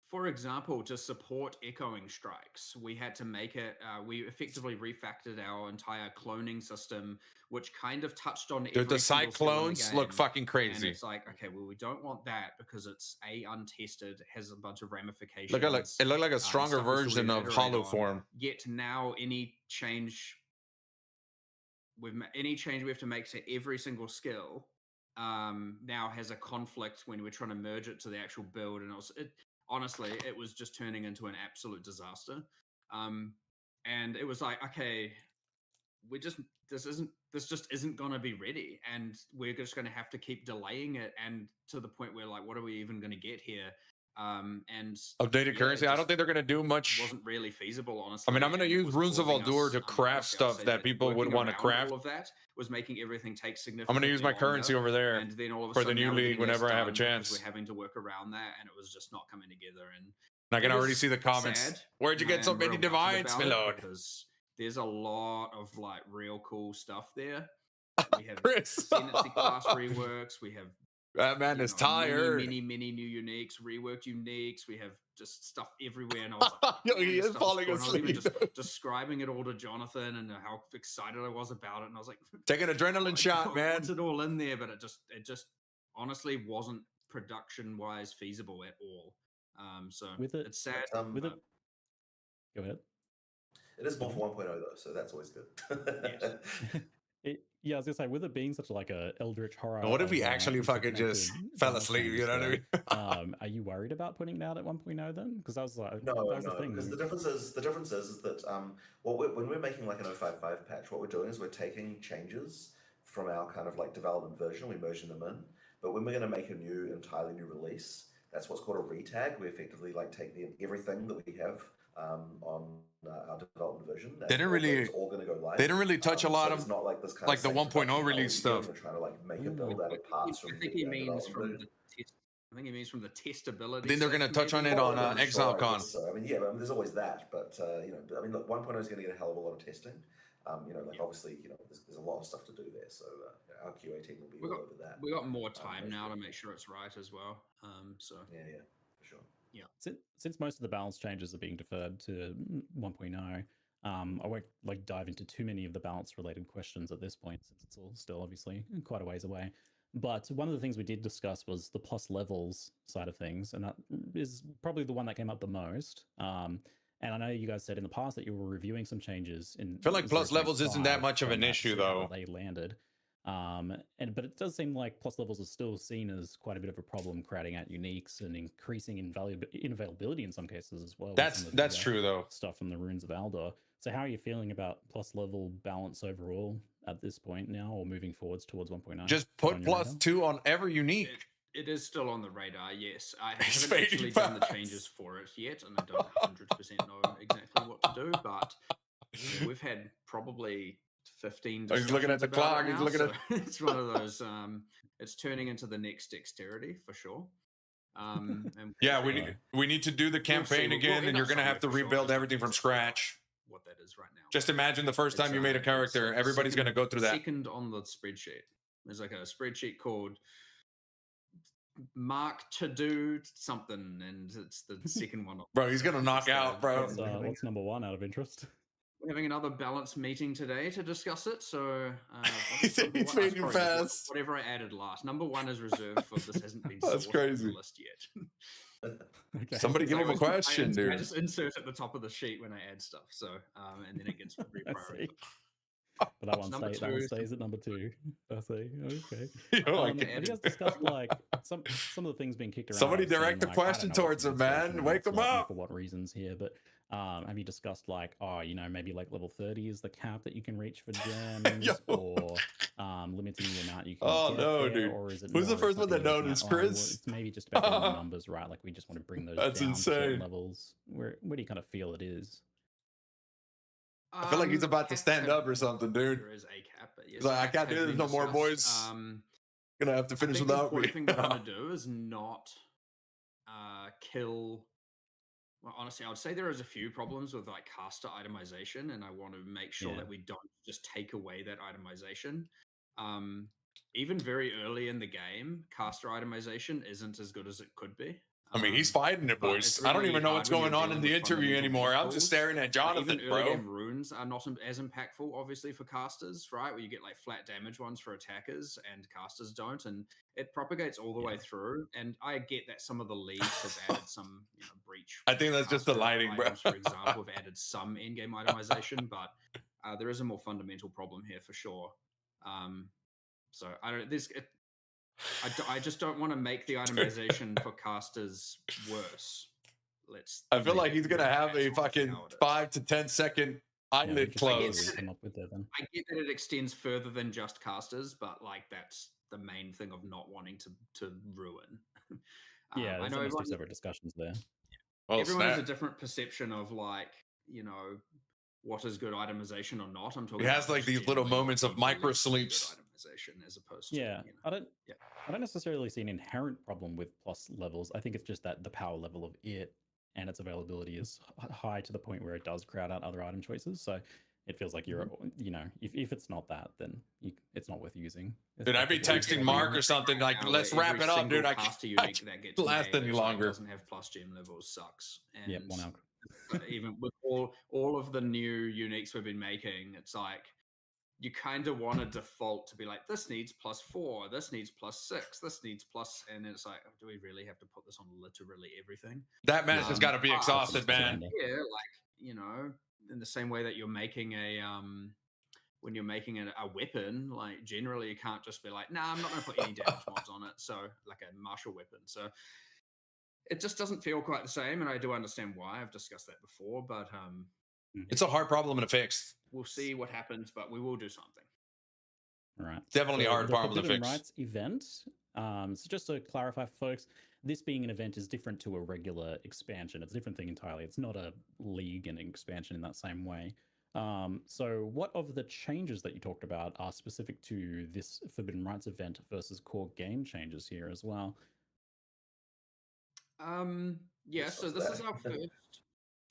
S11: For example, to support echoing strikes, we had to make it, we effectively refactored our entire cloning system, which kind of touched on
S1: Dude,
S11: every
S1: the
S11: single skill in the
S1: Cyclones look
S11: game.
S1: fucking
S11: And
S1: crazy.
S11: it's like, okay, well, we don't want that because it's untested, has a bunch of ramifications.
S1: Look at it looked like a stronger
S11: stuff we still
S1: version
S11: need to
S1: of
S11: iterate
S1: Hollow
S11: on.
S1: Form.
S11: Yet now, any change we have to make to every single skill now has a conflict when we're trying to merge it to the actual build, and honestly, it was just turning into an absolute disaster. And it was like, okay, this just isn't going to be ready, and we're just going to have to keep delaying it, and to the point where like, what are we even going to get here? And
S1: Updated currency. I don't think they're gonna do much.
S11: Wasn't really feasible, honestly.
S1: I mean, I'm gonna
S11: and
S1: use Runes of Aldur to craft stuff that people would want to craft.
S11: All of that was making everything take significant.
S1: I'm gonna use my currency over there
S11: and then all of a
S1: for the
S11: sudden
S1: new
S11: now we're
S1: league
S11: getting
S1: whenever
S11: this
S1: I have a
S11: done because
S1: chance.
S11: We're having to work around that, and it was just not coming together. And
S1: I can
S11: it
S1: already
S11: was
S1: see the comments.
S11: sad,
S1: Where'd you get so
S11: and
S1: many
S11: real
S1: divines,
S11: gutted
S1: my
S11: about it
S1: lord?
S11: Because there's a lot of like real cool stuff there. We have
S1: Chris.
S11: Ascendancy class reworks. We have
S1: That man is tired.
S11: many new uniques, reworked uniques. We have just stuff everywhere, and I was like,
S1: Yo,
S11: man,
S1: he
S11: this
S1: is
S11: stuff
S1: falling
S11: cool. And I was even
S1: asleep.
S11: just describing it all to Jonathan and how excited I was about it. And I was like,
S1: Take an adrenaline shot, man.
S11: What's it all in there? But it just honestly wasn't production wise feasible at all. So it's sad.
S9: With it, go ahead.
S10: It is more for 1.0 though, so that's always good.
S9: Yeah, I was gonna say, with it being such like a eldritch horror.
S1: What if we
S9: of,
S1: actually fucking just fell asleep? You know what I mean?
S9: Are you worried about putting it out at 1.0 then? Because I was like,
S10: no,
S9: that was the thing.
S10: Because the difference is that when we're making like an 055 patch, what we're doing is we're taking changes from our kind of like development version, we're merging them in. But when we're going to make a entirely new release, that's what's called a retag. We effectively like take everything that we have on our development version.
S1: They didn't really.
S10: It's all going to go live.
S1: They didn't really touch a lot of
S10: it's not like this kind
S1: like
S10: of
S1: the 1.0 release stuff.
S10: We're trying to like make a build out of parts from.
S11: I think he means from the test. I think he means from the testability.
S1: I think they're going to touch on it on ExileCon.
S10: So I mean, yeah, there's always that, but I mean, look, 1.0 is going to get a hell of a lot of testing. Obviously, there's a lot of stuff to do there. So our QA team will be all over that.
S11: We got more time now to make sure it's right as well. So
S10: yeah, for sure.
S11: Yeah.
S9: Since most of the balance changes are being deferred to 1.0, I won't like dive into too many of the balance related questions at this point, since it's all still obviously quite a ways away. But one of the things we did discuss was the plus levels side of things, and that is probably the one that came up the most. And I know you guys said in the past that you were reviewing some changes in.
S1: I feel like plus levels isn't that much of an issue, though.
S9: They landed, but it does seem like plus levels are still seen as quite a bit of a problem, crowding out uniques and increasing inavailability in some cases as well.
S1: That's true, though.
S9: Stuff from the Runes of Aldur. So how are you feeling about plus level balance overall at this point now, or moving forwards towards 1.9?
S1: Just
S9: Is that
S1: put
S9: on your radar?
S1: +2 on every unique.
S11: It is still on the radar, yes. I
S1: It's
S11: haven't
S1: fading
S11: actually done the
S1: fast.
S11: changes for it yet, and I don't 100% know exactly what to do, but yeah, we've had probably 15
S1: Oh, he's looking at
S11: discussions
S1: the
S11: about
S1: clock,
S11: it
S1: he's
S11: now,
S1: looking
S11: so
S1: at-
S11: it's one of those, it's turning into the next dexterity, for sure. And
S1: Yeah,
S11: we'll
S1: we need to do the
S11: we'll see.
S1: campaign
S11: We'll
S1: again,
S11: end
S1: and you're
S11: up
S1: gonna have to
S11: somewhere for sure,
S1: rebuild
S11: just
S1: everything from
S11: not figure out
S1: scratch.
S11: what that is right now.
S1: Just imagine the first time you made a character.
S11: it's
S1: Everybody's
S11: second-
S1: gonna go through that.
S11: Second on the spreadsheet. There's like a spreadsheet called Mark to do something, and it's the second one.
S1: Bro, he's gonna knock out, bro.
S9: What's number one out of interest?
S11: We're having another balance meeting today to discuss it. So
S1: He's fading fast.
S11: Whatever I added last. Number one is reserved for this hasn't been
S1: That's
S11: sorted on
S1: crazy.
S11: the list yet.
S9: Okay.
S1: Somebody give him a
S11: I
S1: question,
S11: I
S1: dude.
S11: just insert at the top of the sheet when I add stuff. So and then it gets
S9: I
S11: reprioritized.
S9: see. But that one,
S11: Number
S9: that one
S11: two.
S9: stays at number 2. I see. Okay.
S1: You're like,
S9: Have you guys discussed like some of the things being kicked around?
S1: Somebody
S9: I've seen,
S1: direct a
S9: like, I don't
S1: question
S9: know
S1: towards
S9: what's
S1: him,
S9: been
S1: man.
S9: spoken
S1: Wake
S9: about
S1: him
S9: slightly
S1: up.
S9: for what reasons here, but have you discussed like, maybe like level 30 is the cap that you can reach for gems,
S1: Yo.
S9: or limiting the amount you can
S1: Oh,
S9: get
S1: no,
S9: there,
S1: dude.
S9: or is it
S1: Who's the
S9: more
S1: first one that
S9: something you're looking
S1: noticed,
S9: at, well,
S1: Chris?
S9: it's maybe just about getting the numbers right, like we just want to bring those
S1: That's
S9: down to certain
S1: insane.
S9: levels. Where do you kind of feel it is?
S1: I feel like he's about to
S11: Caps
S1: stand
S11: have-
S1: up or something, dude.
S11: There is a cap, but yes,
S1: He's like, I
S11: caps
S1: can't
S11: have
S1: do this
S11: been
S1: no more,
S11: discussed.
S1: boys. Gonna have to finish
S11: I think
S1: without
S11: the
S1: me.
S11: important thing we want to do is not kill. Well, honestly, I would say there is a few problems with like caster itemization, and I want to make sure
S9: Yeah.
S11: that we don't just take away that itemization. Even very early in the game, caster itemization isn't as good as it could be.
S1: I mean, he's fighting it,
S11: but
S1: boys.
S11: it's
S1: I don't
S11: really
S1: even know
S11: hard
S1: what's
S11: when you're
S1: going on in
S11: dealing
S1: the
S11: with
S1: interview
S11: fundamental
S1: anymore. I'm
S11: tools.
S1: just staring at Jonathan,
S11: Even early
S1: bro.
S11: game runes are not as impactful, obviously, for casters, right? Where you get like flat damage ones for attackers and casters don't, and it propagates all the way through. And I get that some of the leagues have added some, breach.
S1: I think that's just the
S11: caster
S1: lighting, bro.
S11: items, for example, have added some in-game itemization, but there is a more fundamental problem here for sure. So I don't. I just don't want to make the itemization for casters worse.
S1: I feel
S11: leave
S1: like
S11: it
S1: he's gonna
S11: where
S1: have a
S11: that's
S1: fucking
S11: how it is.
S1: 5 to 10 second eyelid close.
S9: Come up with that then.
S11: I get that it extends further than just casters, but like that's the main thing of not wanting to ruin.
S9: Yeah,
S11: I
S9: there's
S11: know
S9: almost two
S11: everyone,
S9: separate discussions there.
S1: Well,
S11: everyone has a
S1: snap.
S11: different perception of like what is good itemization or not. I'm talking.
S1: He has
S11: about
S1: like
S11: just
S1: these little
S11: generally what
S1: moments of
S11: we believe
S1: micro
S11: is good
S1: sleeps.
S11: itemization as opposed to
S9: Yeah, I don't.
S11: Yeah.
S9: I don't necessarily see an inherent problem with plus levels. I think it's just that the power level of it and its availability is high to the point where it does crowd out other item choices. So it feels like you're, if it's not that, then it's not worth using.
S1: Dude, I'd be texting Mark or something like,
S11: Now,
S1: let's
S11: every
S1: wrap it up,
S11: single
S1: dude. I
S11: caster
S1: can't
S11: unique that gets
S1: last
S11: made
S1: any
S11: that's, like,
S1: longer.
S11: doesn't have plus gem levels sucks. And
S9: Yep, 1 hour.
S11: even with all of the new uniques we've been making, it's like you kind of want to default to be like, this needs +4, this needs +6, this needs plus, and it's like, do we really have to put this on literally everything?
S1: That man's just got to be
S11: but,
S1: exhausted, man.
S11: Yeah, like in the same way that you're making a when you're making a weapon, like generally you can't just be like, nah, I'm not going to put any damage mods on it. So like a martial weapon. So it just doesn't feel quite the same. And I do understand why. I've discussed that before, but
S1: It's a hard problem to fix.
S11: we'll see what happens, but we will do something.
S9: All right.
S1: Definitely a hard
S9: the
S1: problem to
S9: Forbidden
S1: fix.
S9: Rights event. So just to clarify, for folks, this being an event is different to a regular expansion. It's a different thing entirely. It's not a league and expansion in that same way. So what of the changes that you talked about are specific to this Forbidden Rights event versus core game changes here as well?
S11: Yeah, so this is our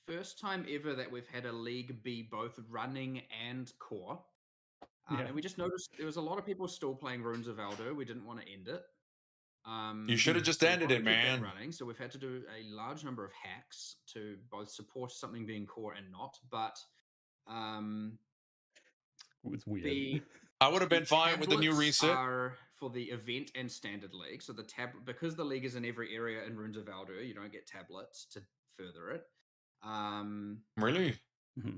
S11: first time ever that we've had a league be both running and core. And we just noticed there was a lot of people still playing Runes of Elder. We didn't want to end it.
S1: You should have just
S11: so we
S1: ended
S11: wanted
S1: it,
S11: to keep that
S1: man.
S11: running, so we've had to do a large number of hacks to both support something being core and not. But
S9: It's weird.
S1: I would have been fine with the new
S11: tablets
S1: reset.
S11: are for the event and standard league. So the because the league is in every area in Runes of Elder, you don't get tablets to further it.
S1: Really?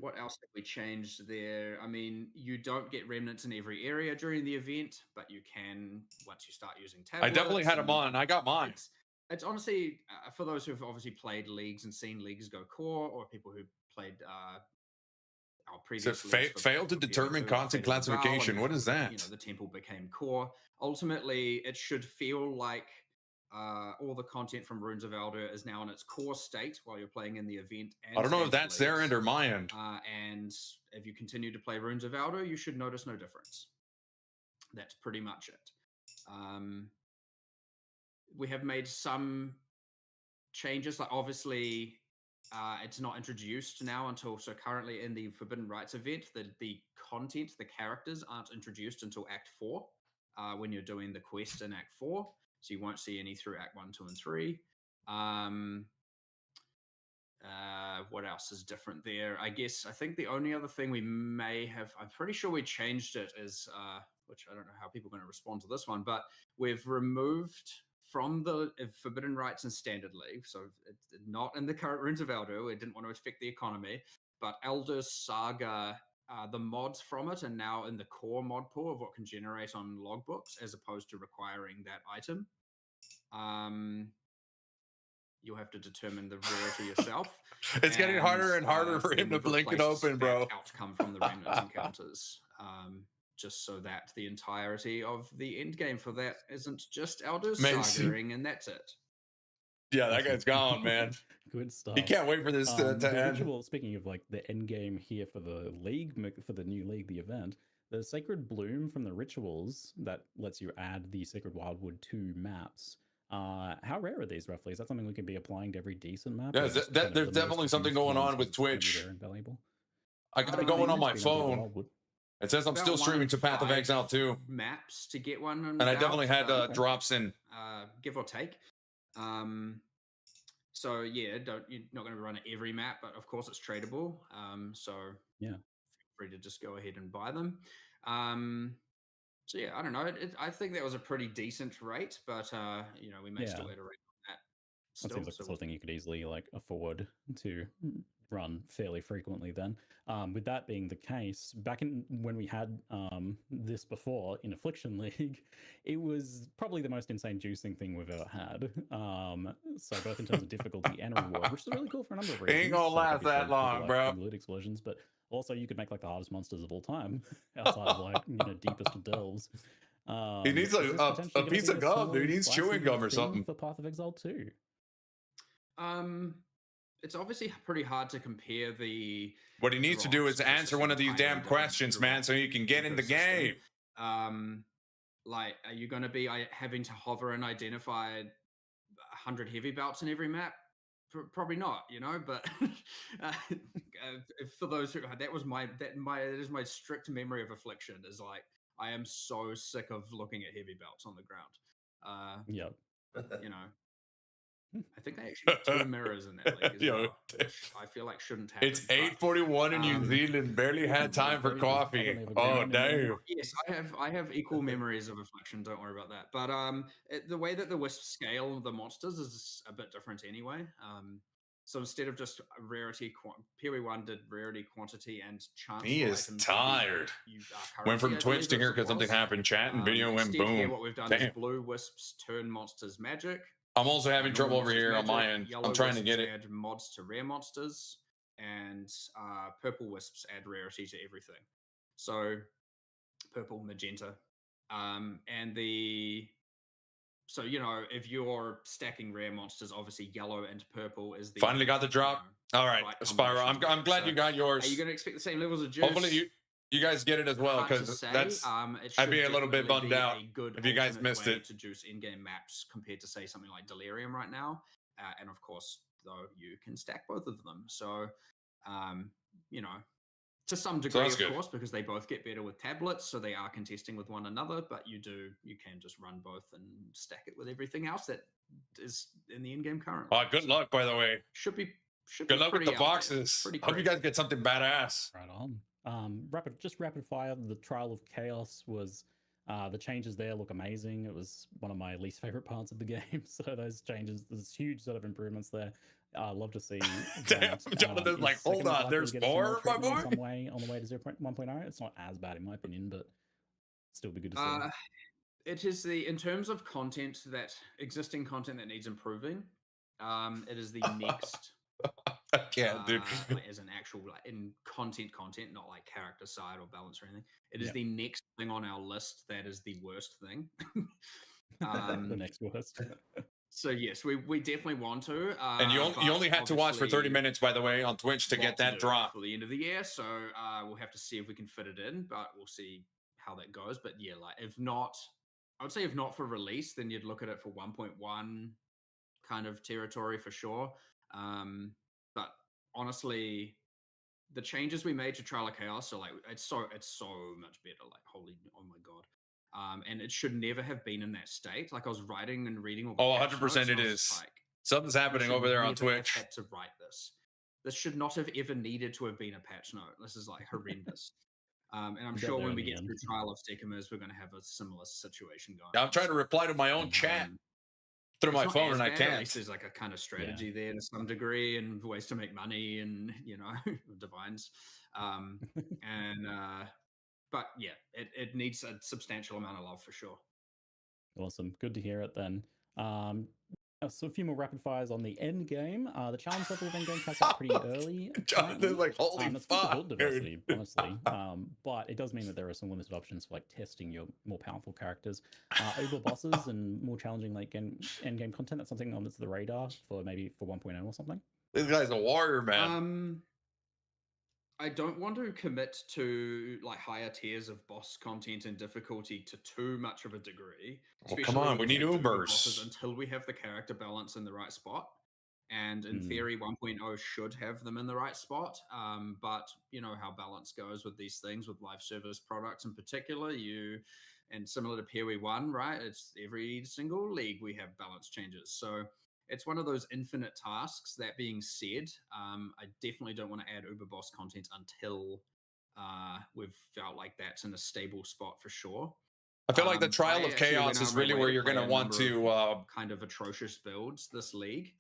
S11: What else have we changed there? I mean, you don't get remnants in every area during the event, but you can once you start using tablets.
S1: I definitely had them
S11: and
S1: on. I got mine.
S11: It's honestly for those who've obviously played leagues and seen leagues go core, or people who played our
S1: So
S11: previous leagues for
S1: failed to
S11: PvP
S1: determine
S11: for
S1: content
S11: Path of Exile,
S1: classification.
S11: and
S1: What is that?
S11: you know, the temple became core. Ultimately, it should feel like all the content from Runes of Elder is now in its core state while you're playing in the event. And
S1: I don't know if
S11: standard
S1: that's their
S11: leagues.
S1: end or my end.
S11: And if you continue to play Runes of Elder, you should notice no difference. That's pretty much it. We have made some changes, like obviously it's not introduced now until, so currently in the Forbidden Rites event, the content, the characters aren't introduced until Act 4 when you're doing the quest in Act 4, so you won't see any through Act 1, 2, and 3. What else is different there? I think the only other thing we may have, I'm pretty sure we changed it, is which I don't know how people are going to respond to this one, but we've removed from the Forbidden Rites and Standard League, so it's not in the current Runes of Elder, we didn't want to affect the economy, but Elder Saga, the mods from it are now in the core mod pool of what can generate on logbooks, as opposed to requiring that item. You'll have to determine the rarity yourself.
S1: It's getting harder and harder for him to blink it open, bro.
S11: Outcome from the remnant encounters, just so that the entirety of the end game for that isn't just Elder Sagaing, and that's it.
S1: Yeah, that guy's gone, man.
S9: Good stuff.
S1: He can't wait for this to
S9: the
S1: end.
S9: ritual, speaking of like the end game here for the league, for the new league, the event, the Sacred Bloom from the rituals that lets you add the Sacred Wildwood to maps. How rare are these roughly? Is that something we can be applying to every decent map?
S1: Yeah, there's definitely something going on with Twitch. I got it going on my phone. It says I'm still streaming to Path of Exile too.
S11: Maps to get one,
S1: and I definitely had drops in,
S11: give or take. So yeah, you're not going to run it every map, but of course it's tradable. So
S9: yeah,
S11: feel free to just go ahead and buy them. So yeah, I don't know. I think that was a pretty decent rate, but you know, we may still iterate on that.
S9: That seems like the sort of thing you could easily like afford to run fairly frequently then. With that being the case, back in when we had this before in Affliction League, it was probably the most insane juicing thing we've ever had. So both in terms of difficulty and reward, which is really cool for a number of reasons.
S1: Ain't gonna last that long, bro.
S9: Loot explosions, but also you could make like the hardest monsters of all time outside of like, you know, deepest of delves.
S1: He needs a piece of gum, dude. He needs chewing gum or something.
S9: For Path of Exile 2.
S11: It's obviously pretty hard to compare the.
S1: What he needs to do is answer one of these damn questions, man, so you can get in the game.
S11: Like, are you going to be having to hover and identify 100 heavy belts in every map? Probably not, you know. But for those who that is my strict memory of Affliction. Is like I am so sick of looking at heavy belts on the ground.
S9: Yep.
S11: You know. I think they actually have 2 mirrors in that league as well, which I feel like shouldn't happen.
S1: It's 8:41 in New Zealand. Barely had time for coffee. Oh damn!
S11: Yes, I have equal memories of Affliction. Don't worry about that. But the way that the wisps scale the monsters is a bit different anyway. So instead of just rarity, PoE1 did rarity, quantity, and chance.
S1: He is tired. Went from Twitch to here because something happened. Chat and video went boom.
S11: Here, what we've done is blue wisps turn monsters magic.
S1: I'm also having trouble over here on my end. I'm trying to get it.
S11: Add mods to rare monsters, and purple wisps add rarity to everything. So purple, magenta, and so you know if you're stacking rare monsters, obviously yellow and purple is the
S1: finally got the drop. All right, Spyro. I'm glad you got yours.
S11: Are you going to expect the same levels of juice?
S1: Hopefully you guys get it as well, because that's I'd be a little bit bummed out if you guys missed it.
S11: To juice in-game maps compared to say something like Delirium right now, and of course though you can stack both of them, so you know, to some degree of course, because they both get better with tablets, so they are contesting with one another, but you can just run both and stack it with everything else that is in the in-game currently.
S1: Good luck, by the way.
S11: Should be
S1: good luck with the boxes. Hope you guys get something badass.
S9: Right on. Rapid fire. The Trial of Chaos was the changes there look amazing. It was one of my least favorite parts of the game. So those changes, there's huge sort of improvements there. Love to see.
S1: Damn, Jonathan's like, hold on, there's more, my boy.
S9: On the way to 0.1.0. It's not as bad in my opinion, but still be good to see.
S11: It is in terms of content, that existing content that needs improving. It is the next
S1: Yeah, dude.
S11: like as an actual like in content, not like character side or balance or anything. It is
S9: Yep.
S11: the next thing on our list that is the worst thing.
S9: The next worst.
S11: So yes, we definitely want to.
S1: And you
S11: but
S1: only had to watch for 30
S11: obviously
S1: minutes, by the way, on Twitch to
S11: lot
S1: get that
S11: do
S1: drop.
S11: for the end of the year. So we'll have to see if we can fit it in, but we'll see how that goes. But yeah, like if not, I would say if not for release, then you'd look at it for 1.1 kind of territory for sure. But honestly, the changes we made to Trial of Chaos are like it's so much better. Like holy, oh my god. And it should never have been in that state. Like I was writing and reading all the
S1: Oh,
S11: patch
S1: 100%
S11: notes, and
S1: it
S11: I was just
S1: is.
S11: like,
S1: Something's
S11: you
S1: happening
S11: should
S1: over there on
S11: never have
S1: Twitch.
S11: had to write this. This should not have ever needed to have been a patch note. This is like horrendous. And I'm
S9: Got
S11: sure
S9: there
S11: when
S9: in
S11: we
S9: the
S11: get
S9: end.
S11: through Trial of Sekimas, we're going to have a similar situation going.
S1: I'm
S11: on.
S1: trying to
S11: So,
S1: reply to my own chat through
S11: it's
S1: my
S11: not
S1: phone,
S11: as
S1: and I
S11: bad, At
S1: can't.
S11: least there's like a kind of strategy there to some degree, and ways to make money, and divines. But yeah, it needs a substantial amount of love for sure.
S9: Awesome. Good to hear it then. So a few more rapid fires on the end game. The challenge level of end game cuts out pretty early.
S1: Jonathan's like, holy
S9: that's good for
S1: fuck,
S9: build diversity, honestly. But it does mean that there are some limited options for like testing your more powerful characters. Uber bosses and more challenging like end game content. That's something on the radar for maybe for 1.0 or something.
S1: This guy's a warrior, man.
S11: I don't want to commit to like higher tiers of boss content and difficulty to too much of a degree.
S1: Well, come on, we need Ubers
S11: until we have the character balance in the right spot. And in theory, 1.0 should have them in the right spot. But you know how balance goes with these things, with live service products in particular. And similar to PoE 1, right? It's every single league we have balance changes. So it's one of those infinite tasks. That being said, I definitely don't want to add Uber Boss content until we've felt like that's in a stable spot for sure.
S1: I feel like the Trial of Chaos is really where you're going to want to
S11: kind of atrocious builds this league.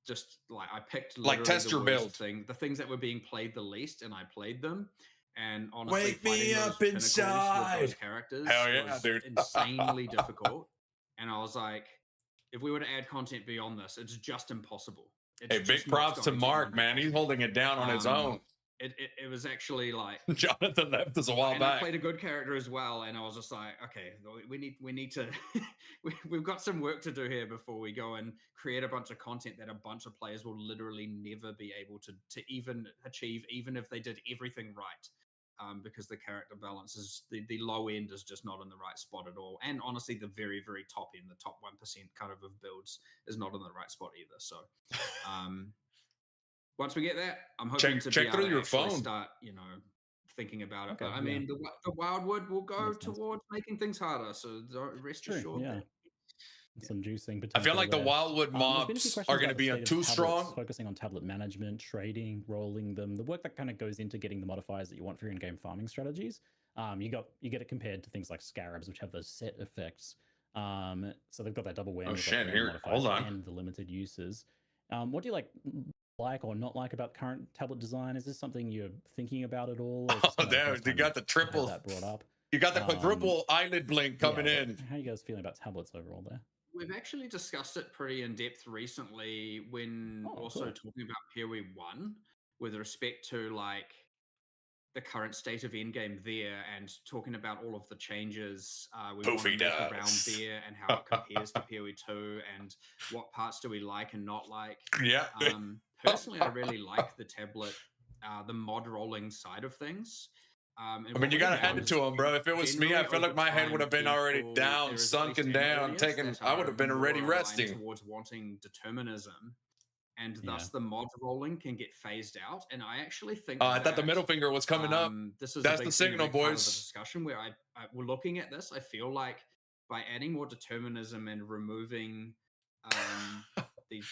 S11: Just like I picked
S1: like test your build
S11: the things that were being played the least, and I played them. And honestly,
S1: wake me up inside
S11: with those characters
S1: hell yeah,
S11: was
S1: dude.
S11: insanely difficult. And I was like, if we were to add content beyond this, it's just impossible. It's
S1: hey, big props to Mark, man. He's holding it down on his own.
S11: It was actually like
S1: Jonathan left us a while
S11: and
S1: back.
S11: I played a good character as well, and I was just like, okay, we need to we've got some work to do here before we go and create a bunch of content that a bunch of players will literally never be able to even achieve, even if they did everything right. Because the character balance is the low end is just not in the right spot at all, and honestly, the very very top end, the top 1% kind of builds, is not in the right spot either. So, once we get that, I'm hoping to
S1: check
S11: be able
S1: through your
S11: to actually
S1: phone.
S11: start, thinking about it.
S9: Okay,
S11: but I mean, the Wildwood will go towards making things harder. So rest assured.
S9: Yeah. Some juicing
S1: I feel like the
S9: there.
S1: Wildwood mobs are going to be too strong.
S9: Focusing on tablet management, trading, rolling them, the work that kind of goes into getting the modifiers that you want for your in-game farming strategies. You get it compared to things like scarabs, which have those set effects. So they've got that double whammy.
S1: Oh shit! Here, hold on.
S9: And the limited uses. What do you like or not like about current tablet design? Is this something you're thinking about at all?
S1: Oh, there you got the triple.
S9: That brought up.
S1: You got the quadruple eyelid blink coming in.
S9: How are you guys feeling about tablets overall there?
S11: We've actually discussed it pretty in depth recently when talking about PoE 1 with respect to like the current state of endgame there, and talking about all of the changes we want to make around there and how it compares to PoE 2 and what parts do we like and not like.
S1: Yeah.
S11: Personally, I really like the tablet, the mod rolling side of things.
S1: I mean, you gotta hand it to him, bro. If it was me, I feel like my head would have been already down, sunken down, taken. I would have been already resting.
S11: Towards wanting determinism, and thus the mod rolling can get phased out. And I actually think
S1: I thought the middle finger was coming up. That's the signal, boys.
S11: Part of the discussion where we're looking at this. I feel like by adding more determinism and removing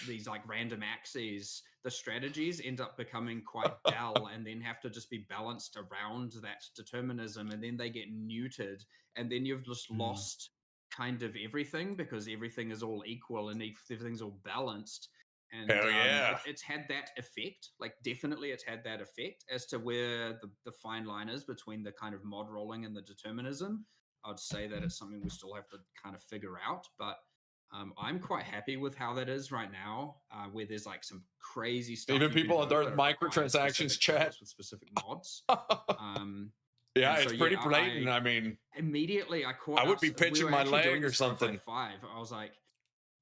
S11: these like random axes, the strategies end up becoming quite dull, and then have to just be balanced around that determinism, and then they get neutered, and then you've just lost kind of everything, because everything is all equal and everything's all balanced. And
S1: hell yeah,
S11: it's had that effect. Like definitely, it's had that effect as to where the fine line is between the kind of mod rolling and the determinism. I'd say that it's something we still have to kind of figure out, but I'm quite happy with how that is right now, where there's like some crazy stuff.
S1: Even
S11: you can
S1: people
S11: do
S1: on their
S11: that requires
S1: microtransactions
S11: specific
S1: chat.
S11: tablets with specific mods.
S1: Yeah,
S11: and
S1: it's
S11: so,
S1: pretty
S11: yeah,
S1: blatant. I mean,
S11: immediately I caught.
S1: I would
S11: us-
S1: be
S11: we
S1: pitching
S11: were
S1: my
S11: actually doing
S1: leg or
S11: this for
S1: something.
S11: 5. I was like,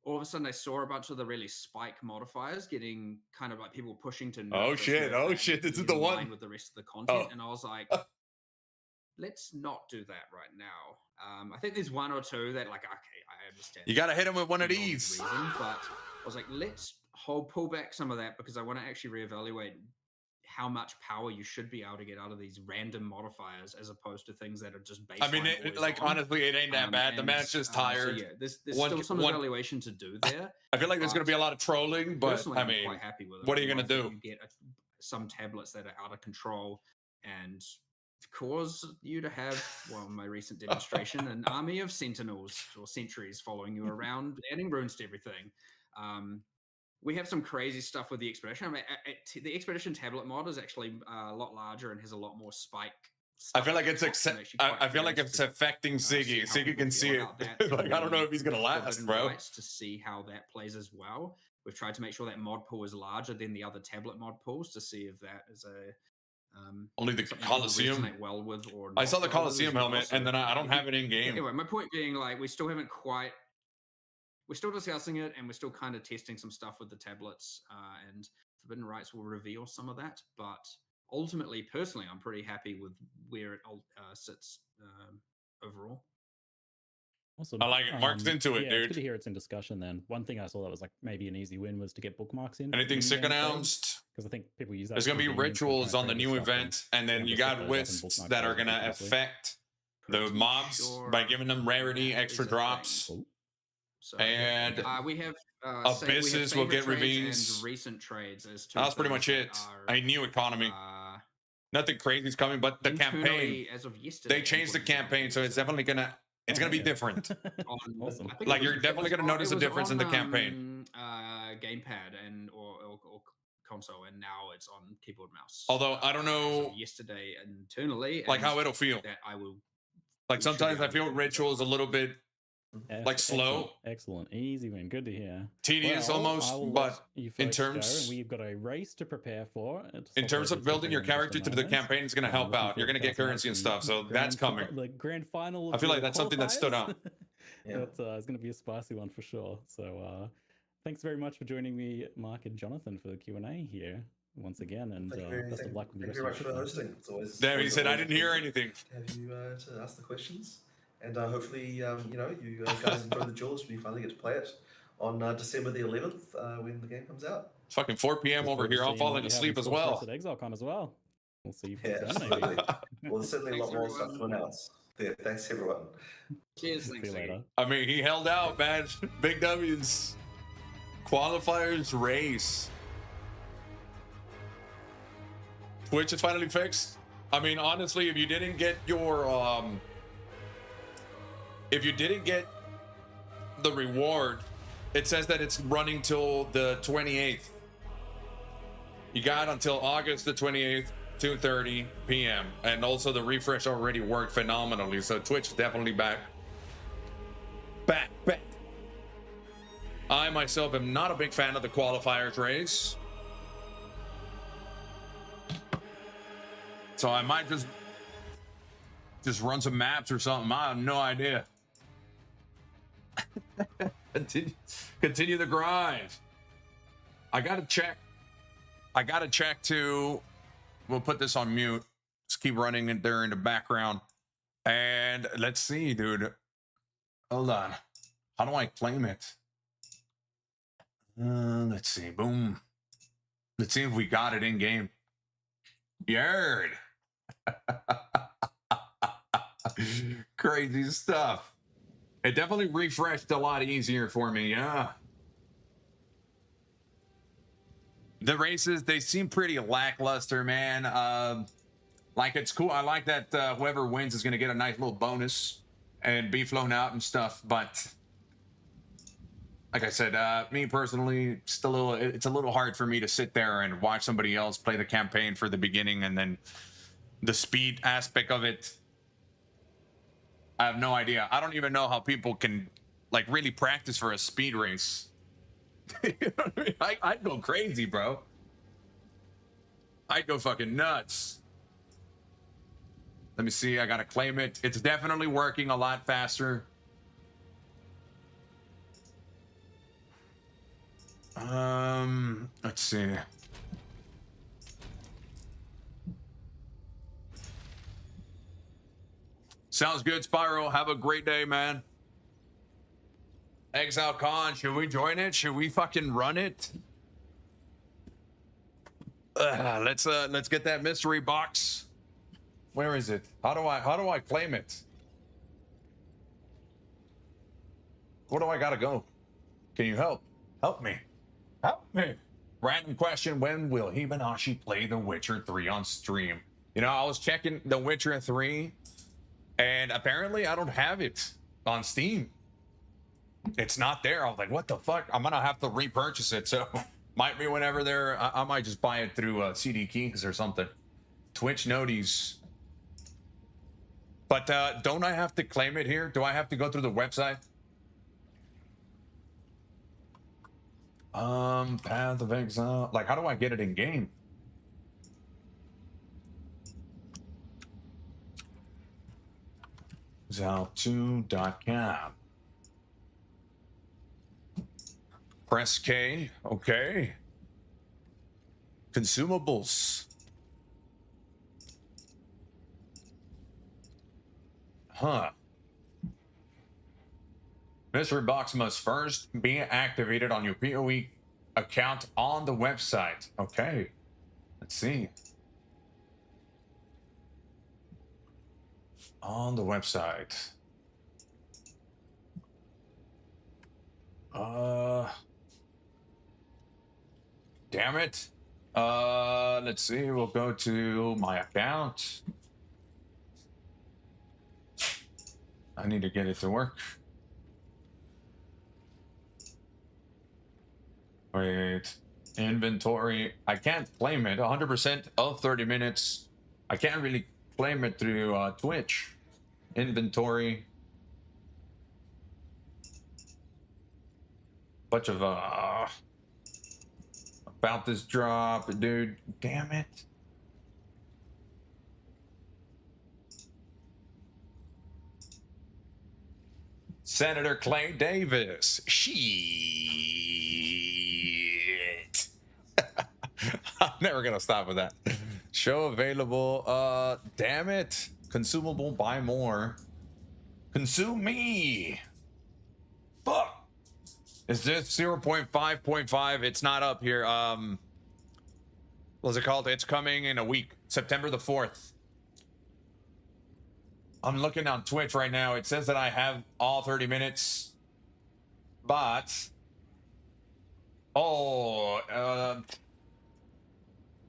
S11: all of a sudden I saw a bunch of the really spike modifiers getting kind of like people pushing to nerf
S1: Oh
S11: this,
S1: shit!
S11: nerf
S1: Oh
S11: that,
S1: shit! This
S11: be
S1: is the
S11: in line
S1: one.
S11: with the rest of the content,
S1: Oh.
S11: and I was like, let's not do that right now. I think there's one or two that like, okay, I understand.
S1: You got to hit him with one of
S11: the obvious
S1: these.
S11: reason, but I was like, let's pull back some of that because I want to actually reevaluate how much power you should be able to get out of these random modifiers as opposed to things that are just baseline.
S1: I mean, like honestly, it ain't that bad. The man's just tired.
S11: So yeah, there's still some evaluation to do there.
S1: I feel like there's going to be a lot of trolling, but
S11: Personally,
S1: I
S11: I'm
S1: mean,
S11: quite happy with it.
S1: what are you going to
S11: I think
S1: do?
S11: You get some tablets that are out of control and cause you to have, well, my recent demonstration, an army of sentinels or sentries following you around, adding runes to everything. We have some crazy stuff with the Expedition. I mean, the Expedition tablet mod is actually a lot larger and has a lot more spike.
S1: I feel like it's I feel like it's affecting Ziggy. Ziggy can see it. Like I don't know if he's gonna last, bro.
S11: To see how that plays as well. We've tried to make sure that mod pool is larger than the other tablet mod pools to see if that is a
S1: only the Coliseum.
S11: Resonate well with or
S1: I saw the
S11: not well with
S1: Coliseum
S11: as well.
S1: helmet,
S11: So,
S1: and then I don't have it in game.
S11: Anyway, my point being, like, we still haven't quite. We're still discussing it, and we're still kind of testing some stuff with the tablets. And Forbidden Rights will reveal some of that. But ultimately, personally, I'm pretty happy with where it sits overall.
S9: Awesome.
S1: I like it. Mark's into it,
S9: yeah,
S1: dude.
S9: It's good to hear it's in discussion then. One thing I saw that was like maybe an easy win was to get bookmarks in.
S1: Anything sick announced?
S9: Because I think people use that.
S1: There's going to be rituals on the new event, and then you got wisps that are going to affect the mobs by giving them rarity, extra drops.
S11: So,
S1: and
S11: we have
S1: abysses will get ravines.
S11: And recent trades as
S1: That's pretty much it. A new economy. Nothing crazy is coming, but the campaign.
S11: As of yesterday,
S1: they changed the campaign, so it's definitely gonna. It's gonna be different.
S9: Awesome.
S1: Like you're definitely gonna notice a difference in the campaign.
S11: Gamepad and or console, and now it's on keyboard mouse.
S1: Although I don't know
S11: yesterday internally,
S1: like how it'll feel.
S11: That I will.
S1: Like sometimes I feel rituals a little bit like slow.
S9: Excellent. Easy win. Good to hear.
S1: Tedious almost, but in terms
S9: we've got a race to prepare for.
S1: In terms of building your character to the campaign, it's going to help out. You're going to get currency and stuff, so that's coming.
S9: The grand final.
S1: I feel like that's something that stood out.
S9: It's going to be a spicy one for sure. So thanks very much for joining me, Mark and Jonathan, for the Q&A here once again, and best of luck with the
S10: rest of
S9: the
S10: for hosting. It's always,
S1: Damn, he said I didn't hear anything.
S10: Have you to ask the questions, and hopefully you guys enjoy the duels when you finally get to play it on December the 11th when the game comes out.
S1: It's fucking 4 p.m. over here. I'm falling asleep as well.
S9: At ExileCon as well. We'll see you
S10: Yeah,
S9: then, maybe.
S10: Well, there's certainly a lot more stuff to announce. Yeah, thanks everyone.
S11: Cheers.
S9: See you later.
S1: I mean, he held out, man. Big W's. Qualifiers race. Twitch is finally fixed. I mean, honestly, if you didn't get your if you didn't get the reward, it says that it's running till the 28th. You got until August the 28th, 2:30 p.m. And also the refresh already worked phenomenally. So Twitch is definitely back. Back. I myself am not a big fan of the qualifiers race. So I might just run some maps or something. I have no idea. Continue the grind. I gotta check to. We'll put this on mute. Just keep running it there in the background. And let's see, dude. Hold on. How do I claim it? Let's see. Boom. Let's see if we got it in game. Yard. Crazy stuff. It definitely refreshed a lot easier for me. Yeah. The races, they seem pretty lackluster, man. Like, it's cool. I like that whoever wins is going to get a nice little bonus and be flown out and stuff. But like I said, me personally, it's a little hard for me to sit there and watch somebody else play the campaign for the beginning and then the speed aspect of it. I have no idea. I don't even know how people can like really practice for a speed race. You know what I mean? I'd go crazy, bro. I'd go fucking nuts. Let me see. I gotta claim it. It's definitely working a lot faster. Let's see. Sounds good, Spyro. Have a great day, man. Exile Con, should we join it? Should we fucking run it? Let's get that mystery box. Where is it? How do I claim it? Where do I gotta go? Can you help? Help me. Help me. Random question, when will Hibanashi play The Witcher 3 on stream? You know, I was checking The Witcher 3, and apparently I don't have it on Steam. It's not there. I was like, what the fuck? I'm gonna have to repurchase it, so might be whenever they're... I might just buy it through CD Keys or something. Twitch noties. But don't I have to claim it here? Do I have to go through the website? Path of Exile. Like, how do I get it in game? Exile2.com. Press K. Okay. Consumables. Huh. Mystery box must first be activated on your PoE account on the website. Okay. Let's see. On the website. Damn it. Let's see. We'll go to my account. I need to get it to work. Wait, inventory. I can't claim it. 100% of 30 minutes. I can't really claim it through Twitch. Inventory. Bunch of about this drop, dude. Damn it. Senator Clay Davis. Shit. I'm never gonna stop with that. Show available. Damn it. Consumable, buy more. Consume me. Fuck. Is this 0.5.5? It's not up here. What's it called? It's coming in a week. September the 4th. I'm looking on Twitch right now. It says that I have all 30 minutes. But... Oh,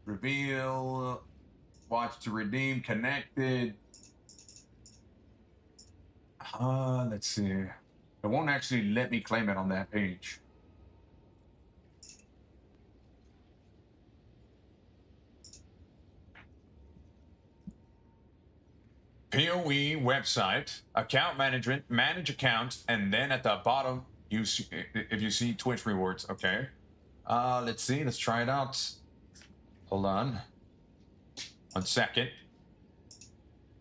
S1: reveal, watch to redeem, connected. Let's see. It won't actually let me claim it on that page. PoE website, account management, manage account, and then at the bottom, you see, if you see Twitch rewards, okay. Let's see, let's try it out. Hold on. 1 second.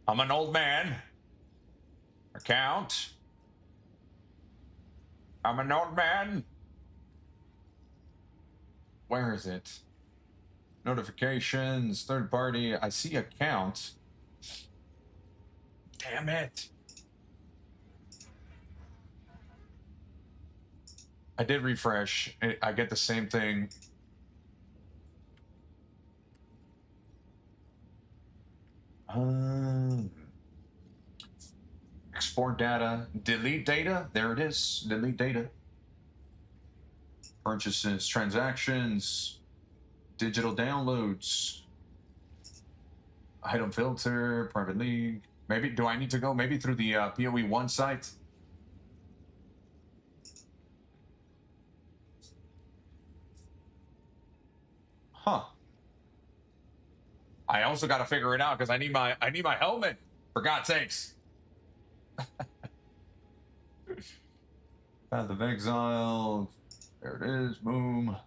S1: I'm an old man. Account. I'm an old man. Where is it? Notifications, third party. I see account. Damn it. I did refresh. I get the same thing. Export data. Delete data. There it is. Delete data. Purchases, transactions, digital downloads, item filter, private league. Maybe, do I need to go maybe through the PoE1 site? Huh. I also got to figure it out because I need my helmet, for God's sakes. Path of Exile. There it is. Boom.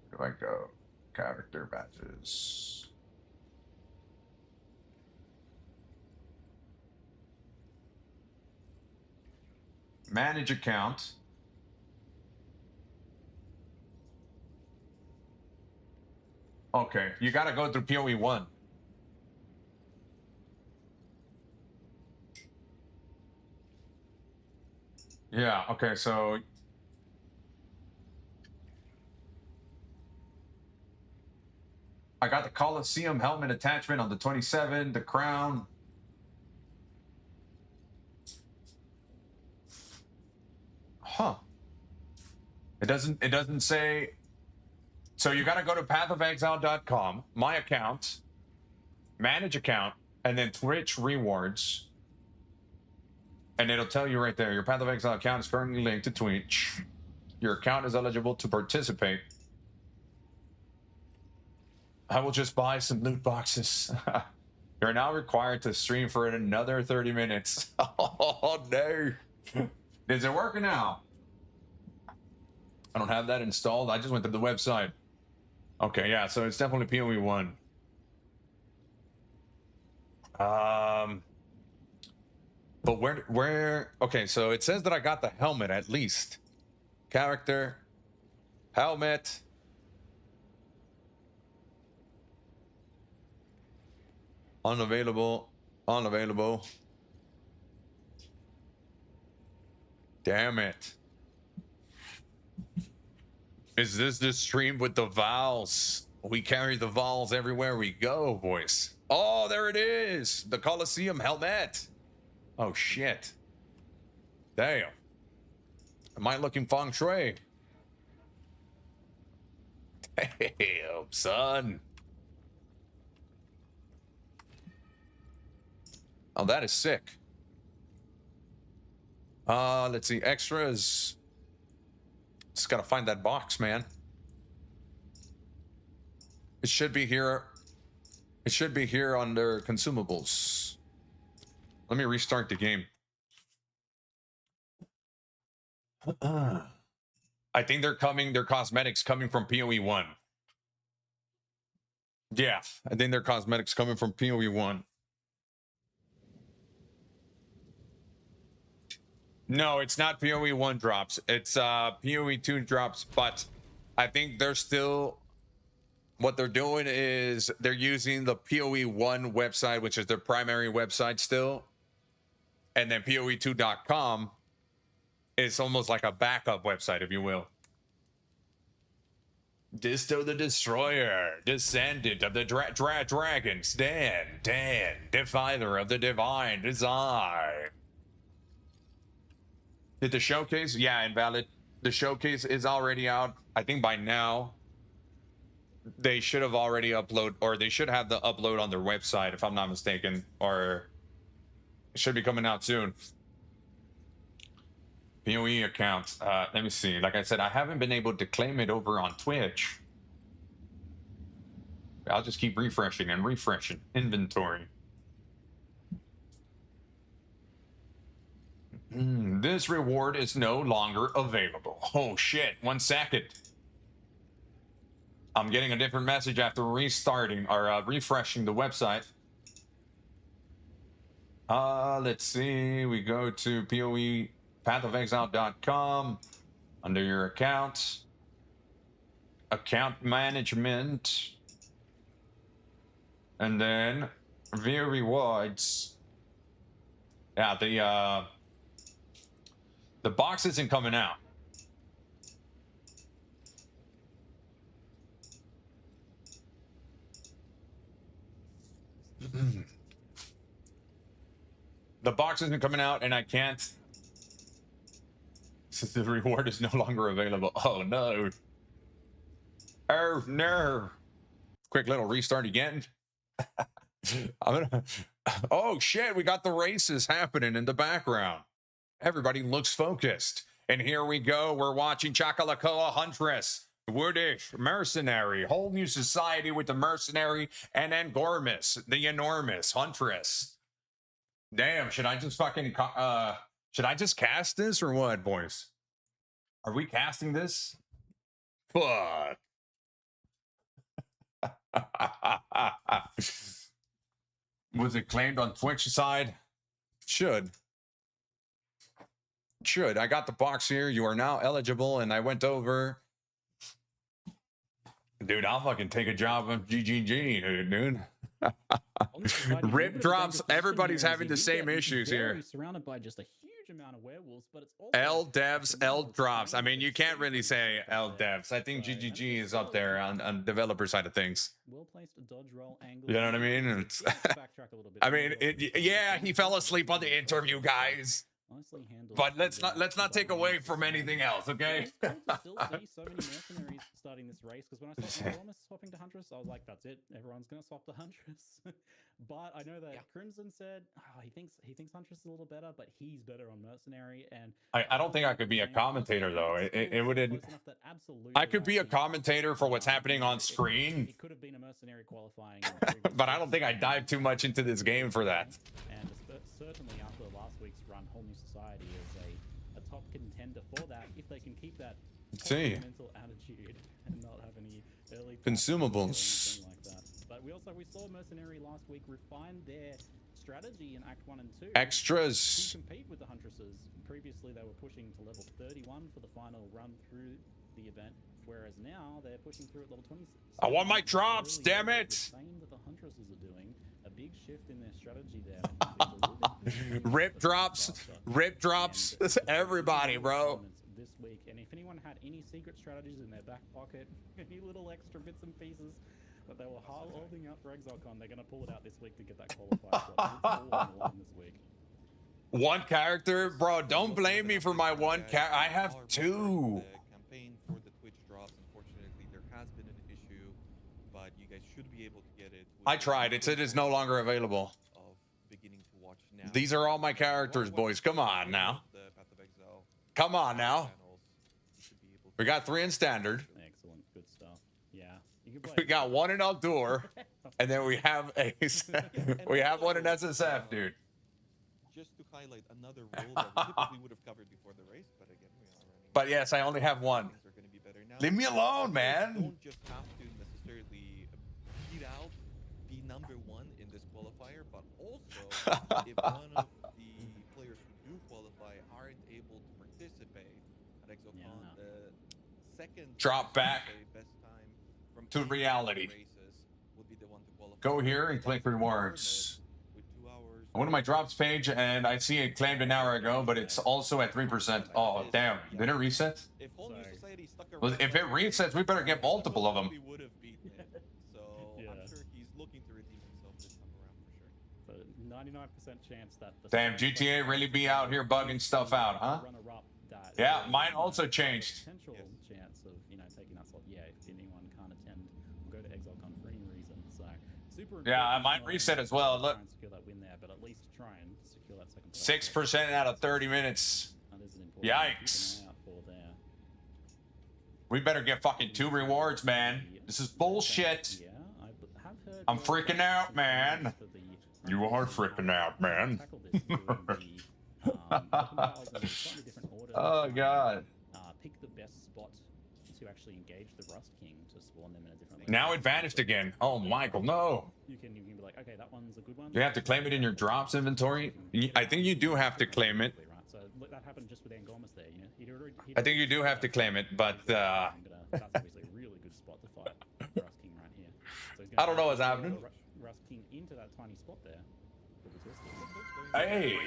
S1: Where do I go? Character badges. Manage account. Okay, you gotta go through PoE 1. Yeah, okay, so I got the Coliseum helmet attachment on the 27, the crown. Huh. It doesn't say. So you got to go to pathofexile.com, my account, manage account, and then Twitch rewards. And it'll tell you right there, your Path of Exile account is currently linked to Twitch. Your account is eligible to participate. I will just buy some loot boxes. You're now required to stream for another 30 minutes. Oh, no. Is it working now? I don't have that installed. I just went to the website. Okay, yeah, so it's definitely PoE 1. But where, okay, so it says that I got the helmet at least. Character, helmet. Unavailable, unavailable. Damn it. Is this the stream with the vowels? We carry the vowels everywhere we go, boys. Oh, there it is. The Coliseum helmet. Oh, shit. Damn. Am I looking feng shui? Damn, son. Oh, that is sick. Let's see. Extras. Just gotta find that box, man. It should be here. It should be here under consumables. Let me restart the game. I think they're coming, their cosmetics coming from PoE 1. Yeah, I think their cosmetics coming from PoE 1. No, it's not PoE 1 drops. It's PoE 2 drops, but I think they're still, what they're doing is they're using the PoE 1 website, which is their primary website still. And then PoE2.com is almost like a backup website, if you will. Diztoh the Destroyer, descendant of the dragons, Dan, defiler of the divine design. Did the showcase? Yeah, invalid. The showcase is already out. I think by now they should have already uploaded, or they should have the upload on their website, if I'm not mistaken, or it should be coming out soon. PoE account. Let me see. Like I said, I haven't been able to claim it over on Twitch. I'll just keep refreshing and refreshing. Inventory. This reward is no longer available. Oh shit, 1 second. I'm getting a different message after restarting or refreshing the website. Let's see. We go to PoE pathofexile.com under your account. Account management. And then view rewards. Yeah, the box isn't coming out. The box isn't coming out, and I can't. Since the reward is no longer available. Oh no. Oh no. Quick little restart again. Oh shit, we got the races happening in the background. Everybody looks focused. And here we go. We're watching Chakalakoa Huntress, Woodish, Mercenary, whole new society with the Mercenary, and then Gormus, the enormous Huntress. Damn, should I just fucking should I just cast this or what, boys? Are we casting this? Fuck. Was it claimed on Twitch side? Should. I got the box here. You are now eligible, and I went over. Dude, I'll fucking take a job of GGG, dude. Rip drops. Everybody's having the same issues here.
S9: Surrounded by just a huge amount of werewolves, but it's also
S1: L devs, L drops. I mean, you can't really say L devs. I think GGG is up there on developer side of things.
S9: Well placed dodge roll angle.
S1: You know what I mean? It's
S9: Backtrack a little bit.
S1: I mean, yeah, he fell asleep on the interview, guys.
S9: Nicely handled.
S1: But let's not take away from anything else, okay?
S9: It's cool to still see so many mercenaries starting this race, because when I saw Enormous swapping to Huntress, I was like, that's it, everyone's gonna swap to Huntress. But I know that Crimson said he thinks Huntress is a little better, but he's better on mercenary. And
S1: I don't think I could be a commentator though. It wouldn't. I could be a commentator for what's happening on screen.
S9: It could have been a mercenary qualifying,
S1: But I don't think I dive too much into this game for that.
S9: And certainly after last week's run, Whole New Society is a top contender for that if they can keep that mental attitude and not have any early
S1: consumables.
S9: Like that. But we saw Mercenary last week refine their strategy in Act 1 and 2
S1: Extras.
S9: to compete with the Huntresses. Previously they were pushing to level 31 for the final run through the event, whereas now they're pushing through at level 26.
S1: I want my drops, damn it!
S9: The same that the Huntresses are doing. A big shift in their strategy there.
S1: Rip drops, everybody, bro.
S9: This week, and if anyone had any secret strategies in their back pocket, any little extra bits and pieces that they were holding out for ExileCon, they're gonna pull it out this week to get that qualified slot. This week.
S1: One character, bro. Don't blame me for my one character. I have two.
S12: Campaign for the Twitch drops. Unfortunately, there has been an issue, but you guys should be able to get it.
S1: I tried. It is no longer available. These are all my characters, boys. Come on now. Come on now. We got 3 in standard.
S9: Excellent, good stuff. Yeah,
S1: we got 1 in outdoor, and then we have one in SSF, dude.
S12: Just to highlight another role that we typically would have covered before the race, but again, we are running.
S1: But yes, I only have 1. Leave me alone, man.
S12: Don't just have to necessarily beat out, be number 1 in this qualifier, but also if one of the players who do qualify aren't able to participate at ExileCon, the second
S1: drop back
S12: best time from
S1: to reality.
S12: Would be the one to qualify.
S1: Go here and click rewards. I went to my drops page and I see it claimed an hour ago, but it's also at 3%. Oh, damn. Did it reset? Well, if it resets, we better get multiple of them.
S12: So I'm sure he's looking to redeem himself this time around for sure.
S9: So 99% chance that the
S1: damn, GTA really be out here bugging stuff out, huh? Yeah, mine also changed.
S9: Potential chance of taking that slot. Yeah, if anyone can't attend, we'll go to ExileCon for any reason. So super.
S1: Yeah, I might reset as well. Look.
S9: Try and secure that win there, but at least try and secure that second.
S1: 6% out of 30 minutes. Yikes. We better get fucking 2 rewards, man. This is bullshit. I'm freaking out, man. You are freaking out, man. Oh, God.
S9: Pick the best spot to actually engage the Rust King to spawn them in a different.
S1: Now it vanished again. Oh, Michael, no.
S9: You can be like, okay, that one's a good one.
S1: You have to claim it in your drops inventory. I think you do have to claim it.
S9: So that happened just with Angomas there.
S1: I think you do have to claim it, but
S9: that's obviously a really good spot to fight Rust King right here. So
S1: I don't know what's happening.
S9: Rust King into that tiny spot there.
S1: Hey,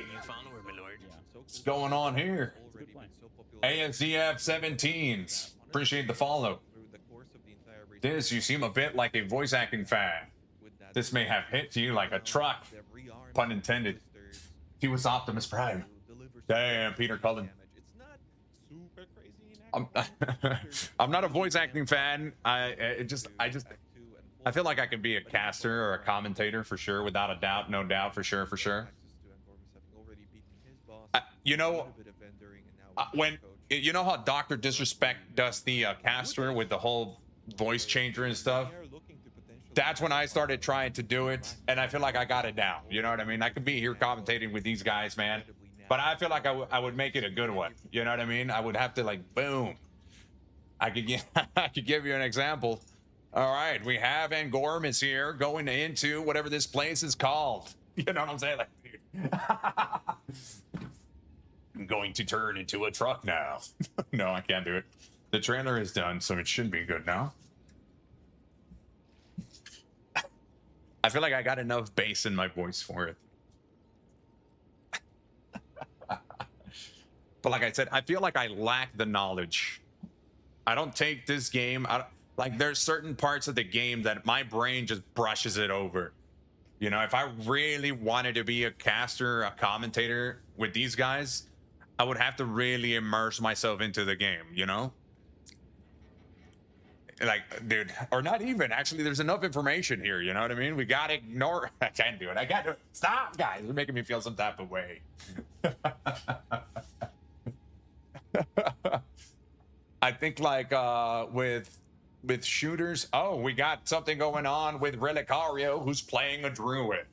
S1: what's going on here? ASZF 17s. Appreciate the follow. Diz, you seem a bit like a voice acting fan. This may have hit you like a truck. Pun intended. He was Optimus Prime. Damn, Peter Cullen. I'm not a voice acting fan. I feel like I can be a caster or a commentator for sure, without a doubt, no doubt, for sure. You know, when you know how Dr. Disrespect does the caster with the whole voice changer and stuff. That's when I started trying to do it, and I feel like I got it down. You know what I mean? I could be here commentating with these guys, man. But I feel like I would make it a good one. You know what I mean? I would have to like boom. I could give I could give you an example. All right, we have Angorm is here going into whatever this place is called. You know what I'm saying? Like, dude. I'm going to turn into a truck now. No, I can't do it. The trailer is done, so it should be good now. I feel like I got enough bass in my voice for it. But like I said, I feel like I lack the knowledge. I don't take this game. Like there's certain parts of the game that my brain just brushes it over. You know, if I really wanted to be a caster, a commentator with these guys, I would have to really immerse myself into the game, you know? Like, dude, or not even. Actually, there's enough information here, you know what I mean? We gotta ignore. I can't do it. I can't do it. Stop, guys. You're making me feel some type of way. I think like with shooters, oh, we got something going on with Relicario who's playing a druid.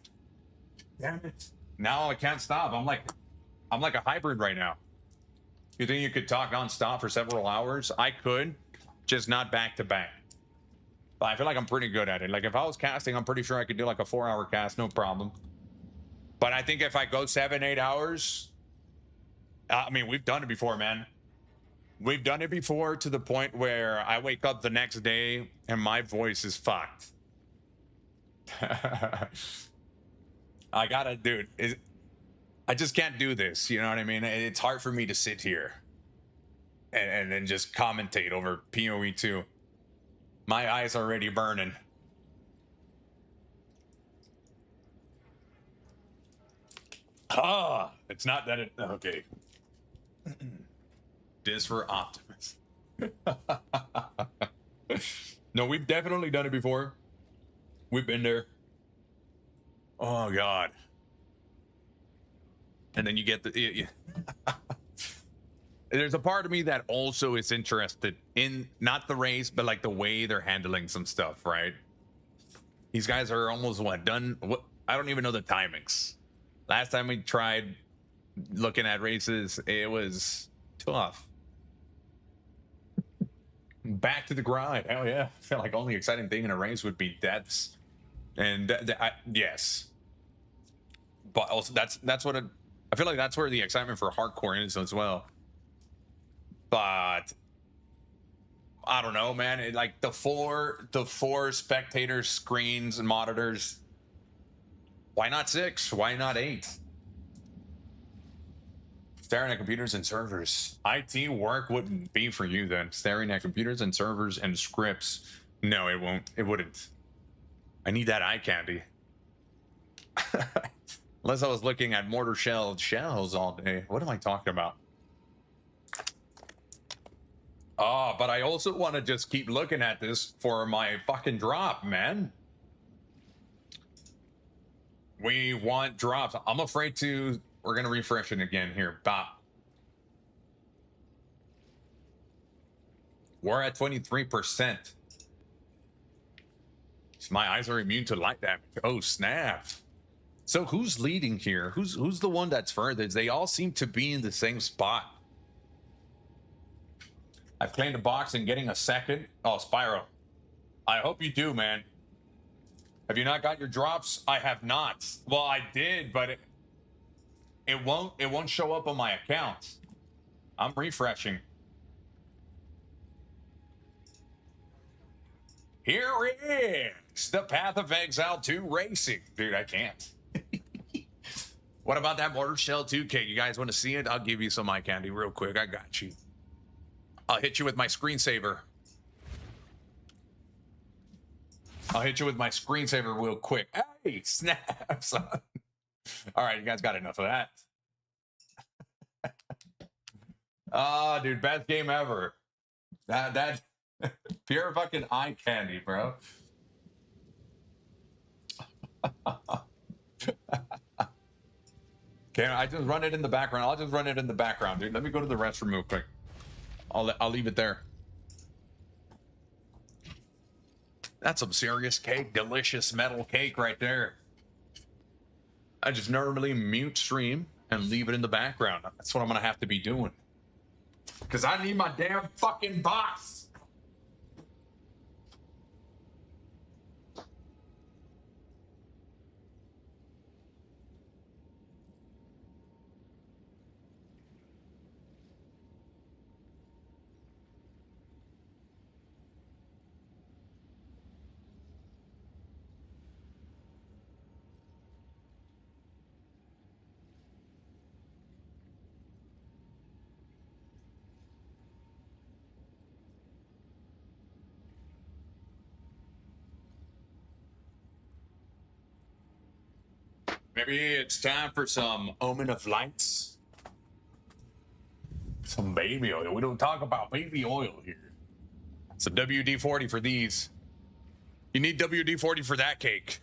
S1: Damn it. Now I can't stop. I'm like a hybrid right now. You think you could talk non-stop for several hours? I could, just not back to back. But I feel like I'm pretty good at it. Like if I was casting, I'm pretty sure I could do like a 4-hour cast, no problem. But I think if I go 7-8 hours, I mean, we've done it before, man. We've done it before to the point where I wake up the next day and my voice is fucked. I gotta, dude, I just can't do this. You know what I mean? It's hard for me to sit here and then just commentate over PoE 2. My eyes are already burning. Ah, it's not that it, okay. This for Optimus. No, we've definitely done it before. We've been there. Oh God. And then you get the there's a part of me that also is interested in not the race, but like the way they're handling some stuff, right? These guys are almost done. What, I don't even know the timings. Last time we tried looking at races, it was tough. Back to the grind. Hell yeah. I feel like only exciting thing in a race would be deaths. And yes. But also that's what I feel like that's where the excitement for hardcore is as well. But I don't know, man. Like the four spectator screens and monitors. Why not 6? Why not 8? Staring at computers and servers. IT work wouldn't be for you then. Staring at computers and servers and scripts. No, it won't. It wouldn't. I need that eye candy. Unless I was looking at mortar shells all day. What am I talking about? Oh, but I also want to just keep looking at this for my fucking drop, man. We want drops. I'm afraid to... We're going to refresh it again here. Bop. We're at 23%. My eyes are immune to light damage. Oh, snap. So who's leading here? Who's the one that's furthest? They all seem to be in the same spot. I've claimed a box and getting a second. Oh, Spyro. I hope you do, man. Have you not got your drops? I have not. Well, I did, but it won't show up on my account. I'm refreshing. Here it is. The Path of Exile 2 Racing. Dude, I can't. What about that Mortar Shell 2K? You guys want to see it? I'll give you some eye candy real quick. I got you. I'll hit you with my screensaver. I'll hit you with my screensaver real quick. Hey, snaps. All right, you guys got enough of that. Ah, dude, best game ever. That pure fucking eye candy, bro. Okay, I just run it in the background. I'll just run it in the background, dude. Let me go to the restroom real quick. I'll leave it there. That's some serious cake. Delicious metal cake right there. I just normally mute stream and leave it in the background. That's what I'm gonna have to be doing. Because I need my damn fucking box. Maybe it's time for some Omen of Lights. Some baby oil. We don't talk about baby oil here. Some WD-40 for these. You need WD-40 for that cake.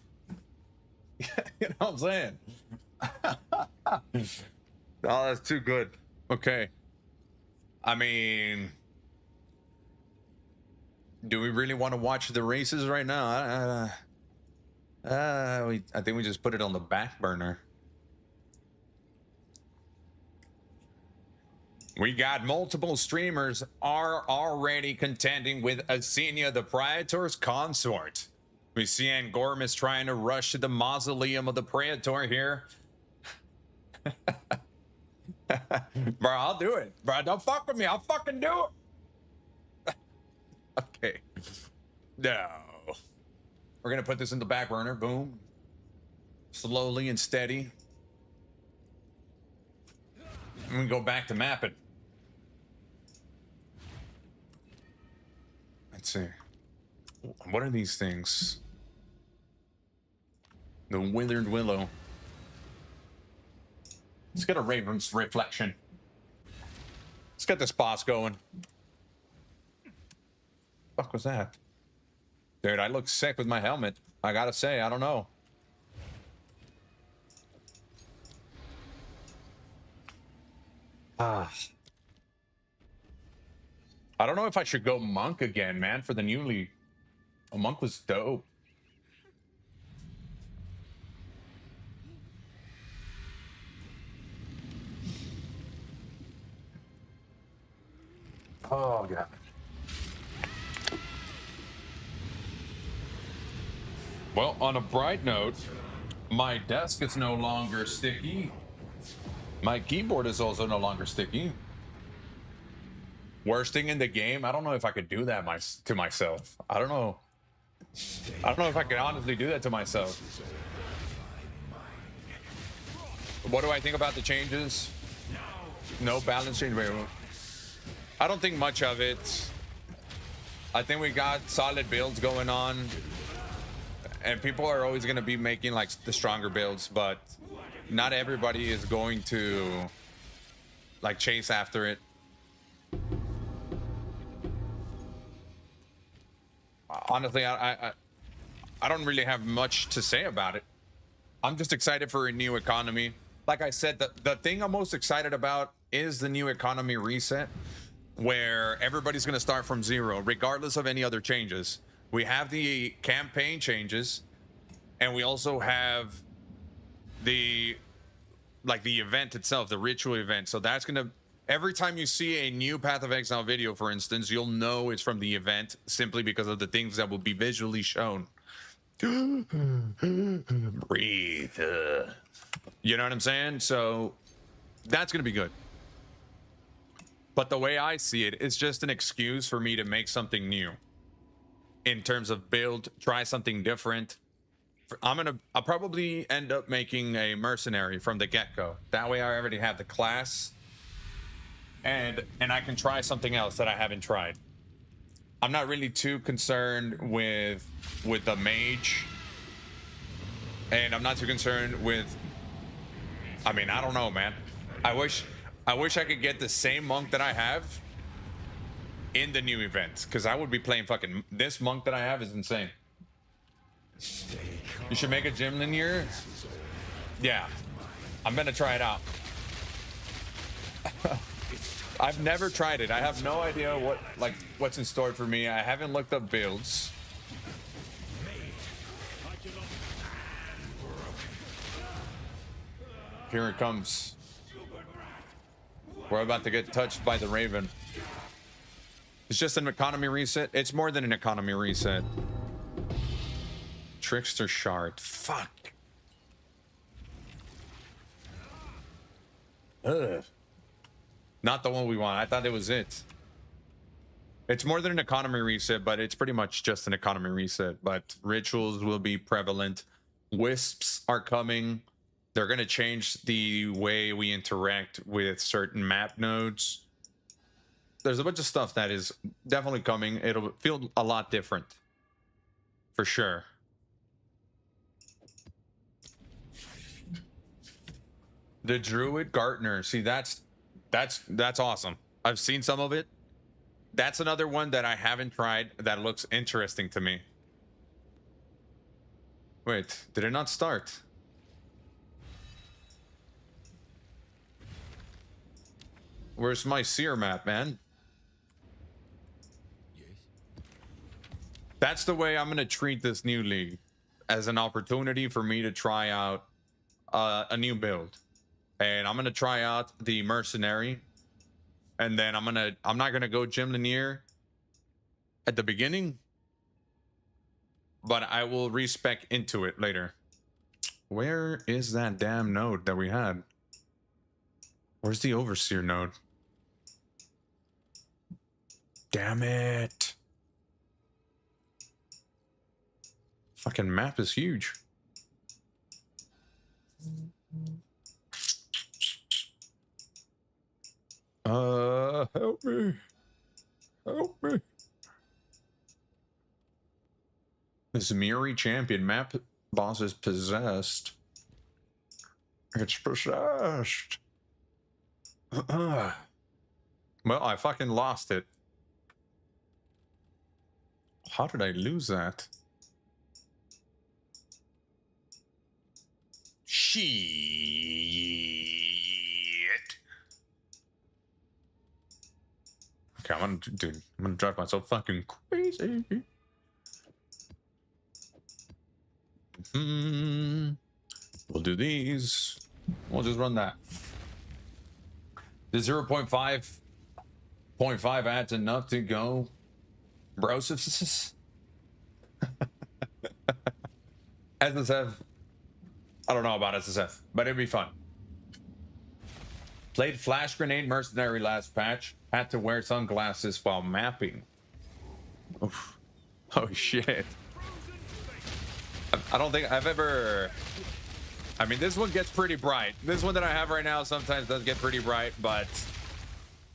S1: You know what I'm saying? Oh, that's too good. Okay. I mean, do we really want to watch the races right now? I think we just put it on the back burner. We got multiple streamers are already contending with Asenia, the Praetor's consort. We see Angormus trying to rush to the mausoleum of the Praetor here. Bro, I'll do it. Bro, don't fuck with me. I'll fucking do it. Okay. No. We're going to put this in the back burner. Boom. Slowly and steady. And we go back to mapping. Let's see. What are these things? The Withered Willow. Let's get a Raven's Reflection. Let's get this boss going. Fuck was that? Dude, I look sick with my helmet. I gotta say, I don't know. I don't know if I should go monk again, man, for the new league. A monk was dope. Oh, God. Well, on a bright note, my desk is no longer sticky. My keyboard is also no longer sticky. Worst thing in the game, I don't know if I could do that to myself. I don't know. I don't know if I could honestly do that to myself. What do I think about the changes? No balance change. Wait. I don't think much of it. I think we got solid builds going on. And people are always going to be making like the stronger builds, but not everybody is going to like chase after it. Honestly, I don't really have much to say about it. I'm just excited for a new economy. Like I said, the thing I'm most excited about is the new economy reset, where everybody's going to start from zero, regardless of any other changes. We have the campaign changes, and we also have the event itself, the ritual event. So that's gonna, every time you see a new Path of Exile video, for instance, you'll know it's from the event simply because of the things that will be visually shown. Breathe. You know what I'm saying? So that's gonna be good. But the way I see it, it's just an excuse for me to make something new. In terms of build, try something different. I'll probably end up making a mercenary from the get-go. That way I already have the class, and I can try something else that I haven't tried. I'm not really too concerned with the mage, and I'm not too concerned with, I mean, I don't know, man. I wish I could get the same monk that I have in the new event, because I would be playing fucking, this monk that I have is insane. You should make a gym linear. Yeah, I'm gonna try it out. I've never tried it. I have no idea what's in store for me. I haven't looked up builds. Here it comes. We're about to get touched by the Raven. It's just an economy reset. It's more than an economy reset. Trickster shard. Fuck. Ugh. Not the one we want. I thought it was it. It's more than an economy reset, but it's pretty much just an economy reset. But rituals will be prevalent. Wisps are coming. They're going to change the way we interact with certain map nodes. There's a bunch of stuff that is definitely coming. It'll feel a lot different. For sure. The Druid Gartner. See, that's awesome. I've seen some of it. That's another one that I haven't tried that looks interesting to me. Wait, did it not start? Where's my seer map, man? That's the way I'm going to treat this new league, as an opportunity for me to try out a new build. And I'm going to try out the mercenary. And then I'm not going to go gym linear at the beginning, but I will respec into it later. Where is that damn node that we had? Where's the overseer node? Damn it. Fucking map is huge. Help me. Help me. Zmiri champion map boss is possessed. It's possessed. Well, I fucking lost it. How did I lose that? Shit. Okay, I'm gonna drive myself fucking crazy. We'll do these. We'll just run that. The 0.5 adds enough to go. Brosis. SSF. I don't know about SSF, but it'd be fun. Played Flash Grenade Mercenary last patch. Had to wear sunglasses while mapping. Oof. Oh shit. I don't think I've ever... I mean, this one gets pretty bright. This one that I have right now sometimes does get pretty bright, but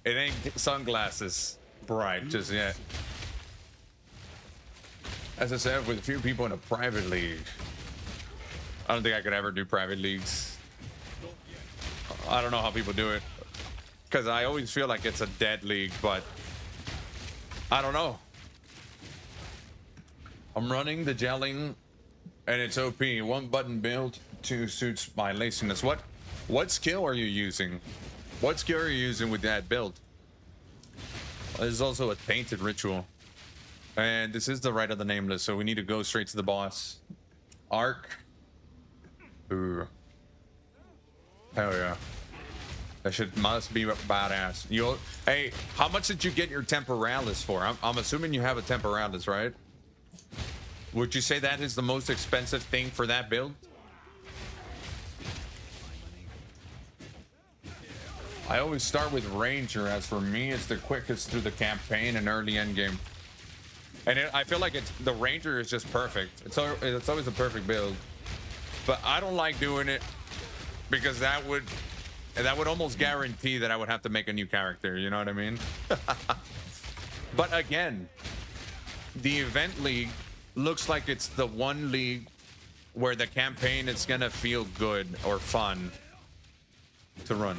S1: it ain't sunglasses bright just yet. As I said, with a few people in a private league. I don't think I could ever do private leagues. I don't know how people do it. Because I always feel like it's a dead league, but I don't know. I'm running the gelling, and it's OP. One button build, 2 suits my laziness. What skill are you using? What skill are you using with that build? There's also a tainted ritual. And this is the Rite of the Nameless, so we need to go straight to the boss. Arc. Ooh. Hell yeah. That shit must be badass. Hey, how much did you get your Temporalis for? I'm assuming you have a Temporalis, right? Would you say that is the most expensive thing for that build? I always start with Ranger, as for me, it's the quickest through the campaign and early endgame. And I feel like the Ranger is just perfect. It's always a perfect build. But I don't like doing it because that would almost guarantee that I would have to make a new character, you know what I mean? But again, the event league looks like it's the one league where the campaign is gonna feel good or fun to run.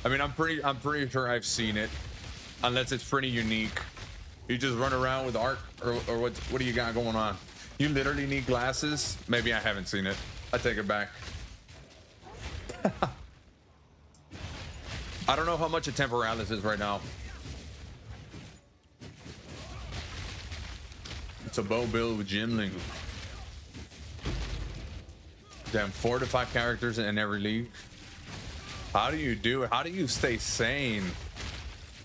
S1: I mean, I'm pretty sure I've seen it, unless it's pretty unique. You just run around with Arc, or what do you got going on? You literally need glasses? Maybe I haven't seen it. I take it back. I don't know how much a Temporalis is right now. It's a bow build with Gimling. Damn, 4 to 5 characters in every league. How do you do it? How do you stay sane?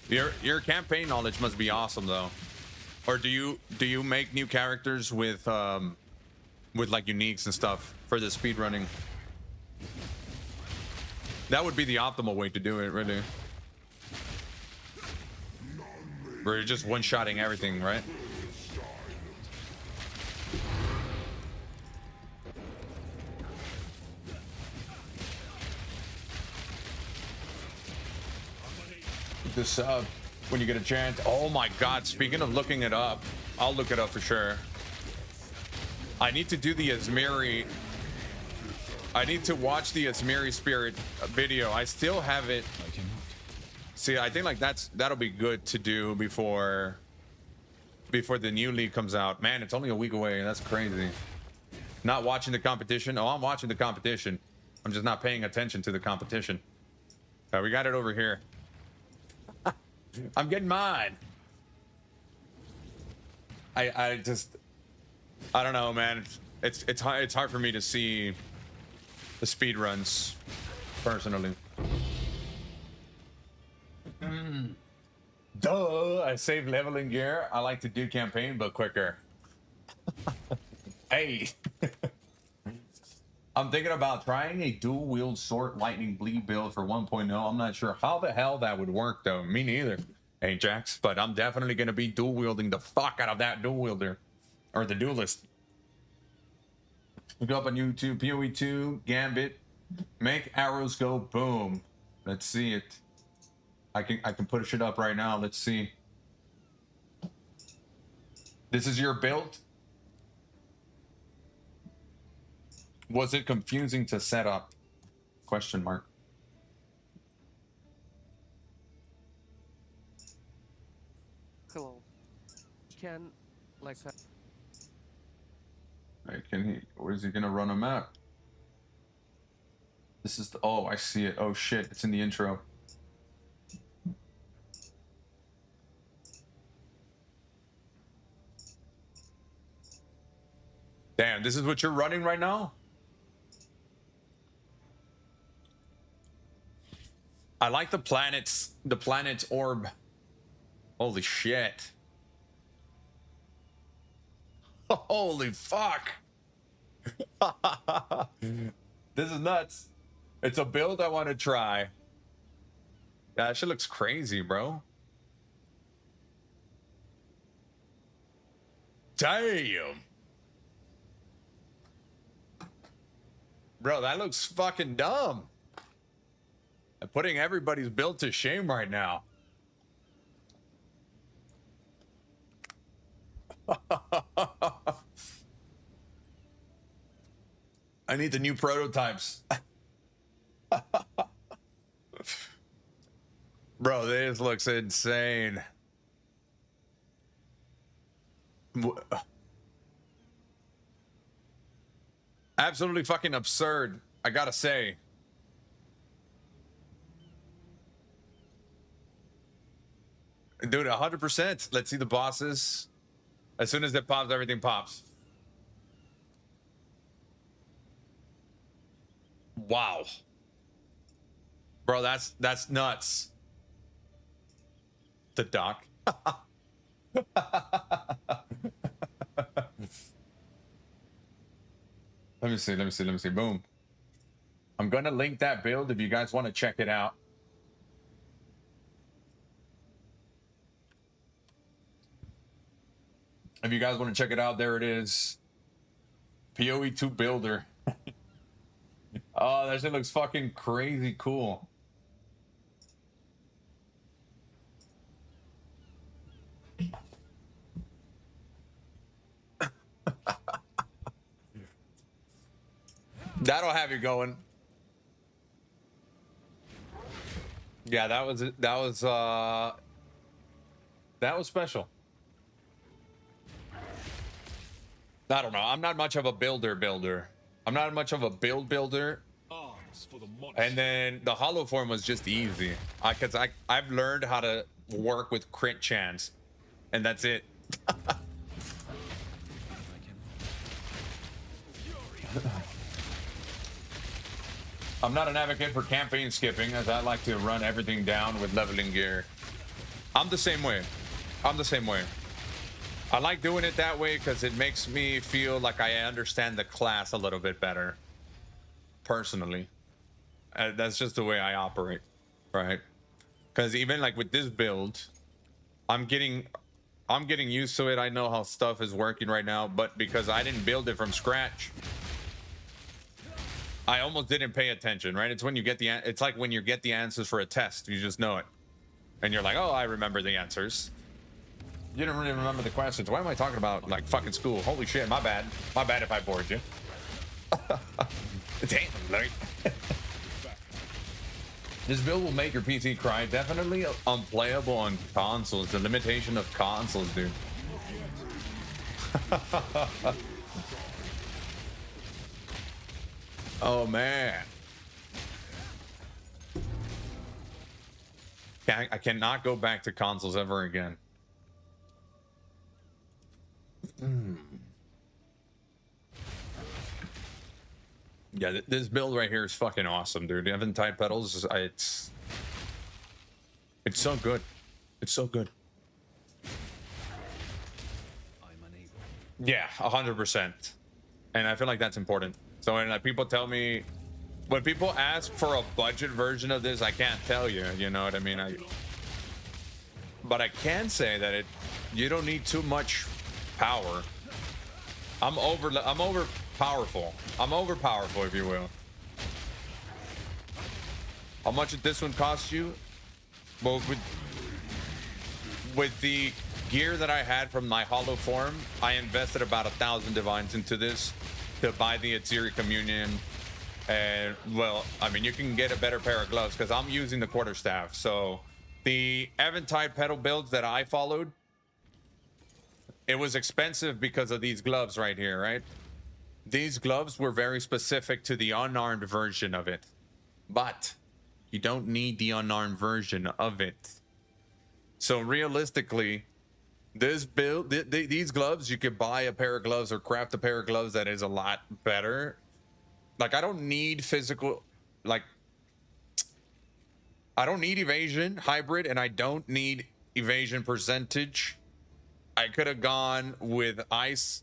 S1: Your campaign knowledge must be awesome though. Or do you make new characters with like uniques and stuff for the speed running? That would be the optimal way to do it, really. Where you're just one-shotting everything, right? This up when you get a chance. Oh my god, speaking of looking it up, I'll look it up for sure. I need to do the Asmiri. I need to watch the Asmiri Spirit video. I still have it.
S4: I cannot.
S1: See, I think like that'll be good to do before the new league comes out. Man, it's only a week away. That's crazy. Not watching the competition. Oh, I'm watching the competition. I'm just not paying attention to the competition. We got it over here. I'm getting mine. I don't know, man. It's hard for me to see the speed runs personally. Duh, I save leveling gear. I like to do campaign but quicker. Hey. I'm thinking about trying a dual wield sword lightning bleed build for 1.0. I'm not sure how the hell that would work though. Me neither. Hey Jax, but I'm definitely gonna be dual wielding the fuck out of that dual wielder. Or the duelist. Look up on YouTube, PoE2, Gambit. Make arrows go boom. Let's see it. I can push it up right now. Let's see. This is your build? Was it confusing to set up? Question mark.
S13: Hello. Can like
S1: Right, can he? Where is he gonna run a map? This is the. Oh, I see it. Oh shit! It's in the intro. Damn, this is what you're running right now? I like the planet's orb. Holy shit. Holy fuck. This is nuts. It's a build I want to try. Yeah, that shit looks crazy, bro. Damn. Bro, that looks fucking dumb. I'm putting everybody's build to shame right now. I need the new prototypes. Bro, this looks insane. Absolutely fucking absurd, I gotta say. Dude, 100%. Let's see the bosses. As soon as it pops, everything pops. Wow. Bro, that's nuts. The doc. Let me see. Boom. I'm gonna link that build if you guys want to check it out. If you guys want to check it out, there it is. PoE2 builder. Oh, that shit looks fucking crazy cool. That'll have you going. Yeah, that was special. I don't know. I'm not much of a builder. I'm not much of a builder. And then the hollow form was just easy. Because I've learned how to work with crit chance. And that's it. I'm not an advocate for campaign skipping, as I like to run everything down with leveling gear. I'm the same way. I'm the same way. I like doing it that way because it makes me feel like I understand the class a little bit better. Personally. That's just the way I operate, right? Because even like with this build, I'm getting used to it. I know how stuff is working right now, but because I didn't build it from scratch, I almost didn't pay attention, right? It's when you get it's like when you get the answers for a test, you just know it. And you're like, oh, I remember the answers. You don't really remember the questions. Why am I talking about like fucking school? Holy shit, my bad. My bad if I bored you. Damn, like this build will make your PC cry. Definitely unplayable on consoles. The limitation of consoles, dude. Oh man. I cannot go back to consoles ever again. Yeah, this build right here is fucking awesome, dude. Eventide pedals, it's so good. It's so good. Yeah, 100%. And I feel like that's important. So when like people tell me, when people ask for a budget version of this, I can't tell you. You know what I mean? But I can say that you don't need too much power. I'm over powerful. I'm over powerful, if you will. How much did this one cost you? Well, with the gear that I had from my hollow form, I invested about 1,000 divines into this to buy the Atziri Communion. And well, I mean, you can get a better pair of gloves because I'm using the quarterstaff. So the Eventide pedal builds that I followed, it was expensive because of these gloves right here, right? These gloves were very specific to the unarmed version of it, but you don't need the unarmed version of it. So realistically, this build, these gloves, you could buy a pair of gloves or craft a pair of gloves that is a lot better. Like, I don't need physical, like, I don't need evasion hybrid, and I don't need evasion percentage. I could have gone with ice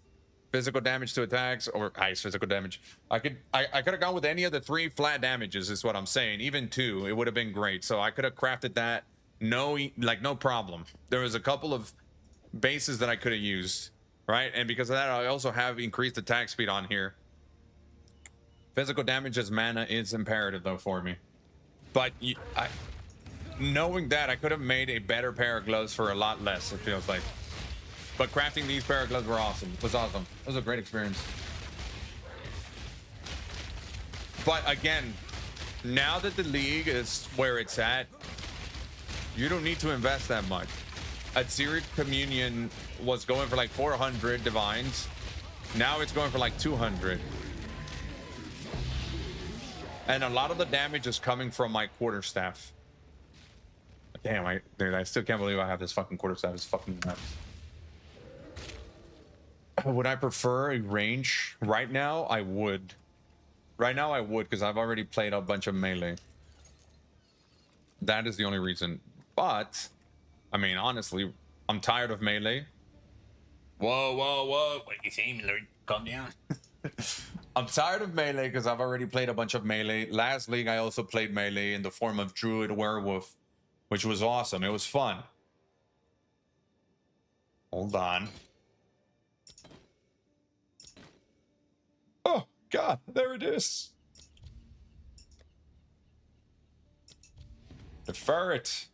S1: physical damage to attacks, or ice physical damage. I could have gone with any of the 3 flat damages, is what I'm saying. Even 2, it would have been great. So I could have crafted that, no problem. There was a couple of bases that I could have used, right? And because of that, I also have increased attack speed on here. Physical damage as mana is imperative though for me. But knowing that, I could have made a better pair of gloves for a lot less, it feels like. But crafting these pair of gloves were awesome. It was awesome. It was a great experience. But again, now that the league is where it's at, you don't need to invest that much. Atziri Communion was going for like 400 divines. Now it's going for like 200. And a lot of the damage is coming from my quarterstaff. Damn, dude, I still can't believe I have this fucking quarterstaff. It's fucking nuts. Would I prefer a range? Right now, I would. Right now, I would, because I've already played a bunch of melee. That is the only reason. But, I mean, honestly, I'm tired of melee.
S3: Whoa, whoa, whoa. What are you saying, Lord? Calm down.
S1: I'm tired of melee because I've already played a bunch of melee. Last league, I also played melee in the form of Druid Werewolf, which was awesome. It was fun. Hold on. Oh, God, there it is. Defer it.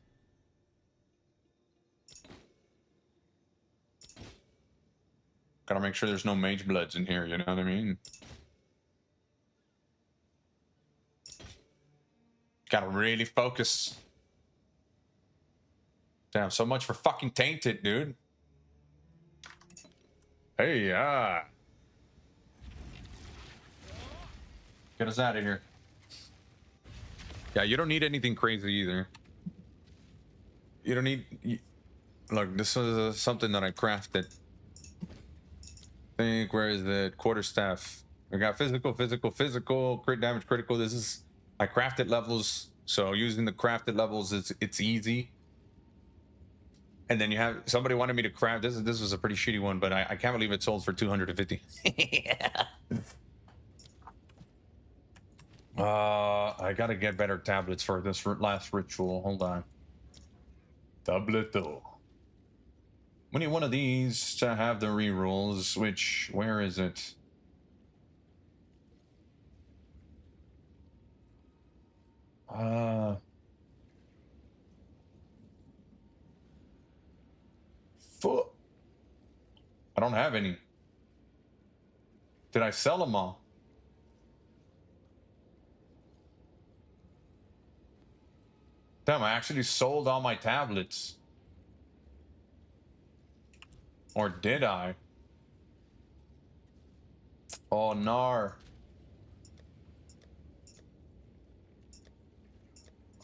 S1: Gotta make sure there's no mage bloods in here, you know what I mean? Gotta really focus. Damn, so much for fucking tainted, dude. Hey, get us out of here. Yeah, you don't need anything crazy either. You don't need... Look, this is something that I crafted. Where is the quarterstaff? I got physical, crit damage, critical. This is... I crafted levels, so using the crafted levels it's easy. And then you have somebody wanted me to craft this was a pretty shitty one, but I can't believe it sold for 250. I gotta get better tablets for this last ritual. Hold on. Tableto. We need one of these to have the rerolls, which, where is it? Fuck. I don't have any. Did I sell them all? Damn, I actually sold all my tablets. Or did I? Oh, nar.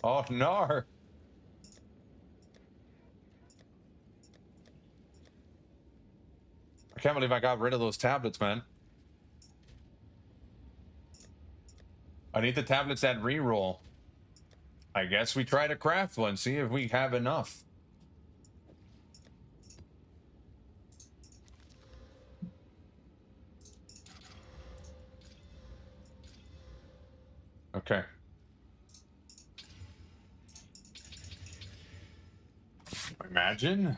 S1: Oh, nar. I can't believe I got rid of those tablets, man. I need the tablets that reroll. I guess we try to craft one, see if we have enough. Okay. Imagine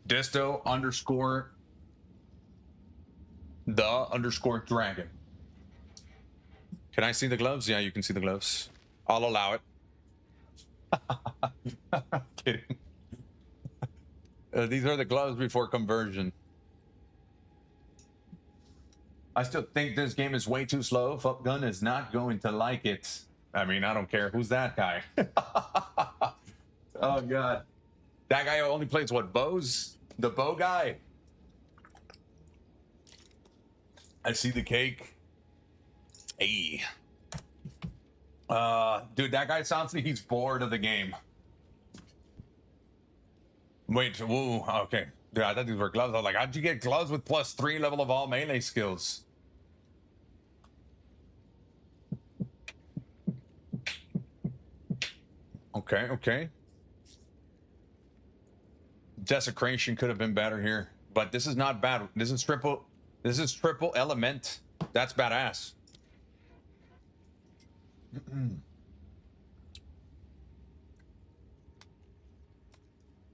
S1: Diztoh underscore the underscore dragon. Can I see the gloves? Yeah, you can see the gloves. I'll allow it. Kidding. These are the gloves before conversion. I still think this game is way too slow. Fuck Gun is not going to like it. I mean, I don't care. Who's that guy? Oh, God. That guy only plays what, bows? The bow guy? I see the cake. Hey. Dude, that guy sounds like he's bored of the game. Wait, woo, okay. Dude, I thought these were gloves. I was like, how'd you get gloves with +3 level of all melee skills? Okay, okay. Desecration could have been better here, but this is not bad. This is triple element. That's badass.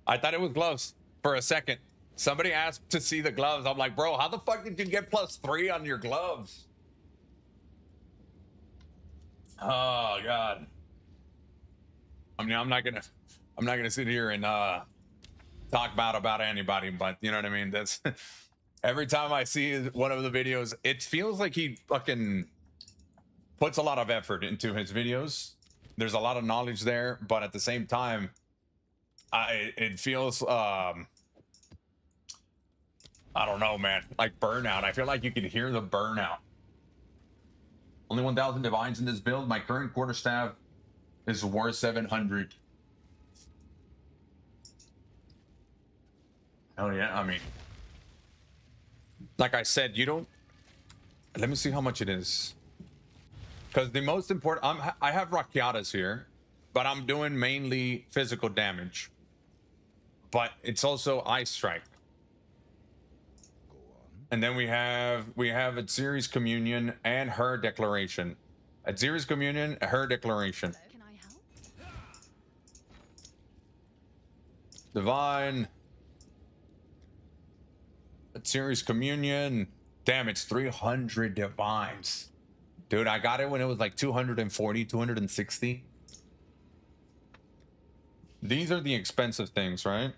S1: I thought it was gloves for a second. Somebody asked to see the gloves. I'm like, bro, how the fuck did you get +3 on your gloves? Oh, God. I mean, I'm not gonna sit here and talk bad about anybody, but you know what I mean? That's every time I see one of the videos, it feels like he fucking puts a lot of effort into his videos. There's a lot of knowledge there, but at the same time, it feels I don't know, man, like burnout. I feel like you can hear the burnout. Only 1,000 divines in this build. My current quarterstaff is worth 700. Oh yeah, I mean, like I said, you don't. Let me see how much it is. Because the most important, I have Rakiatas here, but I'm doing mainly physical damage. But it's also Ice Strike. And then we have a Series Communion and her Declaration. At Series Communion, her Declaration.
S2: Can I help?
S1: Divine. At Series Communion. Damn, it's 300 divines. Dude, I got it when it was like 240, 260. These are the expensive things, right?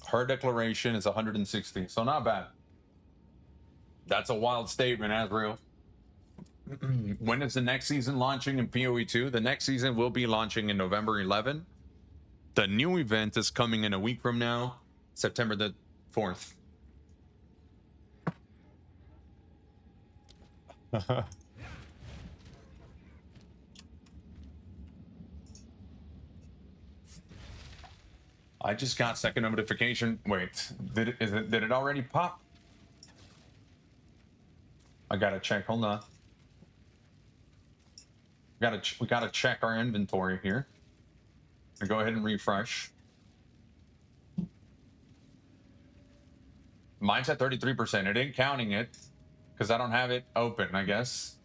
S1: Her Declaration is 160, so not bad. That's a wild statement, Azrael. When is the next season launching in PoE 2? The next season will be launching in November 11. The new event is coming in a week from now, September the 4th. I just got second notification. Wait, did it already pop? I gotta check. Hold on. We gotta check our inventory here. And go ahead and refresh. Mine's at 33%. It ain't counting it because I don't have it open, I guess.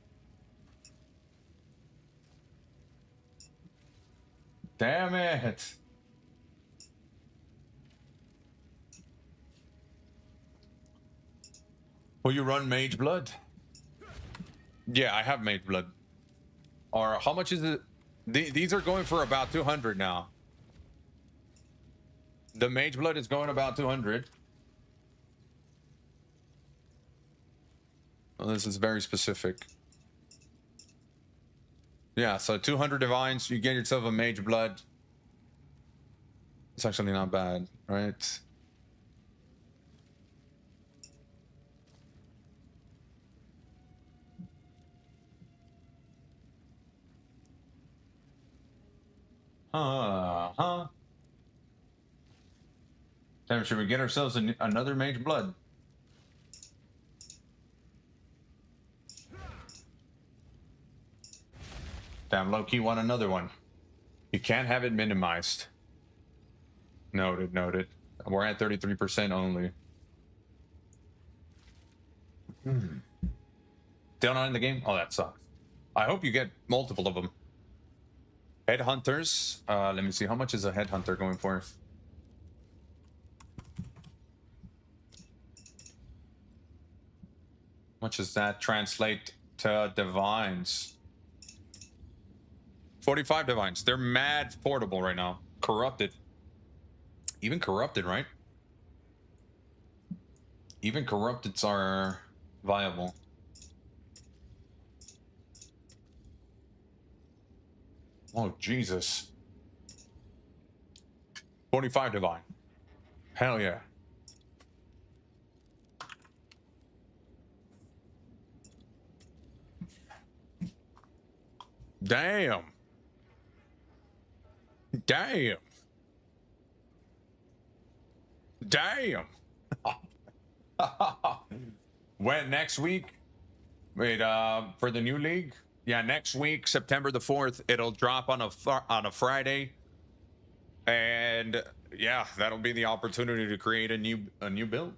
S1: Damn it. Will you run Mage Blood? Yeah, I have Mage Blood. Or how much is it? These are going for about 200 now. The Mage Blood is going about 200. Well, this is very specific. Yeah, so 200 divines, you get yourself a Mage Blood. It's actually not bad, right? Damn, should we get ourselves another Mage Blood? Damn, low-key want another one. You can't have it minimized. Noted, noted. We're at 33% only. Still not in the game? Oh, that sucks. I hope you get multiple of them. Headhunters. Let me see. How much is a headhunter going for? How much does that translate to divines? 45 divines. They're mad portable right now. Corrupted. Even corrupted, right? Even corrupteds are viable. Oh, Jesus. 45 divine. Hell yeah. Damn. Damn. Damn. When next week? Wait, for the new league? Yeah, next week, September the 4th, it'll drop on a Friday. And yeah, that'll be the opportunity to create a new build.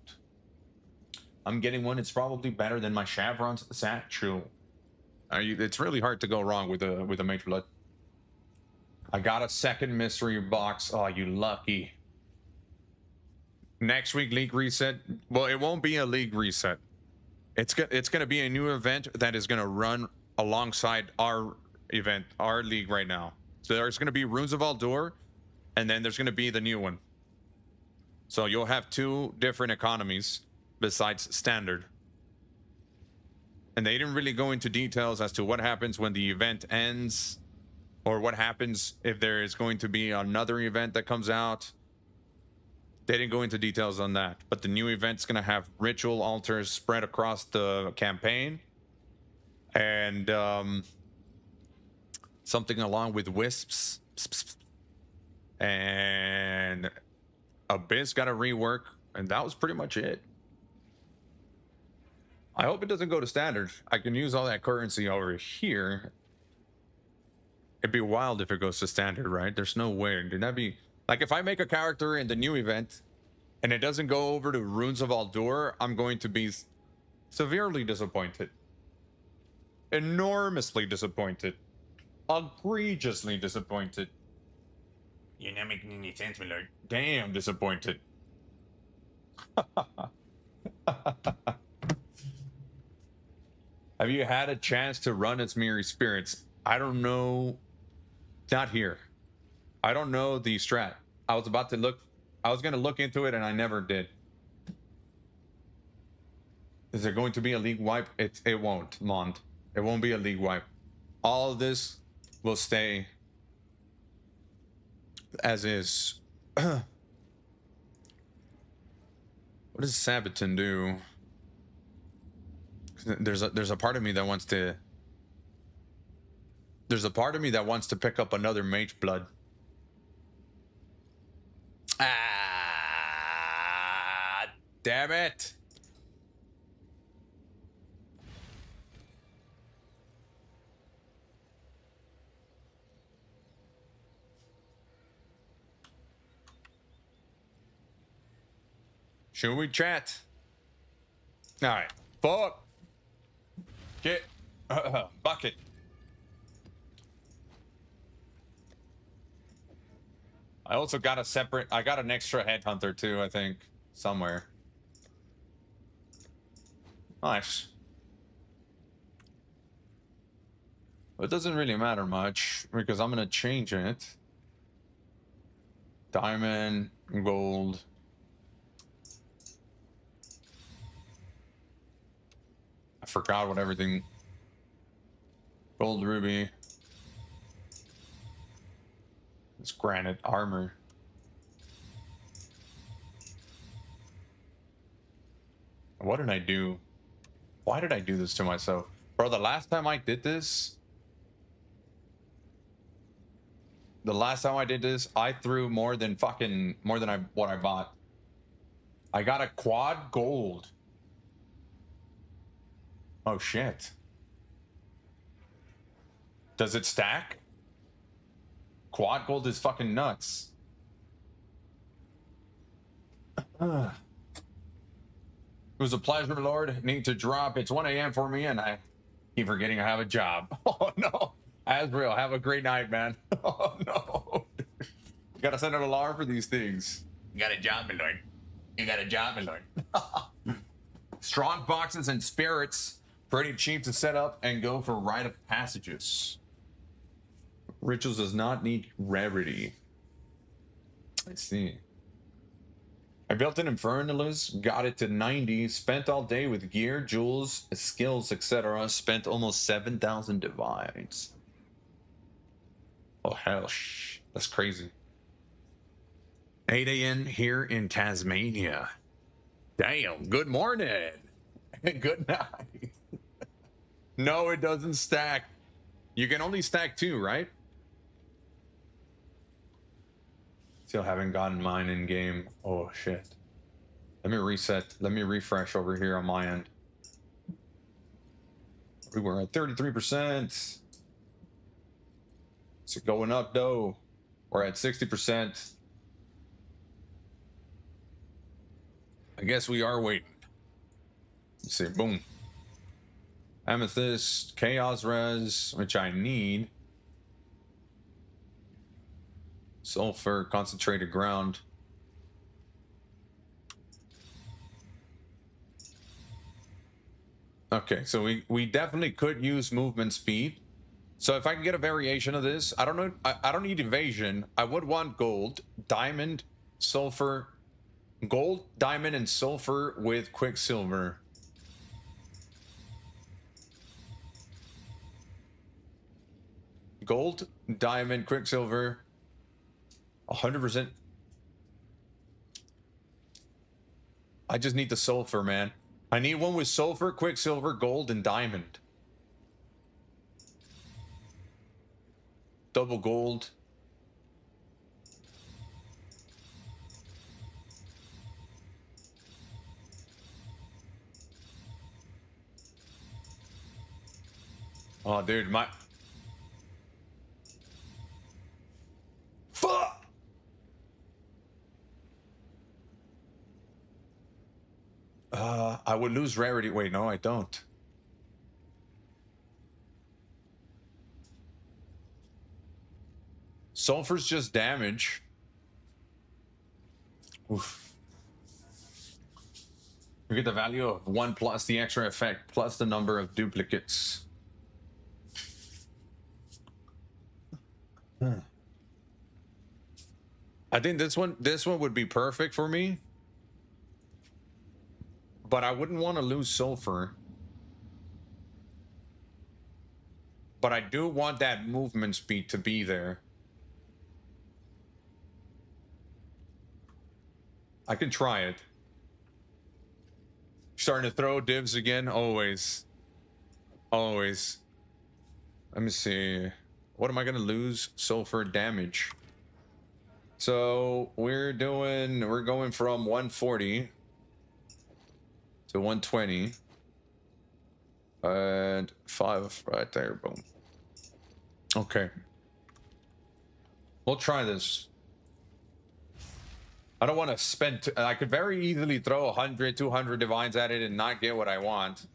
S1: I'm getting one. It's probably better than my Chevron's satchel. It's really hard to go wrong with a Mage Blood. I got a second mystery box. Oh, you lucky. Next week, league reset. Well, it won't be a league reset. It's going to be a new event that is going to run alongside our event, our league right now. So there's going to be Runes of Aldur, and then there's going to be the new one. So you'll have two different economies besides standard. And they didn't really go into details as to what happens when the event ends, or what happens if there is going to be another event that comes out. They didn't go into details on that, but the new event's going to have ritual altars spread across the campaign, and something along with wisps, and Abyss got a rework, and that was pretty much it. I hope it doesn't go to standard. I can use all that currency over here. It'd be wild if it goes to standard, right? There's no way. Did that be... Like, if I make a character in the new event and it doesn't go over to Runes of Aldur, I'm going to be severely disappointed. Enormously disappointed. Egregiously disappointed.
S3: You're not making any sense, my lord.
S1: Damn disappointed. Have you had a chance to run its Mirror Spirits? I don't know. Not here. I don't know the strat. I was about to look. I was going to look into it and I never did. Is there going to be a league wipe? It won't, Mond. It won't be a league wipe. All of this will stay as is. What does Sabaton do? There's a part of me that wants to. There's a part of me that wants to pick up another Mage Blood. Ah, damn it. Should we chat? All right. Fuck. Get bucket. I also got a separate. I got an extra headhunter too. I think somewhere. Nice. It doesn't really matter much because I'm gonna change it. Diamond, gold. I forgot what everything. Gold, ruby. It's granite armor. What did I do? Why did I do this to myself? Bro, the last time I did this, I threw more than what I bought. I got a quad gold. Oh shit. Does it stack? Quad gold is fucking nuts. It was a pleasure, Lord. Need to drop. It's 1 a.m. for me, and I keep forgetting I have a job. Oh no. Asriel, have a great night, man. Oh no. You gotta send an alarm for these things.
S3: You got a job, my lord. You got a job, my lord.
S1: Strong boxes and spirits. Pretty cheap to set up and go for rite of passages. Rituals does not need rarity. I see. I built an Infernalist, got it to 90, spent all day with gear, jewels, skills, etc. Spent almost 7,000 divides. Oh hell, that's crazy. 8 a.m. here in Tasmania. Damn, good morning. Good night. No, it doesn't stack. You can only stack 2, right? Still haven't gotten mine in game. Oh shit. Let me reset. Let me refresh over here on my end. We were at 33%. Is it going up though? We're at 60%. I guess we are waiting. Let's see. Boom. Amethyst, Chaos Res, which I need. Sulfur, concentrated ground. Okay, so we definitely could use movement speed. So if I can get a variation of this, I don't know. I don't need evasion. I would want gold, diamond, sulfur, gold, diamond, and sulfur with quicksilver. Gold, diamond, quicksilver. 100%. I just need the sulfur, man. I need one with sulfur, quicksilver, gold, and diamond. Double gold. Oh, dude, my... Fuck! I would lose rarity. Wait, no, I don't. Sulfur's just damage. Oof. You get the value of 1 plus the extra effect plus the number of duplicates. I think this one would be perfect for me. But I wouldn't want to lose sulfur. But I do want that movement speed to be there. I can try it. Starting to throw divs again? Always. Always. Let me see. What am I going to lose? Sulfur damage. So we're going from 140 to 120. And 5 right there. Boom. Okay. We'll try this. I don't want to spend. I could very easily throw 100, 200 divines at it and not get what I want.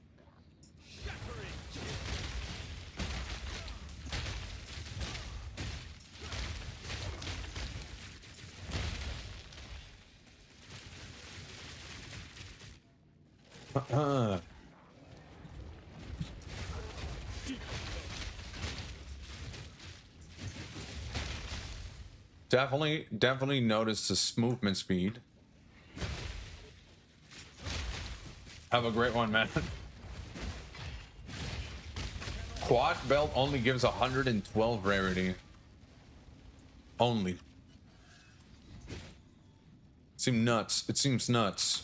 S1: Definitely notice this movement speed. Have a great one, man. Quad belt only gives 112 rarity. Only. It seems nuts.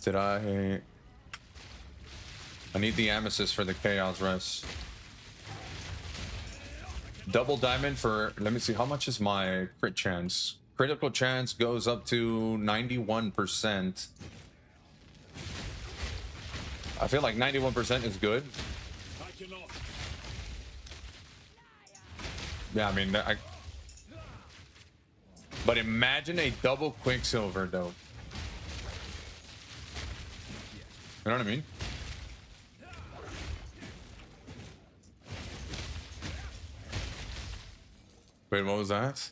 S1: Did I need the amethyst for the chaos rest. Double diamond for, let me see, how much is my crit chance? Critical chance goes up to 91%. I feel like 91% is good. Yeah, I mean, but imagine a double Quicksilver, though. You know what I mean? Wait, what was that?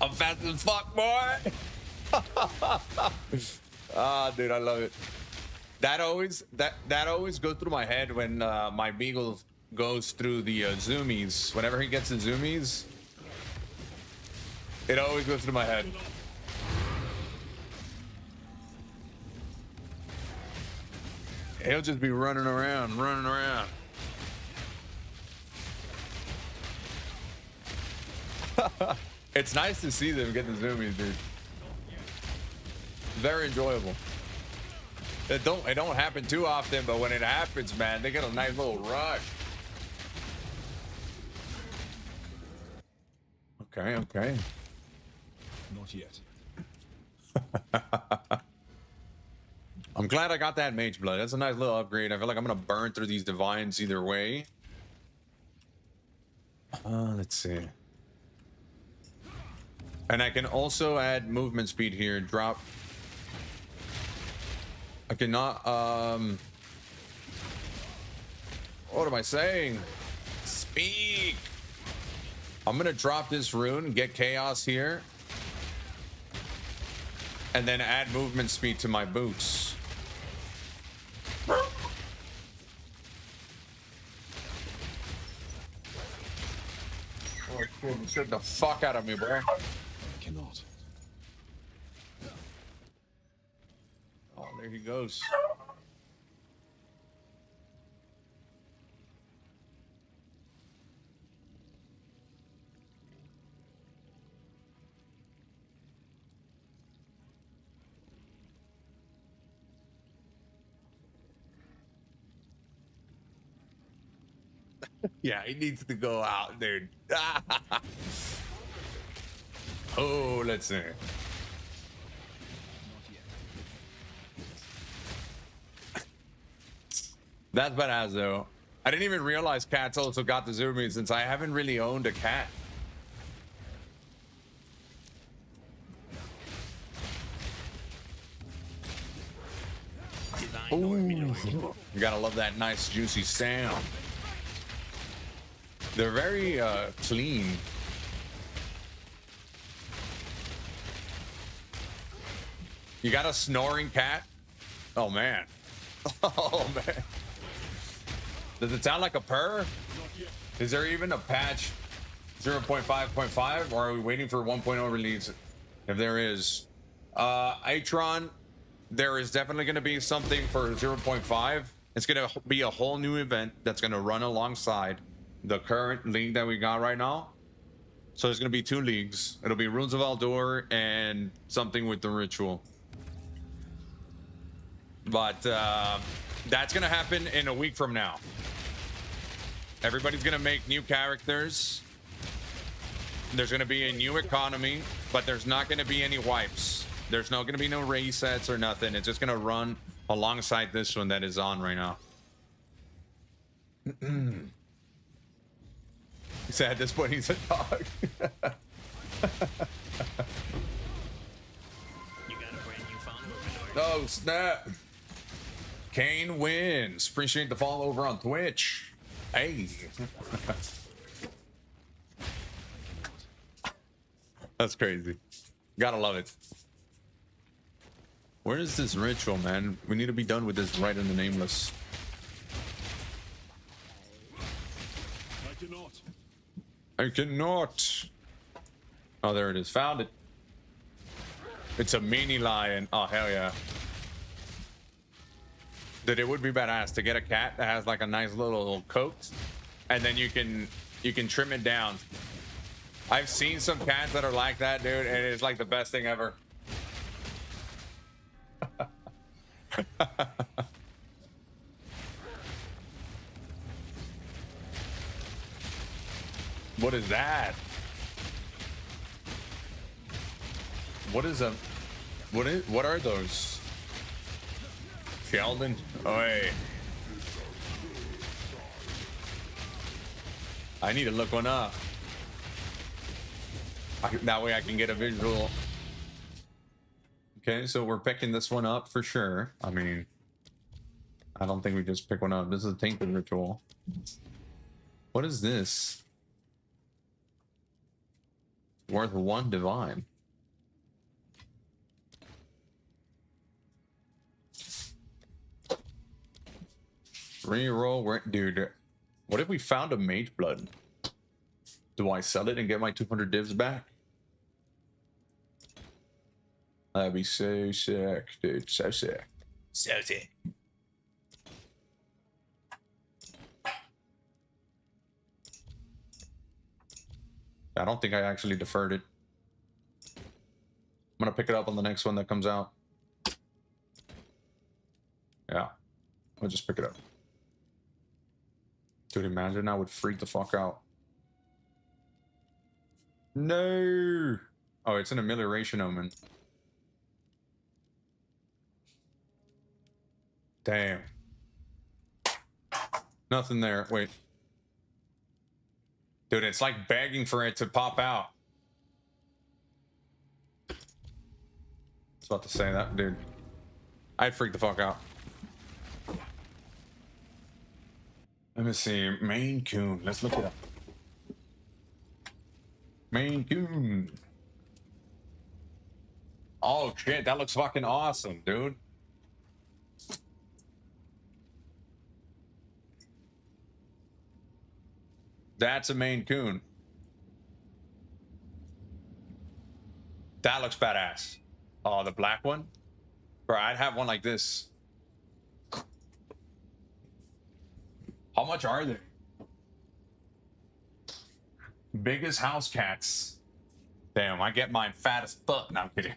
S1: I'm fast as fuck, boy. Ah, dude, I love it. That always goes through my head when my beagle goes through the zoomies. Whenever he gets the zoomies, it always goes through my head. He'll just be running around. It's nice to see them get the zoomies, dude. Very enjoyable. It don't happen too often, but when it happens, man, they get a nice little rush. Okay.
S4: Not yet.
S1: I'm glad I got that mage blood. That's a nice little upgrade. I feel like I'm gonna burn through these divines either way. Let's see. And I can also add movement speed here. Drop. I cannot. What am I saying? Speak. I'm gonna drop this rune, get chaos here, and then add movement speed to my boots. Oh, shit the fuck out of me, bro.
S4: I cannot.
S1: Oh, there he goes. Yeah, he needs to go out, dude. Oh, let's see. That's badass, though. I didn't even realize cats also got the zoomies since I haven't really owned a cat. Ooh. You gotta love that nice juicy sound. They're very clean. You got a snoring cat? Oh man. Oh man. Does it sound like a purr? Is there even a patch 0.5.5 or are we waiting for 1.0 release? If there is, Atron, there is definitely going to be something for 0.5. It's going to be a whole new event that's going to run alongside the current league that we got right now. So there's going to be 2 leagues. It'll be Runes of Aldor and something with the ritual. But that's going to happen in a week from now. Everybody's going to make new characters. There's going to be a new economy, but there's not going to be any wipes. There's not going to be no resets or nothing. It's just going to run alongside this one that is on right now. He said at this point he's a dog.
S3: You got a brand new follower,
S1: Oh, snap. Kane wins. Appreciate the follow over on Twitch. Hey. That's crazy. Gotta love it. Where is this ritual, man? We need to be done with this right in the nameless.
S4: I cannot.
S1: I cannot. Oh, there it is. Found it. It's a mini lion. Oh, hell yeah. Dude, it would be badass to get a cat that has like a nice little coat, and then you can trim it down. I've seen some cats that are like that, dude, and it's like the best thing ever. What is that? What is a what are those? Sheldon? Oh, hey. I need to look one up. That way I can get a visual. Okay, so we're picking this one up for sure. I mean, I don't think we just pick one up. This is a tainted ritual. What is this? Worth 1 divine. Reroll, dude. What if we found a mage blood? Do I sell it and get my 200 divs back? That'd be so sick, dude. So sick.
S3: So sick.
S1: I don't think I actually deferred it. I'm gonna pick it up on the next one that comes out. Yeah, I'll just pick it up. Dude, imagine I would freak the fuck out. No! Oh, it's an amelioration omen. Damn. Nothing there. Wait. Dude, it's like begging for it to pop out. I was about to say that, dude. I'd freak the fuck out. Let me see. Maine Coon. Let's look it up. Maine Coon. Oh, shit. That looks fucking awesome, dude. That's a Maine Coon. That looks badass. Oh, the black one? Bro, I'd have one like this. How much are they? Biggest house cats. Damn, I get mine fat as fuck. No, I'm kidding.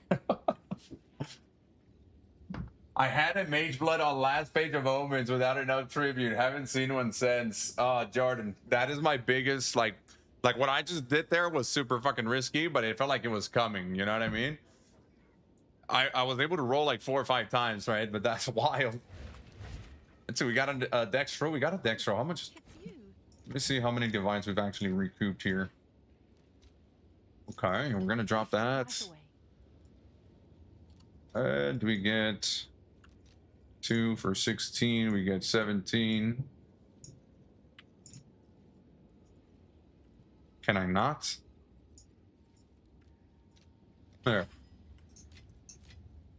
S1: I had a mage blood on last page of omens without enough tribute. Haven't seen one since. Jordan, that is my biggest, like what I just did there was super fucking risky, but it felt like it was coming. You know what I mean? I was able to roll like 4 or 5 times, right? But that's wild. And so we got a Dextro. We got a Dextro. How much? Let me see how many divines we've actually recouped here. Okay, we're gonna drop that. And we get 2 for 16. We get 17. Can I not? There.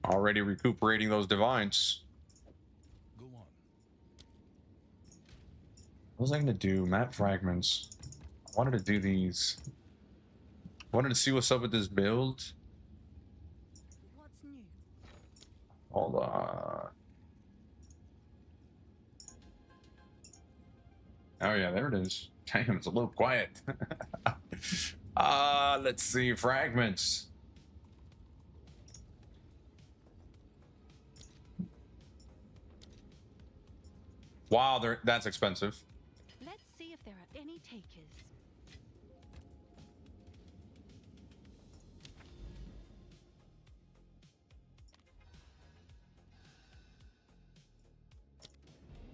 S1: Already recuperating those divines.
S4: Go on.
S1: What was I gonna do? Map fragments. I wanted to do these. I wanted to see what's up with this build.
S2: What's new?
S1: Hold on. Oh yeah, there it is. Damn, it's a little quiet. Let's see, fragments. Wow, that's expensive.
S2: Let's see if there are any takers.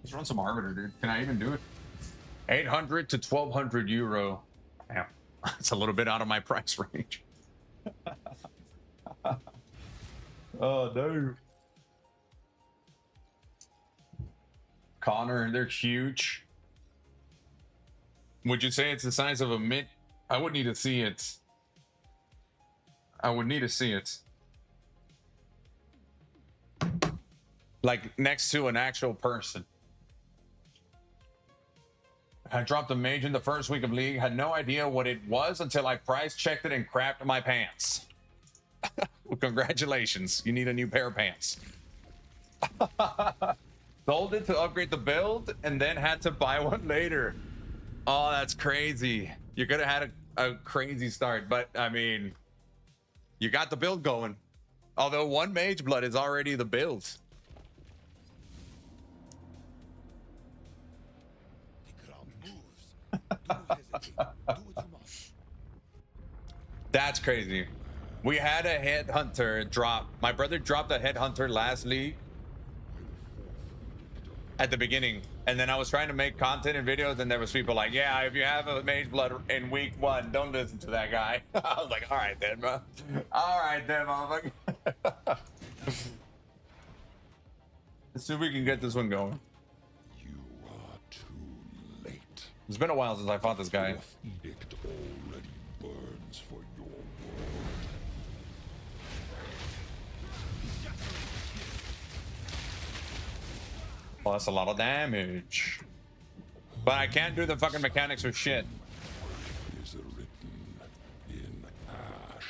S1: Let's run some Arbiter, dude. Can I even do it? 800 to 1200 euro. Damn, that's a little bit out of my price range. Oh no. Connor, they're huge. Would you say it's the size of a mint? I would need to see it. I would need to see it. Like next to an actual person. I dropped a mage in the first week of League, had no idea what it was until I price checked it and crapped my pants. Well, congratulations, you need a new pair of pants. Sold it to upgrade the build and then had to buy one later. Oh, that's crazy. You could have had a crazy start, but I mean, you got the build going. Although one mage blood is already the build. That's crazy. We had a headhunter drop. My brother dropped a headhunter last league at the beginning, and then I was trying to make content and videos, and there was people like, yeah, if you have a mage blood in week 1, don't listen to that guy. I was like, all right then, bro. All right then, motherfucker. Let's see if we can get this one going.
S5: You are too late.
S1: It's been a while since I fought this guy.
S5: Edict already burns for your world.
S1: Well, that's a lot of damage. But I can't do the fucking mechanics of shit.
S5: Is written in ash.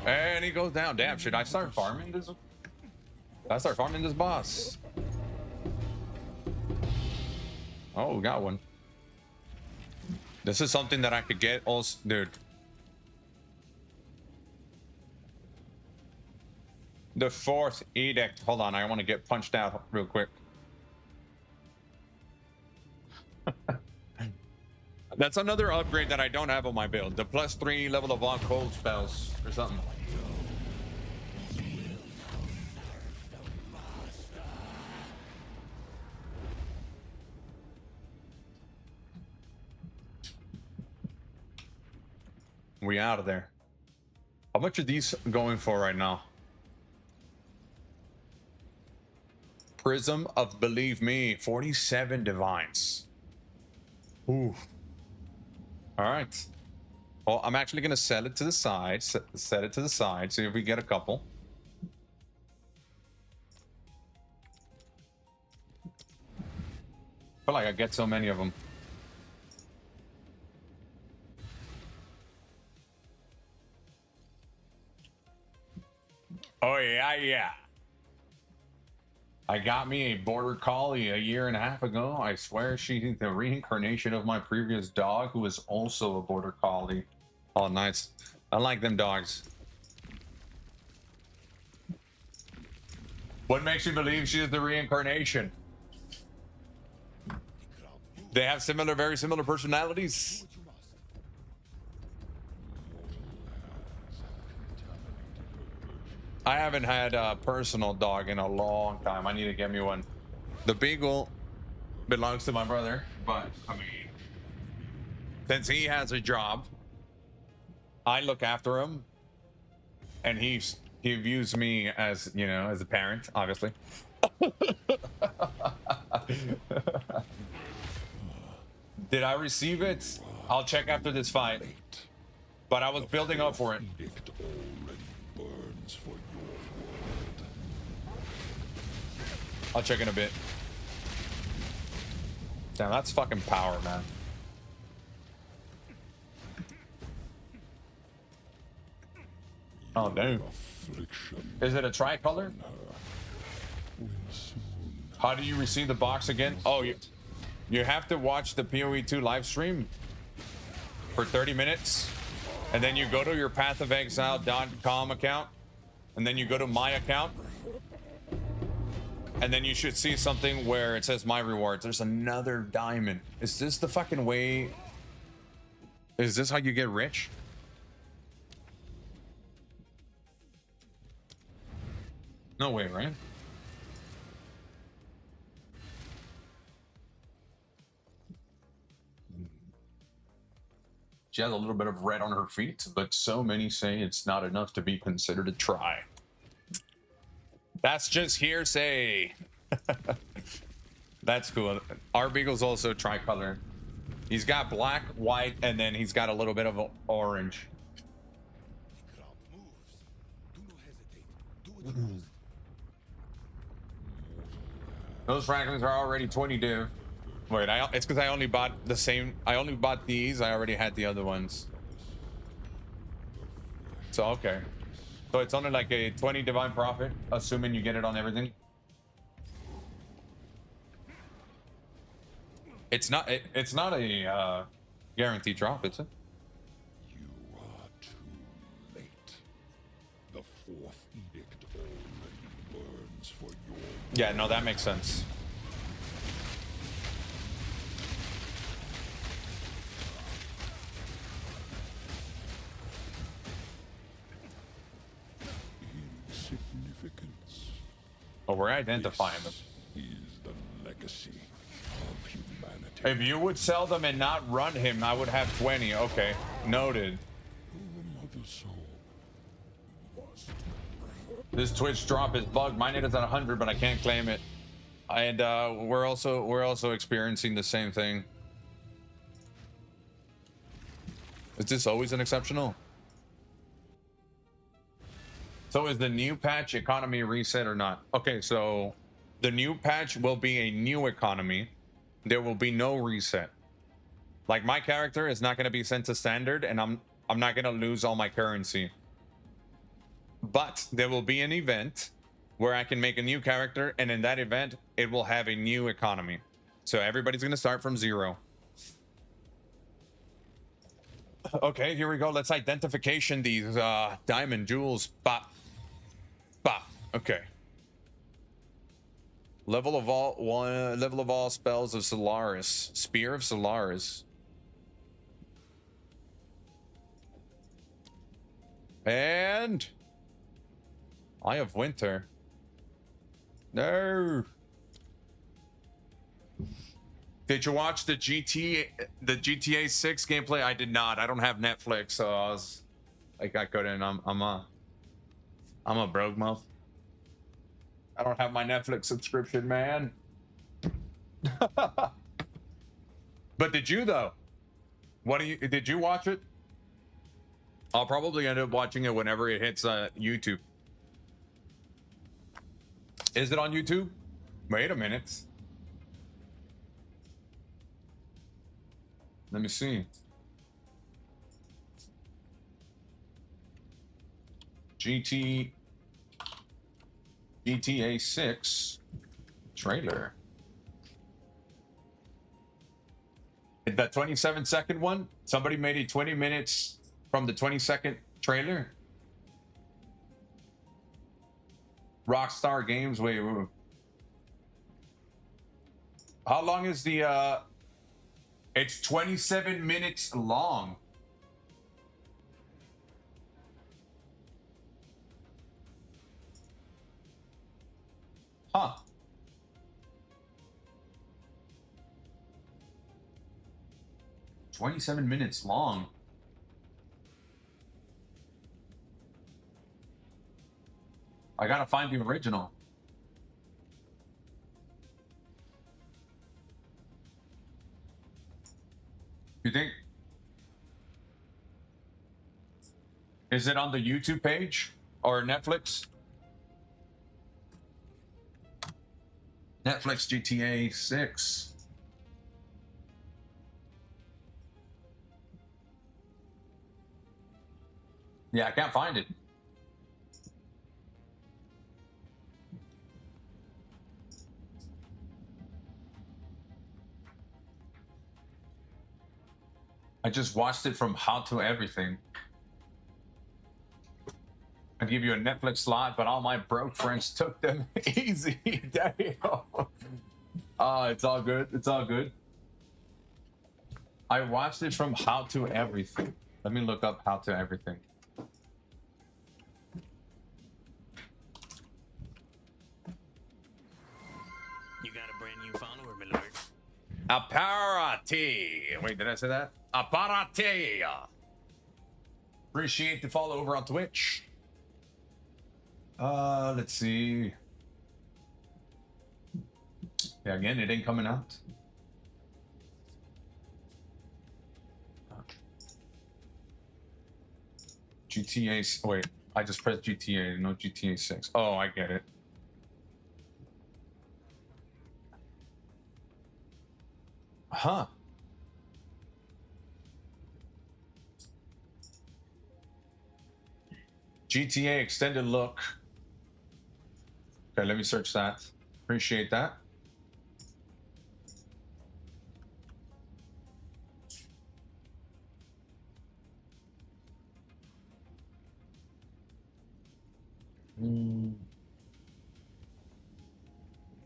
S1: And he goes down. Damn, should I start farming this? Should I start farming this boss? Oh, we got one. This is something that I could get also, dude. The 4th edict. Hold on, I want to get punched out real quick. That's another upgrade that I don't have on my build. The +3 level of on cold spells or something. We out of there. How much are these going for right now? Prism of Believe Me, 47 divines. Ooh. All right. Well, I'm actually gonna set it to the side. Set it to the side. See if we get a couple. I feel like I get so many of them. Oh yeah, yeah. I got me a border collie a year and a half ago. I swear she's the reincarnation of my previous dog, who is also a border collie. Oh, nice. I like them dogs. What makes you believe she is the reincarnation? They have similar, very similar personalities. I haven't had a personal dog in a long time. I need to get me one. The beagle belongs to my brother, but I mean, since he has a job, I look after him, and he views me as, you know, as a parent, obviously. Did I receive it? I'll check after this fight. But I was building up for it.
S5: Edict already burns for your world.
S1: I'll check in a bit. Damn, that's fucking power, man. Oh, damn. Is it a tricolor? How do you receive the box again? Oh, you have to watch the PoE2 live stream for 30 minutes. And then you go to your pathofexile.com account. And then you go to my account. And then you should see something where it says my rewards. There's another diamond. Is this the fucking way? Is this how you get rich? No way, right? She has a little bit of red on her feet, but so many say it's not enough to be considered a try. That's just hearsay. That's cool. Our beagle's also tricolor. He's got black, white, and then he's got a little bit of orange. Those fragments are already 20 div. Wait, it's because I only bought the same. I only bought these. I already had the other ones. So okay. So it's only like a 20 divine profit, assuming you get it on everything. It's not. It's not a guaranteed drop, is it?
S5: You are too late. The fourth edict already burns for your...
S1: Yeah, no, that makes sense.
S5: Insignificance.
S1: Oh, we're identifying them.
S5: Is the legacy of humanity.
S1: If you would sell them and not run him, I would have 20. Okay, noted.
S5: Mother soul.
S1: This Twitch drop is bugged. Mine is at 100, but I can't claim it. And we're also experiencing the same thing. Is this always an exceptional? So is the new patch economy reset or not? Okay, so the new patch will be a new economy. There will be no reset. Like my character is not going to be sent to standard, and I'm not going to lose all my currency. But there will be an event where I can make a new character, and in that event, it will have a new economy. So everybody's going to start from 0. Okay, here we go. Let's identification these diamond jewels. Bop. Bop. Okay. Level of all spells of Solaris. Spear of Solaris. And Eye of Winter. No. Did you watch the GTA 6 gameplay? I did not. I don't have Netflix, so I was like, I couldn't. I'm a broke mouth. I don't have my Netflix subscription, man. But did you though? Did you watch it? I'll probably end up watching it whenever it hits YouTube. Is it on YouTube? Wait a minute. Let me see. GTA 6 trailer. The 27-second one? Somebody made it 20 minutes from the 20-second trailer? Rockstar Games, wait. How long is the it's 27 minutes long. Huh. "27 minutes long." I gotta find the original. You think? Is it on the YouTube page or Netflix? Netflix GTA 6. Yeah, I can't find it. I just watched it from How to Everything. I'd give you a Netflix slot, but all my broke friends took them. Easy. Damn. It's all good. It's all good. I watched it from How to Everything. Let me look up How to Everything. Apparati. Wait, did I say that? Apparati. Appreciate the follow over on Twitch. Let's see. Yeah, again, it ain't coming out. GTA. Wait, I just pressed GTA, no GTA 6. Oh, I get it. Huh. GTA extended look. Okay, let me search that. Appreciate that.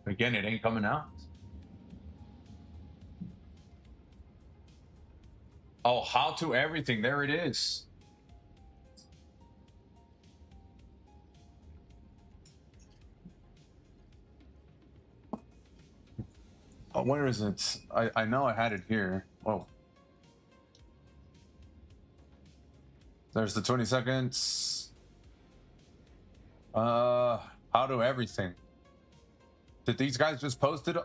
S1: Again, it ain't coming out. Oh, how to everything. There it is. Oh, where is it? I know I had it here. Oh. There's the 20 seconds. How to everything. Did these guys just post it?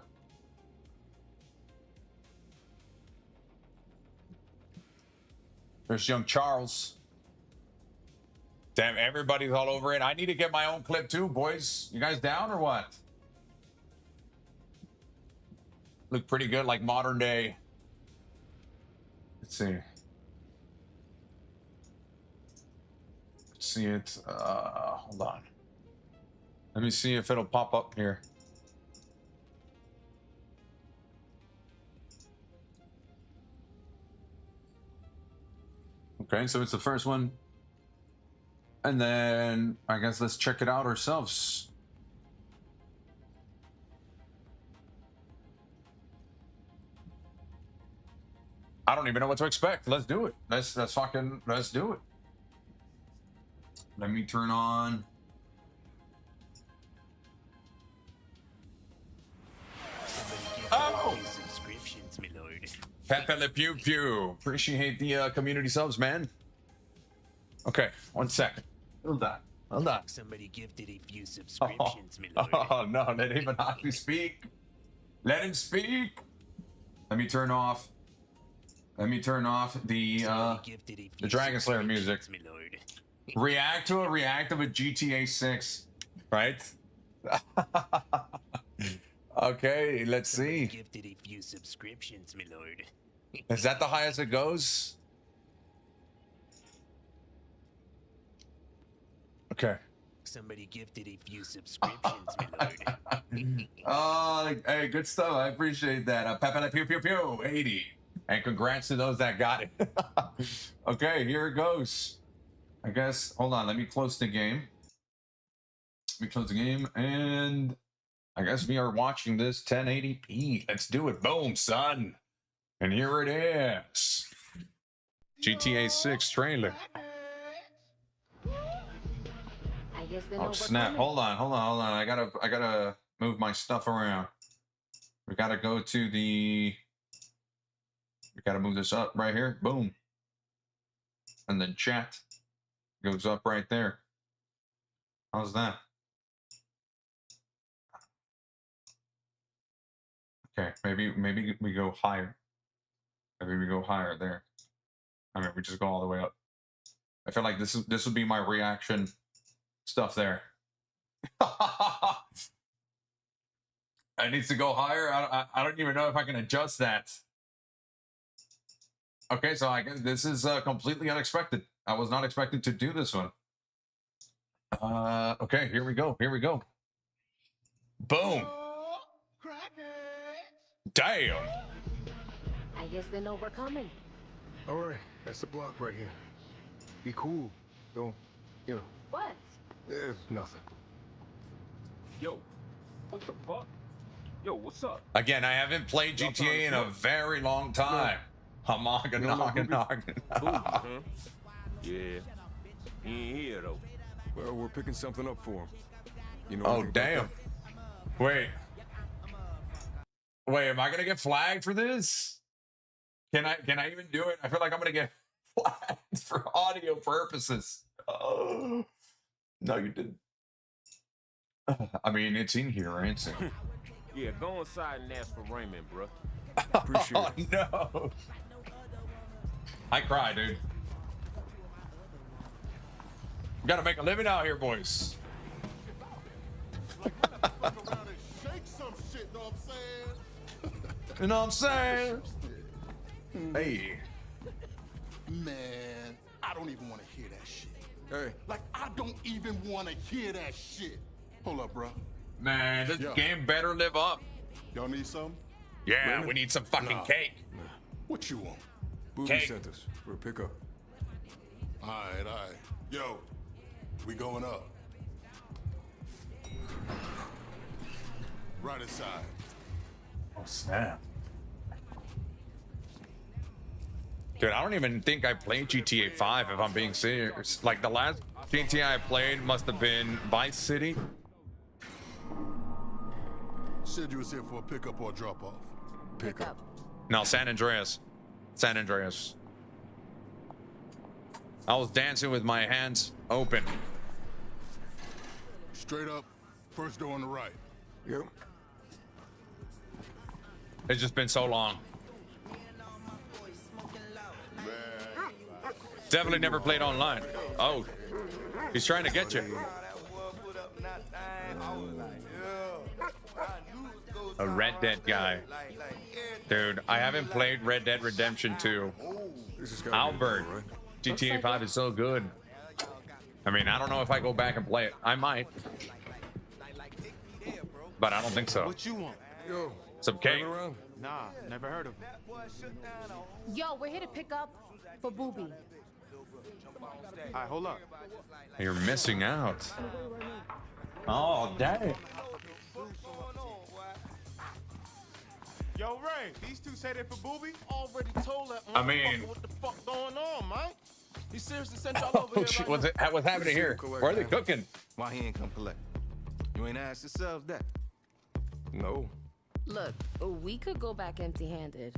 S1: There's young Charles. Damn, everybody's all over it. I need to get my own clip too, boys. You guys down or what? Look pretty good, like modern day. Let's see. Let's see it. Hold on. Let me see if it'll pop up here. Okay, so it's the first one. And then I guess let's check it out ourselves. I don't even know what to expect. Let's do it. Let's do it. Let me turn on. Oh!
S3: Subscriptions, my lord.
S1: Pepe Le Pew Pew. Appreciate the community subs, man. Okay, 1 second. Hold on.
S3: Somebody gifted a few subscriptions, my lord.
S1: Oh no, let him not speak. Let him speak. Let me turn off the Dragon Slayer music. React to a GTA 6, right? Okay, let's see.
S3: Gifted a few subscriptions, my lord.
S1: Is that the highest it goes? Okay.
S3: Somebody gifted a few subscriptions, my lord.
S1: Oh, hey, good stuff. I appreciate that. Pepe Le Pew Pew Pew 80. And congrats to those that got it. Okay, here it goes. I guess, hold on, let me close the game. And I guess we are watching this 1080p. Let's do it. Boom, son. And here it is. GTA 6 trailer. Oh snap! Hold on. I gotta move my stuff around. We gotta go to the. We gotta move this up right here. Boom. And then chat goes up right there. How's that? Okay, maybe we go higher. Maybe we go higher there. I mean, we just go all the way up. I feel like this would be my reaction stuff there. It needs to go higher. I don't even know if I can adjust that. Okay, so I guess this is completely unexpected. I was not expecting to do this one. Okay, here we go. Boom. Damn.
S14: I guess they know we're coming.
S5: All right, that's the block right here. Be cool. Don't,
S14: What?
S5: There's nothing.
S7: Yo, what the fuck? Yo, what's up?
S1: Again, I haven't played GTA in a very long time. Hamaga noggin.
S5: Yeah. He ain't here though. Well, we're picking something up for him. You know.
S1: Oh damn. Wait. Wait, am I gonna get flagged for this? Can I even do it? I feel like I'm gonna get flagged for audio purposes. Oh no, you didn't. I mean, it's in here, right? So.
S5: Yeah, go inside and ask for Raymond, bro.
S1: Oh no! I cry, dude. Gotta make a living out here, boys. You know what I'm saying? Hey.
S15: Man, I don't even want to hear that shit. Hey. Like, I don't even want to hear that shit. Hold up, bro.
S1: Man, this game better live up.
S15: Y'all need something?
S1: Yeah,
S15: Raymond?
S1: we need some fucking cake.
S15: What you want?
S1: Cake.
S15: sent us for a pickup. All right. Yo, we going up. Right inside.
S1: Oh, snap. Dude, I don't even think I played GTA 5 if I'm being serious. Like, the last GTA I played must have been Vice City.
S15: Said you was here for a pickup or a drop-off.
S14: Pickup.
S1: No, San Andreas. San Andreas. I was dancing with my hands open.
S15: Straight up, first door on the right.
S5: Yep.
S1: It's just been so long. Definitely never played online. Oh, he's trying to get you. A Red Dead guy. Dude, I haven't played Red Dead Redemption 2. Albert, GTA 5 is so good. I mean, I don't know if I go back and play it. I might. But I don't think so.
S15: What you want? Yo.
S1: Some cake?
S15: Nah, never heard of him.
S14: Yo, we're here to pick up for Booby.
S15: All right, hold up.
S1: You're missing out. Oh, dang.
S16: Yo, Ray, these two say they for Booby? Already told that
S1: I mean,
S16: what the fuck going on, man? He seriously sent y'all over
S1: oh
S16: here
S1: shit,
S16: right now?
S1: what's happening here? Where are they cooking?
S5: Why he ain't come collect? You ain't asked yourself that? No.
S14: Look, we could go back empty-handed.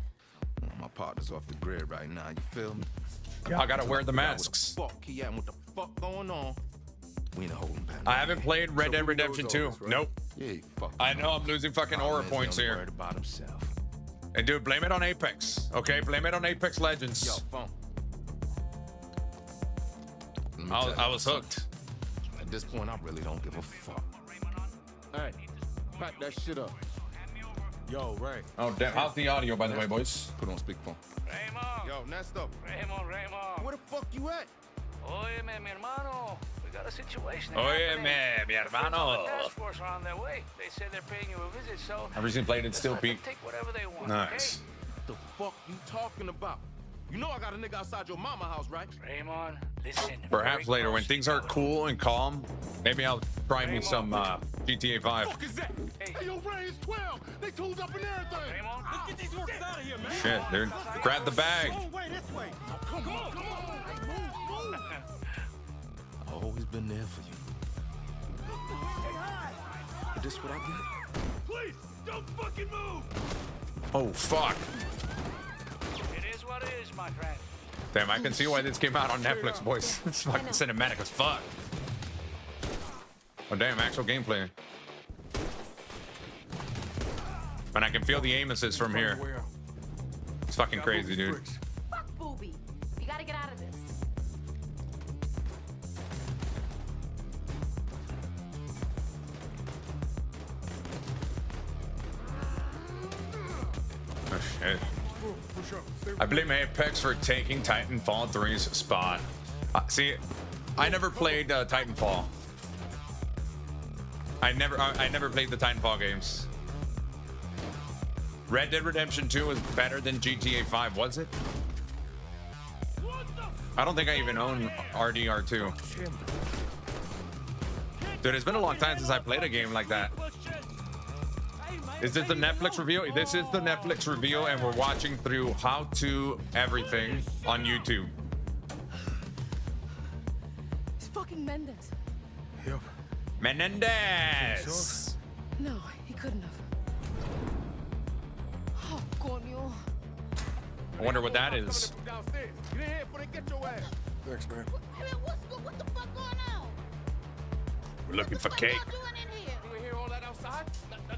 S5: My partner's off the grid right now, you feel me?
S1: Y'all gotta wear the masks.
S16: Fuck, he at what the fuck going on?
S5: We ain't a holding pattern.
S1: I haven't played Red Dead Redemption 2. Nope.
S5: Yeah, fuck.
S1: I know I'm losing fucking aura points here.
S5: Worried about himself.
S1: And dude, blame it on Apex. Okay, blame it on Apex Legends.
S5: Yo, phone.
S1: I was hooked.
S5: At this point, I really don't give a fuck.
S16: Hey, pack that shit up. Yo, Ray.
S1: Oh, damn. How's the audio, by the way, boys?
S5: Put on speakerphone.
S16: Raymond. Yo, Nesto.
S3: Raymond.
S16: Where the fuck you at?
S3: Óyeme, mi hermano. We got a situation.
S1: Óyeme, mi hermano.
S3: Task force are on their way. They said they're paying you a visit, so
S1: I've recently played it still,
S3: let them
S1: Pete.
S3: take whatever they want.
S1: Nice.
S16: The fuck you talking about? You know I got a nigga outside your mama house, right?
S3: Raymond, listen.
S1: Perhaps later, when things are cool and calm, maybe I'll try me some GTA 5.
S16: Fuck is that? Hey, yo, Ray, it's 12. They tooled up and everything.
S3: Raymond,
S16: let's get these workers out of here, man.
S1: Shit, dude. Grab the bag.
S16: Go away this way. Oh, come on. Move.
S5: I've always been there for you. But this what I get?
S16: Please, don't fucking move.
S1: Oh, fuck.
S3: it is what it is, my friend.
S1: Damn, I can see why this came out on Netflix, boys. It's fucking cinematic as fuck. Oh, damn, actual gameplay. And I can feel the aim assist from here. It's fucking crazy, dude.
S14: Fuck Booby. You gotta get out of this.
S1: Oh, shit. I blame Apex for taking Titanfall 3's spot. See, I never played Titanfall. I never played the Titanfall games. Red Dead Redemption 2 was better than GTA 5, was it? I don't think I even own RDR2. Dude, it's been a long time since I played a game like that. Is this the Netflix review? This is the Netflix review, and we're watching through How To Everything on YouTube.
S14: It's fucking Mendes.
S15: Yep.
S1: Menendez!
S14: No, he couldn't have.
S1: I wonder what that is.
S5: Thanks, man.
S14: What the fuck going on?
S1: We're looking for cake.
S14: What you doing in here?
S16: You ain't hear all that outside?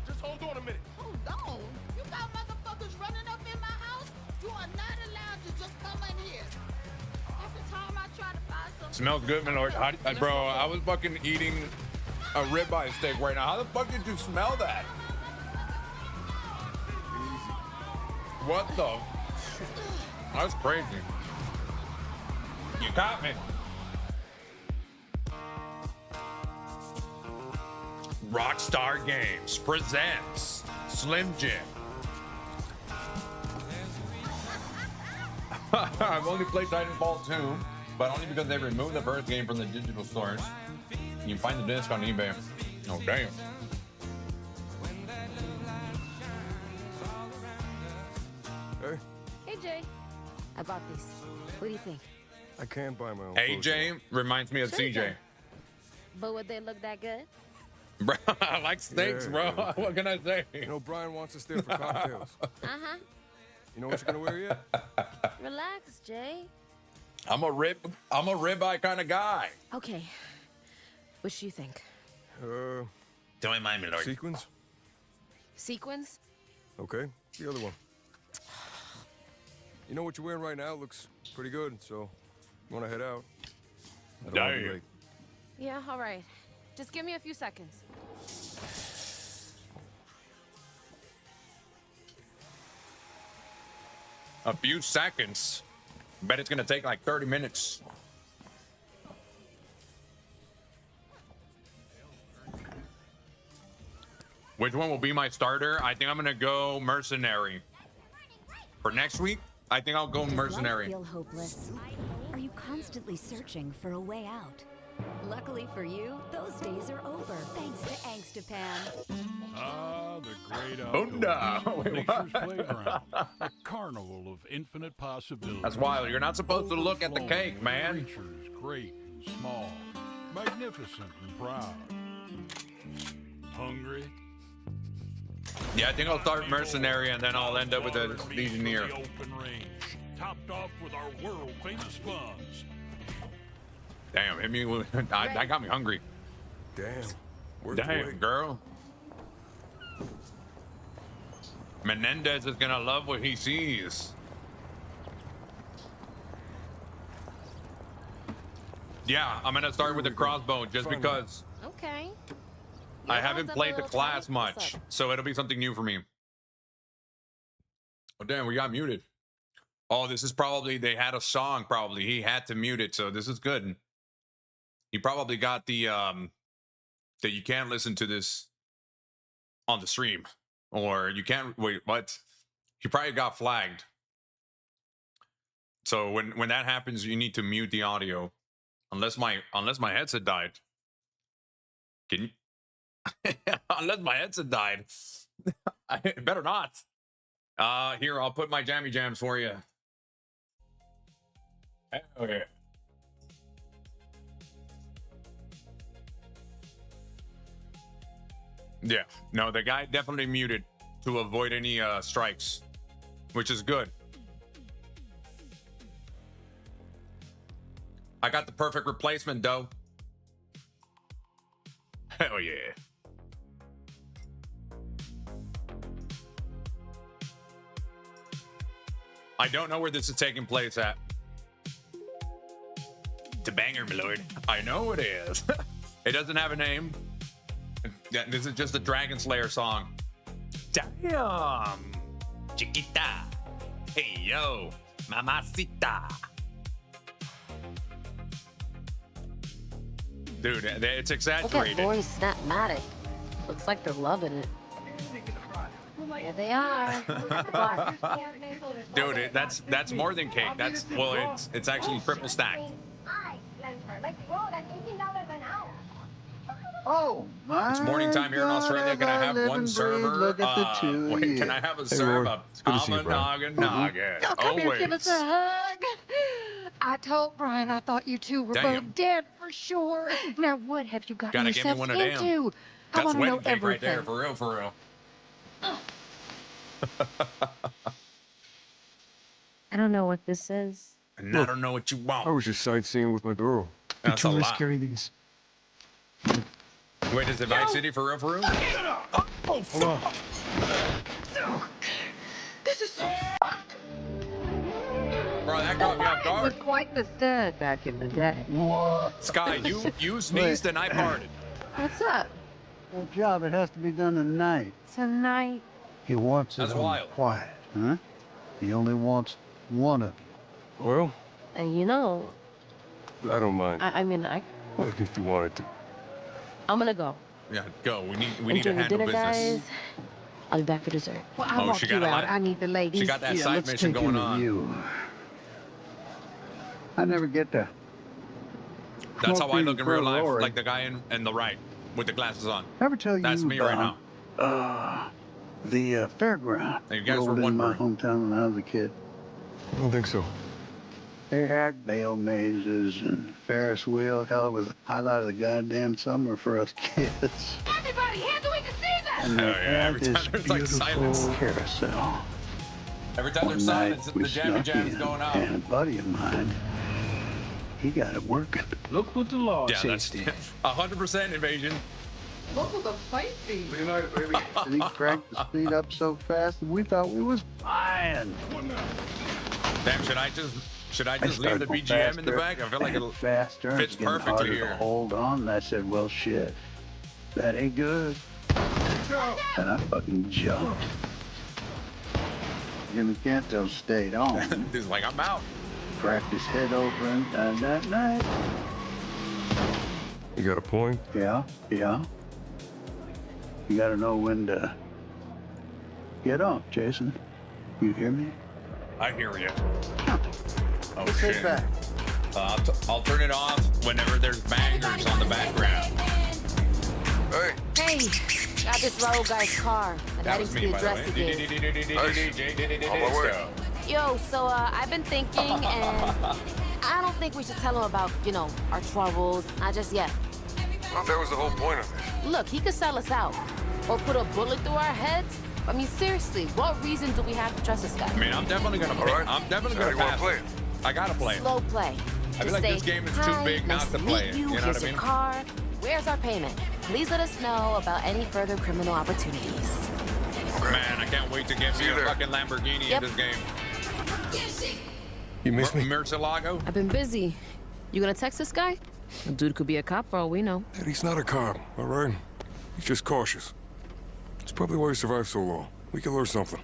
S16: Just hold on a minute.
S14: Hold on. You got motherfuckers running up in my house? You are not allowed to just come in here. Every time I try to buy something.
S1: Smells good, my lord. Bro, I was fucking eating a ribeye steak right now. How the fuck did you smell that? What the? That's crazy. You caught me. Rockstar Games presents Slim Jim. I've only played Titanfall 2, but only because they removed the first game from the digital stores. You can find the disc on eBay. Oh, damn.
S5: Hey,
S14: Hey, Jay. I bought these. What do you think?
S5: I can't buy my own clothes.
S1: AJ reminds me of
S14: Sure you
S1: CJ.
S14: can. But would they look that good?
S1: Bro, I like steaks,
S5: Yeah,
S1: bro.
S5: yeah.
S1: What can I say?
S5: You know, Brian wants us there for cocktails.
S14: Uh-huh.
S5: You know what you're gonna wear yet?
S14: Relax, Jay.
S1: I'm a ribeye kind of guy.
S14: Okay. What do you think?
S3: Don't mind me, lord.
S5: Sequins?
S14: Sequins?
S5: Okay. The other one. You know what you're wearing right now looks pretty good, so you wanna head out? I don't wanna be
S1: Damn.
S5: late.
S14: Yeah, all right. Just give me a few seconds.
S1: A few seconds. Bet it's gonna take like 30 minutes. Which one will be my starter? I think I'm gonna go mercenary. For next week, I think I'll go
S17: Does
S1: mercenary.
S17: life feel hopeless? Are you constantly searching for a way out? Luckily for you, those days are over thanks to Angstapan.
S4: Ah, the great
S1: Oh, no.
S4: outdoors.
S1: Wait,
S4: Nature's
S1: what?
S4: playground. A carnival of infinite possibilities.
S1: That's wild. You're not supposed to look at the cake,
S4: Overflowing
S1: man.
S4: with Creatures great and small, magnificent and proud. Hungry?
S1: Yeah, I think I'll start mercenary and then I'll end up with a legionnaire.
S4: The open range, topped off with our world-famous buns.
S1: Damn, hit me with, that got me hungry.
S5: Damn. Where's the
S1: Damn,
S5: wig?
S1: girl. Menendez is gonna love what he sees. Yeah, I'm gonna start with the crossbow just because
S14: Okay.
S1: I
S14: Your
S1: haven't
S14: one's a
S1: played the
S14: little
S1: class
S14: tight. What's
S1: much,
S14: up?
S1: so it'll be something new for me. Oh damn, we got muted. Oh, this is probably, they had a song probably. He had to mute it, so this is good. He probably got the that you can't listen to this on the stream. Or you can't wait, what? He probably got flagged. So when that happens, you need to mute the audio. Unless my headset died. Can you unless my headset died. It better not. Here, I'll put my jammy jams for you. Hell yeah. Yeah, no, the guy definitely muted to avoid any strikes, which is good. I got the perfect replacement, though. Hell yeah. I don't know where this is taking place at.
S3: It's a banger, my lord.
S1: I know it is. It doesn't have a name. Yeah, this is just a Dragon Slayer song. Damn.
S3: Chiquita. Hey, yo. Mamacita.
S1: Dude, it's
S18: Look at
S1: exaggerated.
S18: boys Snapmatic. Looks like they're loving it. Yeah, they are.
S1: Dude, that's more than cake. That's, well, it's actually triple stacked.
S19: Oh,
S1: It's morning time here in Australia. Can I have one server? Wait, can I have a server? I'm a noggin nugget.
S19: Come here, give
S1: Always.
S19: us a hug. I told Brian I thought you two were
S1: Damn.
S19: both dead for sure. Now what have you gotten
S1: Gotta give me
S19: yourself
S1: one a damn.
S19: into? I
S1: That's
S19: want to know
S1: wedding cake right
S19: everything.
S1: there, for real, for real.
S18: I don't know what this is.
S1: And I don't know what you want.
S5: I was just sightseeing with my girl.
S1: That's a lot.
S5: carry these.
S1: Wait, is it Vice City for real? For real?
S5: Oh, fuck.
S19: This is so fucked.
S1: Bro, that got me off
S19: Was
S1: guard.
S19: quite the stud back in the day.
S1: Sky, you sneezed and I farted.
S19: What's up?
S20: Well, job, it has to be done tonight.
S19: Tonight.
S20: He wants
S1: That's
S20: it on
S1: wild.
S20: quiet, huh? He only wants one of them.
S5: Well,
S18: You know,
S5: I don't mind.
S18: I mean,
S5: If you wanted to.
S18: I'm gonna go.
S1: Yeah, go. We need
S18: Enjoy
S1: to
S18: the
S1: handle
S18: dinner,
S1: business.
S18: guys. I'll be back for dessert.
S19: Well, I'll
S1: Oh,
S19: walk
S1: she
S19: you
S1: got a
S19: out.
S1: lot-
S19: I need the ladies.
S1: She got that
S20: Yeah,
S1: side
S20: let's
S1: mission
S20: take
S1: going
S20: in the
S1: on.
S20: view. I never get to.
S1: That's how I
S20: smoke
S1: look in
S20: for
S1: real life,
S20: Lori.
S1: like the guy in the right with the glasses on.
S20: Ever tell
S1: That's
S20: you
S1: me right now.
S20: about the fairground?
S1: You guys were
S20: rolled in my
S1: wondering.
S20: hometown when I was a kid.
S5: I don't think so.
S20: They had bale mazes and Ferris wheel. Hell, it was the highlight of the goddamn summer for us kids.
S19: Everybody, hand so we can see that.
S20: And
S1: Hell
S20: they
S1: yeah,
S20: had
S1: every
S20: this
S1: time there's, like,
S20: beautiful
S1: silence.
S20: carousel.
S1: Every time
S20: One
S1: there's
S20: night
S1: silence,
S20: we
S1: the jammy
S20: snuck
S1: jam's
S20: in,
S1: going out.
S20: and a buddy of mine, he got it working.
S16: Look what the law
S1: Yeah, that's 100% invasion.
S19: Look at the fight feed.
S20: Good night, baby. And he cranked the speed up so fast that we thought we was flying.
S1: Damn, should I just leave
S20: started
S1: the
S20: going
S1: BGM in the
S20: faster
S1: back? I feel like
S20: and
S1: it
S20: faster. and
S1: fits
S20: it's getting
S1: perfectly
S20: harder
S1: here.
S20: to hold on. And I said, well, shit, that ain't good. And I fucking jumped. Jimmy Canto stayed on.
S1: He's like, I'm out.
S20: Cracked his head open that night.
S5: You got a point?
S20: Yeah. You gotta know when to get off, Jason. You hear me?
S1: I hear you. Oh
S20: Let's
S1: shit.
S20: sit back.
S1: I'll turn it off whenever there's bangers on the background.
S18: Hey, got this road guy's car. I'm
S1: That
S18: heading
S1: was
S18: to
S1: me,
S18: the
S1: by the
S18: address
S1: way.
S18: again.
S1: On my way.
S18: Yo, so I've been thinking, and I don't think we should tell him about, our troubles. Not just yet.
S5: Well, that was the whole point of it.
S18: Look, he could sell us out, or put a bullet through our heads. I mean, seriously, what reason do we have to trust this guy?
S1: I mean, I'm definitely gonna play.
S5: right.
S1: I'm definitely
S5: So how
S1: gonna
S5: do you wanna
S1: pass
S5: play
S1: it.
S5: it?
S1: I gotta play it.
S18: Slow play.
S1: I feel
S18: Just
S1: like
S18: say,
S1: this game is too
S18: "Hi,
S1: big not
S18: nice
S1: to
S18: meet
S1: play it.
S18: You.
S1: You know
S18: Here's
S1: what I
S18: your
S1: mean?
S18: car. Where's our payment? Please let us know about any further criminal opportunities.
S1: Man, I can't wait to get me a
S5: there.
S1: fucking Lamborghini
S18: Yep.
S1: in this game.
S5: You miss me?
S1: Murcielago?
S18: I've been busy. You gonna text this guy? The dude could be a cop for all we know.
S5: Dad, he's not a cop, all right? He's just cautious. It's probably why he survived so long. We can learn something.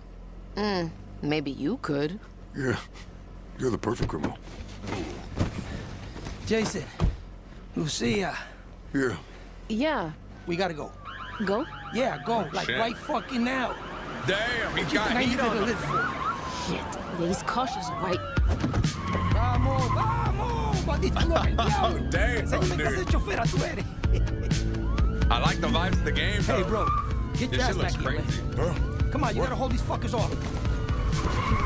S18: Maybe you could.
S5: Yeah, you're the perfect criminal.
S21: Jason, Lucia,
S5: Yeah.
S18: Yeah.
S21: we gotta go.
S18: Go?
S21: Yeah, go. Like
S1: Shit.
S21: right fucking now.
S1: Damn, he
S21: You
S1: got
S21: think I
S1: heat
S21: needed
S1: on
S21: to
S1: him.
S21: live for?
S18: Shit. Yeah, he's cautious, right?
S21: Vamos, vamos, maldito lo
S1: Oh, damn,
S21: Enséñame qué
S1: dude.
S21: clase de chofera tú eres.
S1: I like the vibes of the game,
S21: Hey,
S1: though.
S21: bro, get
S1: This
S21: your ass
S1: shit looks
S21: back here,
S1: crazy.
S21: man. Come on, you gotta hold these fuckers off.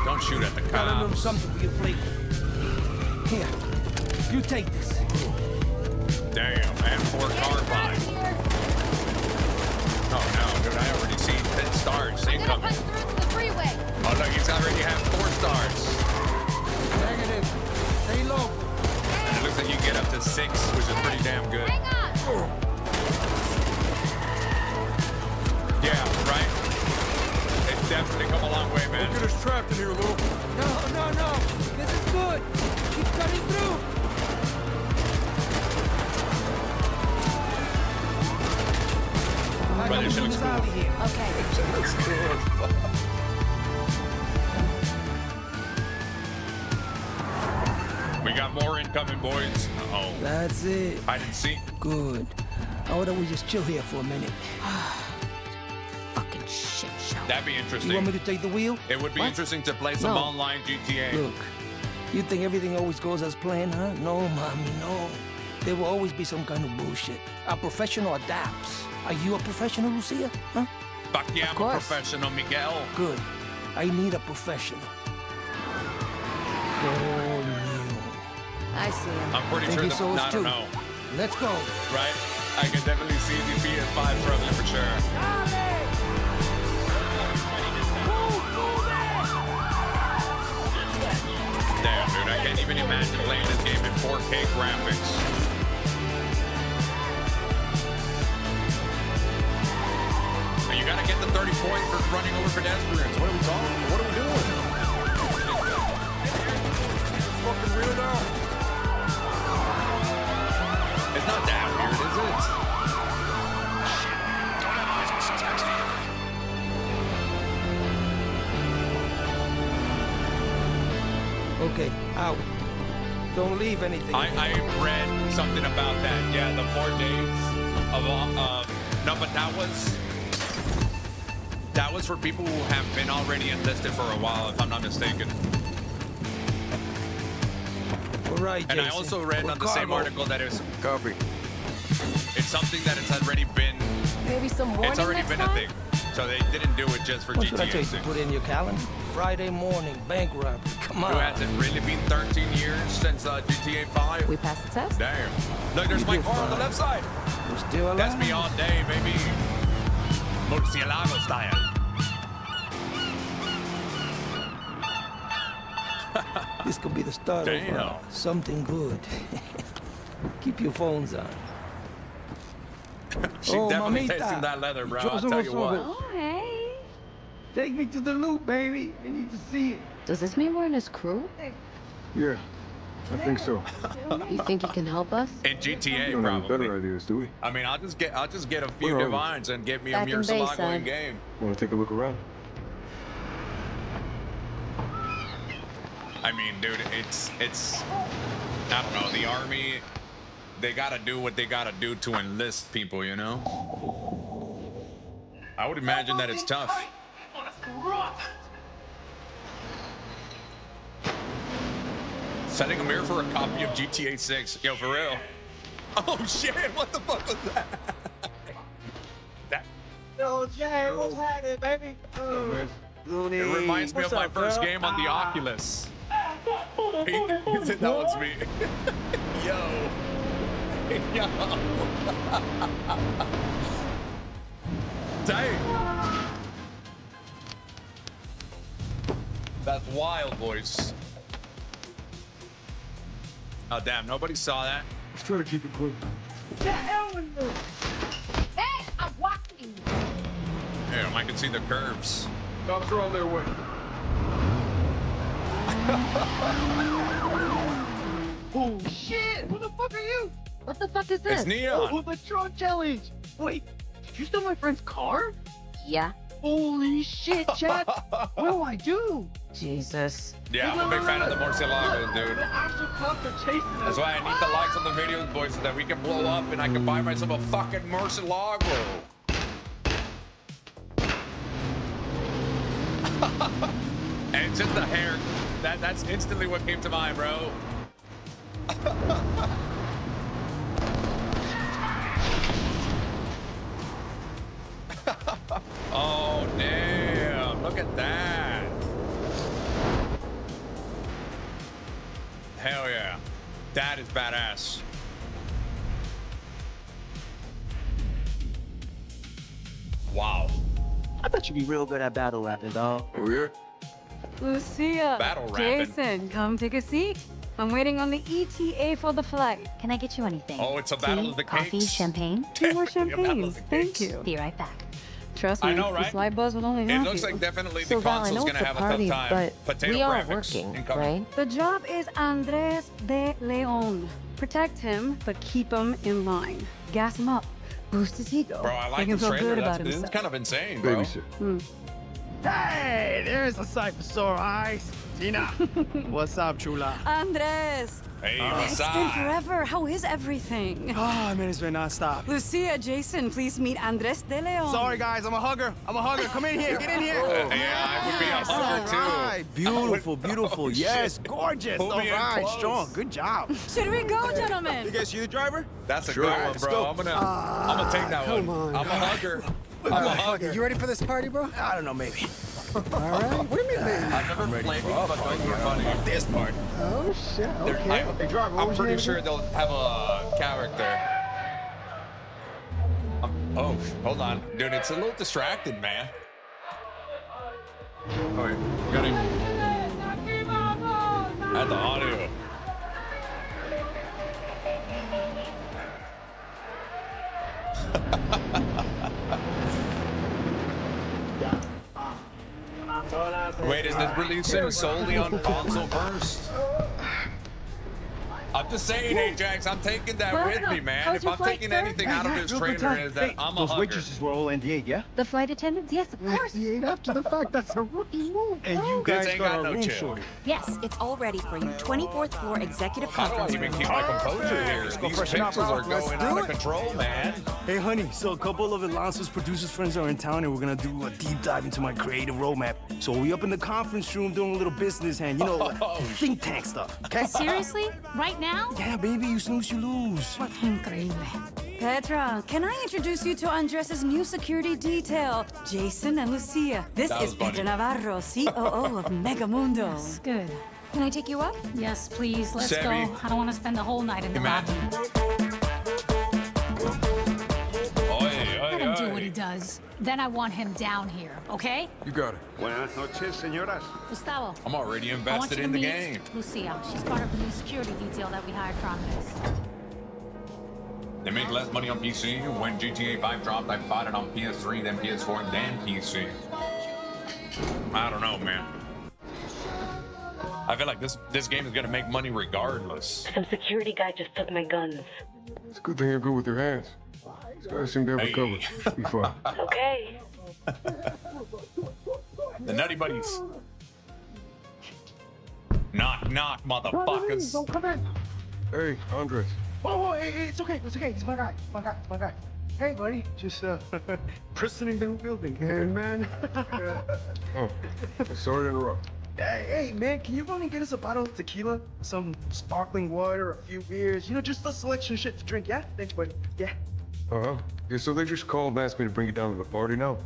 S1: Don't shoot at the
S21: Got a little
S1: cops.
S21: something for you to play with. Here, you take this.
S1: Damn, and 4 car vibes. Oh no, dude, I already seen 10 stars incoming.
S18: through the freeway.
S1: Oh look, he's already have 4 stars.
S21: Negative. Stay low.
S1: And it looks like you get up to 6, which is pretty damn good. Yeah, right? It's definitely come a long way, man.
S5: Don't get us trapped in here, Lou.
S21: No. This is good. Keep cutting through. I
S1: Brother,
S21: gotta
S1: she
S21: move
S1: looks
S21: us
S1: cool.
S21: out of here.
S18: Okay.
S1: We got more incoming, boys. Uh-oh.
S21: That's it.
S1: I didn't see.
S21: Good. How about we just chill here for a minute?
S18: Fucking shit show.
S1: That'd be
S21: You
S1: interesting.
S21: want me to take the wheel?
S1: It would be interesting to play some
S18: No.
S1: online GTA.
S21: Look, you think everything always goes as planned, huh? No, mommy, no. There will always be some kind of bullshit. A professional adapts. Are you a professional, Lucia? Huh?
S1: Fuck yeah, I'm a
S18: course.
S1: professional, Miguel.
S21: Good. I need a professional. Coño.
S18: I see him.
S1: I'm pretty
S21: Think
S1: sure
S21: he
S1: the,
S21: sold
S1: I
S21: too.
S1: don't know,
S21: Let's go.
S1: right? I can definitely see the PS5 struggling for sure. even imagine playing this game in 4K graphics. And you gotta get the 30 points for running over pedestrians. What are we talking? What are we doing? It's fucking real now. It's not that weird, is it? Shit. Don't have eyes on suspects here.
S21: Okay, out. Don't leave anything.
S1: I read something about that. Yeah, the 4 days of no, but that was for people who have been already enlisted for a while, if I'm not mistaken.
S21: All right,
S1: and I
S21: Jason.
S1: also read on the same article that it's
S5: copy.
S1: It's something that it's already been.
S18: Maybe some morning
S1: It's already
S18: next
S1: been
S18: time?
S1: a thing. So they didn't do it just for
S21: What should I
S1: GTA
S21: tell you
S1: 6.
S21: to put in your calendar? Friday morning, bank robbery. Come on.
S1: Who has it really been 13 years since GTA 5?
S18: We passed the test?
S1: Damn. Look, there's my car on the left side.
S21: We're still alive.
S1: That's me all day, baby. Murcielago style.
S21: This could be the start of something good. Keep your phones on.
S1: She's definitely tasting that leather, bro. I'll tell you what.
S18: Oh, hey.
S21: Take me to the loop, baby. I need to see it.
S18: Does this mean we're in his crew?
S5: Yeah, I think so.
S18: You think he can help us?
S1: In GTA,
S5: We don't have
S1: probably.
S5: better ideas, do we?
S1: I mean, I'll just get a few
S5: Where are we?
S1: divines and get me
S18: Back
S1: a
S18: in
S1: Murcielago
S18: Bayside.
S1: in game.
S5: Want to take a look around?
S1: I mean, dude, it's I don't know, the army, they gotta do what they gotta do to enlist people, you know? I would imagine that it's tough. Setting a mirror for a copy of GTA 6. Yo, for real. Oh shit, what the fuck was that?
S21: Yo, Jay, what's happening, baby?
S1: It reminds me of my first game on the Oculus. He said that was me. Yo. Yo. Dang. That's wild, boys. Oh, damn. Nobody saw that.
S5: Let's try to keep it quick.
S14: Hey, I'm watching.
S1: Damn, I can see the curves.
S5: Cops are on their way.
S21: Oh, shit! Who the fuck are you?
S18: What the fuck is this?
S1: It's Neon.
S21: Oh, the truck challenge! Wait, did you steal my friend's car?
S18: Yeah.
S21: Holy shit, Chad! What do I do?
S18: Jesus.
S1: Yeah, I'm a big fan of the Murcielago, dude.
S21: The actual cops are chasing us.
S1: That's why I need the likes on the videos, boys, so that we can blow up and I can buy myself a fucking Murcielago. And it's just the hair. That's instantly what came to mind, bro. Oh, damn. Look at that. Hell yeah. That is badass. Wow.
S21: I bet you'd be real good at battle rapping, dog.
S5: Oh, yeah?
S2: Lucia.
S1: Battle rapping.
S2: Jason, come take a seat. I'm waiting on the ETA for the flight.
S17: Can I get you anything?
S1: Oh, it's a battle
S17: Tea,
S1: of the
S17: coffee,
S1: cakes.
S17: champagne?
S2: 2 more
S1: A battle of
S2: champagnes.
S1: the
S2: Thank
S1: cakes.
S2: you.
S17: Be right back.
S2: Trust me,
S1: I know,
S2: the
S1: right?
S2: slight buzz will only
S1: It
S2: half
S1: looks
S2: you.
S1: like definitely
S18: So,
S1: the
S18: Val, I
S1: console's
S18: know
S1: gonna
S18: it's a
S1: have
S18: party,
S1: a tough time.
S18: but
S1: Potato
S18: we are
S1: graphics
S18: working,
S1: incoming.
S18: right?
S2: The job is Andres de Leon. Protect him, but keep him in line. Gas him up. Boost his ego.
S1: Bro, I like
S2: Make him
S1: the
S2: feel
S1: trailer.
S2: good about
S1: This is
S2: himself.
S1: kind of insane, bro.
S5: Babysit.
S21: Hey, there's a sight for sore eyes. Tina, what's up, chula?
S2: Andres!
S1: Hey,
S2: It's been
S1: Masai.
S2: forever. How is everything?
S21: Oh, man, it's been nonstop.
S2: Lucia, Jason, please meet Andres de Leon.
S21: Sorry, guys, I'm a hugger. Come in here, get in here.
S1: Yeah, I would be a hugger, too.
S21: All right, beautiful, beautiful.
S1: Oh,
S21: yes,
S1: shit.
S21: gorgeous.
S1: Pull
S21: All
S1: me in
S21: right,
S1: close.
S21: strong. Good job.
S2: Should we go, gentlemen?
S21: You guys see the driver?
S1: That's a
S21: Sure.
S1: good one,
S21: Let's
S1: bro.
S21: go.
S1: I'm gonna take that one.
S21: on.
S1: I'm a hugger. I'm a hugger.
S21: You ready for this party, bro? I don't know, maybe. All right. What do you mean, maybe?
S1: I've never played it, but those were funny.
S21: This part.
S19: Oh, shit.
S1: I'm pretty sure they'll have a character. Oh, hold on. Dude, it's a little distracted, man. Oh, wait. Got him. Add the audio. it releasing solely on console first? I'm just saying, Ajax, I'm taking that with me, man.
S2: How's
S1: If
S2: your
S1: I'm
S2: flight,
S1: taking
S2: sir?
S1: anything out of this trailer is that I'm a
S20: Those
S1: hugger.
S20: waitresses were all NDA, yeah?
S2: The flight attendants? Yes, of course.
S20: After the fact, that's a rookie move. And you
S1: This
S20: guys
S1: ain't
S20: got
S1: got
S20: a
S1: no
S20: room
S1: chill.
S20: shorty.
S17: Yes, it's all ready for you. 24th floor executive
S1: How do I
S17: conference
S1: even
S17: room.
S1: keep my composure here?
S20: Let's go
S1: These
S20: freshen up,
S1: pixels are
S20: bro. Let's
S1: going
S20: do
S1: out of
S20: it.
S1: control, man.
S21: Hey, honey, so a couple of Lance's producers friends are in town, and we're gonna do a deep dive into my creative roadmap. So we up in the conference room doing a little business hand, you know, like think tank stuff, okay?
S6: Seriously? Right now?
S21: Yeah, baby, you snooze, you lose.
S6: Increíble.
S2: Petra, can I introduce you to Andres' new security detail, Jason and Lucia? This
S1: That was
S2: is
S1: funny.
S2: Petra Navarro, COO of Megamundo.
S6: Good.
S2: Can I take you up?
S6: Yes, please. Let's
S1: Sebby.
S6: go. I don't want to spend the whole night in the lobby. Let him do what he does. Then I want him down here, okay?
S5: You got it.
S15: Buenas noches, señoras.
S6: Gustavo.
S1: I'm already
S6: I want
S1: invested
S6: you
S1: in
S6: to
S1: the
S6: meet
S1: game.
S6: Lucia. She's part of the new security detail that we hired for Andres.
S1: They make less money on PC. When GTA 5 dropped, I bought it on PS3, then PS4, and then PC. I don't know, man. I feel like this game is gonna make money regardless.
S18: Some security guy just took my guns.
S5: It's a good thing you're good with your hands. These guys seem to have it covered. Should be fun.
S18: Okay.
S1: The Nutty Buddies. Knock, knock, motherfuckers.
S20: Don't come in.
S5: Hey, Andres.
S20: Whoa, hey, it's okay, it's okay. It's my guy, my guy. Hey, buddy, just prisoning the building. Hey, man.
S5: Oh, sorry to interrupt.
S20: Hey, man, can you only get us a bottle of tequila, some sparkling water, a few beers, you know, just a selection of shit to drink, yeah? Thanks, buddy. Yeah.
S5: Uh-huh. Yeah, so they just called and asked me to bring you down to the party now.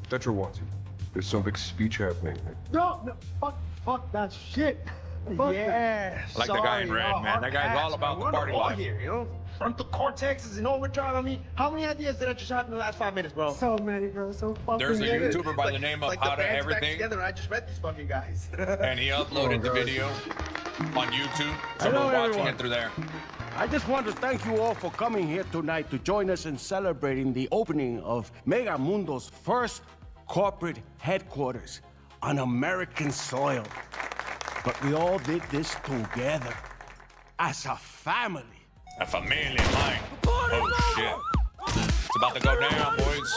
S5: Tetra wants you. There's some big speech happening.
S20: No, fuck that shit. Yeah.
S1: I like the guy in red, man. That guy's all about the party life.
S20: Here, you know? Frontal cortex is in overdrive. I mean, how many ideas did I just have in the last 5 minutes, bro? So many, bro. So fucking
S1: There's a
S20: many.
S1: YouTuber by the name of
S20: like
S1: How
S20: the
S1: to
S20: band's back
S1: Everything.
S20: together, I just met these fucking guys.
S1: And he uploaded the video on YouTube. So
S21: Hello,
S1: we're watching
S21: everyone.
S1: it through there.
S21: I just want to thank you all for coming here tonight to join us in celebrating the opening of Megamundo's first corporate headquarters on American soil. But we all did this together as a family.
S1: A familia, mine. Oh shit. It's about to go down, boys.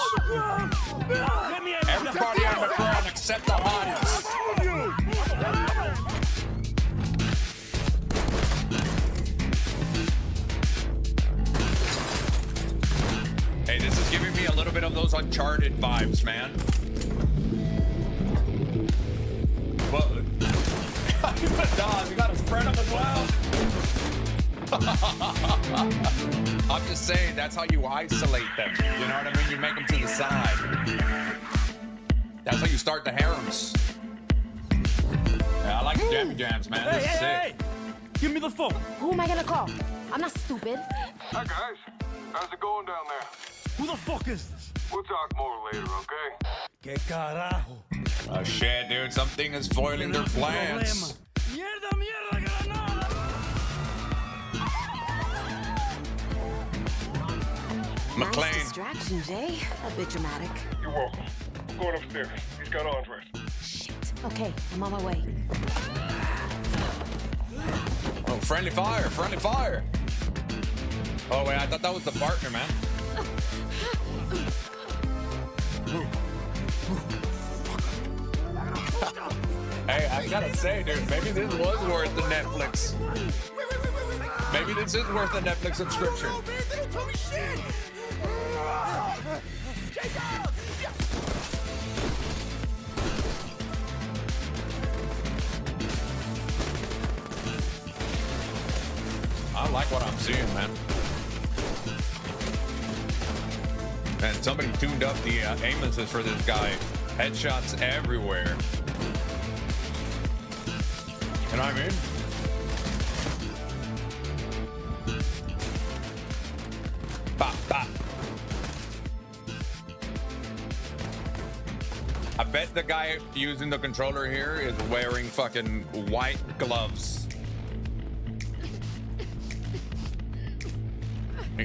S1: Everybody on the ground except the hotties. Hey, this is giving me a little bit of those Uncharted vibes, man. Well, dog, you gotta spread them as well. I'm just saying, that's how you isolate them. You know what I mean? You make them to the side. That's how you start the harems. Yeah, I like the jammy jams, man. This is sick.
S21: Give me the phone.
S6: Who am I gonna call? I'm not stupid.
S5: Hi, guys. How's it going down there?
S21: Who the fuck is this?
S5: We'll talk more later, okay?
S21: Que carajo.
S1: Oh shit, dude. Something is foiling their plans.
S21: Mierda, granada.
S1: McLean.
S17: Nice distraction, Jay. A bit dramatic.
S5: You're welcome. I'm going upstairs. He's got Andres.
S17: Shit. Okay, I'm on my way.
S1: Oh, friendly fire, friendly fire. Oh, wait, I thought that was the partner, man. Hey, I gotta say, dude, maybe this was worth the Netflix. Maybe this is worth the Netflix subscription. I like what I'm seeing, man. And somebody tuned up the aim assist for this guy. Headshots everywhere. You know what I mean? Bop, bop. I bet the guy using the controller here is wearing fucking white gloves.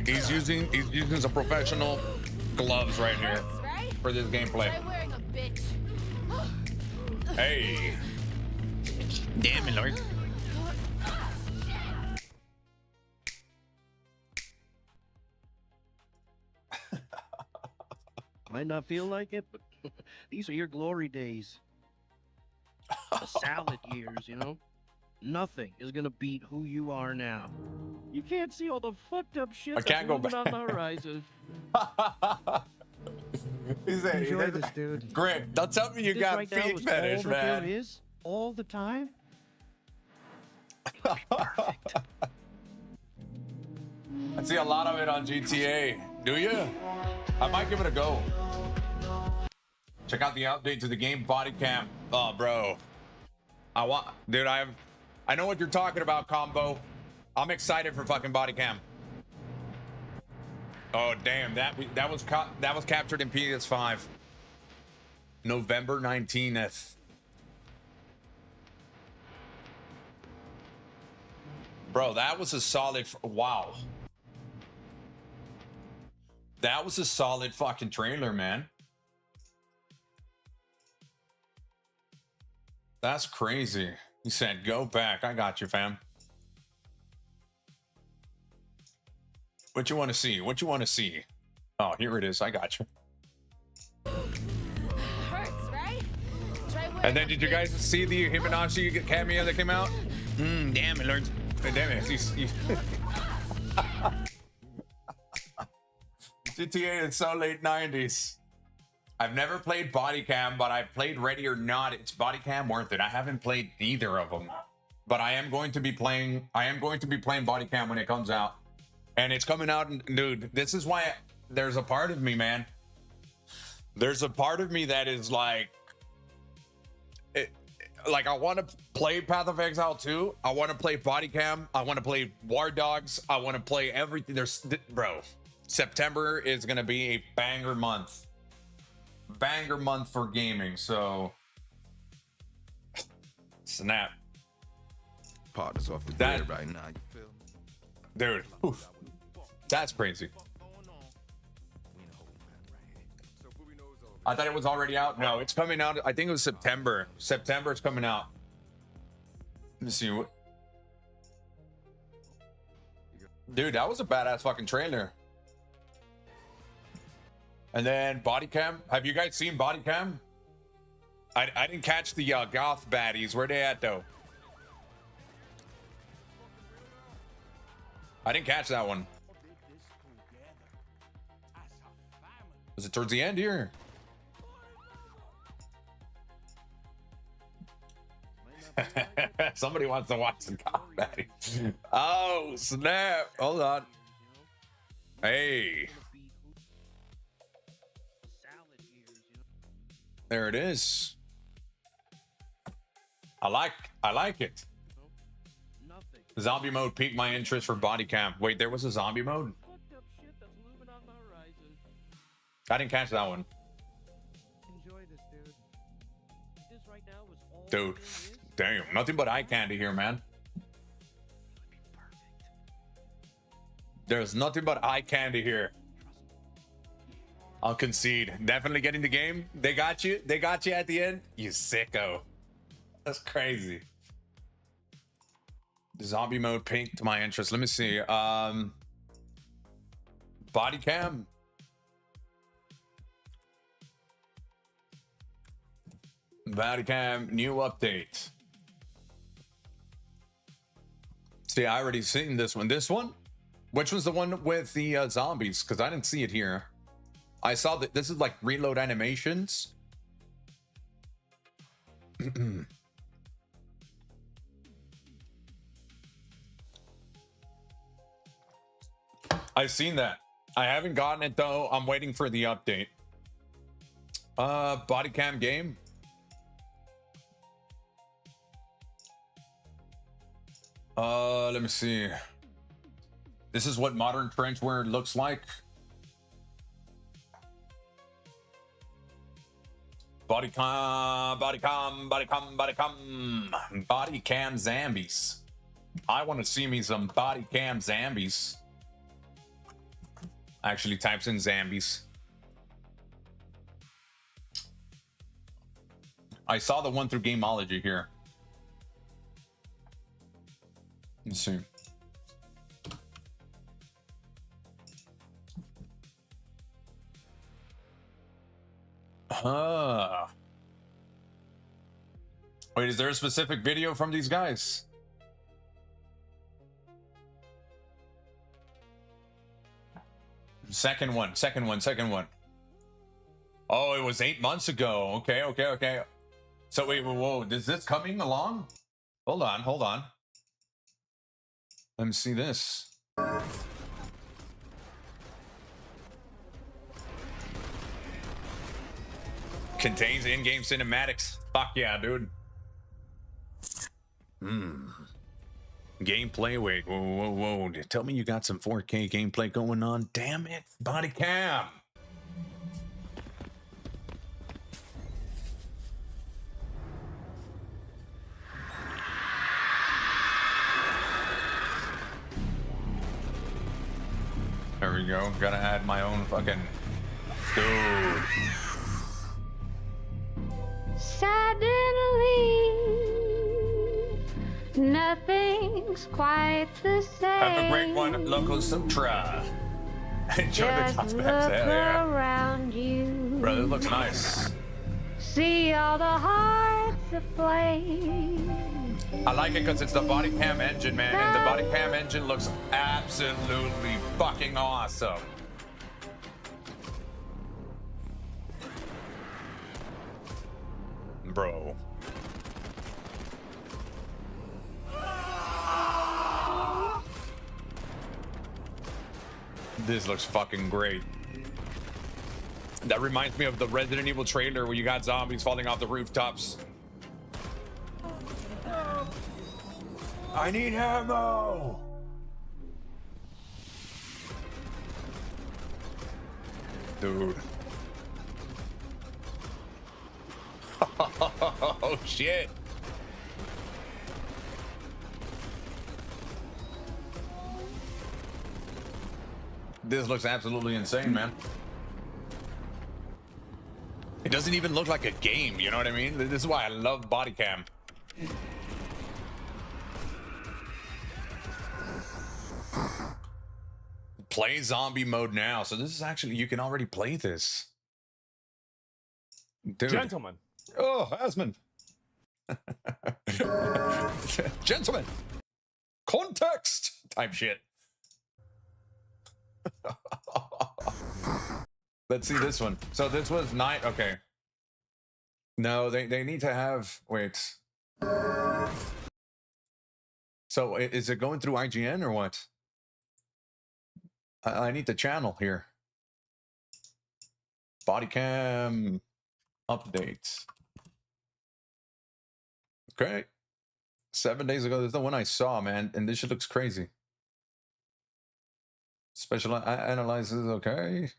S1: He's using some professional gloves right here for this gameplay. Hey,
S3: lord.
S8: Might not feel like it, but these are your glory days. The salad years, you know? Nothing is gonna beat who you are now. You can't see all the fucked up shit
S1: I can't go
S8: looming
S1: back.
S8: on the horizon.
S1: Enjoy
S8: this, dude.
S1: Greg, don't tell me you
S8: This
S1: got
S8: right now
S1: feet
S8: is
S1: fetish,
S8: all that
S1: man.
S8: there is, all the time.
S1: I see a lot of it on GTA. Do you? I might give it a go. Check out the update to the game body cam. Oh, bro. Dude, I know what you're talking about, Combo. I'm excited for fucking body cam. Oh, damn. That was captured in PS5. November 19th. Bro, that was a solid. Wow. That was a solid fucking trailer, man. That's crazy. He said, go back. I got you, fam. What you want to see? What you want to see? Oh, here it is. I got you.
S14: Hurts, right?
S1: And then did you guys see the Himanashi cameo that came out?
S3: Damn it, Lord.
S1: Damn it. GTA is so late 90s. I've never played Body Cam, but I've played Ready or Not. It's Body Cam worth it. I haven't played neither of them, but I am going to be playing Body Cam when it comes out. And it's coming out, dude, this is why there's a part of me, man. There's a part of me that is like, I want to play Path of Exile 2. I want to play Body Cam. I want to play War Dogs. I want to play everything. Bro, September is going to be a banger month. Banger month for gaming, so snap.
S22: Partners off the grid right now, you feel me?
S1: Dude, oof. That's crazy. I thought it was already out. No, it's coming out. I think it was September. September it's coming out. Let me see what. Dude, that was a badass fucking trailer. And then Body Cam. Have you guys seen Body Cam? I didn't catch the goth baddies. Where they at though? I didn't catch that one. Was it towards the end here? Somebody wants to watch some goth baddies. Oh snap! Hold on. Hey. There it is. I like it. Zombie mode piqued my interest for Body Cam. Wait, there was a zombie mode? I didn't catch that one. Dude, damn, nothing but eye candy here, man. There's nothing but eye candy here. I'll concede. Definitely getting the game. They got you. They got you at the end. You sicko. That's crazy. The zombie mode piqued my interest. Let me see. Body Cam. Body Cam new update. See, I already seen this one. This one? Which was the one with the zombies? Because I didn't see it here. I saw that this is like reload animations. I've seen that. I haven't gotten it though. I'm waiting for the update. Body Cam game. Let me see. This is what modern trenchwear looks like. Body cam, body cam, body cam, body cam, body cam zombies. I want to see me some body cam zombies. Actually types in zombies. I saw the one through Gameology here. Let's see. Wait, is there a specific video from these guys? Second one. Oh, it was 8 months ago. Okay. So wait, whoa, is this coming along? Hold on. Let me see this. Contains in-game cinematics. Fuck yeah, dude. Gameplay. Wait, whoa. Tell me you got some 4K gameplay going on. Damn it, body cam. There we go. Gotta add my own fucking dude.
S2: Suddenly, nothing's quite the same.
S1: Have a great one, Local Sutra. Enjoy the
S2: Just
S1: cosmetics.
S2: look
S1: Hell yeah.
S2: around you.
S1: Bro, this looks nice.
S2: See all the hearts aflame.
S1: I like it because it's the body cam engine, man, and the body cam engine looks absolutely fucking awesome. Bro. This looks fucking great. That reminds me of the Resident Evil trailer where you got zombies falling off the rooftops. I need ammo! Dude. Oh shit. This looks absolutely insane, man. It doesn't even look like a game, you know what I mean? This is why I love body cam. Play zombie mode now. So this is actually, you can already play this. Dude.
S16: Gentlemen.
S1: Oh, Asmund. Gentlemen. Context type shit. Let's see this one. So this was night. Okay. No, they need to have, wait. So is it going through IGN or what? I need the channel here. Body cam updates. Okay. 7 days ago, there's the one I saw, man, and this shit looks crazy. Special analyzes, okay.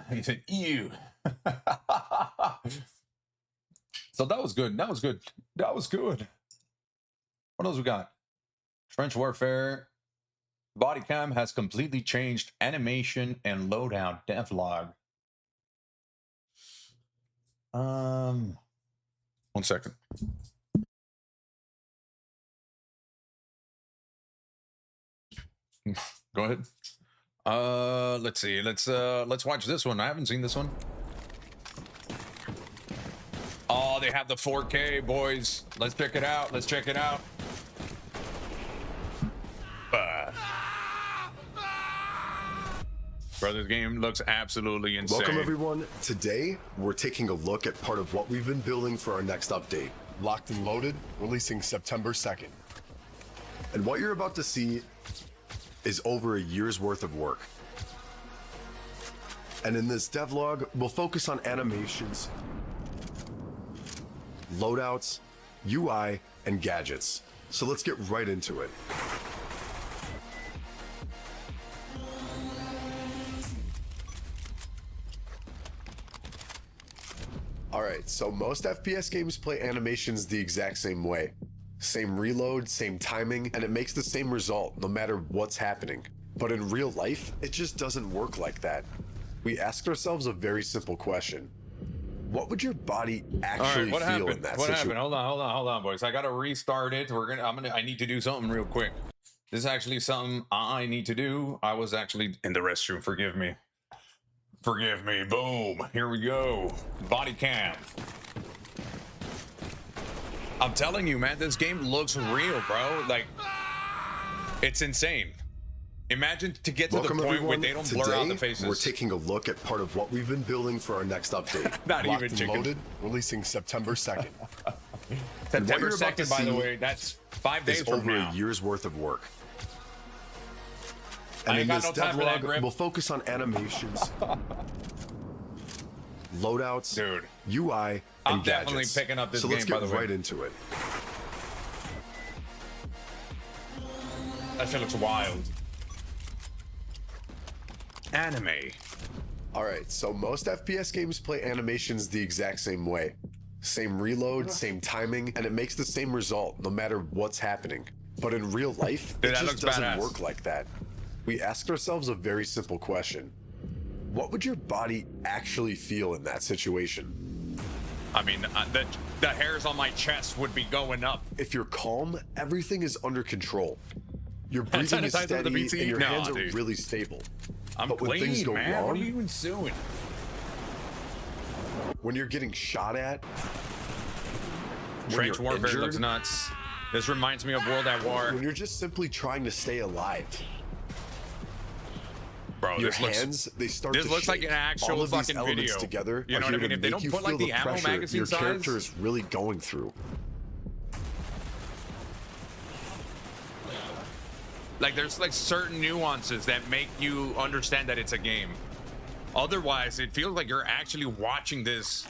S1: He said, ew. So that was good. That was good. That was good. What else we got? Trench Warfare. Body cam has completely changed animation and loadout devlog. 1 second. Go ahead. Let's see. Let's watch this one. I haven't seen this one. Oh, they have the 4K, boys. Let's check it out. Let's check it out. Bro, this game looks absolutely insane.
S10: Welcome, everyone. Today, we're taking a look at part of what we've been building for our next update. Locked and Loaded, releasing September 2nd. And what you're about to see is over a year's worth of work. And in this devlog, we'll focus on animations, loadouts, UI, and gadgets. So let's get right into it. Alright, so most FPS games play animations the exact same way. Same reload, same timing, and it makes the same result no matter what's happening. But in real life, it just doesn't work like that. We asked ourselves a very simple question. What would your body
S1: All
S10: actually
S1: right, what
S10: feel in
S1: happened?
S10: that
S1: What
S10: situation?
S1: happened? Hold on, boys. I gotta restart it. I need to do something real quick. This is actually something I need to do. I was actually in the restroom. Forgive me. Forgive me. Boom. Here we go. Body cam. I'm telling you, man, this game looks real, bro. Like, it's insane. Imagine to get to
S10: Welcome,
S1: the point
S10: everyone.
S1: where they don't
S10: Today,
S1: blur out the faces.
S10: we're taking a look at part of what we've been building for our next update.
S1: Not
S10: Locked
S1: even
S10: and
S1: chicken.
S10: Loaded, releasing September 2nd.
S1: September 2nd, by the way, that's 5 days from
S10: over
S1: now.
S10: a year's worth of work.
S1: I
S10: And
S1: ain't
S10: in
S1: got
S10: this
S1: no time for that,
S10: devlog,
S1: Grip.
S10: we'll focus on animations, loadouts,
S1: dude,
S10: UI,
S1: I'm
S10: and
S1: definitely
S10: gadgets.
S1: picking up this
S10: so let's
S1: game,
S10: get
S1: by the way.
S10: right into it.
S1: That shit looks wild. Anime.
S10: All right, so most FPS games play animations the exact same way. Same reload, same timing, and it makes the same result no matter what's happening. But in real life,
S1: Dude,
S10: it
S1: that
S10: just
S1: looks
S10: doesn't
S1: badass.
S10: work like that. We asked ourselves a very simple question. What would your body actually feel in that situation?
S1: I mean, the hairs on my chest would be going up.
S10: If you're calm, everything is under control. Your
S1: That's
S10: breathing is
S1: sanitizer with the
S10: steady
S1: BT?
S10: and your
S1: No,
S10: hands are
S1: dude.
S10: really stable.
S1: I'm
S10: But when things
S1: clean,
S10: go
S1: man.
S10: wrong,
S1: What are you even doing?
S10: when you're getting shot at, when
S1: Trench
S10: you're
S1: warfare
S10: injured,
S1: looks nuts. This reminds me of World at War.
S10: when you're just simply trying to stay alive.
S1: Bro,
S10: Your
S1: this looks,
S10: hands, they start
S1: this
S10: to
S1: looks like
S10: shake.
S1: an actual
S10: All of these
S1: fucking
S10: elements
S1: video.
S10: together
S1: You know
S10: are
S1: what I
S10: here
S1: mean?
S10: to
S1: If they
S10: make
S1: don't
S10: you
S1: put like
S10: feel
S1: the
S10: the
S1: ammo
S10: pressure
S1: magazine
S10: your
S1: size,
S10: character is really going through.
S1: like there's like certain nuances that make you understand that it's a game. Otherwise, it feels like you're actually watching this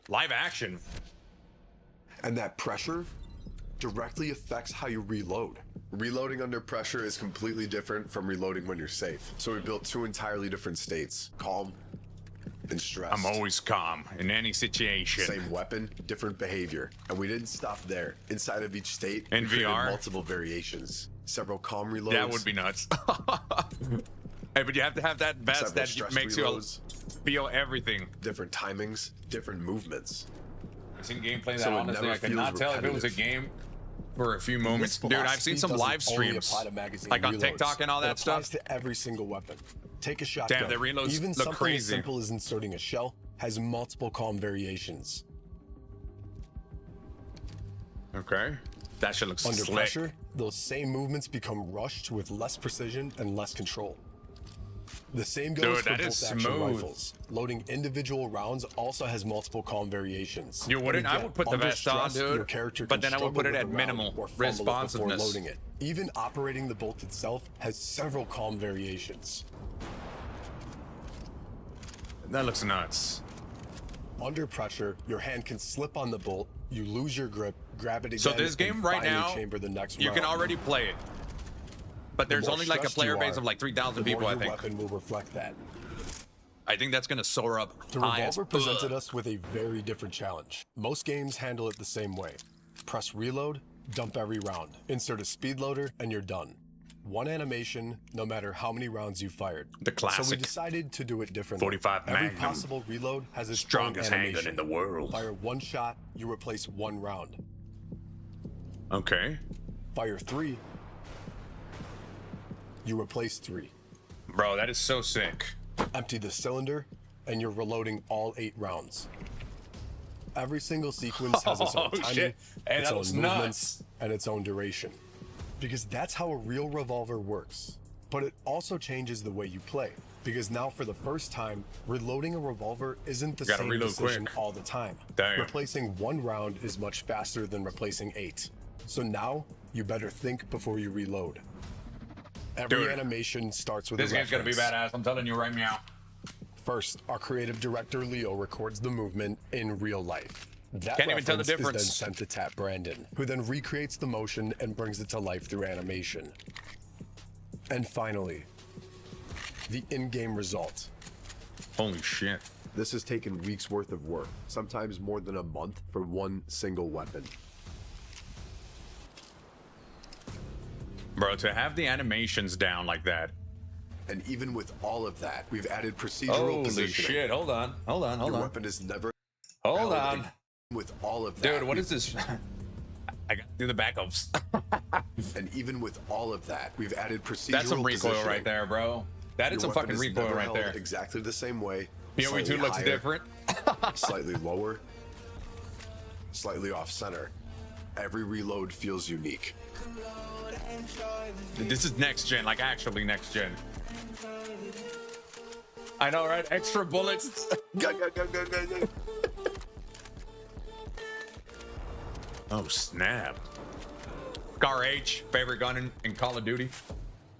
S1: live action.
S10: And that pressure directly affects how you reload. Reloading under pressure is completely different from reloading when you're safe. So we built two entirely different states, calm and stressed.
S1: I'm always calm in any situation.
S10: Same weapon, different behavior. And we didn't stop there. Inside of each state,
S1: In
S10: we created
S1: VR?
S10: multiple variations. Several calm reloads.
S1: That would be nuts. Hey, but you have to have that vest
S10: several
S1: that
S10: stress
S1: makes
S10: reloads,
S1: you feel everything.
S10: different timings, different movements.
S1: I've seen gameplay that
S10: So it
S1: honestly
S10: never
S1: I could
S10: feels
S1: not tell if it was a
S10: repetitive.
S1: game for a few moments.
S10: This
S1: Dude, I've seen
S10: philosophy
S1: some
S10: doesn't
S1: live
S10: only
S1: streams,
S10: apply to magazine
S1: like on
S10: reloads.
S1: TikTok and all
S10: It
S1: that
S10: applies
S1: stuff.
S10: to every single weapon. Take a shotgun.
S1: Damn, the reloads
S10: Even
S1: look
S10: something
S1: crazy.
S10: as simple as inserting a shell has multiple calm variations.
S1: Okay. That shit looks
S10: Under
S1: slick.
S10: pressure, those same movements become rushed with less precision and less control. The same goes
S1: Dude,
S10: for
S1: that
S10: bolt
S1: is
S10: action
S1: smooth.
S10: rifles. Loading individual rounds also has multiple calm variations.
S1: You wouldn't?
S10: And
S1: I
S10: again,
S1: would put the
S10: under
S1: vest on,
S10: stress,
S1: dude,
S10: Your character
S1: but
S10: can
S1: then I would put
S10: struggle
S1: it
S10: with
S1: at
S10: the round
S1: minimal
S10: or fumble it before
S1: responsiveness.
S10: loading it. Even operating the bolt itself has several calm variations.
S1: That looks nuts.
S10: Under pressure, your hand can slip on the bolt, you lose your grip, grab it again,
S1: So this game
S10: and
S1: right
S10: finally
S1: now,
S10: chamber the next
S1: you can
S10: round.
S1: already play it. But
S10: The
S1: there's
S10: more
S1: only like a
S10: stressed
S1: player
S10: you
S1: base
S10: are,
S1: of like 3,000
S10: the more
S1: people, I
S10: your
S1: think.
S10: weapon will reflect that.
S1: I think that's gonna soar up
S10: The
S1: high as
S10: revolver presented us with a very different challenge. Most games handle it the same way. Press reload, dump every round, insert a speed loader, and you're done. One animation, no matter how many rounds you fired.
S1: The
S10: So we
S1: classic.
S10: decided to do it differently.
S1: 45
S10: Every
S1: Magnum.
S10: possible reload has its
S1: Strongest
S10: own
S1: handgun
S10: animation.
S1: in the world.
S10: Fire one shot, you replace one round.
S1: Okay.
S10: Fire three, you replace three.
S1: Bro, that is so sick.
S10: Empty the cylinder, and you're reloading all 8 rounds. Every single sequence has its own
S1: Oh,
S10: timing,
S1: shit. Hey,
S10: its
S1: that
S10: own
S1: looks
S10: movements,
S1: nuts.
S10: and its own duration. Because that's how a real revolver works. But it also changes the way you play. Because now, for the first time, reloading a revolver isn't the
S1: Gotta
S10: same
S1: reload
S10: decision
S1: quick.
S10: all the time.
S1: Damn.
S10: Replacing one round is much faster than replacing 8. So now, you better think before you reload. Every
S1: Dude,
S10: animation starts with
S1: This
S10: a
S1: game's gonna be
S10: reference.
S1: badass. I'm telling you right now.
S10: First, our creative director Leo records the movement in real life. That
S1: Can't even tell the
S10: reference
S1: difference.
S10: is then sent to Tap Brandon, who then recreates the motion and brings it to life through animation. And finally, the in-game result.
S1: Holy shit.
S10: This has taken weeks worth of work, sometimes more than a month for one single weapon.
S1: Bro, to have the animations down like that.
S10: And even with all of that, we've added procedural
S1: Holy
S10: positioning.
S1: shit. Hold on.
S10: Your weapon is never
S1: Hold on.
S10: With all of
S1: that, dude, what is this? I got to do the backups.
S10: And even with all of that, we've added procedural.
S1: That's some recoil
S10: positioning.
S1: right there, bro. That is
S10: Your
S1: some
S10: weapon
S1: fucking
S10: is
S1: recoil
S10: never
S1: right
S10: held
S1: there.
S10: Exactly the same way.
S1: PoE2
S10: slightly
S1: looks
S10: higher,
S1: different.
S10: Slightly lower, slightly off center. Every reload feels unique.
S1: This is next gen, like actually next gen. I know, right? Extra bullets. Oh, snap. Scar H, favorite gun in Call of Duty.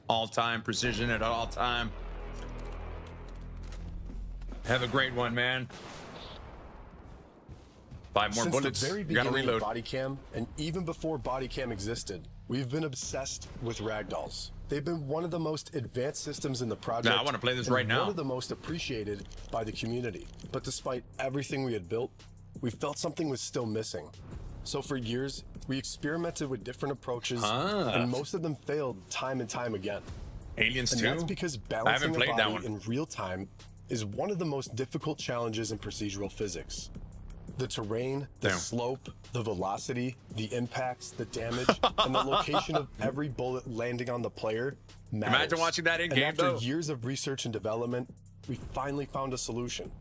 S1: All-time precision at all time. Have a great one, man. 5 more
S10: Since
S1: bullets.
S10: the very
S1: You gotta
S10: beginning
S1: reload.
S10: of body cam, and even before body cam existed, we've been obsessed with ragdolls. They've been one of the most advanced systems in the project.
S1: Nah, I wanna play this
S10: and
S1: right now.
S10: One of the most appreciated by the community. But despite everything we had built, we felt something was still missing. So for years, we experimented with different approaches, and most of them failed time and time again.
S1: Aliens
S10: and
S1: 2?
S10: that's because
S1: I haven't
S10: balancing a
S1: played that
S10: body
S1: one.
S10: in real time is one of the most difficult challenges in procedural physics. The terrain, the slope, the velocity, the impacts, the damage, and the location of every bullet landing on the player matters.
S1: Imagine watching that in
S10: And
S1: game,
S10: after
S1: though.
S10: years of research and development, we finally found a solution.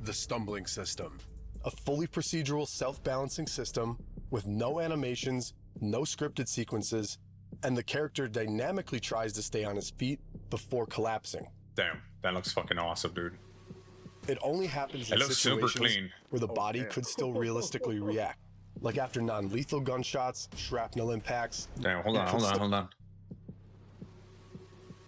S10: The stumbling system. A fully procedural self-balancing system with no animations, no scripted sequences, and the character dynamically tries to stay on his feet before collapsing.
S1: Damn, that looks fucking awesome, dude.
S10: It only happens
S1: It
S10: in
S1: looks super
S10: situations
S1: clean.
S10: where the body could still realistically react, like after non-lethal gunshots, shrapnel impacts.
S1: Damn, hold on.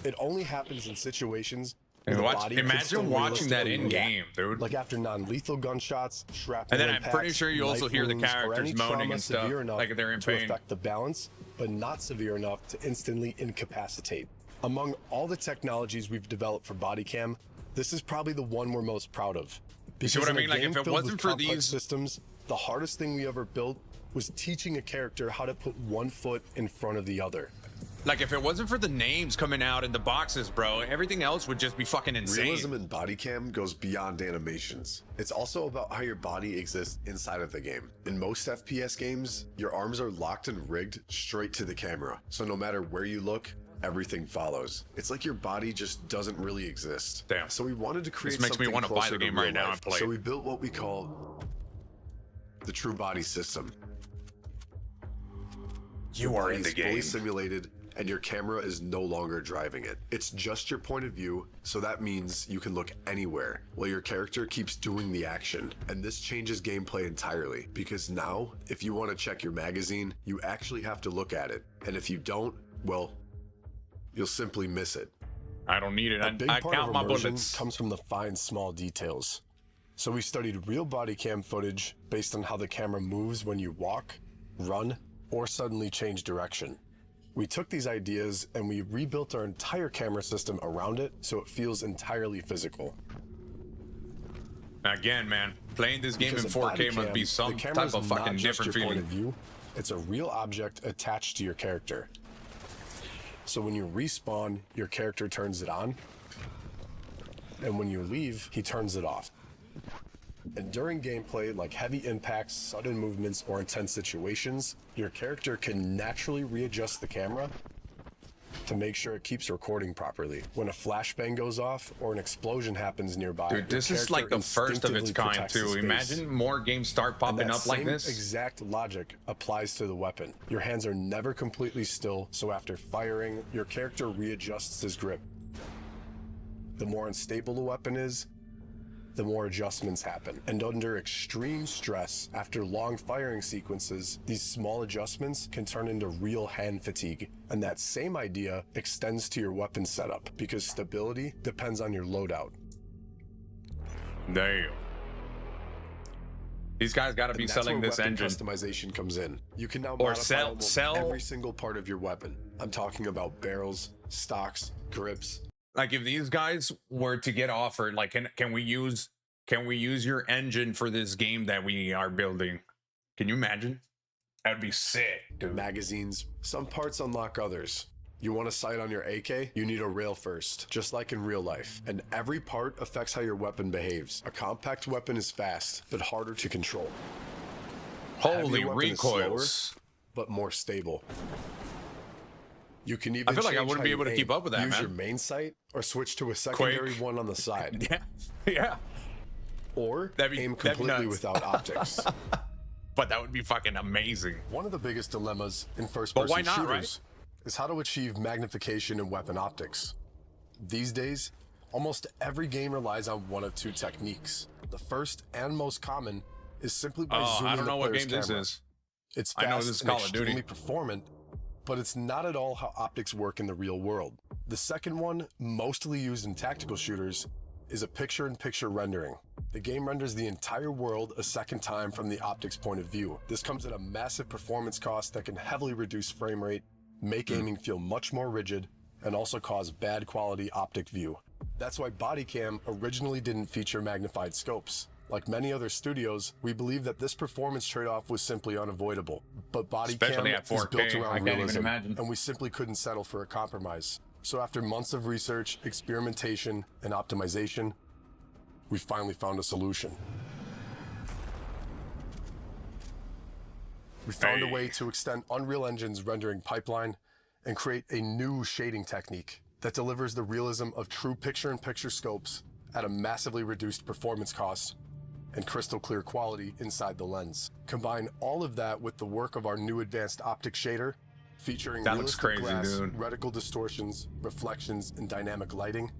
S10: It only happens in situations
S1: Hey,
S10: where the
S1: watch-
S10: body could
S1: imagine
S10: still
S1: watching that
S10: realistically
S1: in
S10: react,
S1: game, dude.
S10: Like after non-lethal gunshots, shrapnel
S1: And then I'm
S10: impacts,
S1: pretty sure you also
S10: knife
S1: hear the
S10: wounds, or
S1: characters
S10: any
S1: moaning
S10: trauma
S1: and stuff,
S10: severe enough
S1: like they're in
S10: to
S1: pain.
S10: affect the balance, but not severe enough to instantly incapacitate. Among all the technologies we've developed for body cam, this is probably the one we're most proud of.
S1: You see what I
S10: in a
S1: mean? Like,
S10: game
S1: if it
S10: filled with
S1: wasn't for
S10: complex
S1: these
S10: systems, the hardest thing we ever built was teaching a character how to put one foot in front of the other.
S1: Like, if it wasn't for the names coming out in the boxes, bro, everything else would just be fucking insane.
S10: Realism in body cam goes beyond animations. It's also about how your body exists inside of the game. In most FPS games, your arms are locked and rigged straight to the camera. So no matter where you look, everything follows. It's like your body just doesn't really exist.
S1: Damn.
S10: So we wanted to create
S1: This makes me
S10: something
S1: want to buy
S10: closer
S1: the game
S10: real
S1: right now
S10: life.
S1: and play
S10: So
S1: it.
S10: we built what we call the true body system.
S1: You
S10: Your
S1: are in
S10: body
S1: the
S10: is fully
S1: game.
S10: simulated, and your camera is no longer driving it. It's just your point of view, so that means you can look anywhere while your character keeps doing the action. And this changes gameplay entirely, because now, if you want to check your magazine, you actually have to look at it. And if you don't, well, you'll simply miss it.
S1: I don't need it.
S10: A big
S1: I
S10: part
S1: count
S10: of
S1: my
S10: immersion
S1: bullets.
S10: comes from the fine, small details. So we studied real body cam footage based on how the camera moves when you walk, run, or suddenly change direction. We took these ideas and we rebuilt our entire camera system around it so it feels entirely physical.
S1: Again, man, playing this game
S10: Because
S1: in
S10: a body
S1: 4K must
S10: cam,
S1: be
S10: the
S1: some
S10: camera's
S1: type of
S10: not
S1: fucking
S10: just
S1: different
S10: your point of
S1: feeling.
S10: view, it's a real object attached to your character. So when you respawn, your character turns it on, and when you leave, he turns it off. And during gameplay, like heavy impacts, sudden movements, or intense situations, your character can naturally readjust the camera to make sure it keeps recording properly. When a flashbang goes off or an explosion happens nearby,
S1: Dude,
S10: your
S1: this is like
S10: character
S1: the first of its
S10: instinctively
S1: kind,
S10: protects his
S1: too.
S10: face.
S1: Imagine more games start
S10: And
S1: popping
S10: that
S1: up like
S10: same
S1: this.
S10: exact logic applies to the weapon. Your hands are never completely still, so after firing, your character readjusts his grip. The more unstable the weapon is, the more adjustments happen. And under extreme stress, after long firing sequences, these small adjustments can turn into real hand fatigue. And that same idea extends to your weapon setup, because stability depends on your loadout.
S1: Damn. These guys got to be
S10: And that's
S1: selling
S10: where
S1: this
S10: weapon
S1: engine.
S10: customization comes in. You can now
S1: Or
S10: modify almost
S1: sell-
S10: every single part of your weapon. I'm talking about barrels, stocks, grips.
S1: Like, if these guys were to get offered, like, can we use your engine for this game that we are building? Can you imagine? That'd be sick, dude.
S10: Magazines. Some parts unlock others. You want a sight on your AK? You need a rail first, just like in real life. And every part affects how your weapon behaves. A compact weapon is fast, but harder to control.
S1: Holy
S10: Heavier weapon is
S1: recoils.
S10: slower, but more stable. You can even
S1: I feel like I
S10: change
S1: wouldn't
S10: how
S1: be
S10: you
S1: able to keep
S10: aim.
S1: up with that,
S10: Use
S1: man.
S10: your main sight or switch to a secondary one on the side.
S1: Yeah, yeah.
S10: Or aim
S1: that'd be
S10: completely
S1: nuts.
S10: without optics.
S1: But that would be fucking amazing.
S10: One of the biggest dilemmas in
S1: But
S10: first-person
S1: why not,
S10: shooters
S1: right?
S10: is how to achieve magnification in weapon optics. These days, almost every game relies on one of two techniques. The first and most common is simply by zooming
S1: I don't know
S10: the
S1: what
S10: player's
S1: game this
S10: camera.
S1: is.
S10: It's
S1: I know
S10: fast
S1: this is
S10: and
S1: Call of Duty.
S10: extremely performant, but it's not at all how optics work in the real world. The second one, mostly used in tactical shooters, is a picture-in-picture rendering. The game renders the entire world a second time from the optics point of view. This comes at a massive performance cost that can heavily reduce frame rate, make aiming feel much more rigid, and also cause bad quality optic view. That's why Bodycam originally didn't feature magnified scopes. Like many other studios, we believe that this performance trade-off was simply unavoidable. But
S1: Especially
S10: Bodycam
S1: at
S10: is
S1: 4K,
S10: built
S1: I
S10: around
S1: can't even
S10: realism,
S1: imagine.
S10: and we simply couldn't settle for a compromise. So after months of research, experimentation, and optimization, we finally found a solution. We found a way to extend Unreal Engine's rendering pipeline and create a new shading technique that delivers the realism of true picture-in-picture scopes at a massively reduced performance cost and crystal clear quality inside the lens. Combine all of that with the work of our new advanced optic shader, featuring
S1: That looks
S10: realistic
S1: crazy,
S10: glass,
S1: dude.
S10: reticle distortions, reflections, and dynamic lighting.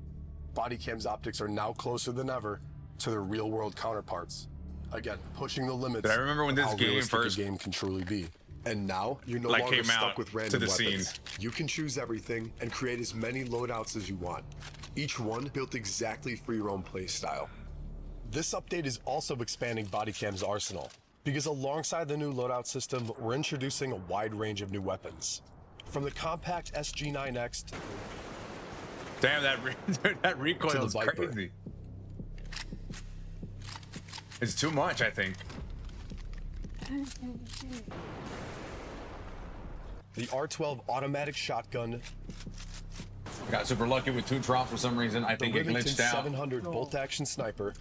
S10: Bodycam's optics are now closer than ever to their real-world counterparts. Again, pushing the limits
S1: But I remember when
S10: of
S1: this
S10: how
S1: game
S10: realistic
S1: first
S10: a game can truly be. And now you're no
S1: like
S10: longer
S1: came out
S10: stuck with
S1: to
S10: random
S1: the
S10: weapons.
S1: scene.
S10: You can choose everything and create as many loadouts as you want. Each one built exactly for your own play style. This update is also expanding Bodycam's arsenal, because alongside the new loadout system, we're introducing a wide range of new weapons. From the compact SG9X to
S1: Damn, that recoil is
S10: Viper.
S1: crazy. It's too much, I think.
S10: the R12 automatic shotgun,
S1: I got super lucky with two drop for some reason. I
S10: the
S1: think it
S10: Remington
S1: glitched out.
S10: 700 bolt-action sniper,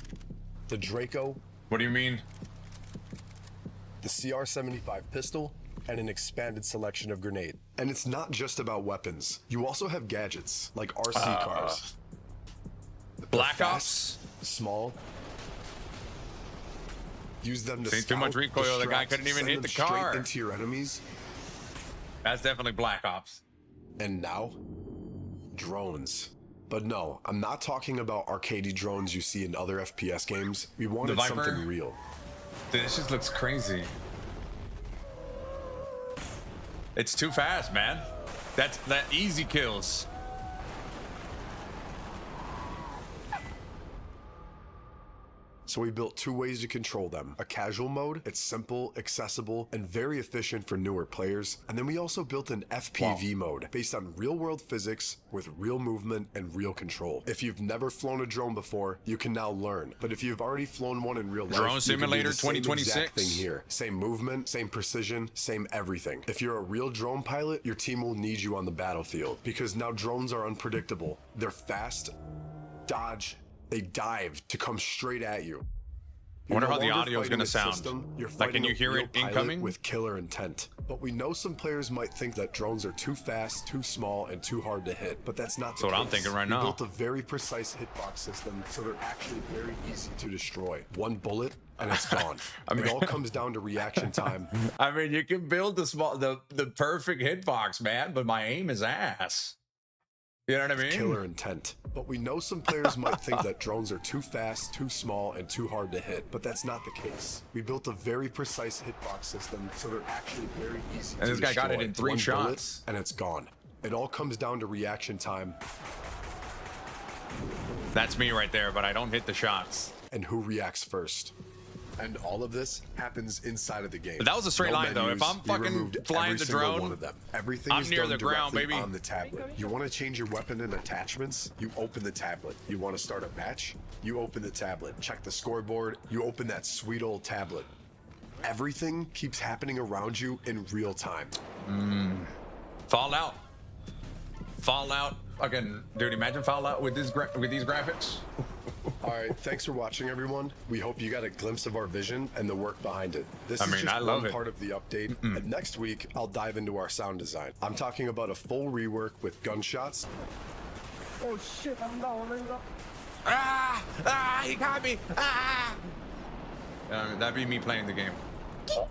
S10: the Draco,
S1: What do you mean?
S10: the CR-75 pistol, and an expanded selection of grenade. And it's not just about weapons. You also have gadgets, like RC cars. They're
S1: Black
S10: fast, small. Use them to
S1: See, too much
S10: scout,
S1: recoil, the guy
S10: distract,
S1: couldn't even
S10: send
S1: hit
S10: them
S1: the
S10: straight
S1: car.
S10: into your enemies.
S1: That's definitely Black Ops.
S10: And now, drones. But no, I'm not talking about arcadey drones you see in other FPS games. We wanted
S1: Viper?
S10: something real.
S1: Dude, this just looks crazy. It's too fast, man. That easy kills.
S10: So we built two ways to control them. A casual mode, it's simple, accessible, and very efficient for newer players. And then we also built an FPV mode based on real-world physics with real movement and real control. If you've never flown a drone before, you can now learn. But if you've already flown one in real life,
S1: Drone
S10: you can do
S1: Simulator
S10: the same
S1: 2026.
S10: exact thing here. Same movement, same precision, same everything. If you're a real drone pilot, your team will need you on the battlefield because now drones are unpredictable. They're fast, dodge, they dive to come straight at you.
S1: I wonder how the
S10: You're no
S1: audio is
S10: longer
S1: going to
S10: fighting a
S1: sound.
S10: system, you're
S1: Like, can
S10: fighting
S1: you
S10: a
S1: hear
S10: real
S1: it
S10: pilot
S1: incoming?
S10: with killer intent. But we know some players might think that drones are too fast, too small, and too hard to hit. But that's not the
S1: That's what
S10: case.
S1: I'm thinking right
S10: We
S1: now.
S10: built a very precise hitbox system, so they're actually very easy to destroy. One bullet, and it's gone. It all comes down to reaction time.
S1: I mean, you can build the perfect hitbox, man, but my aim is ass. You know what I mean?
S10: Killer intent. But we know some players might think that drones are too fast, too small, and too hard to hit. But that's not the case. We built a very precise hitbox system, so they're actually very easy
S1: And
S10: to
S1: this guy got it
S10: destroy.
S1: in 3
S10: One bullet,
S1: shots.
S10: and it's gone. It all comes down to reaction time
S1: That's me right there, but I don't hit the shots.
S10: and who reacts first. And all of this happens inside of the game.
S1: But that was a straight line, though. If I'm
S10: We
S1: fucking
S10: removed
S1: flying
S10: every
S1: the
S10: single
S1: drone,
S10: one of them. Everything
S1: I'm
S10: is
S1: near
S10: done
S1: the ground,
S10: directly
S1: baby.
S10: on the tablet. You want to change your weapon and attachments? You open the tablet. You want to start a match? You open the tablet. Check the scoreboard. You open that sweet old tablet. Everything keeps happening around you in real time.
S1: Fallout. Fallout. Fucking dude, imagine Fallout with these graphics.
S10: All right, thanks for watching, everyone. We hope you got a glimpse of our vision and the work behind it. This is just one part of the update, and next week I'll dive into our sound design. I'm talking about a full rework with gunshots.
S20: Oh shit, I'm down.
S1: Ah! Ah! He got me! Ah! That'd be me playing the game.
S20: Oh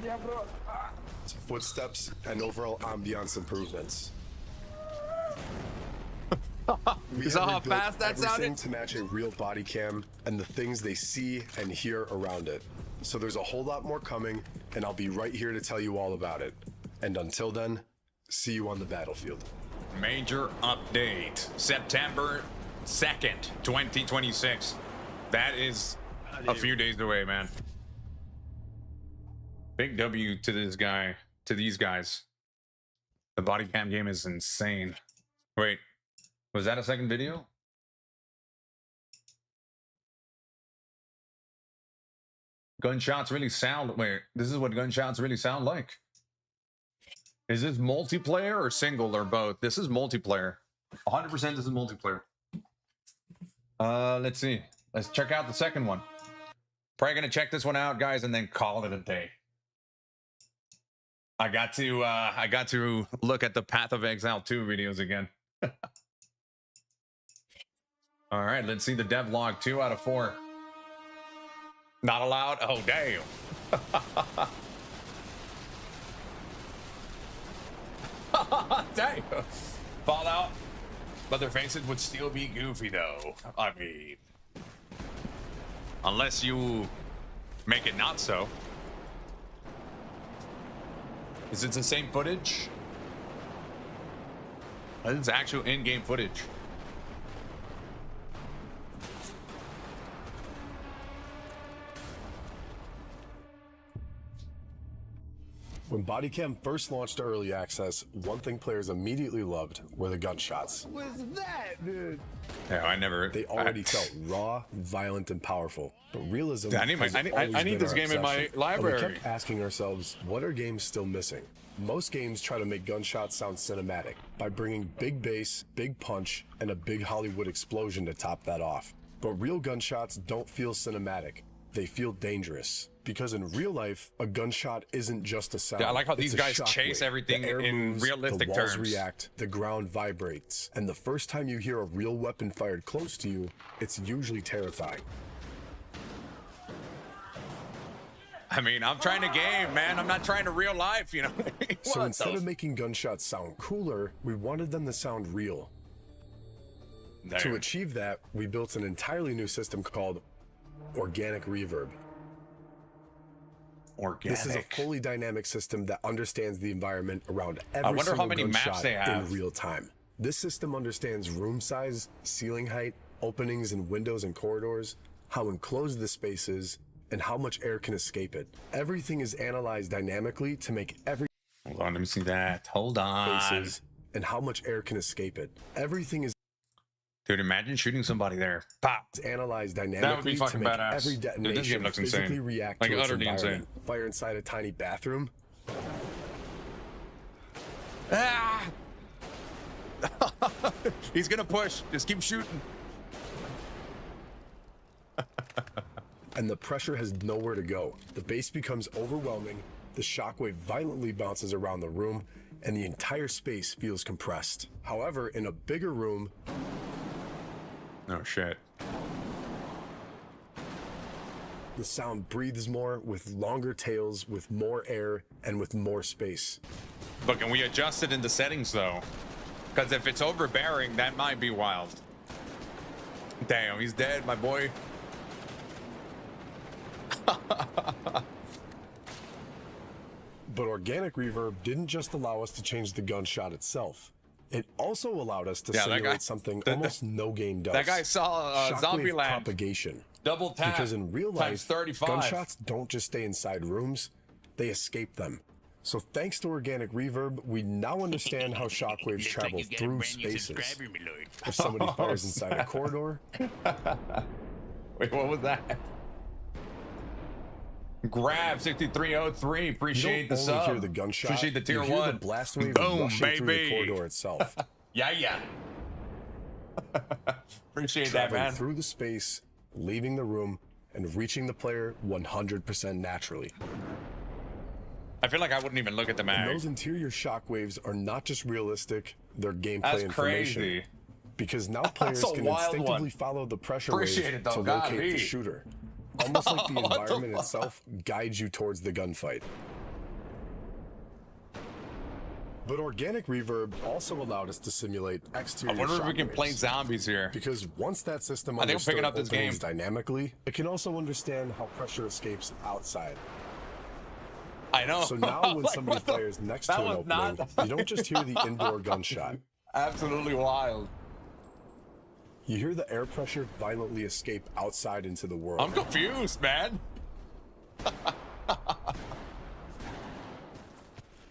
S20: yeah, bro.
S10: Footsteps and overall ambiance improvements. We
S1: You saw how
S10: rebuilt
S1: fast that
S10: everything
S1: sounded?
S10: to match a real body cam and the things they see and hear around it. So there's a whole lot more coming, and I'll be right here to tell you all about it. And until then, see you on the battlefield.
S1: Major update. September 2nd, 2026. That is a few days away, man. Big W to this guy, to these guys. The body cam game is insane. Wait, was that a second video? Gunshots really sound, wait, this is what gunshots really sound like. Is this multiplayer or single or both? This is multiplayer. 100% this is multiplayer. Let's see. Let's check out the second one. Probably gonna check this one out, guys, and then call it a day. I got to look at the Path of Exile 2 videos again. All right, let's see the devlog. 2 out of 4. Not allowed. Oh damn. Dang. Fallout. But their faces would still be goofy though. I mean, unless you make it not so. Is it the same footage? This is actual in-game footage.
S10: When Bodycam first launched to early access, one thing players immediately loved were the gunshots.
S20: What's that, dude?
S1: Yeah,
S10: They already felt raw, violent, and powerful. But realism.
S1: Yeah, I need this game in my library.
S10: And we kept asking ourselves, what are games still missing? Most games try to make gunshots sound cinematic by bringing big bass, big punch, and a big Hollywood explosion to top that off. But real gunshots don't feel cinematic. They feel dangerous. Because in real life, a gunshot isn't just a sound.
S1: Yeah, I like how
S10: It's
S1: these
S10: a
S1: guys
S10: shockwave.
S1: chase everything
S10: The air
S1: in
S10: moves,
S1: realistic
S10: the walls
S1: terms.
S10: react, the ground vibrates, and the first time you hear a real weapon fired close to you, it's usually terrifying.
S1: I mean, I'm trying to game, man. I'm not trying to real life, you know.
S10: So instead of making gunshots sound cooler, we wanted them to sound real. To achieve that, we built an entirely new system called organic reverb. This is a fully dynamic system that understands the environment around every
S1: wonder how
S10: single
S1: many maps
S10: gunshot
S1: they have.
S10: in real time. This system understands room size, ceiling height, openings in windows and corridors, how enclosed the space is, and how much air can escape it. Everything is analyzed dynamically to make every
S1: Hold on, let me see that. Hold on.
S10: spaces and how much air can escape it. Everything is
S1: Dude, imagine shooting somebody there. Pop.
S10: analyzed
S1: That would be
S10: dynamically to
S1: fucking
S10: make
S1: badass.
S10: every
S1: Dude, this game
S10: detonation
S1: looks
S10: physically
S1: insane.
S10: react
S1: Like,
S10: to its
S1: utterly
S10: environment. Fire inside a tiny bathroom.
S1: Ah! He's gonna push. Just keep shooting.
S10: And the pressure has nowhere to go. The bass becomes overwhelming, the shockwave violently bounces around the room, and the entire space feels compressed. However, in a bigger room,
S1: Oh shit.
S10: the sound breathes more, with longer tails, with more air, and with more space.
S1: But can we adjust it in the settings though? Because if it's overbearing, that might be wild. Damn, he's dead, my boy.
S10: But organic reverb didn't just allow us to change the gunshot itself. It also allowed us to
S1: Yeah, that
S10: simulate
S1: guy-
S10: something almost no game does.
S1: That guy saw
S10: Shockwave
S1: Zombieland.
S10: propagation.
S1: Double tap.
S10: Because in real
S1: times
S10: life,
S1: 35.
S10: gunshots don't just stay inside rooms, they escape them. So thanks to organic reverb, we now understand how shockwaves travel through spaces. If somebody fires inside a corridor,
S1: Wait, what was that? Grab 6303. Appreciate the sub.
S10: Hear the gunshot,
S1: Appreciate the tier
S10: you hear
S1: 1.
S10: the blast wave
S1: Boom,
S10: rushing through the
S1: baby.
S10: corridor itself.
S1: Yeah. Appreciate that,
S10: Traveling
S1: man.
S10: through the space, leaving the room, and reaching the player 100% naturally.
S1: I feel like I wouldn't even look at the
S10: And
S1: mag.
S10: those interior shockwaves are not just realistic, they're gameplay
S1: That's
S10: information.
S1: crazy.
S10: Because now players
S1: That's a
S10: can
S1: wild
S10: instinctively
S1: one.
S10: follow the pressure
S1: Appreciate
S10: wave
S1: it, though.
S10: to
S1: God,
S10: locate
S1: me.
S10: the shooter. Almost like the
S1: What the
S10: environment
S1: fuck?
S10: itself guides you towards the gunfight. But organic reverb also allowed us to simulate exterior
S1: I wonder if we can
S10: shockwaves.
S1: play zombies here.
S10: Because once that system
S1: I think I'm picking
S10: understood
S1: up this
S10: openings
S1: game.
S10: dynamically, it can also understand how pressure escapes outside.
S1: I know.
S10: So now when
S1: Like,
S10: somebody
S1: what the-
S10: fires next
S1: that
S10: to an
S1: was
S10: opening,
S1: not-
S10: you don't just hear the indoor gunshot.
S1: Absolutely wild.
S10: You hear the air pressure violently escape outside into the world.
S1: I'm confused, man.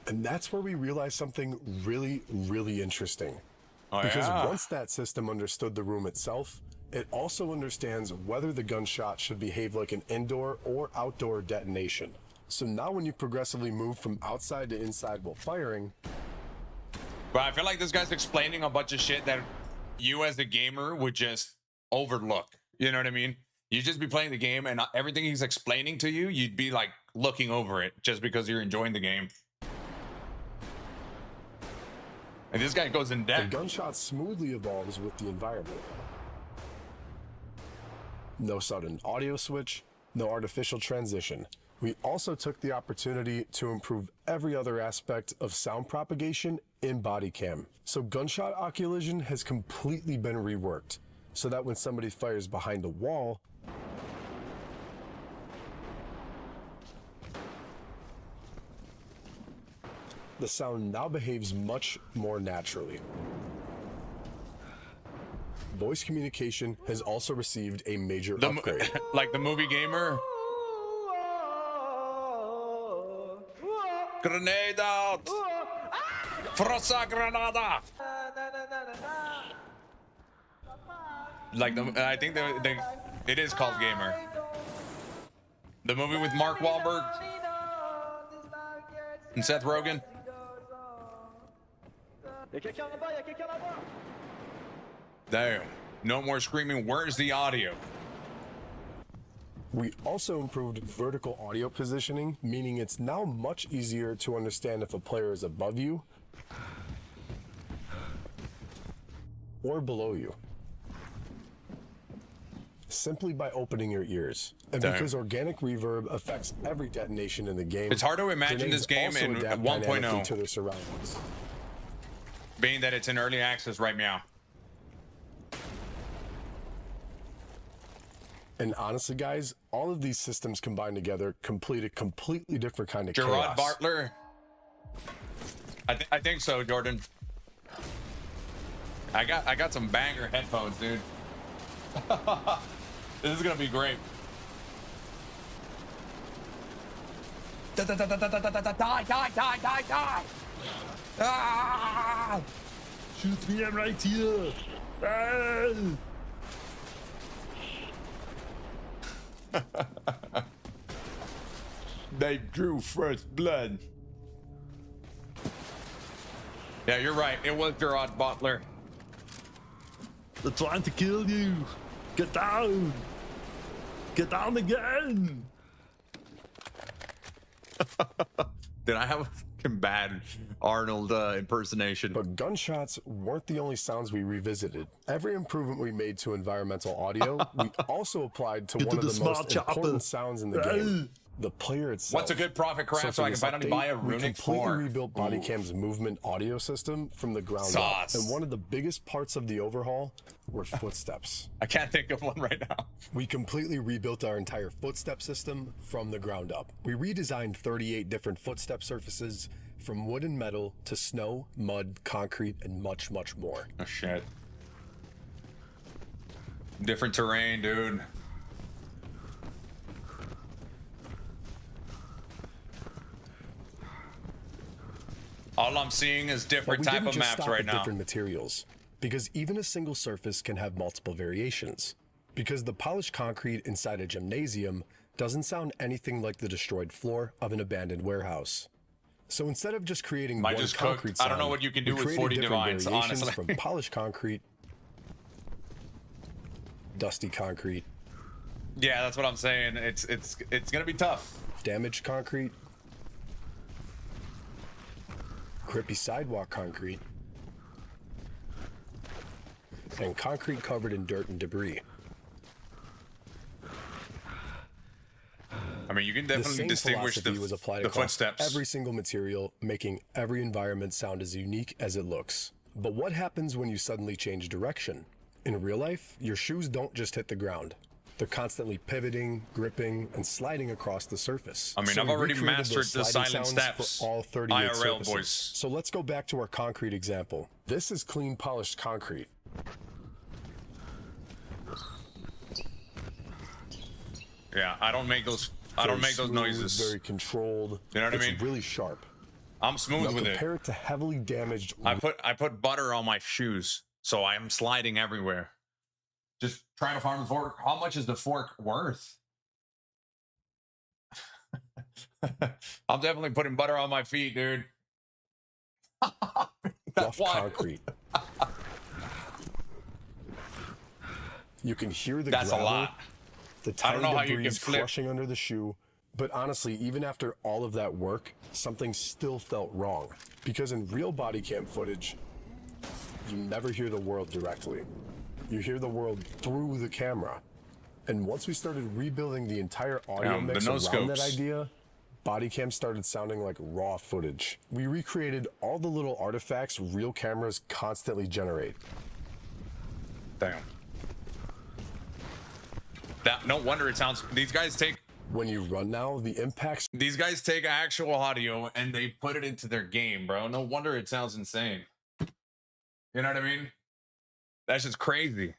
S10: And that's where we realized something really, really interesting.
S1: Oh,
S10: Because
S1: yeah.
S10: once that system understood the room itself, it also understands whether the gunshot should behave like an indoor or outdoor detonation. So now when you progressively move from outside to inside while firing,
S1: But I feel like this guy's explaining a bunch of shit that you as a gamer would just overlook. You know what I mean? You'd just be playing the game and everything he's explaining to you, you'd be like looking over it just because you're enjoying the game. And this guy goes in
S10: the
S1: depth.
S10: gunshot smoothly evolves with the environment. No sudden audio switch, no artificial transition. We also took the opportunity to improve every other aspect of sound propagation in body cam. So gunshot occlusion has completely been reworked so that when somebody fires behind a wall, the sound now behaves much more naturally. Voice communication has also received a major upgrade.
S1: Like the movie gamer. Grenade out! Frossa granada! Like I think it is called Gamer. The movie with Mark Wahlberg and Seth Rogen. Damn. No more screaming. Where's the audio?
S10: We also improved vertical audio positioning, meaning it's now much easier to understand if a player is above you or below you, simply by opening your ears. And
S1: Damn.
S10: because organic reverb affects every detonation in the game,
S1: It's hard to imagine
S10: grenades
S1: this game
S10: also
S1: in
S10: adapt
S1: 1.0.
S10: dynamically to their surroundings.
S1: Being that it's in early access right now.
S10: And honestly, guys, all of these systems combined together complete a completely different kind of
S1: Gerard
S10: chaos.
S1: Bartler. I think so, Jordan. I got some banger headphones, dude. This is gonna be great. Die! Ah!
S4: Shoot me, I'm right here. Ah!
S1: They drew first blood. Yeah, you're right. It was Gerard Butler.
S4: They're trying to kill you. Get down. Get down again.
S1: Did I have a fucking bad Arnold impersonation?
S10: But gunshots weren't the only sounds we revisited. Every improvement we made to environmental audio, we also applied to
S4: Get
S10: one
S4: to
S10: of
S4: the
S10: the most
S4: smart chopper.
S10: important sounds in the game, the player itself.
S1: What's a good profit craft so
S10: for
S1: I can
S10: this
S1: finally
S10: update,
S1: buy a
S10: we
S1: runic
S10: completely
S1: floor?
S10: rebuilt Bodycam's movement audio system from the ground
S1: Sauce.
S10: up. And one of the biggest parts of the overhaul were footsteps.
S1: I can't think of one right now.
S10: We completely rebuilt our entire footstep system from the ground up. We redesigned 38 different footstep surfaces, from wood and metal to snow, mud, concrete, and much, much more.
S1: Oh shit. Different terrain, dude. All I'm seeing is different
S10: But we
S1: type
S10: didn't
S1: of
S10: just
S1: maps
S10: stop
S1: right
S10: at
S1: now.
S10: different materials, because even a single surface can have multiple variations. Because the polished concrete inside a gymnasium doesn't sound anything like the destroyed floor of an abandoned warehouse. So instead of just creating
S1: Might
S10: one
S1: just cook.
S10: concrete
S1: I
S10: sound,
S1: don't know what you can do
S10: we
S1: with
S10: created
S1: 40
S10: different
S1: divines,
S10: variations
S1: honestly.
S10: from polished concrete, dusty concrete,
S1: Yeah, that's what I'm saying. It's gonna be tough.
S10: damaged concrete, grippy sidewalk concrete, and concrete covered in dirt and debris.
S1: I mean, you can
S10: The
S1: definitely
S10: same
S1: distinguish
S10: philosophy was applied
S1: the
S10: across
S1: footsteps.
S10: every single material, making every environment sound as unique as it looks. But what happens when you suddenly change direction? In real life, your shoes don't just hit the ground. They're constantly pivoting, gripping, and sliding across the surface.
S1: I mean,
S10: So
S1: I've
S10: we
S1: already
S10: recreated
S1: mastered
S10: those
S1: the
S10: sliding
S1: silent
S10: sounds
S1: steps.
S10: for all 38
S1: IRL,
S10: surfaces.
S1: boys.
S10: So let's go back to our concrete example. This is clean polished concrete.
S1: Yeah, I don't make those. I don't make those
S10: Smooth,
S1: noises.
S10: Very controlled.
S1: You know what I mean?
S10: It's really sharp.
S1: I'm smooth
S10: Now
S1: with it.
S10: compare it to heavily damaged.
S1: I put butter on my shoes, so I am sliding everywhere. Just trying to farm the fork. How much is the fork worth? I'm definitely putting butter on my feet, dude.
S10: Rough concrete. You can hear the
S1: That's a
S10: gravel,
S1: lot.
S10: the
S1: I
S10: tiny
S1: don't know how you
S10: debris
S1: can flip.
S10: crushing under the shoe. But honestly, even after all of that work, something still felt wrong. Because in real body cam footage, you never hear the world directly. You hear the world through the camera. And once we started rebuilding the entire audio
S1: Damn, the
S10: mix
S1: no
S10: around that
S1: scopes.
S10: idea, body cam started sounding like raw footage. We recreated all the little artifacts real cameras constantly generate.
S1: Damn. That no wonder it sounds. These guys take.
S10: When you run now, the impacts.
S1: These guys take actual audio and they put it into their game, bro. No wonder it sounds insane. You know what I mean? That's just crazy.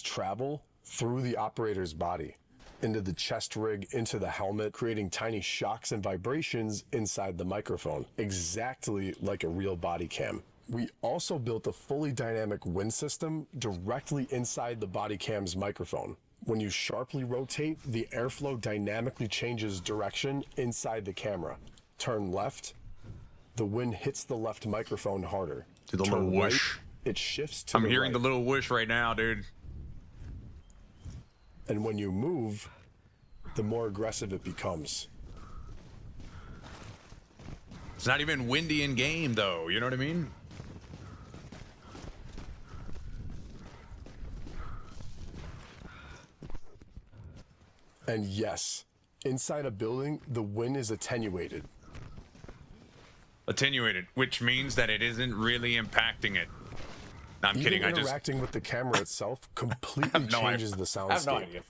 S10: Travel through the operator's body, into the chest rig, into the helmet, creating tiny shocks and vibrations inside the microphone, exactly like a real body cam. We also built a fully dynamic wind system directly inside the body cam's microphone. When you sharply rotate, the airflow dynamically changes direction inside the camera. Turn left, the wind hits the left microphone harder.
S1: Do the
S10: Turn
S1: little whoosh.
S10: right, it shifts to
S1: I'm
S10: the
S1: hearing
S10: right.
S1: the little whoosh right now, dude.
S10: And when you move, the more aggressive it becomes.
S1: It's not even windy in game, though. You know what I mean?
S10: And yes, inside a building, the wind is attenuated.
S1: Attenuated, which means that it isn't really impacting it. No, I'm
S10: Even
S1: kidding. I just.
S10: interacting with the camera itself completely
S1: have no
S10: changes
S1: idea.
S10: the
S1: I have no
S10: soundscape.
S1: idea.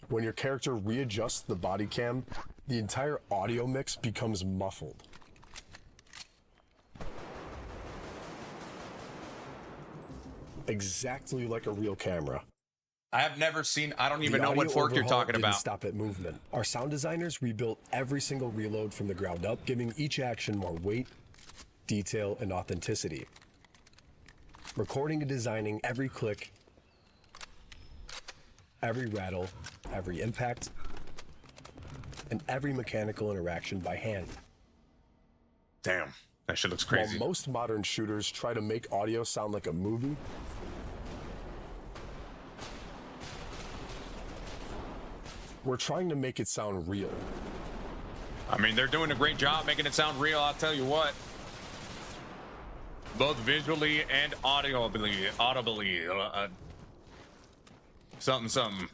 S10: When your character readjusts the body cam, the entire audio mix becomes muffled. Exactly like a real camera.
S1: I have never seen. I don't even
S10: The
S1: know what
S10: audio
S1: fork you're
S10: overhaul
S1: talking
S10: didn't
S1: about.
S10: Stop at movement. Our sound designers rebuilt every single reload from the ground up, giving each action more weight, detail, and authenticity. Recording and designing every click, every rattle, every impact, and every mechanical interaction by hand.
S1: Damn, that shit looks crazy.
S10: While most modern shooters try to make audio sound like a movie, we're trying to make it sound real.
S1: I mean, they're doing a great job making it sound real. I'll tell you what. Both visually and audibly. Something.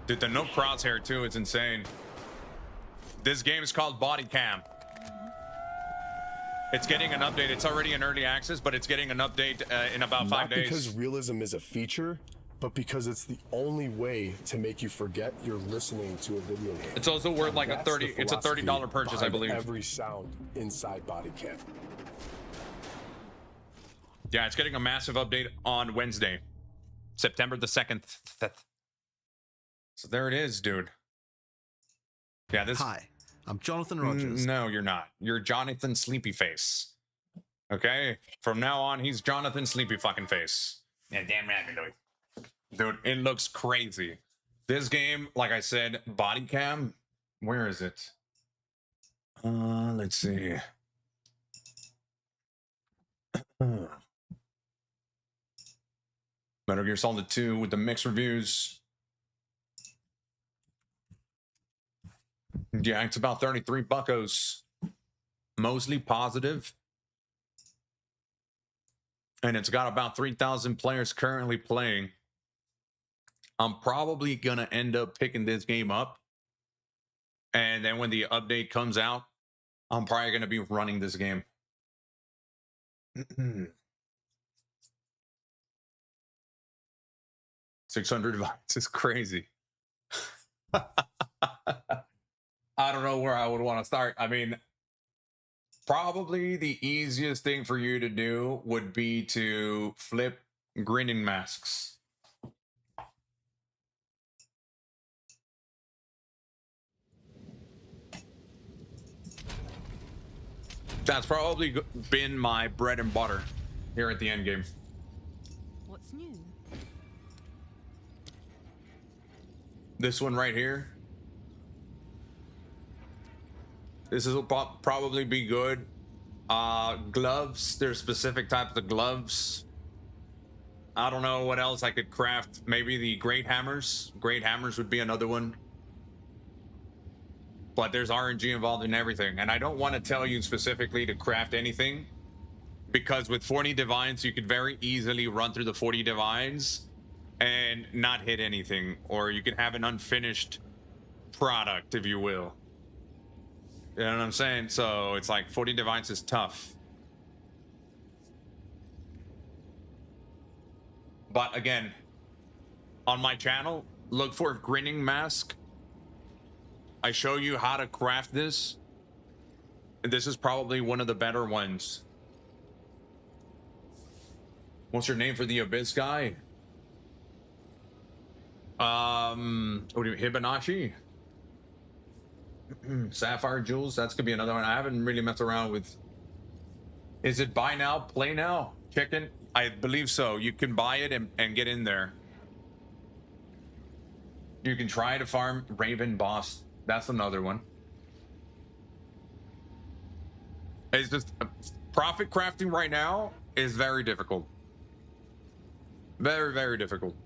S1: Dude, the no crosshair too. It's insane. This game is called Body Cam. It's getting an update. It's already in early access, but it's getting an update in about 5 days.
S10: Not because realism is a feature, but because it's the only way to make you forget you're listening to a video game.
S1: It's also worth like
S10: That's
S1: a 30.
S10: the
S1: It's a $30
S10: philosophy
S1: purchase, I
S10: behind
S1: believe.
S10: Every sound inside Body Cam.
S1: Yeah, it's getting a massive update on Wednesday, September the 2nd. So there it is, dude. Yeah, this.
S11: Hi, I'm Jonathan Rogers.
S1: No, you're not. You're Jonathan Sleepy Face. Okay? From now on, he's Jonathan Sleepy fucking Face. Yeah, damn right, dude. Dude, it looks crazy. This game, like I said, body cam. Where is it? Let's see. Metal Gear Solid 2 with the mixed reviews. Yeah, it's about 33 buckos. Mostly positive. And it's got about 3,000 players currently playing. I'm probably going to end up picking this game up. And then when the update comes out, I'm probably going to be running this game. 600 vites is crazy. I don't know where I would want to start. I mean, probably the easiest thing for you to do would be to flip grinning masks. That's probably been my bread and butter here at the end game.
S17: What's new?
S1: This one right here. This will probably be good. Gloves. There's specific types of gloves. I don't know what else I could craft. Maybe the great hammers. Great hammers would be another one. But there's RNG involved in everything. And I don't want to tell you specifically to craft anything. Because with 40 divines, you could very easily run through the 40 divines and not hit anything. Or you could have an unfinished product, if you will. You know what I'm saying? So it's like 40 divines is tough. But again, on my channel, look for Grinning Mask. I show you how to craft this. This is probably one of the better ones. What's your name for the Abyss guy? What do you Hibanashi? Sapphire Jewels, that's gonna be another one. I haven't really messed around with. Is it buy now, play now? Chicken? I believe so. You can buy it and get in there. You can try to farm Raven Boss. That's another one. It's just profit crafting right now is very difficult. Very, very difficult.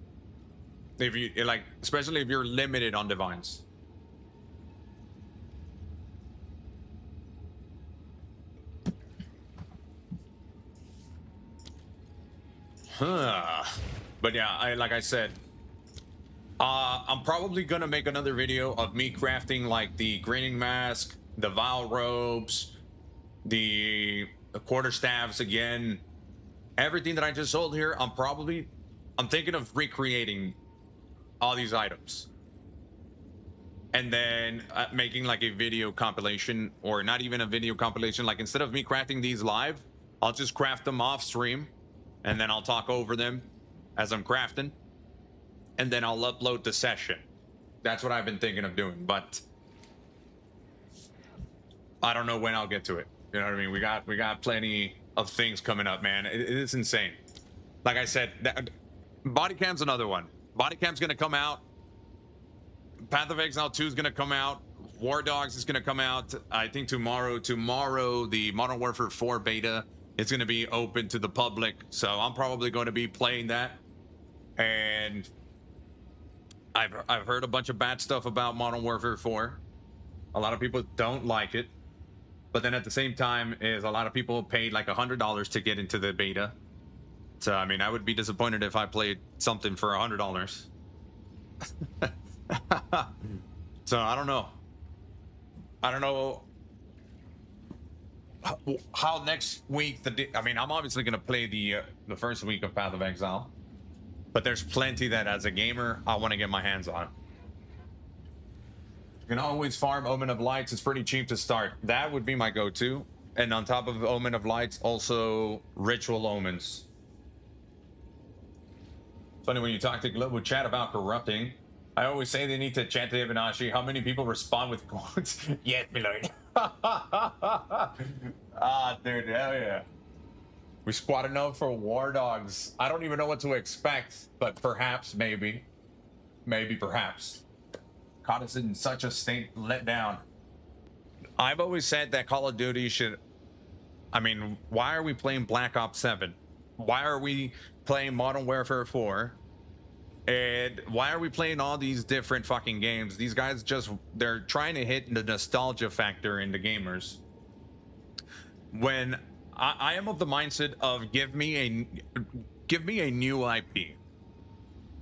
S1: If you like, especially if you're limited on divines. But yeah, like I said, I'm probably gonna make another video of me crafting like the grinning mask, the vile robes, the quarterstaffs again, everything that I just sold here. I'm thinking of recreating all these items and then making like a video compilation, or not even a video compilation. Like instead of me crafting these live, I'll just craft them off stream. And then I'll talk over them as I'm crafting. And then I'll upload the session. That's what I've been thinking of doing. But I don't know when I'll get to it. You know what I mean? We got plenty of things coming up, man. It is insane. Like I said, Body Cam's another one. Body Cam's going to come out. Path of Exile 2 is going to come out. War Dogs is going to come out, I think, tomorrow. Tomorrow, the Modern Warfare 4 beta. It's going to be open to the public, so I'm probably going to be playing that. And I've heard a bunch of bad stuff about Modern Warfare 4. A lot of people don't like it. But then at the same time, is a lot of people paid like $100 to get into the beta. So, I mean, I would be disappointed if I played something for $100. So, I don't know. I don't know how next week I mean, I'm obviously gonna play the first week of Path of Exile, but there's plenty that as a gamer I want to get my hands on. You can always farm Omen of Lights. It's pretty cheap to start. That would be my go-to. And on top of Omen of Lights, also Ritual Omens. Funny when you talk to Global Chat about corrupting. I always say they need to chat to Ibanashi. How many people respond with quotes? Yes, my lord. Ah, dude, hell yeah. We squatted up for War Dogs. I don't even know what to expect, but perhaps, maybe. maybe, perhaps. Caught us in such a state let down. I've always said that Call of Duty should... I mean, why are we playing Black Ops 7? Why are we playing Modern Warfare 4? And why are we playing all these different fucking games? These guys just... They're trying to hit the nostalgia factor in the gamers. When I am of the mindset of give me a new IP.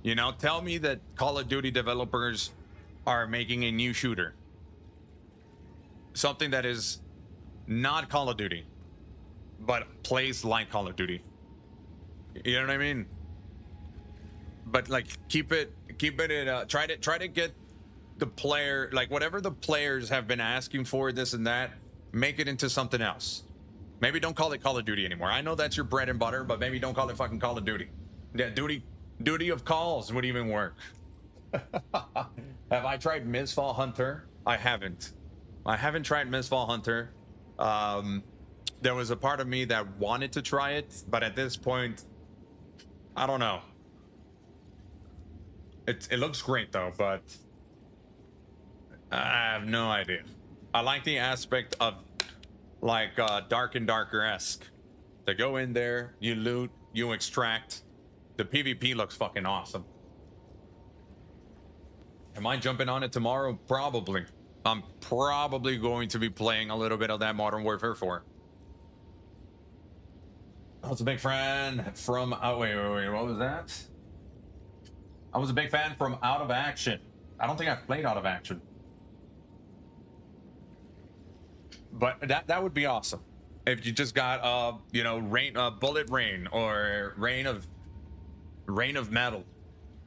S1: You know, tell me that Call of Duty developers are making a new shooter. Something that is not Call of Duty, but plays like Call of Duty. You know what I mean? But like, keep it in, try to get the player, like whatever the players have been asking for, this and that, make it into something else. Maybe don't call it Call of Duty anymore. I know that's your bread and butter, but maybe don't call it fucking Call of Duty. Yeah, duty of calls would even work. Have I tried Misfall Hunter? I haven't. I haven't tried Misfall Hunter. There was a part of me that wanted to try it, but at this point, I don't know. It looks great though, but I have no idea. I like the aspect of like Dark and Darker-esque. To go in there, you loot, you extract. The PvP looks fucking awesome. Am I jumping on it tomorrow? Probably. I'm probably going to be playing a little bit of that Modern Warfare 4. I was a big fan from... Oh, wait, what was that? I was a big fan from Out of Action. I don't think I've played Out of Action. But that would be awesome. If you just got, you know, Bullet Rain or Rain of Metal.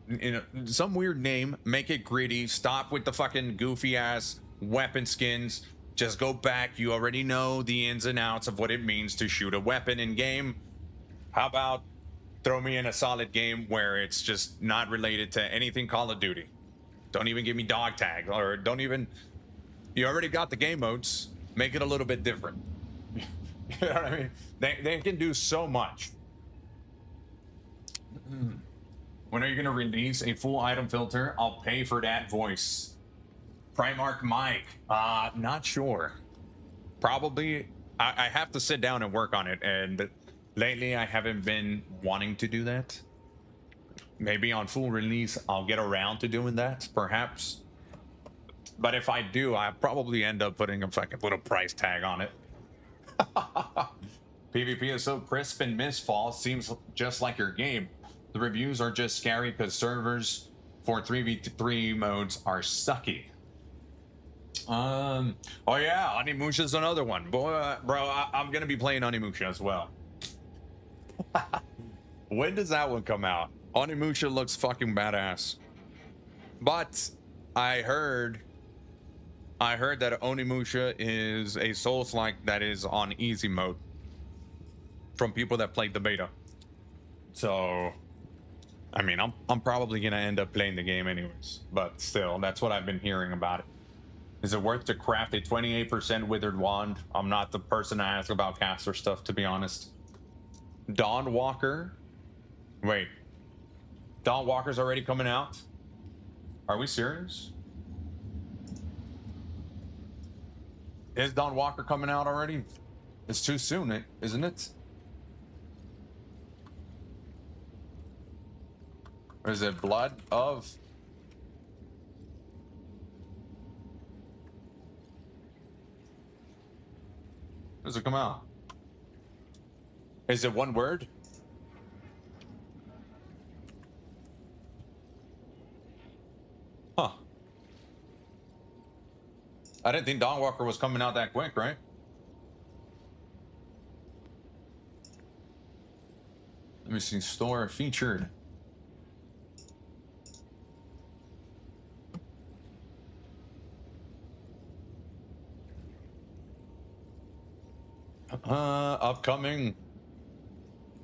S1: You know, some weird name, make it gritty, stop with the fucking goofy ass weapon skins, just go back. You already know the ins and outs of what it means to shoot a weapon in game. How about throw me in a solid game where it's just not related to anything Call of Duty? Don't even give me dog tag, or don't even, you already got the game modes, make it a little bit different. You know what I mean? They can do so much. When are you gonna release a full item filter? I'll pay for that voice. Primarch Mike, not sure. Probably, I have to sit down and work on it, and lately I haven't been wanting to do that. Maybe on full release, I'll get around to doing that, perhaps. But if I do, I probably end up putting a fucking little price tag on it. PvP is so crisp and Misfall seems just like your game. The reviews are just scary because servers for 3v3 modes are sucky. Oh yeah, Onimusha's another one. Boy, bro, I'm gonna be playing Onimusha as well. When does that one come out? Onimusha looks fucking badass. But I heard that Onimusha is a Souls-like that is on easy mode from people that played the beta. So, I mean, I'm probably gonna end up playing the game anyways, but still, that's what I've been hearing about it. Is it worth to craft a 28% withered wand? I'm not the person to ask about caster stuff, to be honest. Dawn Walker? Wait. Dawn Walker's already coming out? Are we serious? Is Dawn Walker coming out already? It's too soon, isn't it? Or is it Blood of... Does it come out? Is it one word? Huh. I didn't think Dawn Walker was coming out that quick, right? Let me see. Store featured. Upcoming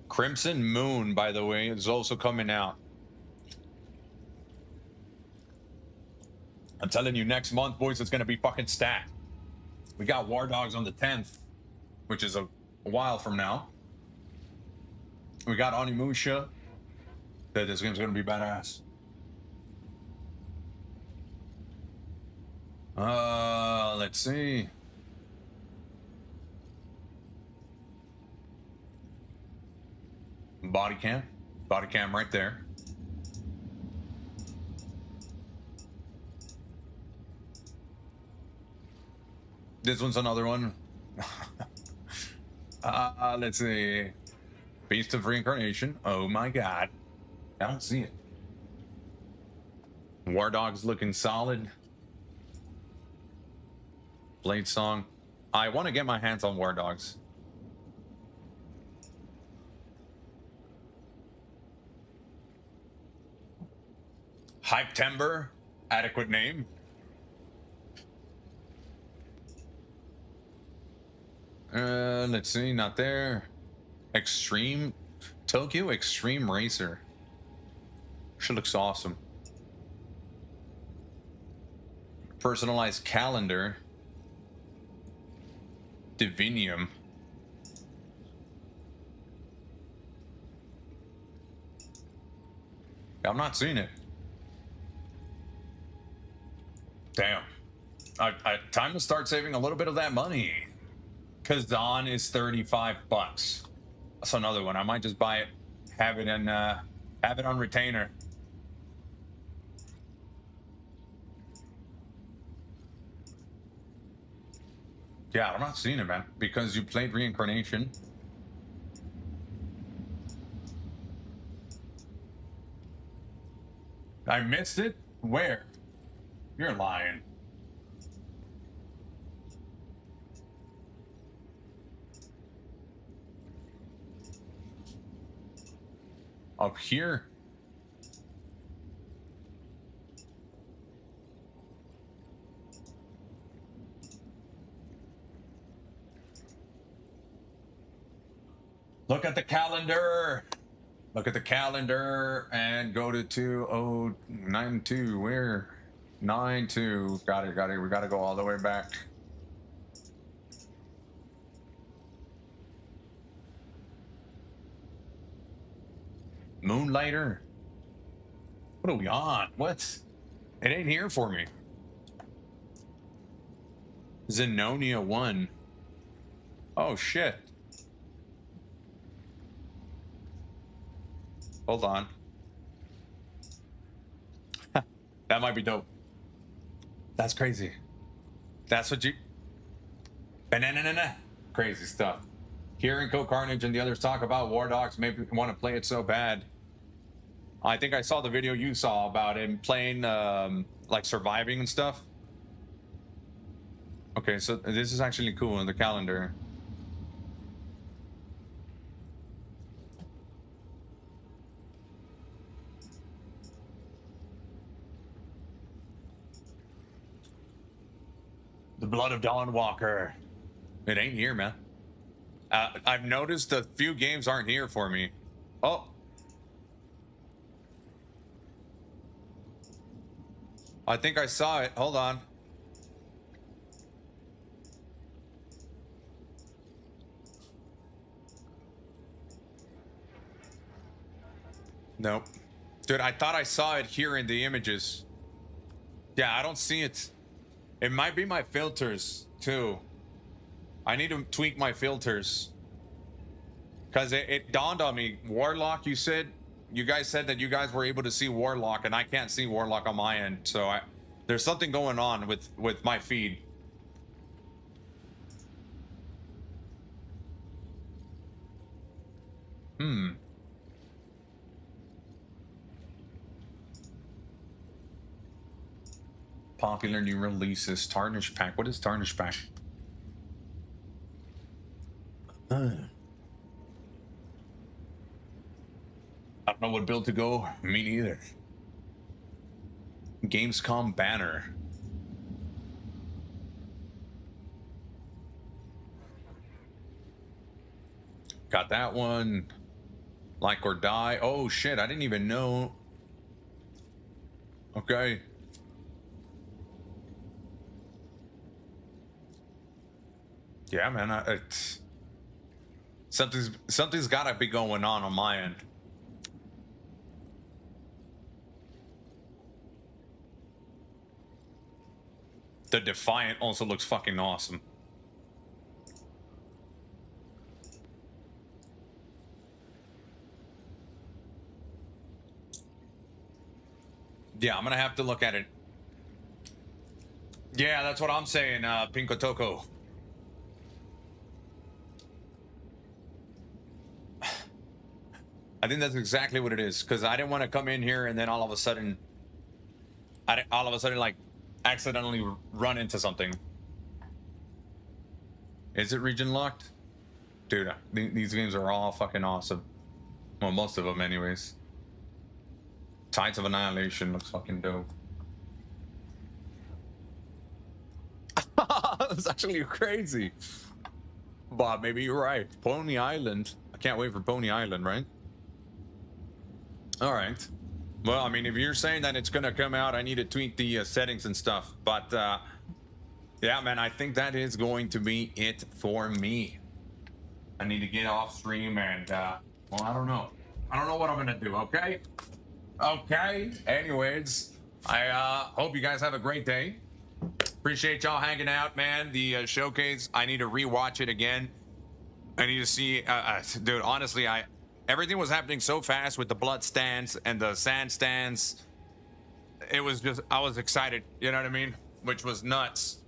S1: Crimson Moon, by the way, is also coming out. I'm telling you, next month, boys, it's gonna be fucking stacked. We got War Dogs on the 10th, which is a while from now. We got Onimusha. This game's gonna be badass. Let's see. Body cam. Body cam right there. This one's another one. Let's see. Beast of Reincarnation. Oh my god. I don't see it. War Dog's looking solid. Blade Song. I want to get my hands on War Dogs. Hype Timber. Adequate name. Let's see, not there. Extreme Tokyo Extreme Racer. She looks awesome. Personalized calendar. Divinium. I'm not seeing it. Damn. Time to start saving a little bit of that money. Kazan is 35 bucks. That's another one. I might just buy it, have it on retainer. Yeah, I'm not seeing it, man, because you played Reincarnation. I missed it? Where? You're lying. Up here? Look at the calendar. Look at the calendar and go to 2092. Where? 92. Got it. We gotta go all the way back. Moonlighter? What are we on? What? It ain't here for me. Zenonia 1. Oh, shit. Hold on. That might be dope. That's crazy. That's what you... Banana. Crazy stuff. Hearing Co Carnage and the others talk about War Dogs, maybe want to play it so bad. I think I saw the video you saw about him playing, like surviving and stuff. Okay, so this is actually cool in the calendar. The Blood of Dawn Walker. It ain't here, man. I've noticed a few games aren't here for me. Oh. I think I saw it. Hold on. Nope. Dude, I thought I saw it here in the images. Yeah, I don't see it. It might be my filters, too. I need to tweak my filters. Because it dawned on me. Warlock, you guys said that you guys were able to see Warlock, and I can't see Warlock on my end. So there's something going on with my feed. Popular new releases. Tarnish Pack. What is Tarnish Pack? I don't know what build to go. Me neither. Gamescom banner. Got that one. Like or Die. Oh shit, I didn't even know. Okay. Yeah, man, something's gotta be going on my end. The Defiant also looks fucking awesome. Yeah, I'm gonna have to look at it. Yeah, that's what I'm saying, Pinko Toko. I think that's exactly what it is, because I didn't want to come in here and then all of a sudden, like, accidentally run into something. Is it region locked? Dude, these games are all fucking awesome. Well, most of them anyways. Tides of Annihilation looks fucking dope. That's actually crazy. Bob, maybe you're right. Pony Island. I can't wait for Pony Island, right? All right. Well, I mean, if you're saying that it's going to come out, I need to tweak the settings and stuff. But, yeah, man, I think that is going to be it for me. I need to get off stream and, well, I don't know. I don't know what I'm going to do, okay? Okay. Anyways, I hope you guys have a great day. Appreciate y'all hanging out, man. The showcase, I need to rewatch it again. I need to see, dude, honestly, everything was happening so fast with the blood stands and the sand stands. It was just, I was excited, you know what I mean? Which was nuts.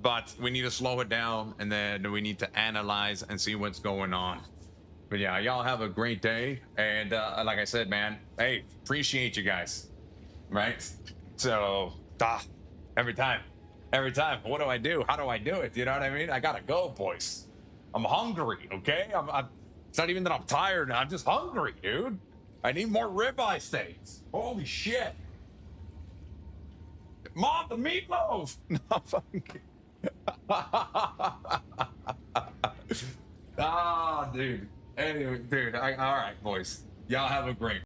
S1: But we need to slow it down, and then we need to analyze and see what's going on. But yeah, y'all have a great day. And like I said, man, hey, appreciate you guys, right? So, every time, what do I do? How do I do it? You know what I mean? I gotta go, boys. I'm hungry, okay? It's not even that I'm tired. I'm just hungry, dude. I need more ribeye steaks. Holy shit. Mom, the meatloaf. No, fucking. Ah, dude. Anyway, dude. All right, boys. Y'all have a great